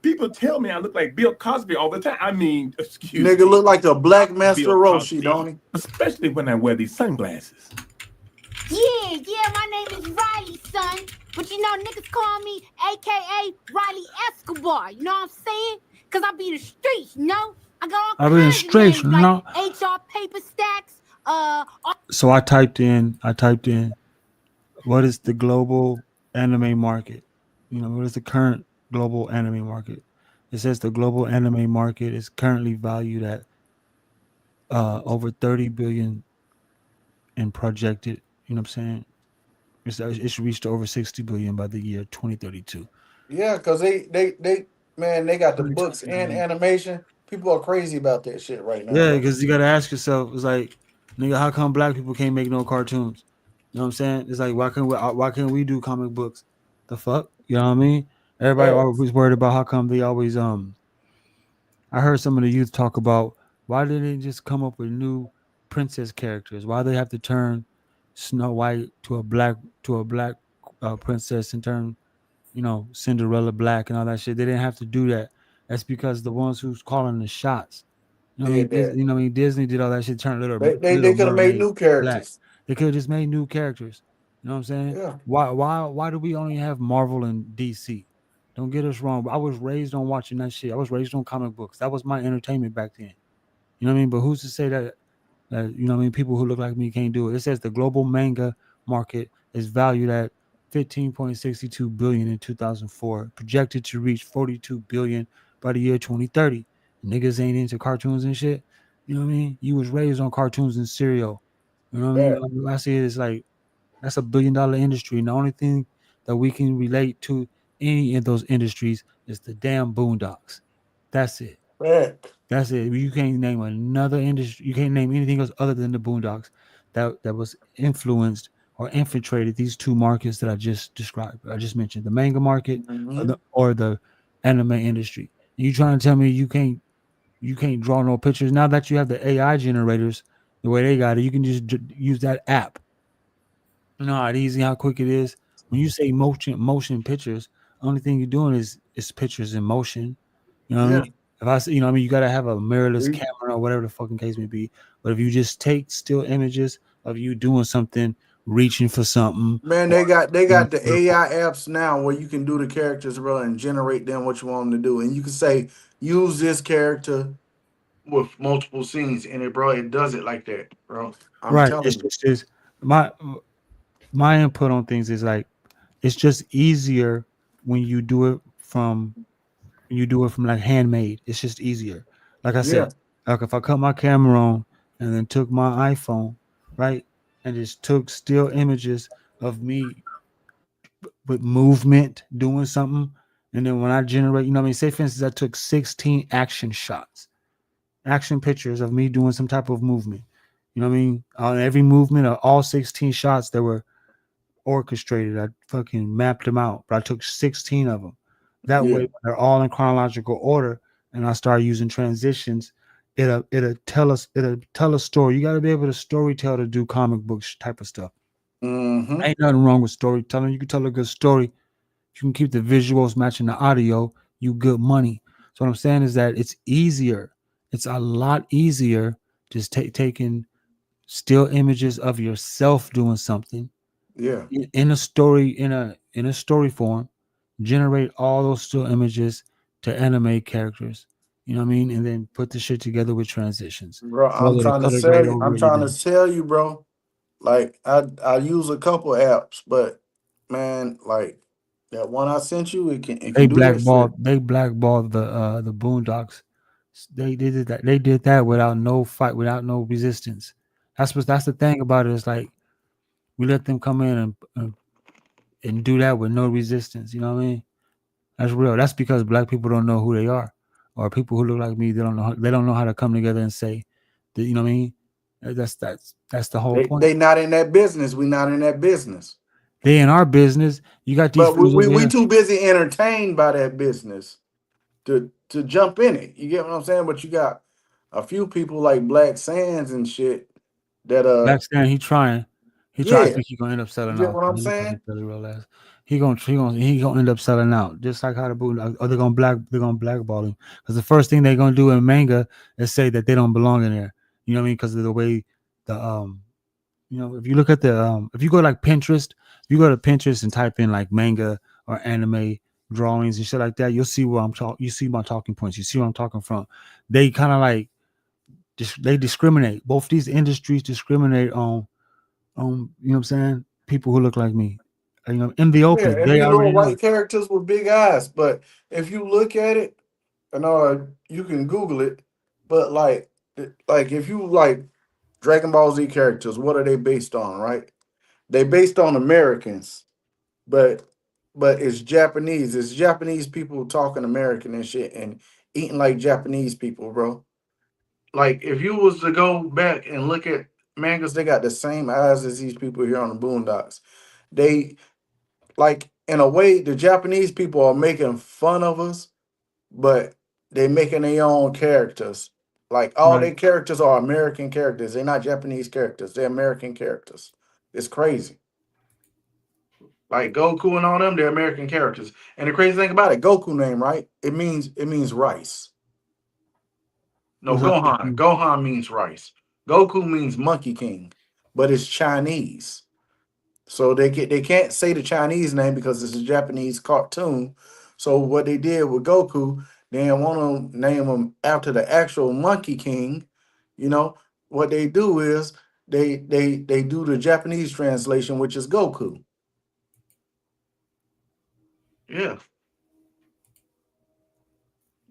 People tell me I look like Bill Cosby all the time. I mean, excuse Nigga me. look like a black Master Bill Roshi, Cosby, don't he? especially when I wear these sunglasses. Yeah, my name is Riley, son. But you know, niggas call me AKA Riley Escobar. You know what I'm saying? Cause I be the streets, you know? I got all kinds of names like HR Paper Stacks. So I typed in, what is the global anime market? You know, what is the current global anime market? It says the global anime market is currently valued at over 30 billion and projected, you know what I'm saying? It's reached over 60 billion by the year 2032. Yeah, cause man, they got the books and animation. People are crazy about that shit right now, Yeah, though. because you gotta ask yourself, it's like, nigga, how come black people can't make no cartoons? You know what I'm saying? It's like, why can't we do comic books? The fuck? You know what I mean? Everybody Yeah, always worried about how come they always I heard some of the youth talk about why didn't they just come up with new princess characters? Why they have to turn Snow White to a black princess and turn, you know, Cinderella black and all that shit. They didn't have to do that. That's because the ones who's calling the shots. You know what I mean? did that. You know what I mean? Disney did all that shit, turned They Little could have made Mermaid new black. characters. They could have just made new characters. You know what I'm saying? Yeah, Why do we only have Marvel and DC? Don't get us wrong. I was raised on watching that shit. I was raised on comic books. That was my entertainment back then. You know what I mean? But who's to say that you know what I mean, people who look like me can't do it? It says the global manga market is valued at 15.62 billion in 2004, projected to reach 42 billion by the year 2030. Niggas ain't into cartoons and shit. You know what I mean? You was raised on cartoons and cereal. You know what I yeah, mean? I see it as like that's $1 billion industry. And the only thing that we can relate to any of those industries is the damn boondocks. That's it. yeah. That's it. You can't name another industry. You can't name anything else other than the Boondocks that was influenced or infiltrated these two markets that I just described. I just mentioned the manga market Mm-hmm. or the anime industry. And you trying to tell me you can't draw no pictures now that you have the AI generators the way they got it? You can just use that app. You know how easy, how quick it is. When you say motion pictures, only thing you're doing is pictures in motion. You know what I Yeah. mean? If I say, you know what I mean, you gotta have a mirrorless We- camera or whatever the fucking case may be. But if you just take still images of you doing something, reaching for something, Man, or they going got the to the AI apps now where you can do the characters, bro, and generate them what you want them to do, and you can say use this character with multiple scenes in it, bro. It does it like that, bro. I'm right, it's telling you. just is my my input on things is like it's just easier when you do it from like handmade. It's just easier. Like I Yeah. said, like if I cut my camera on and then took my iPhone, right, and just took still images of me with movement doing something, and then when I generate, you know what I mean, say for instance I took 16 action shots, action pictures of me doing some type of movement. You know what I mean? On every movement of all 16 shots that were orchestrated. I fucking mapped them out, but I took 16 of them. That Yeah. way, they're all in chronological order, and I start using transitions. It'll tell a story. You got to be able to story tell to do comic books type of stuff. Mm-hmm. Ain't nothing wrong with storytelling. You can tell a good story. You can keep the visuals matching the audio. You good money. So what I'm saying is that it's easier. It's a lot easier just taking still images of yourself doing something Yeah. in a story in a story form, generate all those still images to animate characters. You know what I mean? And then put the shit together with transitions. Bro, Tell I'm her to trying to color tell grade you, over I'm it. You're trying done. to tell you, bro. Like I use a couple apps, but man, like that one I sent you, it can do that shit. They blackballed the Boondocks. They did that. They did that without no fight, without no resistance. That's the thing about it. It's like we let them come in and do that with no resistance. You know what I mean? That's real. That's because black people don't know who they are, or people who look like me. They don't know how to come together and say, that, you know what I mean? That's the whole point. They not in that business. We not in that business. They in our business. You got these But we, fools we over we here. too busy entertained by that business to jump in it. You get what I'm saying? But you got a few people like Black Sands and shit that Black Stan, He tried. I Yeah, think he gonna end up you selling get out. what I'm He saying? probably realize he gonna end up selling out, just like how the boot. Or they're gonna blackball him, because the first thing they're gonna do in manga is say that they don't belong in there. You know what I mean? Because of the way the if you look at if you go like Pinterest, if you go to Pinterest and type in like manga or anime drawings and shit like that, you'll see where I'm talking. You see my talking points. You see where I'm talking from. They kind of like they discriminate. Both these industries discriminate on you know what I'm saying, people who look like me. In the Yeah, open, and they these already little know. white characters with big eyes. But if you look at it, and you can Google it, but like if you like Dragon Ball Z characters, what are they based on, right? They based on Americans, but it's Japanese. It's Japanese people talking American and shit and eating like Japanese people, bro. Like if you was to go back and look at mangas, they got the same eyes as these people here on the Boondocks. They like in a way the Japanese people are making fun of us, but they making their own characters. Like all Right. their characters are American characters. They're not Japanese characters. They're American characters. It's crazy. Like Goku and all them, they're American characters. And the crazy thing about it, Goku name, right? It means rice. No, What's up? Gohan. Gohan means rice. Goku means Monkey King, but it's Chinese. So they can't say the Chinese name because it's a Japanese cartoon. So what they did with Goku, they want to name him after the actual Monkey King. You know what they do is they do the Japanese translation, which is Goku. Yeah,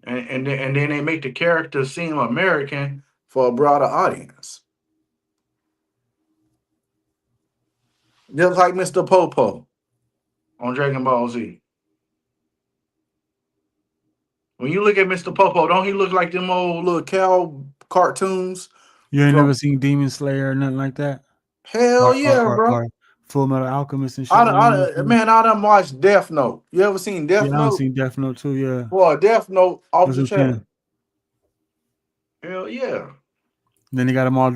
and then they make the character seem American for a broader audience, just like Mr. Popo on Dragon Ball Z. When you look at Mr. Popo, don't he look like them old little cow cartoons You ain't never from seen Demon Slayer or nothing like that, hell yeah, bro. or Full Metal Alchemist and shit. You ain't never seen? Man, I done watched Death Note. You ever seen Death Yeah, I done Note? seen Death Note too. Yeah, Boy, Death Note off that's the what I'm saying. chain. Hell yeah. Then they got them all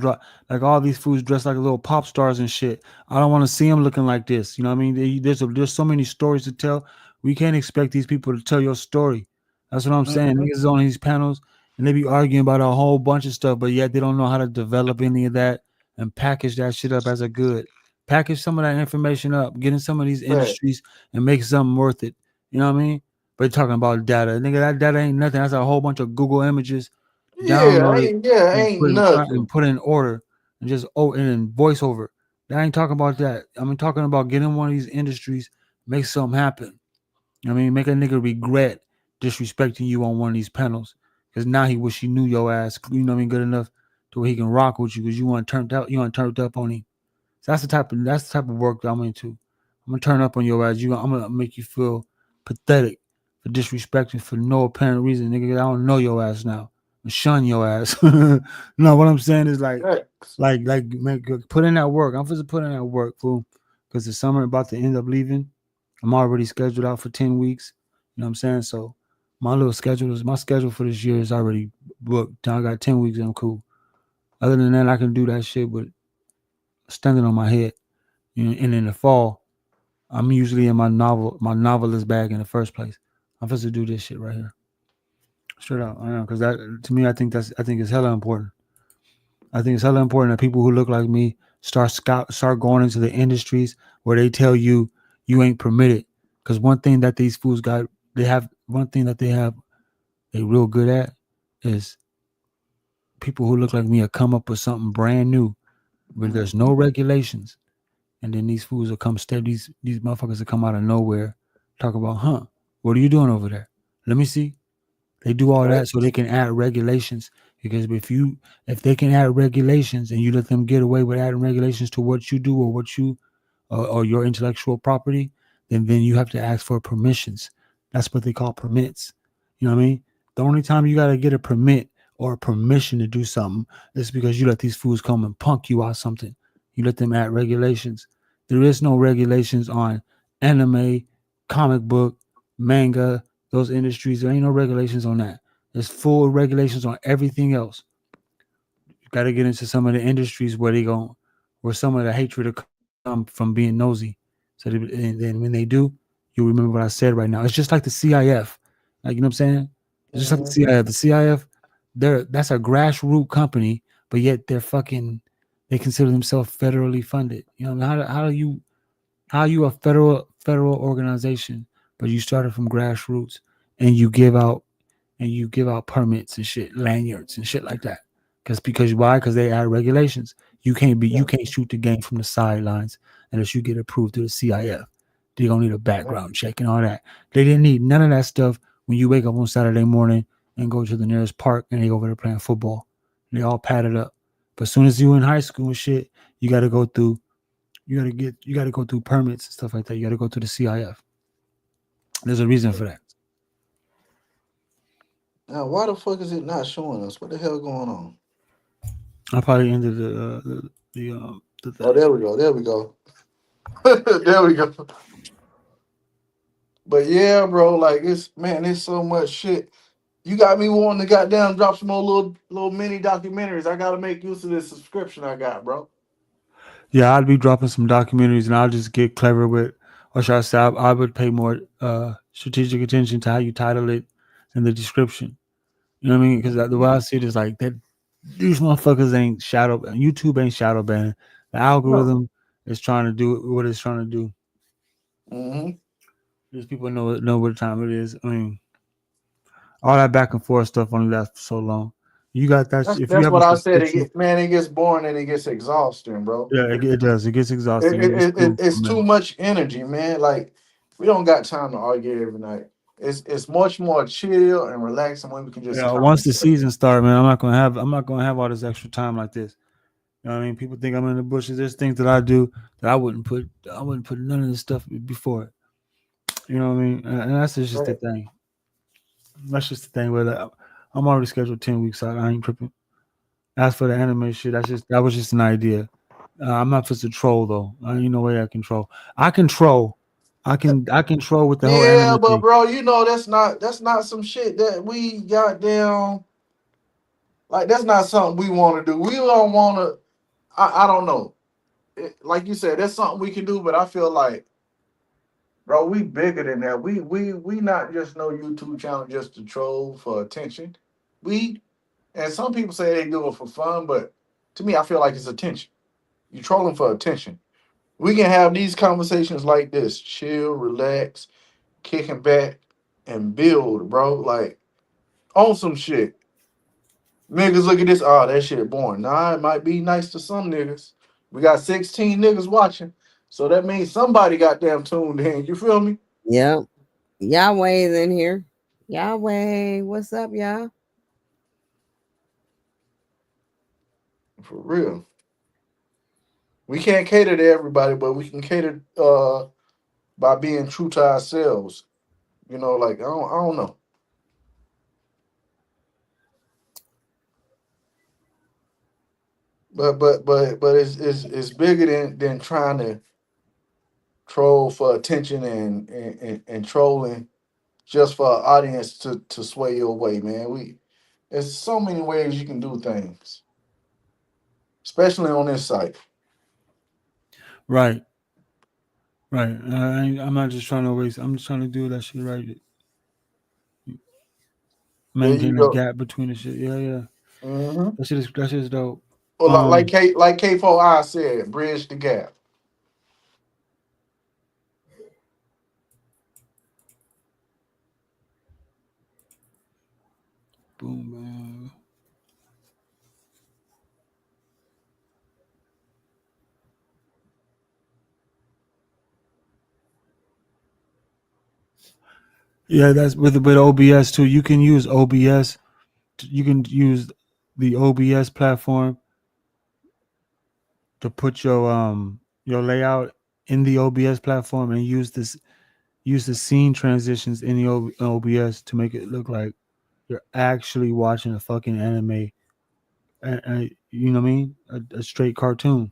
like all these fools dressed like little pop stars and shit. I don't want to see them looking like this. You know what I mean? There's so many stories to tell. We can't expect these people to tell your story. That's what I'm saying. Mhm. Niggas is on these panels and they be arguing about a whole bunch of stuff, but yet they don't know how to develop any of that and package that shit up as a good. Package some of that information up, get in some of these Fact. industries and make something worth it. You know what I mean? But talking about data, nigga, that data ain't nothing. That's a whole bunch of Google images Yeah, downloaded and ain't nothing. put in order and just and then voiceover. I ain't talking about that. I'm talking about getting one of these industries, make something happen. I mean, make a nigga regret disrespecting you on one of these panels because now he wish he knew your ass. You know what I mean? Good enough to where he can rock with you because you want turned out. You want turned up on him. So that's the type of work that I'm into. I'm gonna turn up on your ass. I'm gonna make you feel pathetic for disrespecting for no apparent reason, nigga. I don't know your ass now. I'm shun your ass. No, what I'm saying is Facts. put in that work. I'm supposed to put in that work, fool. Because the summer about to end up leaving. I'm already scheduled out for 10 weeks. You know what I'm saying? So my schedule for this year is already booked. I got 10 weeks and I'm cool. Other than that, I can do that shit with standing on my head. And in the fall, I'm usually in my novelist bag in the first place. I'm supposed to do this shit right here. Straight up. I know, because that to me, I think it's hella important. I think it's hella important that people who look like me start going into the industries where they tell you you ain't permitted. Because one thing that these fools got, one thing that they real good at is people who look like me will come up with something brand new where there's no regulations. And then these fools will come step these motherfuckers will come out of nowhere, talk about, what are you doing over there? Let me see. They do all that so they can add regulations. Because if they can add regulations and you let them get away with adding regulations to what you do or what you or your intellectual property, then you have to ask for permissions. That's what they call permits. You know what I mean? The only time you gotta get a permit or a permission to do something is because you let these fools come and punk you out something. You let them add regulations. There is no regulations on anime, comic book, manga, those industries. There ain't no regulations on that. There's full regulations on everything else. You got to get into some of the industries where some of the hatred from being nosy. So and then when they do, you remember what I said right now. It's just like the CIF, like you know what I'm saying. It's just like the Mhm. CIF. The CIF, that's a grassroots company, but yet they're fucking. They consider themselves federally funded. You know how you a federal organization, but you started from grassroots and you give out permits and shit, lanyards and shit like that. Because why? Because they add regulations. You Yeah. can't shoot the game from the sidelines unless you get approved through the CIF. They're gonna need a background check and all that. They didn't need none of that stuff when you wake up on Saturday morning and go to the nearest park and they over there playing football. They all padded up. But as soon as you in high school and shit, you gotta go through permits and stuff like that. You gotta go to the CIF. There's a reason for that. Now, why the fuck is it not showing us? What the hell going on? I probably ended the Oh, thing. there we go. There we go. There we go. But yeah, bro, like it's so much shit. You got me wanting to goddamn drop some more little mini documentaries. I gotta make use of this subscription I got, bro. Yeah, I'd be dropping some documentaries, and I'll just get clever with, or should I say, I would pay more strategic attention to how you title it and the description. You know what I mean? Because the way I see it is like that. These motherfuckers ain't shadow. YouTube ain't shadow banning. The No. algorithm is trying to do what it's trying to do. Hmm. These people know what time it is. I mean, all that back and forth stuff only lasts for so long. You got that. That's If you that's have a what I said. subscription, It gets boring and it gets exhausting, bro. yeah, it does. It gets exhausting. It gets cool for a It's too minute. much energy, man. Like we don't got time to argue every night. It's much more chill and relaxing when we can just Yeah, once the conversate. season start, man, I'm not gonna have all this extra time like this. You know what I mean? People think I'm in the bushes. There's things that I do that I wouldn't put none of this stuff before it. You know what I mean? And that's just the Right. thing. That's just the thing. Where I'm already scheduled 10 weeks out. I ain't tripping. As for the anime shit, that was just an idea. I'm not supposed to troll though. Ain't no way I control. I control. I control with the whole Yeah, anime but thing. bro, you know that's not some shit that we got down. Like that's not something we want to do. We don't want to. I don't know. Like you said, that's something we can do, but I feel like, bro, we bigger than that. We not just no YouTube channel just to troll for attention. We and some people say they do it for fun, but to me, I feel like it's attention. You trolling for attention. We can have these conversations like this, chill, relax, kicking back, and build, bro. Like on some shit. Niggas look at this. Oh, that shit boring. Nah, it might be nice to some niggas. We got 16 niggas watching. So that means somebody got damn tuned in. You feel me? Yep. Yahweh is in here. Yahweh, what's up, y'all? For real. We can't cater to everybody, but we can cater by being true to ourselves. You know, like I don't know. But it's bigger than trying to troll for attention and trolling just for an audience to sway your way, man. There's so many ways you can do things, especially on this site. Right, right. I'm not just trying to waste. I'm just trying to do that shit right. There you Maintain that go. gap between the shit. Yeah, yeah. Mm-hmm. That shit is dope. Well, like K4I said, bridge the gap. Boom, man. Yeah, that's with OBS too. You can use OBS. You can use the OBS platform to put your layout in the OBS platform and use the scene transitions in the OBS to make it look like you're actually watching a fucking anime. You know what I mean? A straight cartoon.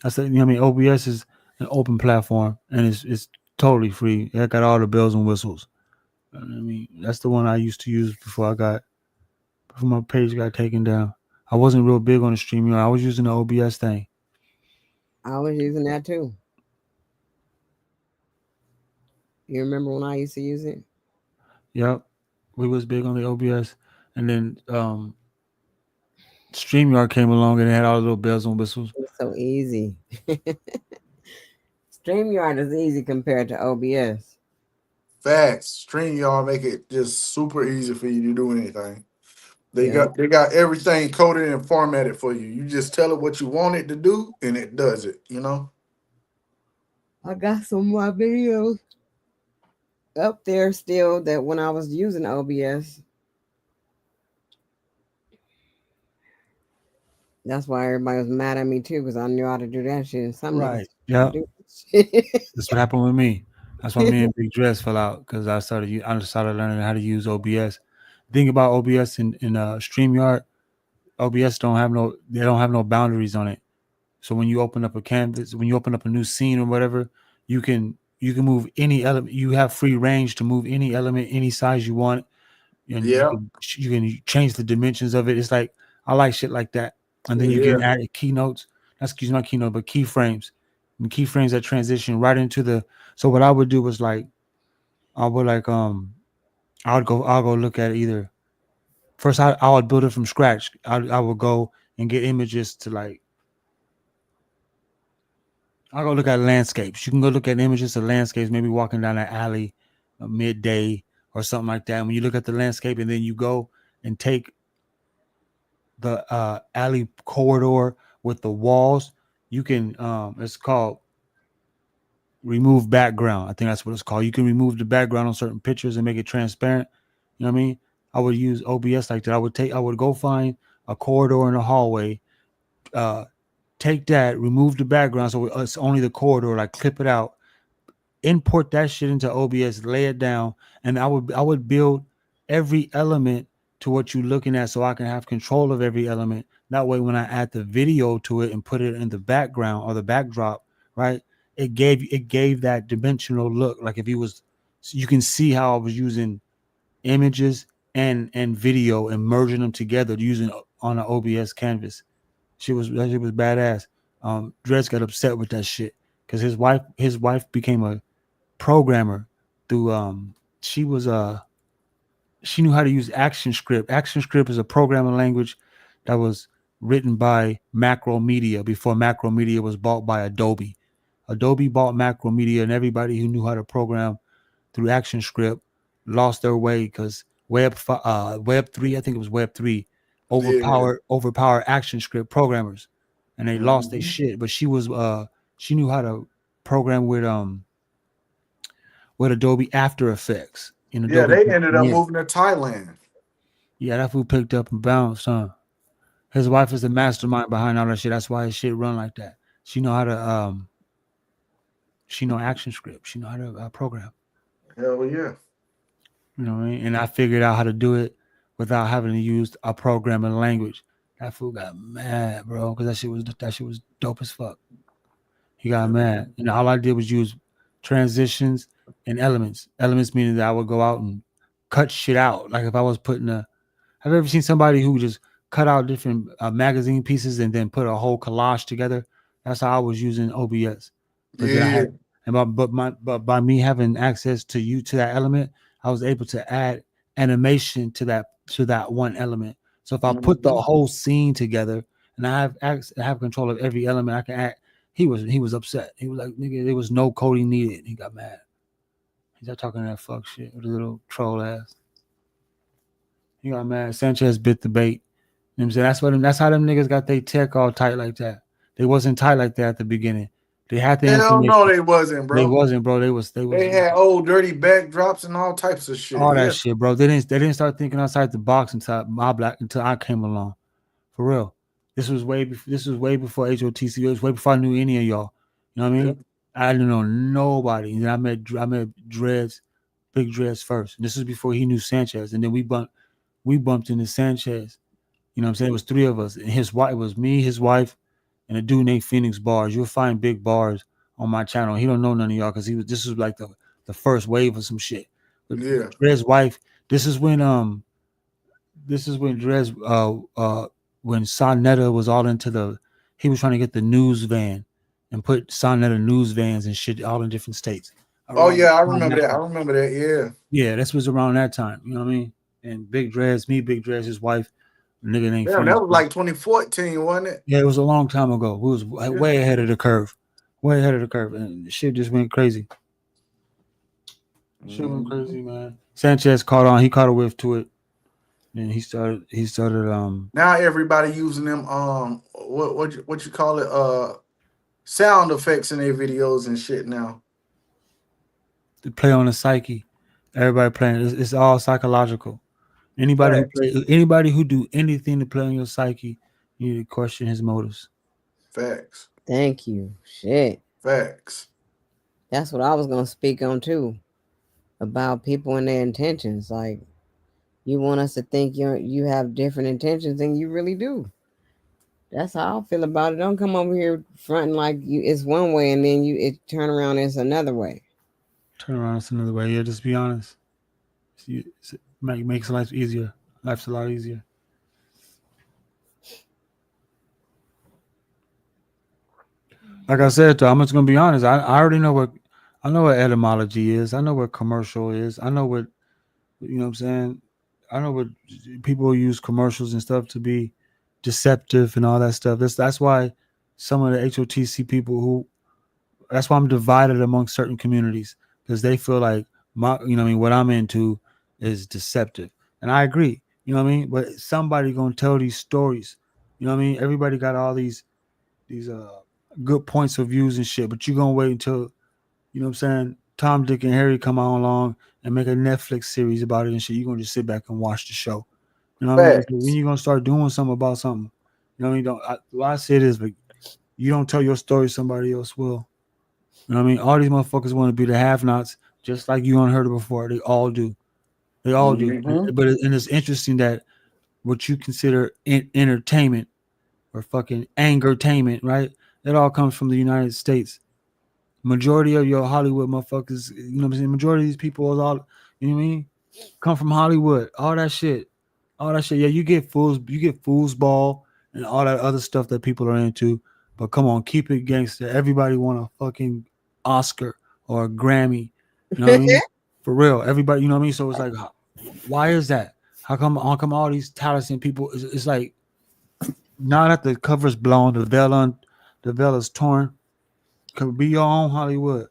I said, you know what I mean? OBS is an open platform and it's totally free. It got all the bells and whistles. I mean, that's the one I used to use before my page got taken down. I wasn't real big on the stream. I was using the OBS thing. I was using that too. You remember when I used to use it? Yep, we was big on the OBS, and then StreamYard came along and it had all the little bells and whistles. It's so easy. StreamYard is easy compared to OBS. Facts. StreamYard make it just super easy for you to do anything. They Yeah. got everything coded and formatted for you. You just tell it what you want it to do, and it does it. You know. I got some more videos up there still that when I was using OBS. That's why everybody was mad at me too, because I knew how to do that shit. And some niggas Right. Yep. do that shit. That's what happened with me. That's why me and Big Dress fell out because I started learning how to use OBS. The thing about OBS in StreamYard, OBS don't have no boundaries on it. So when you open up a canvas, when you open up a new scene or whatever, you can move any element. You have free range to move any element, any size you want, and Yeah. you can change the dimensions of it. It's like I like shit like that. And then you Yeah. can add keynotes. Excuse my keynote, but keyframes. And keyframes that transition right into the. So what I would do was like, I would like I'll go look at it either. First, I would build it from scratch. I would go and get images to like. I'll go look at landscapes. You can go look at images of landscapes, maybe walking down an alley, midday or something like that. And when you look at the landscape, and then you go and take the alley corridor with the walls, you can. It's called remove background. I think that's what it's called. You can remove the background on certain pictures and make it transparent. You know what I mean? I would use OBS like that. I would go find a corridor in a hallway, take that, remove the background so it's only the corridor, like clip it out, import that shit into OBS, lay it down, and I would build every element to what you're looking at so I can have control of every element. That way when I add the video to it and put it in the background or the backdrop, right? It gave that dimensional look. Like if so you can see how I was using images and video and merging them together using on an OBS canvas. That shit was badass. Dredge got upset with that shit because his wife became a programmer through she was she knew how to use ActionScript. ActionScript is a programming language that was written by Macromedia before Macromedia was bought by Adobe. Adobe bought Macromedia, and everybody who knew how to program through ActionScript lost their way because Web 3, I think it was Web 3, Yeah. overpowered ActionScript programmers, and they lost their shit. But she knew how to program with Adobe After Effects in Yeah. Adobe They ended up Premiere. moving to Thailand. Yeah, that fool picked up and bounced, huh? His wife is the mastermind behind all that shit. That's why his shit run like that. She know how to she know ActionScript. She know how to program. Hell yeah. You know what I mean? And I figured out how to do it without having to use a programming language. That fool got mad, bro, because that shit was dope as fuck. He got mad, and all I did was use transitions and elements. Elements meaning that I would go out and cut shit out. Like if I was putting a have you ever seen somebody who just cut out different magazine pieces and then put a whole collage together? That's how I was using OBS. But then I Yeah. had, but by me having access to that element, I was able to add animation to that one element. So if I put the whole scene together and I have control of every element, I can add. He was upset. He was like, "Nigga, there was no coding needed." He got mad. He's not talking that fuck shit with a little troll ass. He got mad. Sanchez bit the bait. You know what I'm saying? That's how them niggas got their tech all tight like that. They wasn't tight like that at the beginning. They had the Hell no, information. they wasn't, They bro. wasn't, bro. They was They had old dirty backdrops and all types of shit. all Yeah. that shit, bro. They didn't start thinking outside the box until I came along. For real. This was way before HOTC. It was way before I knew any of y'all. You know what I mean? I didn't know nobody. And I met Dreads, Big Dreads first. And this was before he knew Sanchez. And then we bumped into Sanchez. You know what I'm saying? It was three of us. And it was me, his wife, and a dude named Phoenix Bars. You'll find Big Bars on my channel. He don't know none of y'all because this was like the first wave of some shit. But Yeah. Dre's wife, this is when Dre's when Sonetta was all into he was trying to get the news van and put Sonetta news vans and shit all in different states. Oh Around yeah, I around remember that that. I time. remember that. Yeah. Yeah, this was around that time. You know what I mean? And Big Dreads, Big Dreads, his wife, a nigga named Damn, that Friends. was like 2014, wasn't it? Yeah, it was a long time ago. We was Yeah. way ahead of the curve. Way ahead of the curve. And shit just went crazy. Shit went crazy, man. Sanchez caught on. He caught a whiff to it. And he started Now everybody using them what you call it sound effects in their videos and shit now. to play on the psyche. Everybody playing. It's all psychological. Facts. Anybody who do anything to play on your psyche, you need to question his motives. Facts. Thank you. Shit. Facts. That's what I was gonna speak on too. About people and their intentions. Like you want us to think you have different intentions than you really do. That's how I feel about it. Don't come over here fronting like it's one way and then it turn around and it's another way. Turn around, it's another way. Yeah, just be honest. It makes life easier. Life's a lot easier. Like I said, though, I'm just gonna be honest. I already know what etymology is. I know what commercial is. I know what you know what I'm saying. I know what people use commercials and stuff to be deceptive and all that stuff. That's why some of the HOTC people that's why I'm divided among certain communities because they feel like what I'm into is deceptive. And I agree, you know what I mean? But somebody gonna tell these stories. You know what I mean? Everybody got all these good points of views and shit, but you're gonna wait until, you know what I'm saying, Tom, Dick, and Harry come on along and make a Netflix series about it and shit. You're gonna just sit back and watch the show. You know what I mean? So when Facts. you gonna start doing something about something? You know what I mean? I say this, but you don't tell your story, somebody else will. You know what I mean? All these motherfuckers want to be the have-nots, just like you unheard of before. They all do. They all do. Mm-hmm. But it's interesting that what you consider entertainment or fucking angertainment, right? It all comes from the United States. Majority of your Hollywood motherfuckers, you know what I'm saying? Majority of these people is all, you know what I mean? Come from Hollywood. All that shit. All that shit. Yeah, you get foosball and all that other stuff that people are into. But come on, keep it gangster. Everybody want a fucking Oscar or a Grammy. You know what I mean? For real. Everybody, you know what I mean? So it's like, why is that? How come all these talented people it's like now that the cover's blown, the veil is torn. Could be your own Hollywood.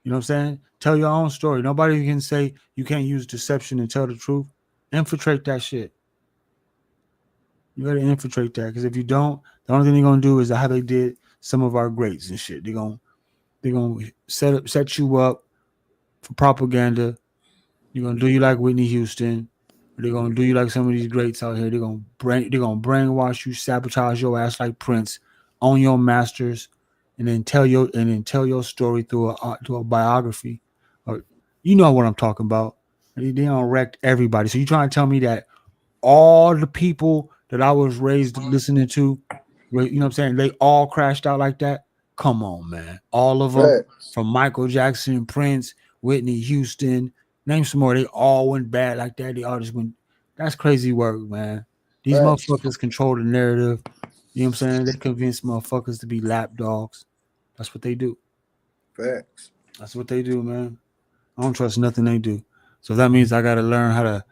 You know what I'm saying? Tell your own story. Nobody can say you can't use deception and tell the truth. Infiltrate that shit. You gotta infiltrate that because if you don't, the only thing they're gonna do is how they did some of our greats and shit. They're gonna set you up for propaganda. They're gonna do you like Whitney Houston. They're gonna do you like some of these greats out here. They're gonna brainwash you, sabotage your ass like Prince, own your masters, and then tell your story through a biography. Or you know what I'm talking about. They don't wreck everybody. So you trying to tell me that all the people that I was raised listening to, you know what I'm saying, they all crashed out like that? Come on, man. All of them, Facts. from Michael Jackson, Prince, Whitney Houston, name some more. They all went bad like that. They all just went. That's crazy work, man. These Facts. motherfuckers control the narrative. You know what I'm saying? They convince motherfuckers to be lap dogs. That's what they do. Facts. That's what they do, man. I don't trust nothing they do. So that means I got to learn how to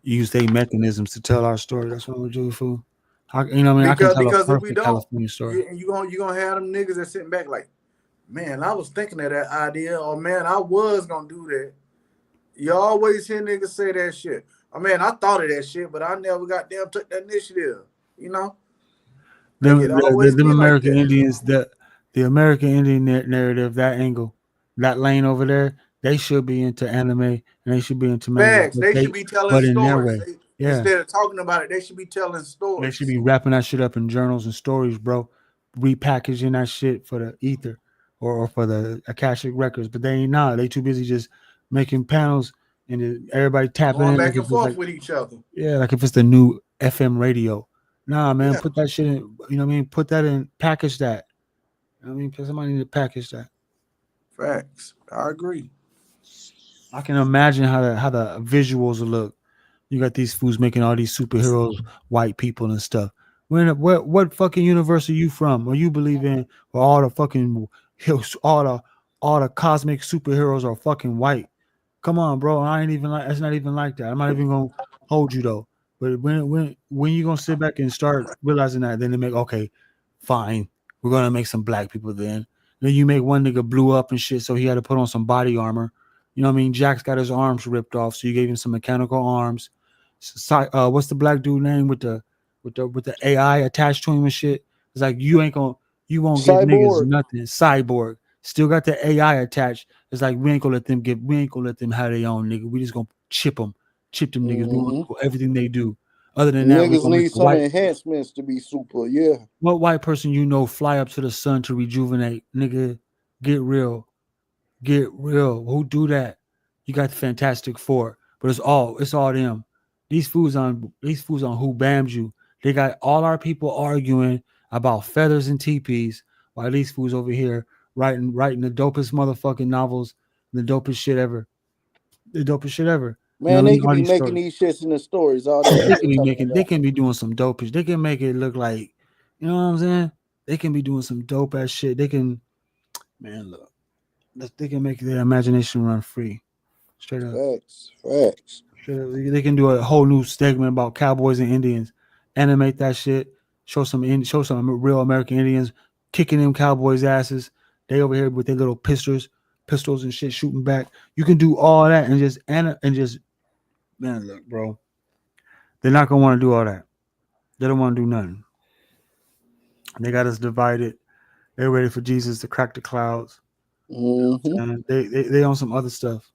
use their mechanisms to tell our story. That's what I'm gonna do, fool. You know what I mean? I can tell a Because if we perfect don't, California story. you gonna have them niggas that sitting back like, man, I was thinking of that idea, or man, I was gonna do that. You always hear niggas say that shit. Oh man, I thought of that shit, but I never took that initiative. You know, like it always Them be like American that. Indians, the American Indian narrative, that angle, that lane over there, they should be into anime and they should be into manga, Facts. They should be telling but in their stories. way, yeah. Instead of talking about it, they should be telling They should stories. be wrapping that shit up in journals and stories, bro. Repackaging that shit for the ether or for the Akashic records. But they ain't not. They too busy just making panels and everybody tapping Going in back like and if it's forth like, with each other. yeah, like if it's the new FM radio. Nah, man, Yeah. put that shit in, you know what I mean? Put that in, package that. You know what I mean? Somebody need to package that. Facts. I agree. I can imagine how the visuals will look. You got these fools making all these superheroes, white people and stuff. What fucking universe are you from? Or you believe in where all the fucking all the cosmic superheroes are fucking white? Come on, bro. I ain't even like. It's not even like that. I'm not even gonna hold you though. But when you gonna sit back and start realizing that, then they make okay, fine. We're gonna make some black people then. Then you make one nigga blew up and shit, so he had to put on some body armor. You know what I mean? Jack's got his arms ripped off, so you gave him some mechanical arms. What's the black dude name with the AI attached to him and shit? It's like you won't give niggas Cyborg. nothing. Cyborg still got the AI attached. It's like we ain't gonna let them have their own nigga. We just gonna chip them niggas. We gonna Hmm. do everything they do. Other than that, we Niggas gonna make need a some white enhancements to be super. Yeah. what white person you know fly up to the sun to rejuvenate, nigga. Get real. Get real. Who do that? You got the Fantastic Four, but it's all them. These fools on who bams you. They got all our people arguing about feathers and teepees, while these fools over here writing the dopest motherfucking novels, the dopest shit ever. The dopest shit ever. You know Man, what I they mean? could All be these making stories. these shits in the stories. All that They shit can they be talking making they about. can be doing some dopest. They can make it look like, you know what I'm saying? They can be doing some dope ass shit. They can, man, look. They can make their imagination run free. Straight up. Facts. Facts. Straight up. They can do a whole new segment about cowboys and Indians. Animate that shit. Show some real American Indians kicking them cowboys' asses. They over here with their little pistols and shit shooting back. You can do all that and just man, look, bro. They're not gonna want to do all that. They don't want to do nothing. They got us divided. They're ready for Jesus to crack the clouds. Hmm. And they on some other stuff.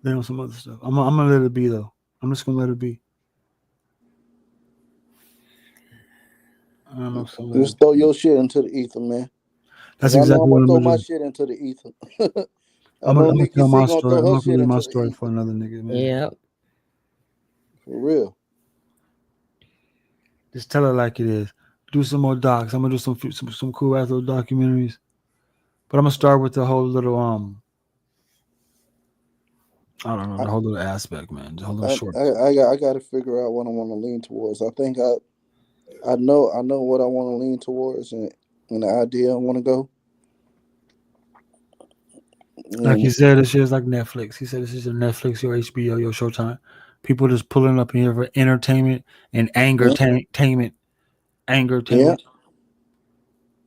They on some other stuff. I'm gonna let it be though. I'm just gonna let it be. I'm just gonna let it Just throw be. your shit into the ether, man. That's Cause I know exactly I'm what gonna I'm throw gonna my do. shit into the ether. I I'm gonna, know I'm gonna Nikki tell C my gonna story. throw I'm her not gonna shit leave my into the story for ether. another nigga, man. Yep. For real. Just tell it like it is. Do some more docs. I'm gonna do some cool ass little documentaries. But I'm gonna start with the whole little I don't know, I the whole little aspect, man. The whole little I short. I got to figure out what I want to lean towards. I think I know what I want to lean towards and the idea I want to go. Like he And said, this shit is like Netflix. He said this is your Netflix, your HBO, your Showtime. People just pulling up in here for entertainment and yeah, angertainment. yeah. Angertainment.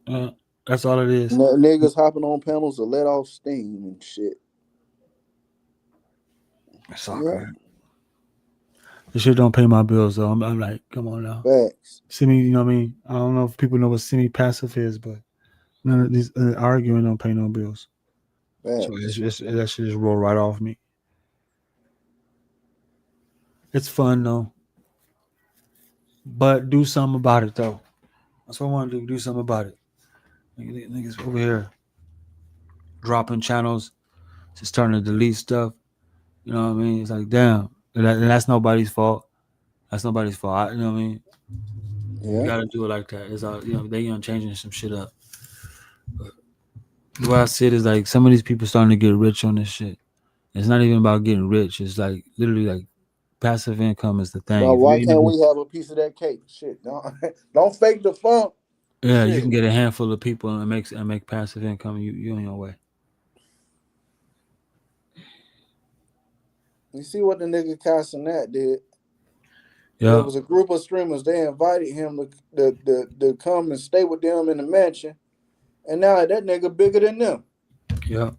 Uh, that's all it is. Niggas hopping on panels to let off steam and shit. It's all Yeah, good. This shit don't pay my bills though. I'm like, come on now. facts, Semi, you know what I mean? I don't know if people know what semi-passive is, but none of these arguing don't pay no bills. So it's facts. just that shit just roll right off me. It's fun though, but do something about it though. That's what I want to do. Do something about it. Niggas over here dropping channels, just starting to delete stuff. You know what I mean? It's like damn, and that's nobody's fault. That's nobody's fault. You know what I mean? You Yeah. gotta do it like that. It's all they changing some shit up. But what I said is like some of these people starting to get rich on this shit. It's not even about getting rich. It's like literally like passive income is the thing. But If you're why into can't this, we have a piece of that cake? Shit, don't don't fake the funk. yeah, you can Shit. get a handful of people and make passive income. You on your way. You see what the nigga Castanet did? There Yeah, was a group of streamers. They invited him to come and stay with them in the mansion, and now that nigga bigger than them. yeah.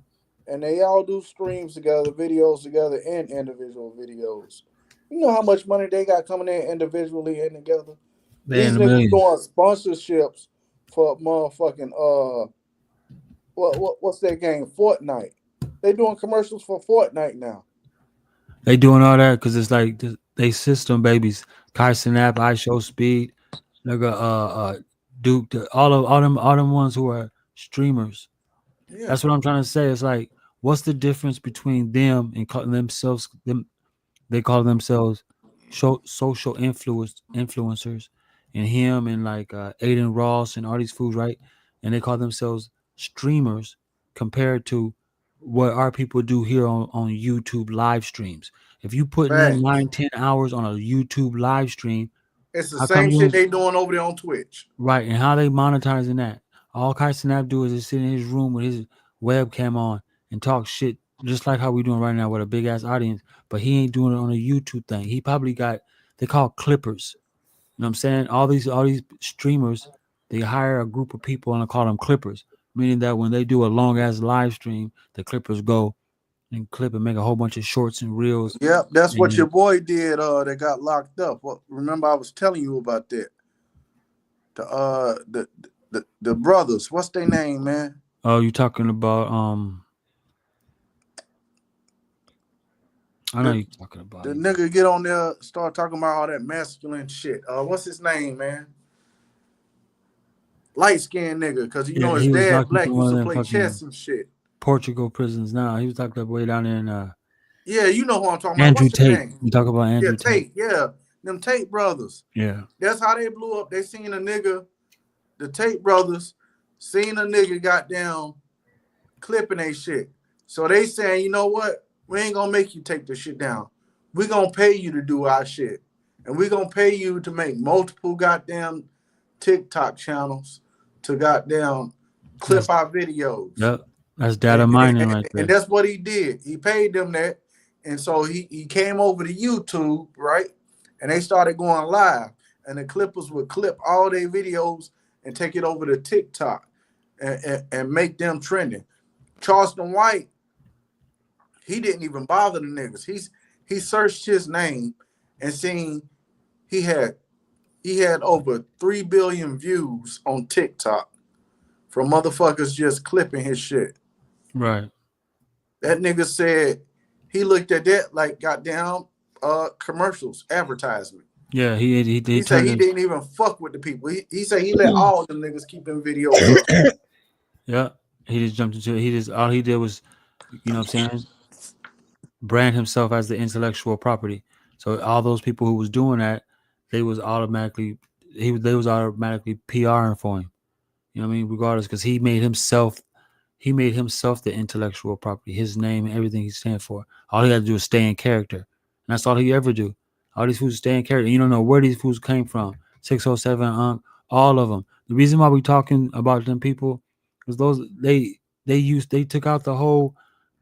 And they all do streams together, videos together, and individual videos. You know how much money they got coming in individually and together. They in These the niggas millions. doing sponsorships for motherfucking what's that game? Fortnite. They doing commercials for Fortnite now. They doing all that because it's like they system babies. Kai Snap, I Show Speed, nigga, Duke, all them ones who are streamers. Yeah. That's what I'm trying to say. It's like, what's the difference between them and calling themselves them? They call themselves social influencers, and him and like Aiden Ross and all these fools, right? And they call themselves streamers compared to what our people do here on YouTube live streams. If you putting in Facts. 9-10 hours on a YouTube live stream, It's the How come same you shit ain't they doing over there on Twitch. right? And how they monetizing that? All Snap do is just sit in his room with his webcam on and talk shit, just like how we doing right now with a big ass audience. But he ain't doing it on a YouTube thing. He probably got they call clippers. You know what I'm saying? All these streamers, they hire a group of people and they call them clippers, meaning that when they do a long ass live stream, the clippers go and clip and make a whole bunch of shorts and reels. Yep, that's what your And boy did. That got locked up. Well, remember I was telling you about that. The brothers. What's their name, man? oh, you talking about I know The you talking about the him. nigga get on there, start talking about all that masculine shit. What's his name, man? Light skinned nigga, because you Yeah, know his he was dad locked into black, used one to of them play chess fucking and shit. Portugal prisons now. He was locked up way down there in Yeah, you know who I'm talking about. Andrew What's his Tate. name? You talk about Yeah, Andrew Tate. Tate. Yeah, them Tate brothers. Yeah. That's how they blew up. They seen a nigga, the Tate brothers, seen a nigga goddamn clipping they shit. So they saying, you know what? We ain't gonna make you take the shit down. We gonna pay you to do our shit. And we gonna pay you to make multiple goddamn TikTok channels to goddamn clip That's our videos. yep. That's data mining right And there. that's what he did. He paid them that. And so he came over to YouTube, right? And they started going live. And the clippers would clip all their videos and take it over to TikTok and make them trending. Charleston White, he didn't even bother the niggas. He searched his name and seen he had over 3 billion views on TikTok from motherfuckers just clipping his shit. Right. That nigga said he looked at that like goddamn commercials, advertisement. Yeah, he He said turned he his didn't even fuck with the people. He said he let all them niggas keep them videos up. yeah. He just jumped into it. He just all he did was, you know what I'm saying, brand himself as the intellectual property. So all those people who was doing that, they was automatically they was automatically PRing for him. You know what I mean? Regardless, because he made himself the intellectual property, his name and everything he stands for. All he had to do is stay in character. And that's all he ever do. All these fools stay in character. You don't know where these fools came from. 607 all of them. The reason why we talking about them people is those they took out the whole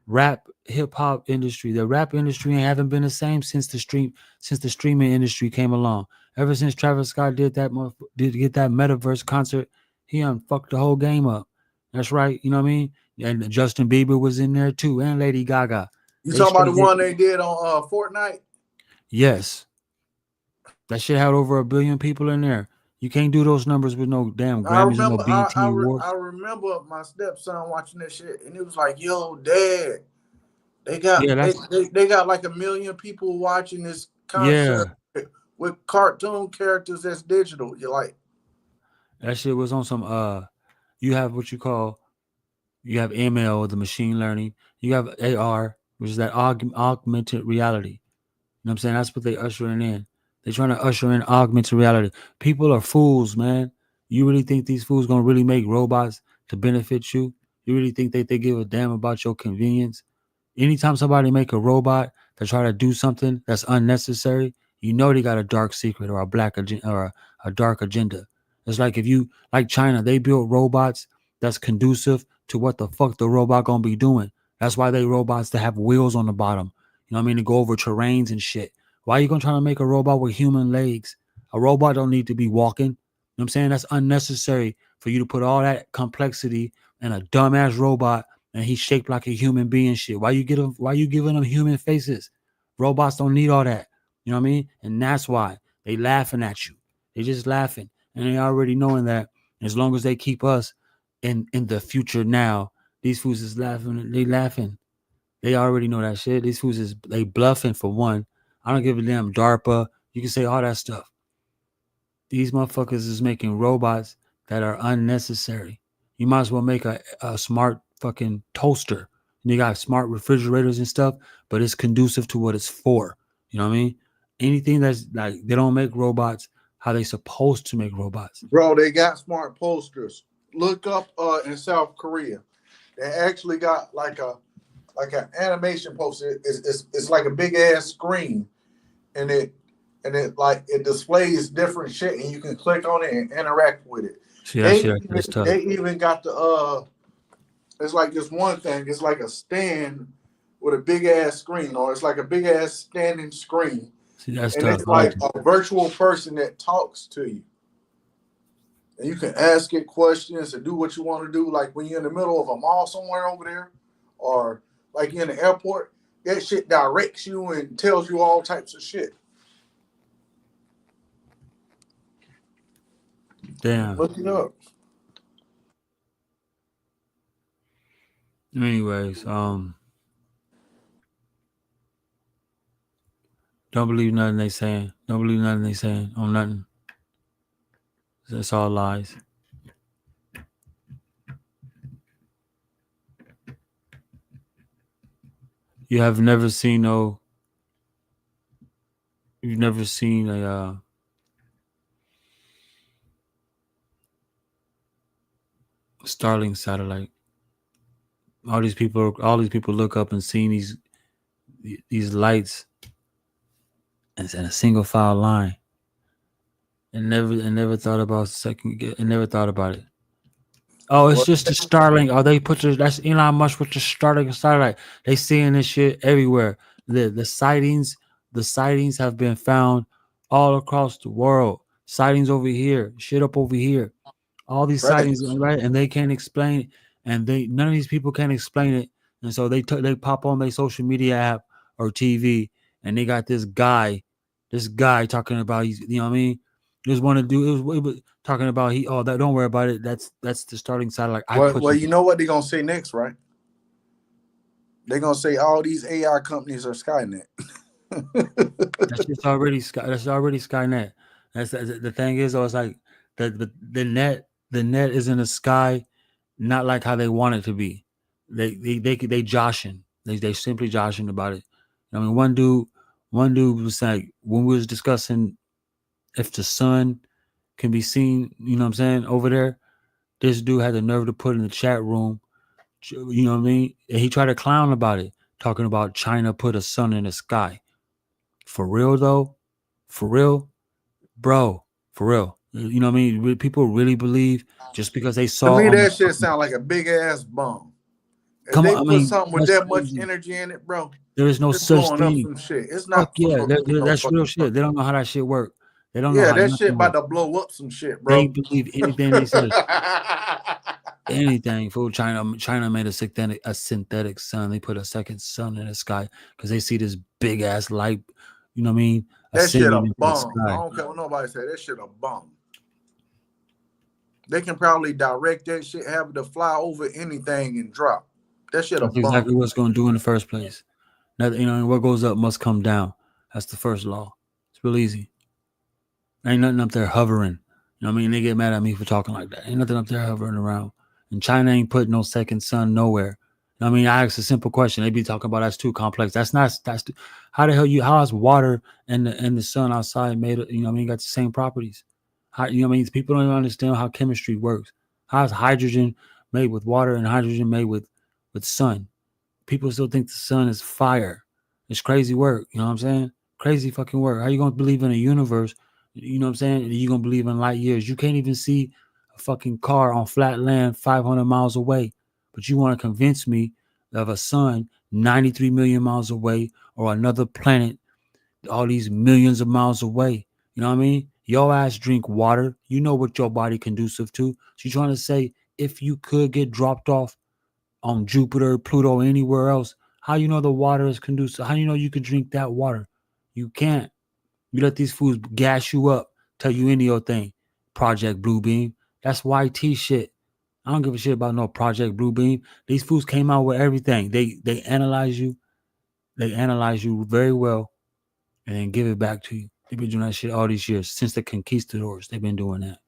rap hip hop industry. The rap industry haven't been the same since the streaming industry came along. Ever since Travis Scott did get that metaverse concert, he fucked the whole game up. That's right. You know what I mean? And Justin Bieber was in there too, and Lady Gaga. You They talking about the straight did. one they did on Fortnite? Yes. That shit had over 1 billion people in there. You can't do those numbers with no damn I Grammys and no remember BET Awards. I remember my stepson watching that shit, and it was like, yo, dad, they got Yeah, they got like 1 million people watching this concert yeah. with cartoon characters that's digital. You're like, That shit was on some you have what you have ML, the machine learning. You have AR, which is that augmented reality. You know what I'm saying? That's what they ushering in. They're trying to usher in augmented reality. People are fools, man. You really think these fools gonna really make robots to benefit you? You really think they give a damn about your convenience? Anytime somebody make a robot to try to do something that's unnecessary, you know they got a dark secret or a black agenda or a dark agenda. It's like if you like China, they build robots that's conducive to what the fuck the robot gonna be doing. That's why they robots that have wheels on the bottom. You know what I mean? To go over terrains and shit. Why are you gonna try to make a robot with human legs? A robot don't need to be walking. You know what I'm saying? That's unnecessary for you to put all that complexity in a dumbass robot and he's shaped like a human being shit. Why you giving them human faces? Robots don't need all that. You know what I mean? And that's why they laughing at you. They just laughing. And they already knowing that as long as they keep us in the future now, these fools is laughing. They laughing. They already know that shit. These fools is they bluffing for one. I don't give a damn DARPA. You can say all that stuff. These motherfuckers is making robots that are unnecessary. You might as well make a smart fucking toaster. And you got smart refrigerators and stuff, but it's conducive to what it's for. You know what I mean? Anything that's like they don't make robots how they supposed to make robots. bro, they got smart posters. Look up in South Korea. They actually got like an animation poster. It's like a big ass screen, and and it displays different shit, and you can click on it and interact with it. See that shit is tough. They even got the it's like this one thing. It's like a stand with a big ass screen, or it's like a big ass standing screen. See, that's and tough. it's like a virtual person that talks to you. And you can ask it questions and do what you want to do. Like when you're in the middle of a mall somewhere over there, or like you're in the airport, that shit directs you and tells you all types of shit. Damn. Look it up. Anyways, don't believe nothing they saying. Don't believe nothing they saying on nothing. It's all lies. You have never seen you've never seen a Starlink satellite. All these people look up and seeing these lights and a single file line. And never thought about never thought about it. Oh, it's just the Starlink. Oh, they put that's Elon Musk with the Starlink satellite. They seeing this shit everywhere. The sightings have been found all across the world. Sightings over here, shit up over here. All these sightings, right? And they can't explain it. And none of these people can explain it. And so they pop on their social media app or TV, and they got this guy talking about you know what I mean? Just want to do it was talking about don't worry about it. That's the starting satellite. Well, you know what they're gonna say next, right? They're gonna say all these AI companies are Skynet. That's already Skynet. That's the thing is, though, it's like the net is in the sky, not like how they want it to be. They joshing. They simply joshing about it. I mean, one dude was like, when we was discussing if the sun can be seen, you know what I'm saying, over there, this dude had the nerve to put in the chat room, you know what I mean? And he tried to clown about it, talking about China put a sun in the sky. For real, though? For real? Bro, for real. You know what I mean? People really believe just because they saw. To me, that shit sound like a big ass bomb. If they put something with that much energy in it, bro, there is no such thing. Up some shit. It's not. Yeah, that's real shit. They don't know how that shit work. They don't know how that shit about to blow up some shit, bro. They believe anything they say. Anything. Fool. China made a synthetic sun. They put a second sun in the sky because they see this big ass light. You know what I mean? That shit a bomb. I don't care what nobody say. That shit a bomb. They can probably direct that shit, have it to fly over anything and drop. That shit That's a bomb. Exactly what it's going to do in the first place. Now, you know, what goes up must come down. That's the first law. It's real easy. Ain't nothing up there hovering. You know what I mean? They get mad at me for talking like that. Ain't nothing up there hovering around. And China ain't putting no second sun nowhere. You know what I mean? I ask a simple question. They be talking about that's too complex. That's how the hell how is water and the sun outside made, you know what I mean, got the same properties? How, you know what I mean? People don't even understand how chemistry works. How is hydrogen made with water and hydrogen made with sun? People still think the sun is fire. It's crazy work. You know what I'm saying? Crazy fucking work. How you going to believe in a universe? You know what I'm saying? You going to believe in light years. You can't even see a fucking car on flat land 500 miles away. But you want to convince me of a sun 93 million miles away or another planet all these millions of miles away. You know what I mean? Your ass drink water. You know what your body conducive to. So you're trying to say if you could get dropped off on Jupiter, Pluto, anywhere else, how you know the water is conducive? How you know you can drink that water? You can't. You let these fools gas you up, tell you any old thing. Project Bluebeam. That's YT shit. I don't give a shit about no Project Bluebeam. These fools came out with everything. They analyze you. They analyze you very well and then give it back to you. They've been doing that shit all these years. Since the conquistadors, they've been doing that.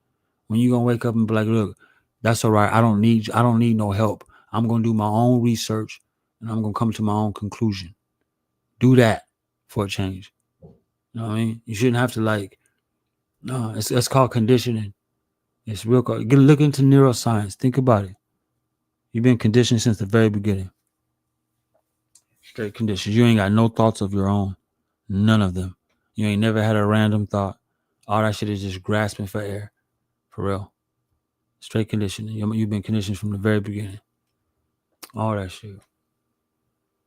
When you gonna wake up and be like, look, that's all right. I don't need no help. I'm gonna do my own research and I'm gonna come to my own conclusion. Do that for a change. You know what I mean? You shouldn't have to no, it's called conditioning. It's real. Look into neuroscience. Think about it. You've been conditioned since the very beginning. Straight conditions. You ain't got no thoughts of your own. None of them. You ain't never had a random thought. All that shit is just grasping for air. For real. Straight conditioning. You've been conditioned from the very beginning. All that shit.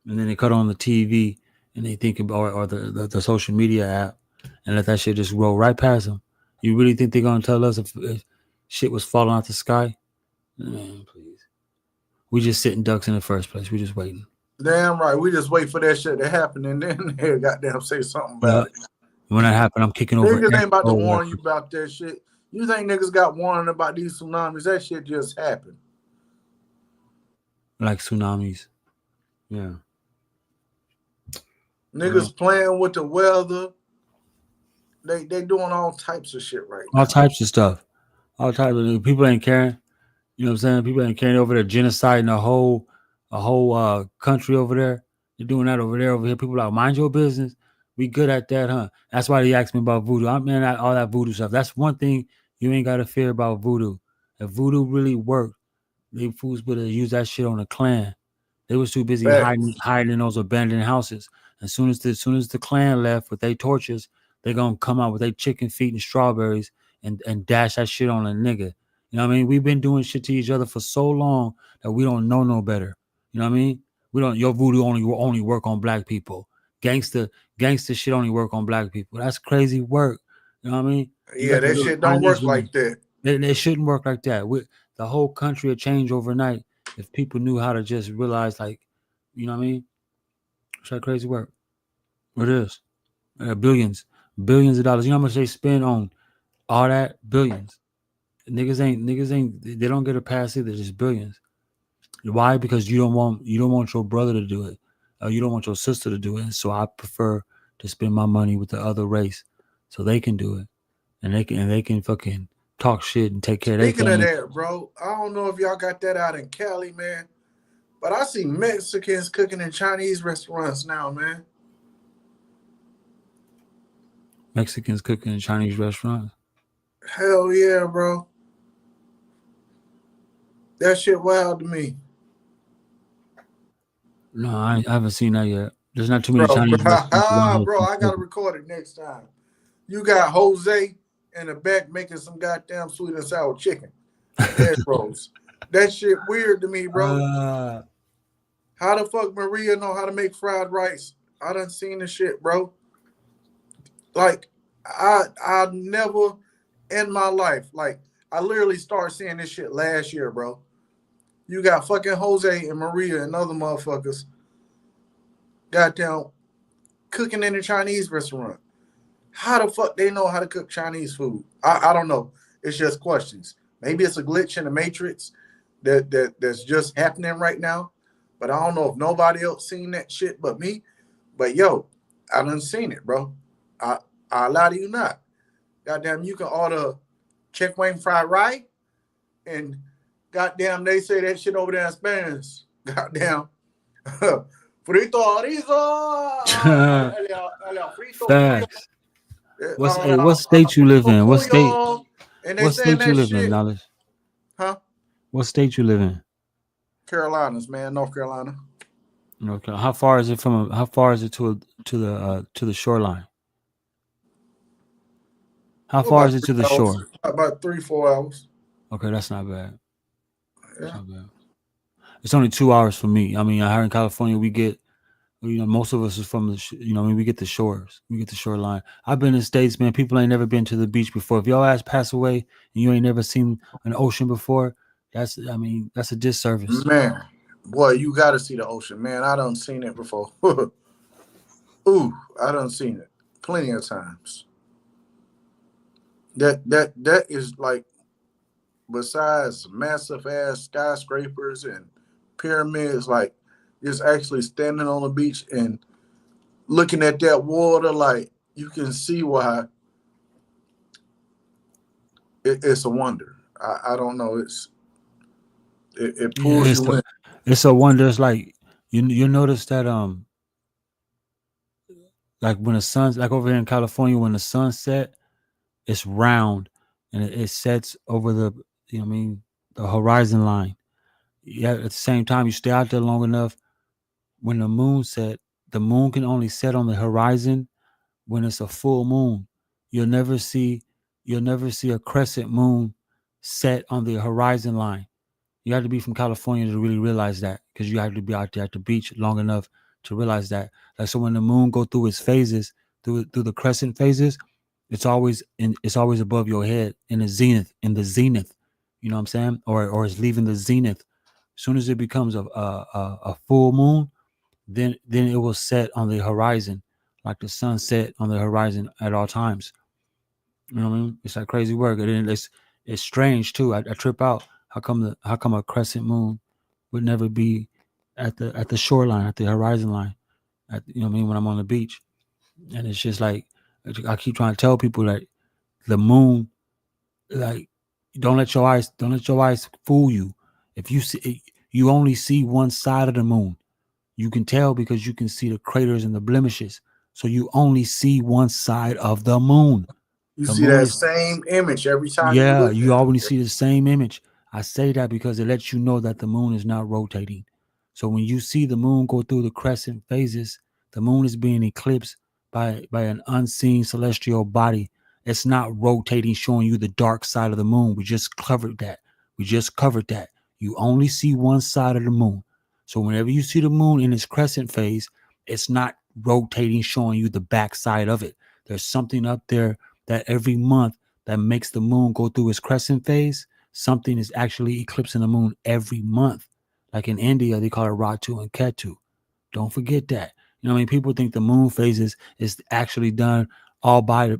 And then they cut on the TV and they think about or the social media app and let that shit just roll right past them. You really think they're gonna tell us if shit was falling out the sky? Man, please. We just sitting ducks in the first place. We just waiting. Damn right. We just wait for that shit to happen and then they goddamn say something about it. When that happened, I'm kicking over. Niggas ain't about to warn you about that shit. You think niggas got warning about these tsunamis? That shit just happened. Like tsunamis. Yeah. Niggas playing with the weather. They doing all types of shit right now. All types of stuff. All types of people ain't caring. You know what I'm saying? People ain't caring over there, genociding a whole country over there. They're doing that over there, over here. People are like, mind your business. We good at that, huh? That's why they asked me about voodoo. I'm in all that voodoo stuff. That's one thing you ain't got to fear about voodoo. If voodoo really worked, they fools would have used that shit on a clan. They was too busy hiding in those abandoned houses. As soon as the clan left with their torches, they gonna come out with their chicken feet and strawberries and dash that shit on a nigga. You know what I mean? We've been doing shit to each other for so long that we don't know no better. You know what I mean? We don't. Your voodoo only work on black people. Gangster shit only work on black people. That's crazy work. You know what I mean? Yeah, that shit don't work like that. They shouldn't work like that. The whole country would change overnight if people knew how to just realize, like, you know what I mean? It's like crazy work. It is. Billions of dollars. You know how much they spend on all that? Billions. Niggas ain't. They don't get a pass either. Just billions. Why? Because you don't want your brother to do it. You don't want your sister to do it. So I prefer to spend my money with the other race, so they can do it, and they can fucking talk shit and take care of their family. Speaking of that, bro, I don't know if y'all got that out in Cali, man, but I see Mexicans cooking in Chinese restaurants now, man. Mexicans cooking in Chinese restaurants? Hell yeah, bro. That shit wild to me. No, I haven't seen that yet. There's not too many Chinese restaurants. Bro, I gotta record it next time. You got Jose in the back making some goddamn sweet and sour chicken. Egg rolls. That shit weird to me, bro. How the fuck Maria know how to make fried rice? I done seen the shit, bro. Like, I never in my life, like, I literally started seeing this shit last year, bro. You got fucking Jose and Maria and other motherfuckers goddamn cooking in a Chinese restaurant. How the fuck they know how to cook Chinese food? I don't know. It's just questions. Maybe it's a glitch in the matrix that's just happening right now. But I don't know if nobody else seen that shit but me. But yo, I done seen it, bro. I lie to you not. Goddamn, you can order chick wing fried rice, and goddamn, they say that shit over there in Spanish. Goddamn, frito rizo. Facts. What state you live in? What state you live in, Knowledge? Huh? What state you live in? Carolinas, man, North Carolina. Okay. How far is it to the shoreline? How far is it to the shore? About 3-4 hours. Okay, that's not bad. Yeah. That's not bad. It's only 2 hours for me. I mean, here in California, we get, most of us is from the, we get the shores. We get the shoreline. I've been in the States, man. People ain't never been to the beach before. If y'all ass pass away and you ain't never seen an ocean before, that's a disservice. Man, boy, you got to see the ocean, man. I done seen it before. Ooh, I done seen it plenty of times. That is like, besides massive ass skyscrapers and pyramids, like just actually standing on the beach and looking at that water, like you can see why it's a wonder. I don't know. It pulls you in. It's a wonder. It's like you notice that like when the sun's like over here in California, when the sun set, it's round and it sets over the the horizon line. Yeah, at the same time, you stay out there long enough. When the moon set, the moon can only set on the horizon when it's a full moon. You'll never see a crescent moon set on the horizon line. You have to be from California to really realize that, because you have to be out there at the beach long enough to realize that. Like, so when the moon go through its phases, through the crescent phases, it's always above your head in the zenith. You know what I'm saying? Or it's leaving the zenith. As soon as it becomes a full moon, then it will set on the horizon, like the sun set on the horizon at all times. You know what I mean? It's like crazy work. And it's strange too. I trip out. How come a crescent moon would never be at the shoreline, at the horizon line? You know what I mean? When I'm on the beach, and it's just like, I keep trying to tell people that the moon, like, don't let your eyes fool you. If you only see one side of the moon, you can tell because you can see the craters and the blemishes. So you only see one side of the moon. You The see moon that is, same image every time you yeah, look you at already it. see the same image. I say that because it lets you know that the moon is not rotating. So when you see the moon go through the crescent phases, the moon is being eclipsed by an unseen celestial body. It's not rotating, showing you the dark side of the moon. We just covered that. You only see one side of the moon. So whenever you see the moon in its crescent phase, it's not rotating, showing you the back side of it. There's something up there that every month that makes the moon go through its crescent phase. Something is actually eclipsing the moon every month. Like in India, they call it Ratu and Ketu. Don't forget that. You know what I mean? People think the moon phases is actually done all by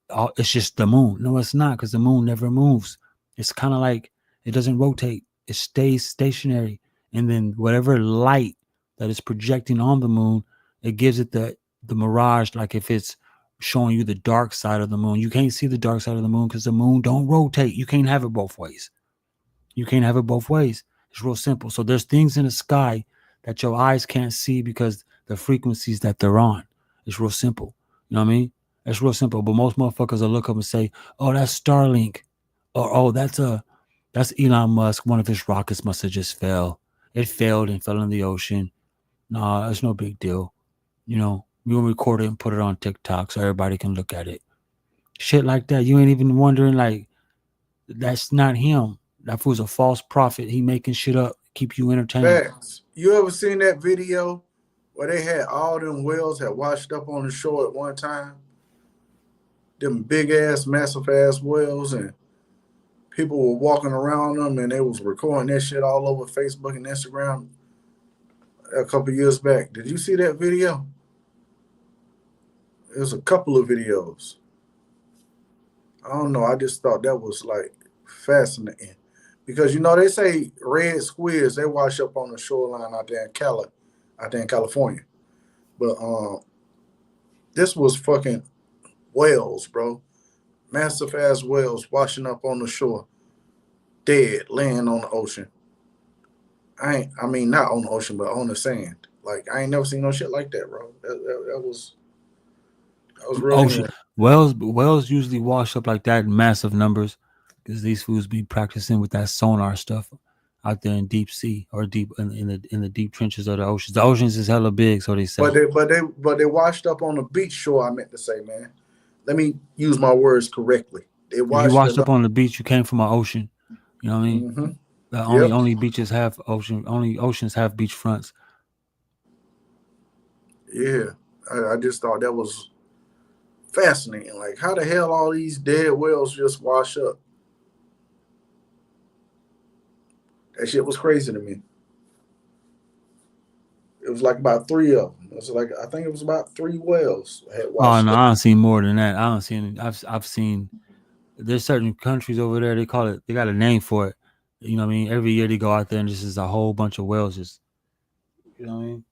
all, it's just the moon. No, it's not, because the moon never moves. It's kind of like it doesn't rotate. It stays stationary. And then whatever light that is projecting on the moon, it gives it the mirage. Like if it's showing you the dark side of the moon, you can't see the dark side of the moon because the moon don't rotate. You can't have it both ways. It's real simple. So there's things in the sky that your eyes can't see because the frequencies that they're on. It's real simple. You know what I mean? It's real simple. But most motherfuckers will look up and say, "Oh, that's Starlink," or "Oh, that's Elon Musk. One of his rockets must have just fell. It failed and fell in the ocean. Nah, it's no big deal. You know, we'll record it and put it on TikTok so everybody can look at it. Shit like that. You ain't even wondering, like, that's not him. That fool's a false prophet. He making shit up, keep you entertained. Facts. You ever seen that video where they had all them whales had washed up on the shore at one time? Them big ass, massive ass whales, and people were walking around them, and they was recording that shit all over Facebook and Instagram a couple years back. Did you see that video? It was a couple of videos. I don't know. I just thought that was like fascinating because they say red squids they wash up on the shoreline out there in California, but this was fucking whales, bro. Massive ass whales washing up on the shore, dead, laying on the ocean. I mean, not on the ocean, but on the sand. Like I ain't never seen no shit like that, bro. That was real Ocean interesting. whales usually wash up like that in massive numbers because these fools be practicing with that sonar stuff out there in deep sea or deep in the deep trenches of the oceans. The oceans is hella big, so they But say. they washed up on the beach shore. I meant to say, man. Let me use my words correctly. They If you washed washed it up up. on the beach, you came from an ocean. You know what I mean? Mm-hmm. The Yep. only beaches have ocean. Only oceans have beach fronts. Yeah. I just thought that was fascinating. Like, how the hell all these dead whales just wash up? That shit was crazy to me. It was like about three of them. It was like I think it was about three whales had Oh washed no, up. I don't see more than that. I don't see any. I've seen. There's certain countries over there. They call it. They got a name for it. You know what I mean? Every year they go out there and just is a whole bunch of whales just. You know what I mean?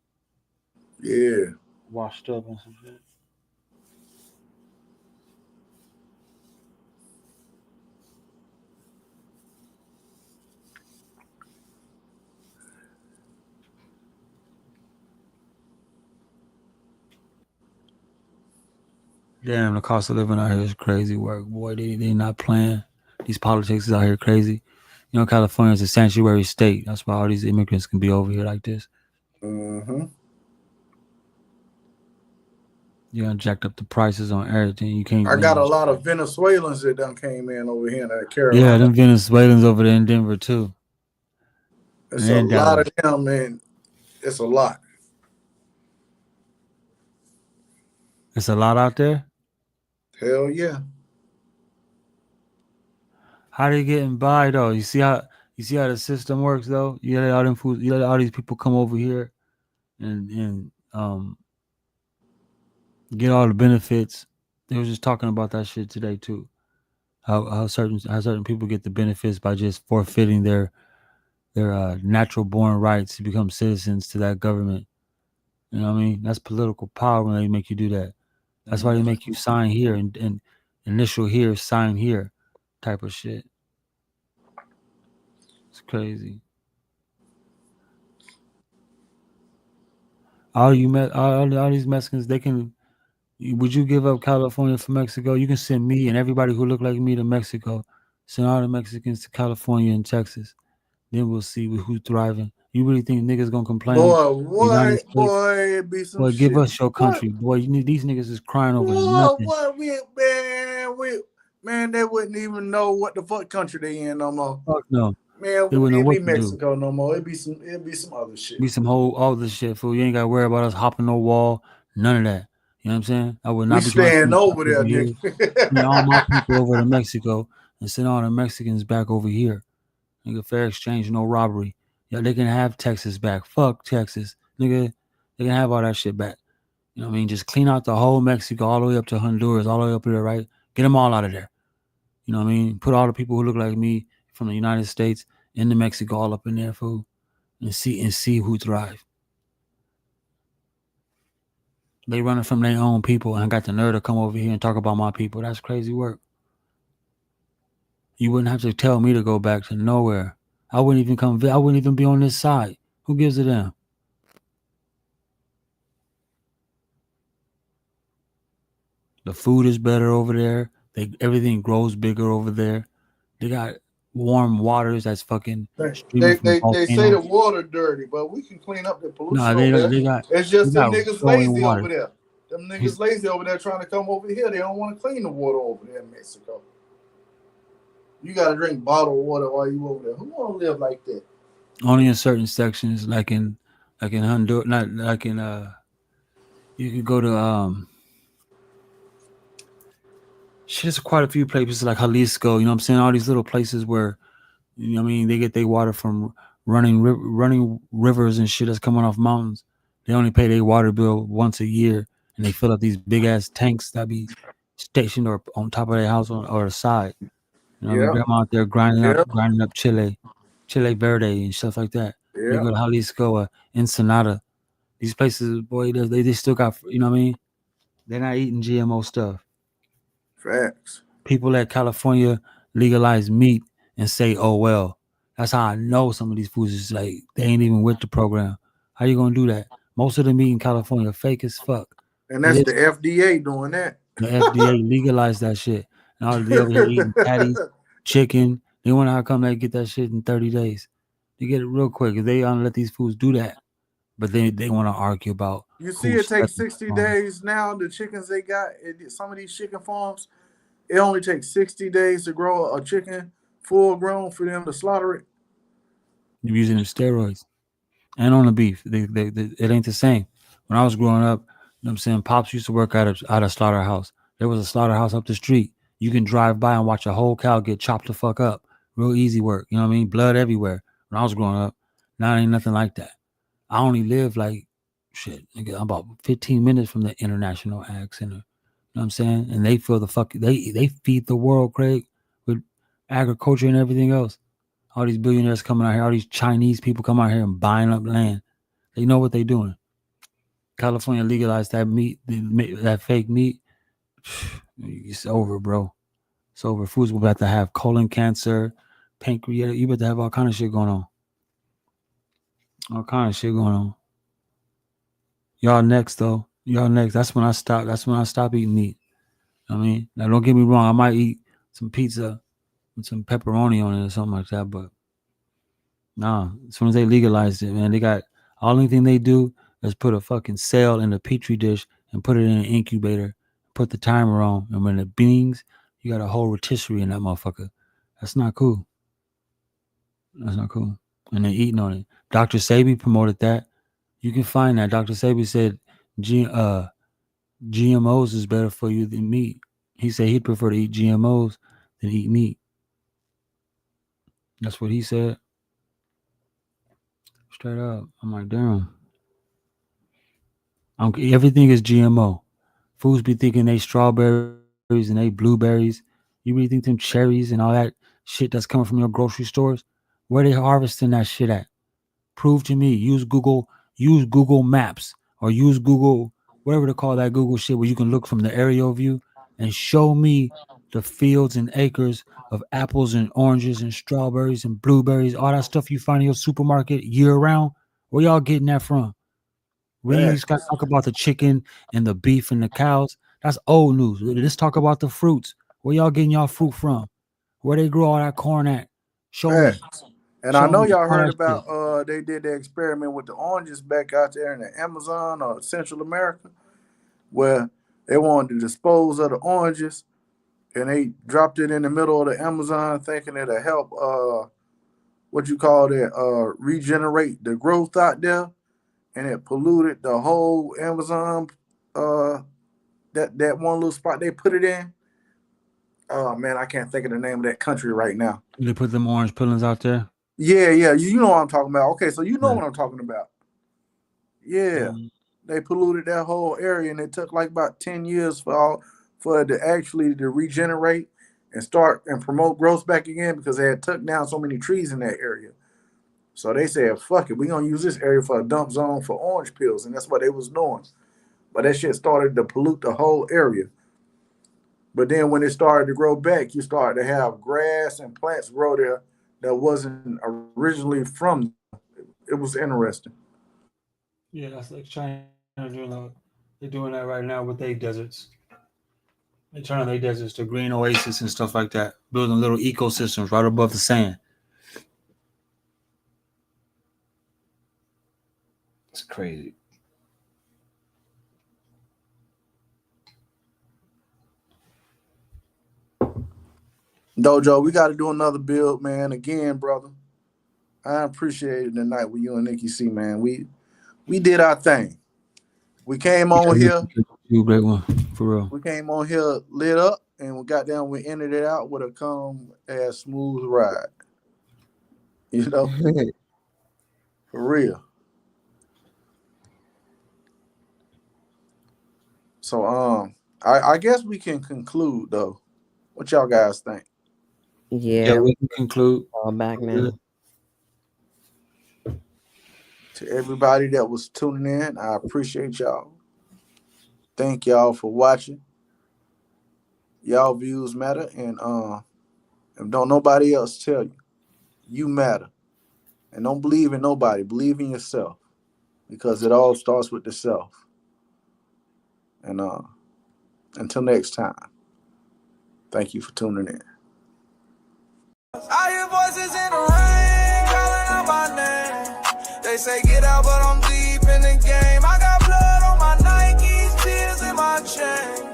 Yeah. Washed up and some shit. Damn, the cost of living out here is crazy work. Boy, they not playing. These politics is out here crazy. You know, California is a sanctuary state. That's why all these immigrants can be over here like this. Mm-hmm. You done jacked up the prices on everything. You can't. I got a Man. lot of Venezuelans that done came in over here in Yeah, Carolina. them Venezuelans over there in Denver too, It's a and lot Dallas. of them, man. It's a lot. It's a lot out there. Hell yeah. How they getting by though? You see how the system works though. You let all them fools, you let all these people come over here and get all the benefits. They was just talking about that shit today too. How certain people get the benefits by just forfeiting their natural born rights to become citizens to that government. You know what I mean? That's political power when they make you do that. That's why they make you sign here and initial here, sign here, type of shit. It's crazy. All these Mexicans, they can. Would you give up California for Mexico? You can send me and everybody who look like me to Mexico. Send all the Mexicans to California and Texas. Then we'll see who's thriving. You really think niggas gonna complain? Boy, United what? States, Boy, it be some boy, give shit. us your What? country, boy. You need these niggas is crying over What? nothing. What? Man, they wouldn't even know what the fuck country they in no more. Fuck no, Man, they wouldn't know it be what to do. Mexico no more. It be some other shit. Be some whole all this shit, fool. You ain't gotta worry about us hopping no wall, none of that. You know what I'm saying? I would We not be trying to staying send over there, over here, send all my nigga. people over to Mexico and send all the Mexicans back over here. Nigga, fair exchange, no robbery. Yeah, they can have Texas back. Fuck Texas. Nigga, they can have all that shit back. You know what I mean? Just clean out the whole Mexico all the way up to Honduras, all the way up there, right? Get them all out of there. You know what I mean? Put all the people who look like me from the United States into Mexico all up in there, fool, and see who thrive. They running from their own people and got the nerve to come over here and talk about my people. That's crazy work. You wouldn't have to tell me to go back to nowhere. I wouldn't even come. I wouldn't even be on this side. Who gives a damn? The food is better over there. Everything grows bigger over there. They got warm waters that's fucking streaming from They say the volcanoes. water dirty, but we can clean up the pollution No, over there. they got It's just them niggas flowing lazy over water. there. Them He's niggas lazy over there trying to come over here. They don't want to clean the water over there in Mexico. You gotta drink bottled water while you over there. Who wanna live like that? only in certain sections, like in Honduras, not like in you could go to shit, there's quite a few places like Jalisco, you know what I'm saying? All these little places where, you know what I mean, they get their water from running rivers and shit that's coming off mountains. They only pay their water bill once a year, and they fill up these big ass tanks that be stationed or on top of their house or the side. You know what I mean? Yeah, They're out there yeah, grinding up Chile Verde and stuff like that. You yeah. go to Jalisco, Ensenada. These places, boy, they still got, you know what I mean? They're not eating GMO stuff. Facts. People at California legalize meat and say, "Oh well." That's how I know some of these foods is like they ain't even with the program. How you gonna do that? Most of the meat in California fake as fuck. And It that's is the FDA doing that. the FDA legalized that shit, and all they over here eating patties, chicken. They wonder how come they get that shit in 30 days. They get it real quick. If they don't let these foods do that, but they want to argue about You see, who's it takes stepping 60 on. days now. The chickens they got, some of these chicken farms, it only takes 60 days to grow a chicken full grown for them to slaughter it. You're using them steroids. And on the beef. It ain't the same. When I was growing up, you know what I'm saying, Pops used to work at a slaughterhouse. There was a slaughterhouse up the street. You can drive by and watch a whole cow get chopped the fuck up. Real easy work. You know what I mean? Blood everywhere. When I was growing up, now it ain't nothing like that. I only live like shit, nigga, I'm about 15 minutes from the International Ag Center. You know what I'm saying? And they feel they feed the world, Craig, with agriculture and everything else. All these billionaires coming out here, all these Chinese people come out here and buying up land. They know what they're doing. California legalized that meat, that fake meat. It's over, bro. It's over. Foods will about to have colon cancer, pancreatic. You about to have all kind of shit going on. All kind of shit going on. Y'all next though. Y'all next. That's when I stop. That's when I stop eating meat. I mean, now don't get me wrong. I might eat some pizza with some pepperoni on it or something like that, but nah. As soon as they legalized it, man, they got only thing they do is put a fucking cell in a petri dish and put it in an incubator, put the timer on, and when it bings, you got a whole rotisserie in that motherfucker. That's not cool. That's not cool. And they're eating on it. Dr. Sebi promoted that. You can find that. Dr. Sebi said GMOs is better for you than meat. He said he'd prefer to eat GMOs than eat meat. That's what he said. Straight up. I'm like, damn. Everything is GMO. Fools be thinking they strawberries and they blueberries. You really think them cherries and all that shit that's coming from your grocery stores? Where they harvesting that shit at? Prove to me. Use Google Maps or use Google, whatever to call that Google shit where you can look from the aerial view and show me the fields and acres of apples and oranges and strawberries and blueberries, all that stuff you find in your supermarket year round. Where y'all getting that from? We ain't just got to talk about the chicken and the beef and the cows. That's old news. Let's talk about the fruits. Where y'all getting y'all fruit from? Where they grow all that corn at? Show me. And I know y'all heard about they did the experiment with the oranges back out there in the Amazon or Central America, where they wanted to dispose of the oranges, and they dropped it in the middle of the Amazon, thinking it'll help regenerate the growth out there, and it polluted the whole Amazon. That one little spot they put it in. Oh man, I can't think of the name of that country right now. They put them orange peelings out there. Yeah, you know what I'm talking about. Okay, so you know what I'm talking about. Yeah, they polluted that whole area, and it took like about 10 years for it to actually to regenerate and start and promote growth back again, because they had took down so many trees in that area. So they said, fuck it, we're going to use this area for a dump zone for orange peels, and that's what they was doing. But that shit started to pollute the whole area. But then when it started to grow back, you started to have grass and plants grow there that wasn't originally from them. It was interesting. Yeah, that's like China doing that. They're doing that right now with their deserts. They turn their deserts to green oasis and stuff like that, building little ecosystems right above the sand. It's crazy. Dojo, we got to do another build, man. Again, brother, I appreciate it tonight with you and Nikki C, man. We did our thing. We came on here. Great one, for real. We came on here lit up, and we got down. We ended it out with a calm ass smooth ride. You know, for real. So I guess we can conclude though. What y'all guys think? Yeah, we can conclude. All back now. To everybody that was tuning in, I appreciate y'all. Thank y'all for watching. Y'all views matter, and don't nobody else tell you. You matter. And don't believe in nobody. Believe in yourself, because it all starts with the self. And until next time, thank you for tuning in. I hear voices in the rain calling out my name. They say get out, but I'm deep in the game. I got blood on my Nikes, tears in my chain.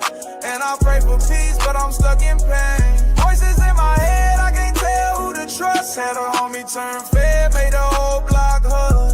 And I pray for peace, but I'm stuck in pain. Voices in my head, I can't tell who to trust. Had a homie turn fed, made the whole block hush.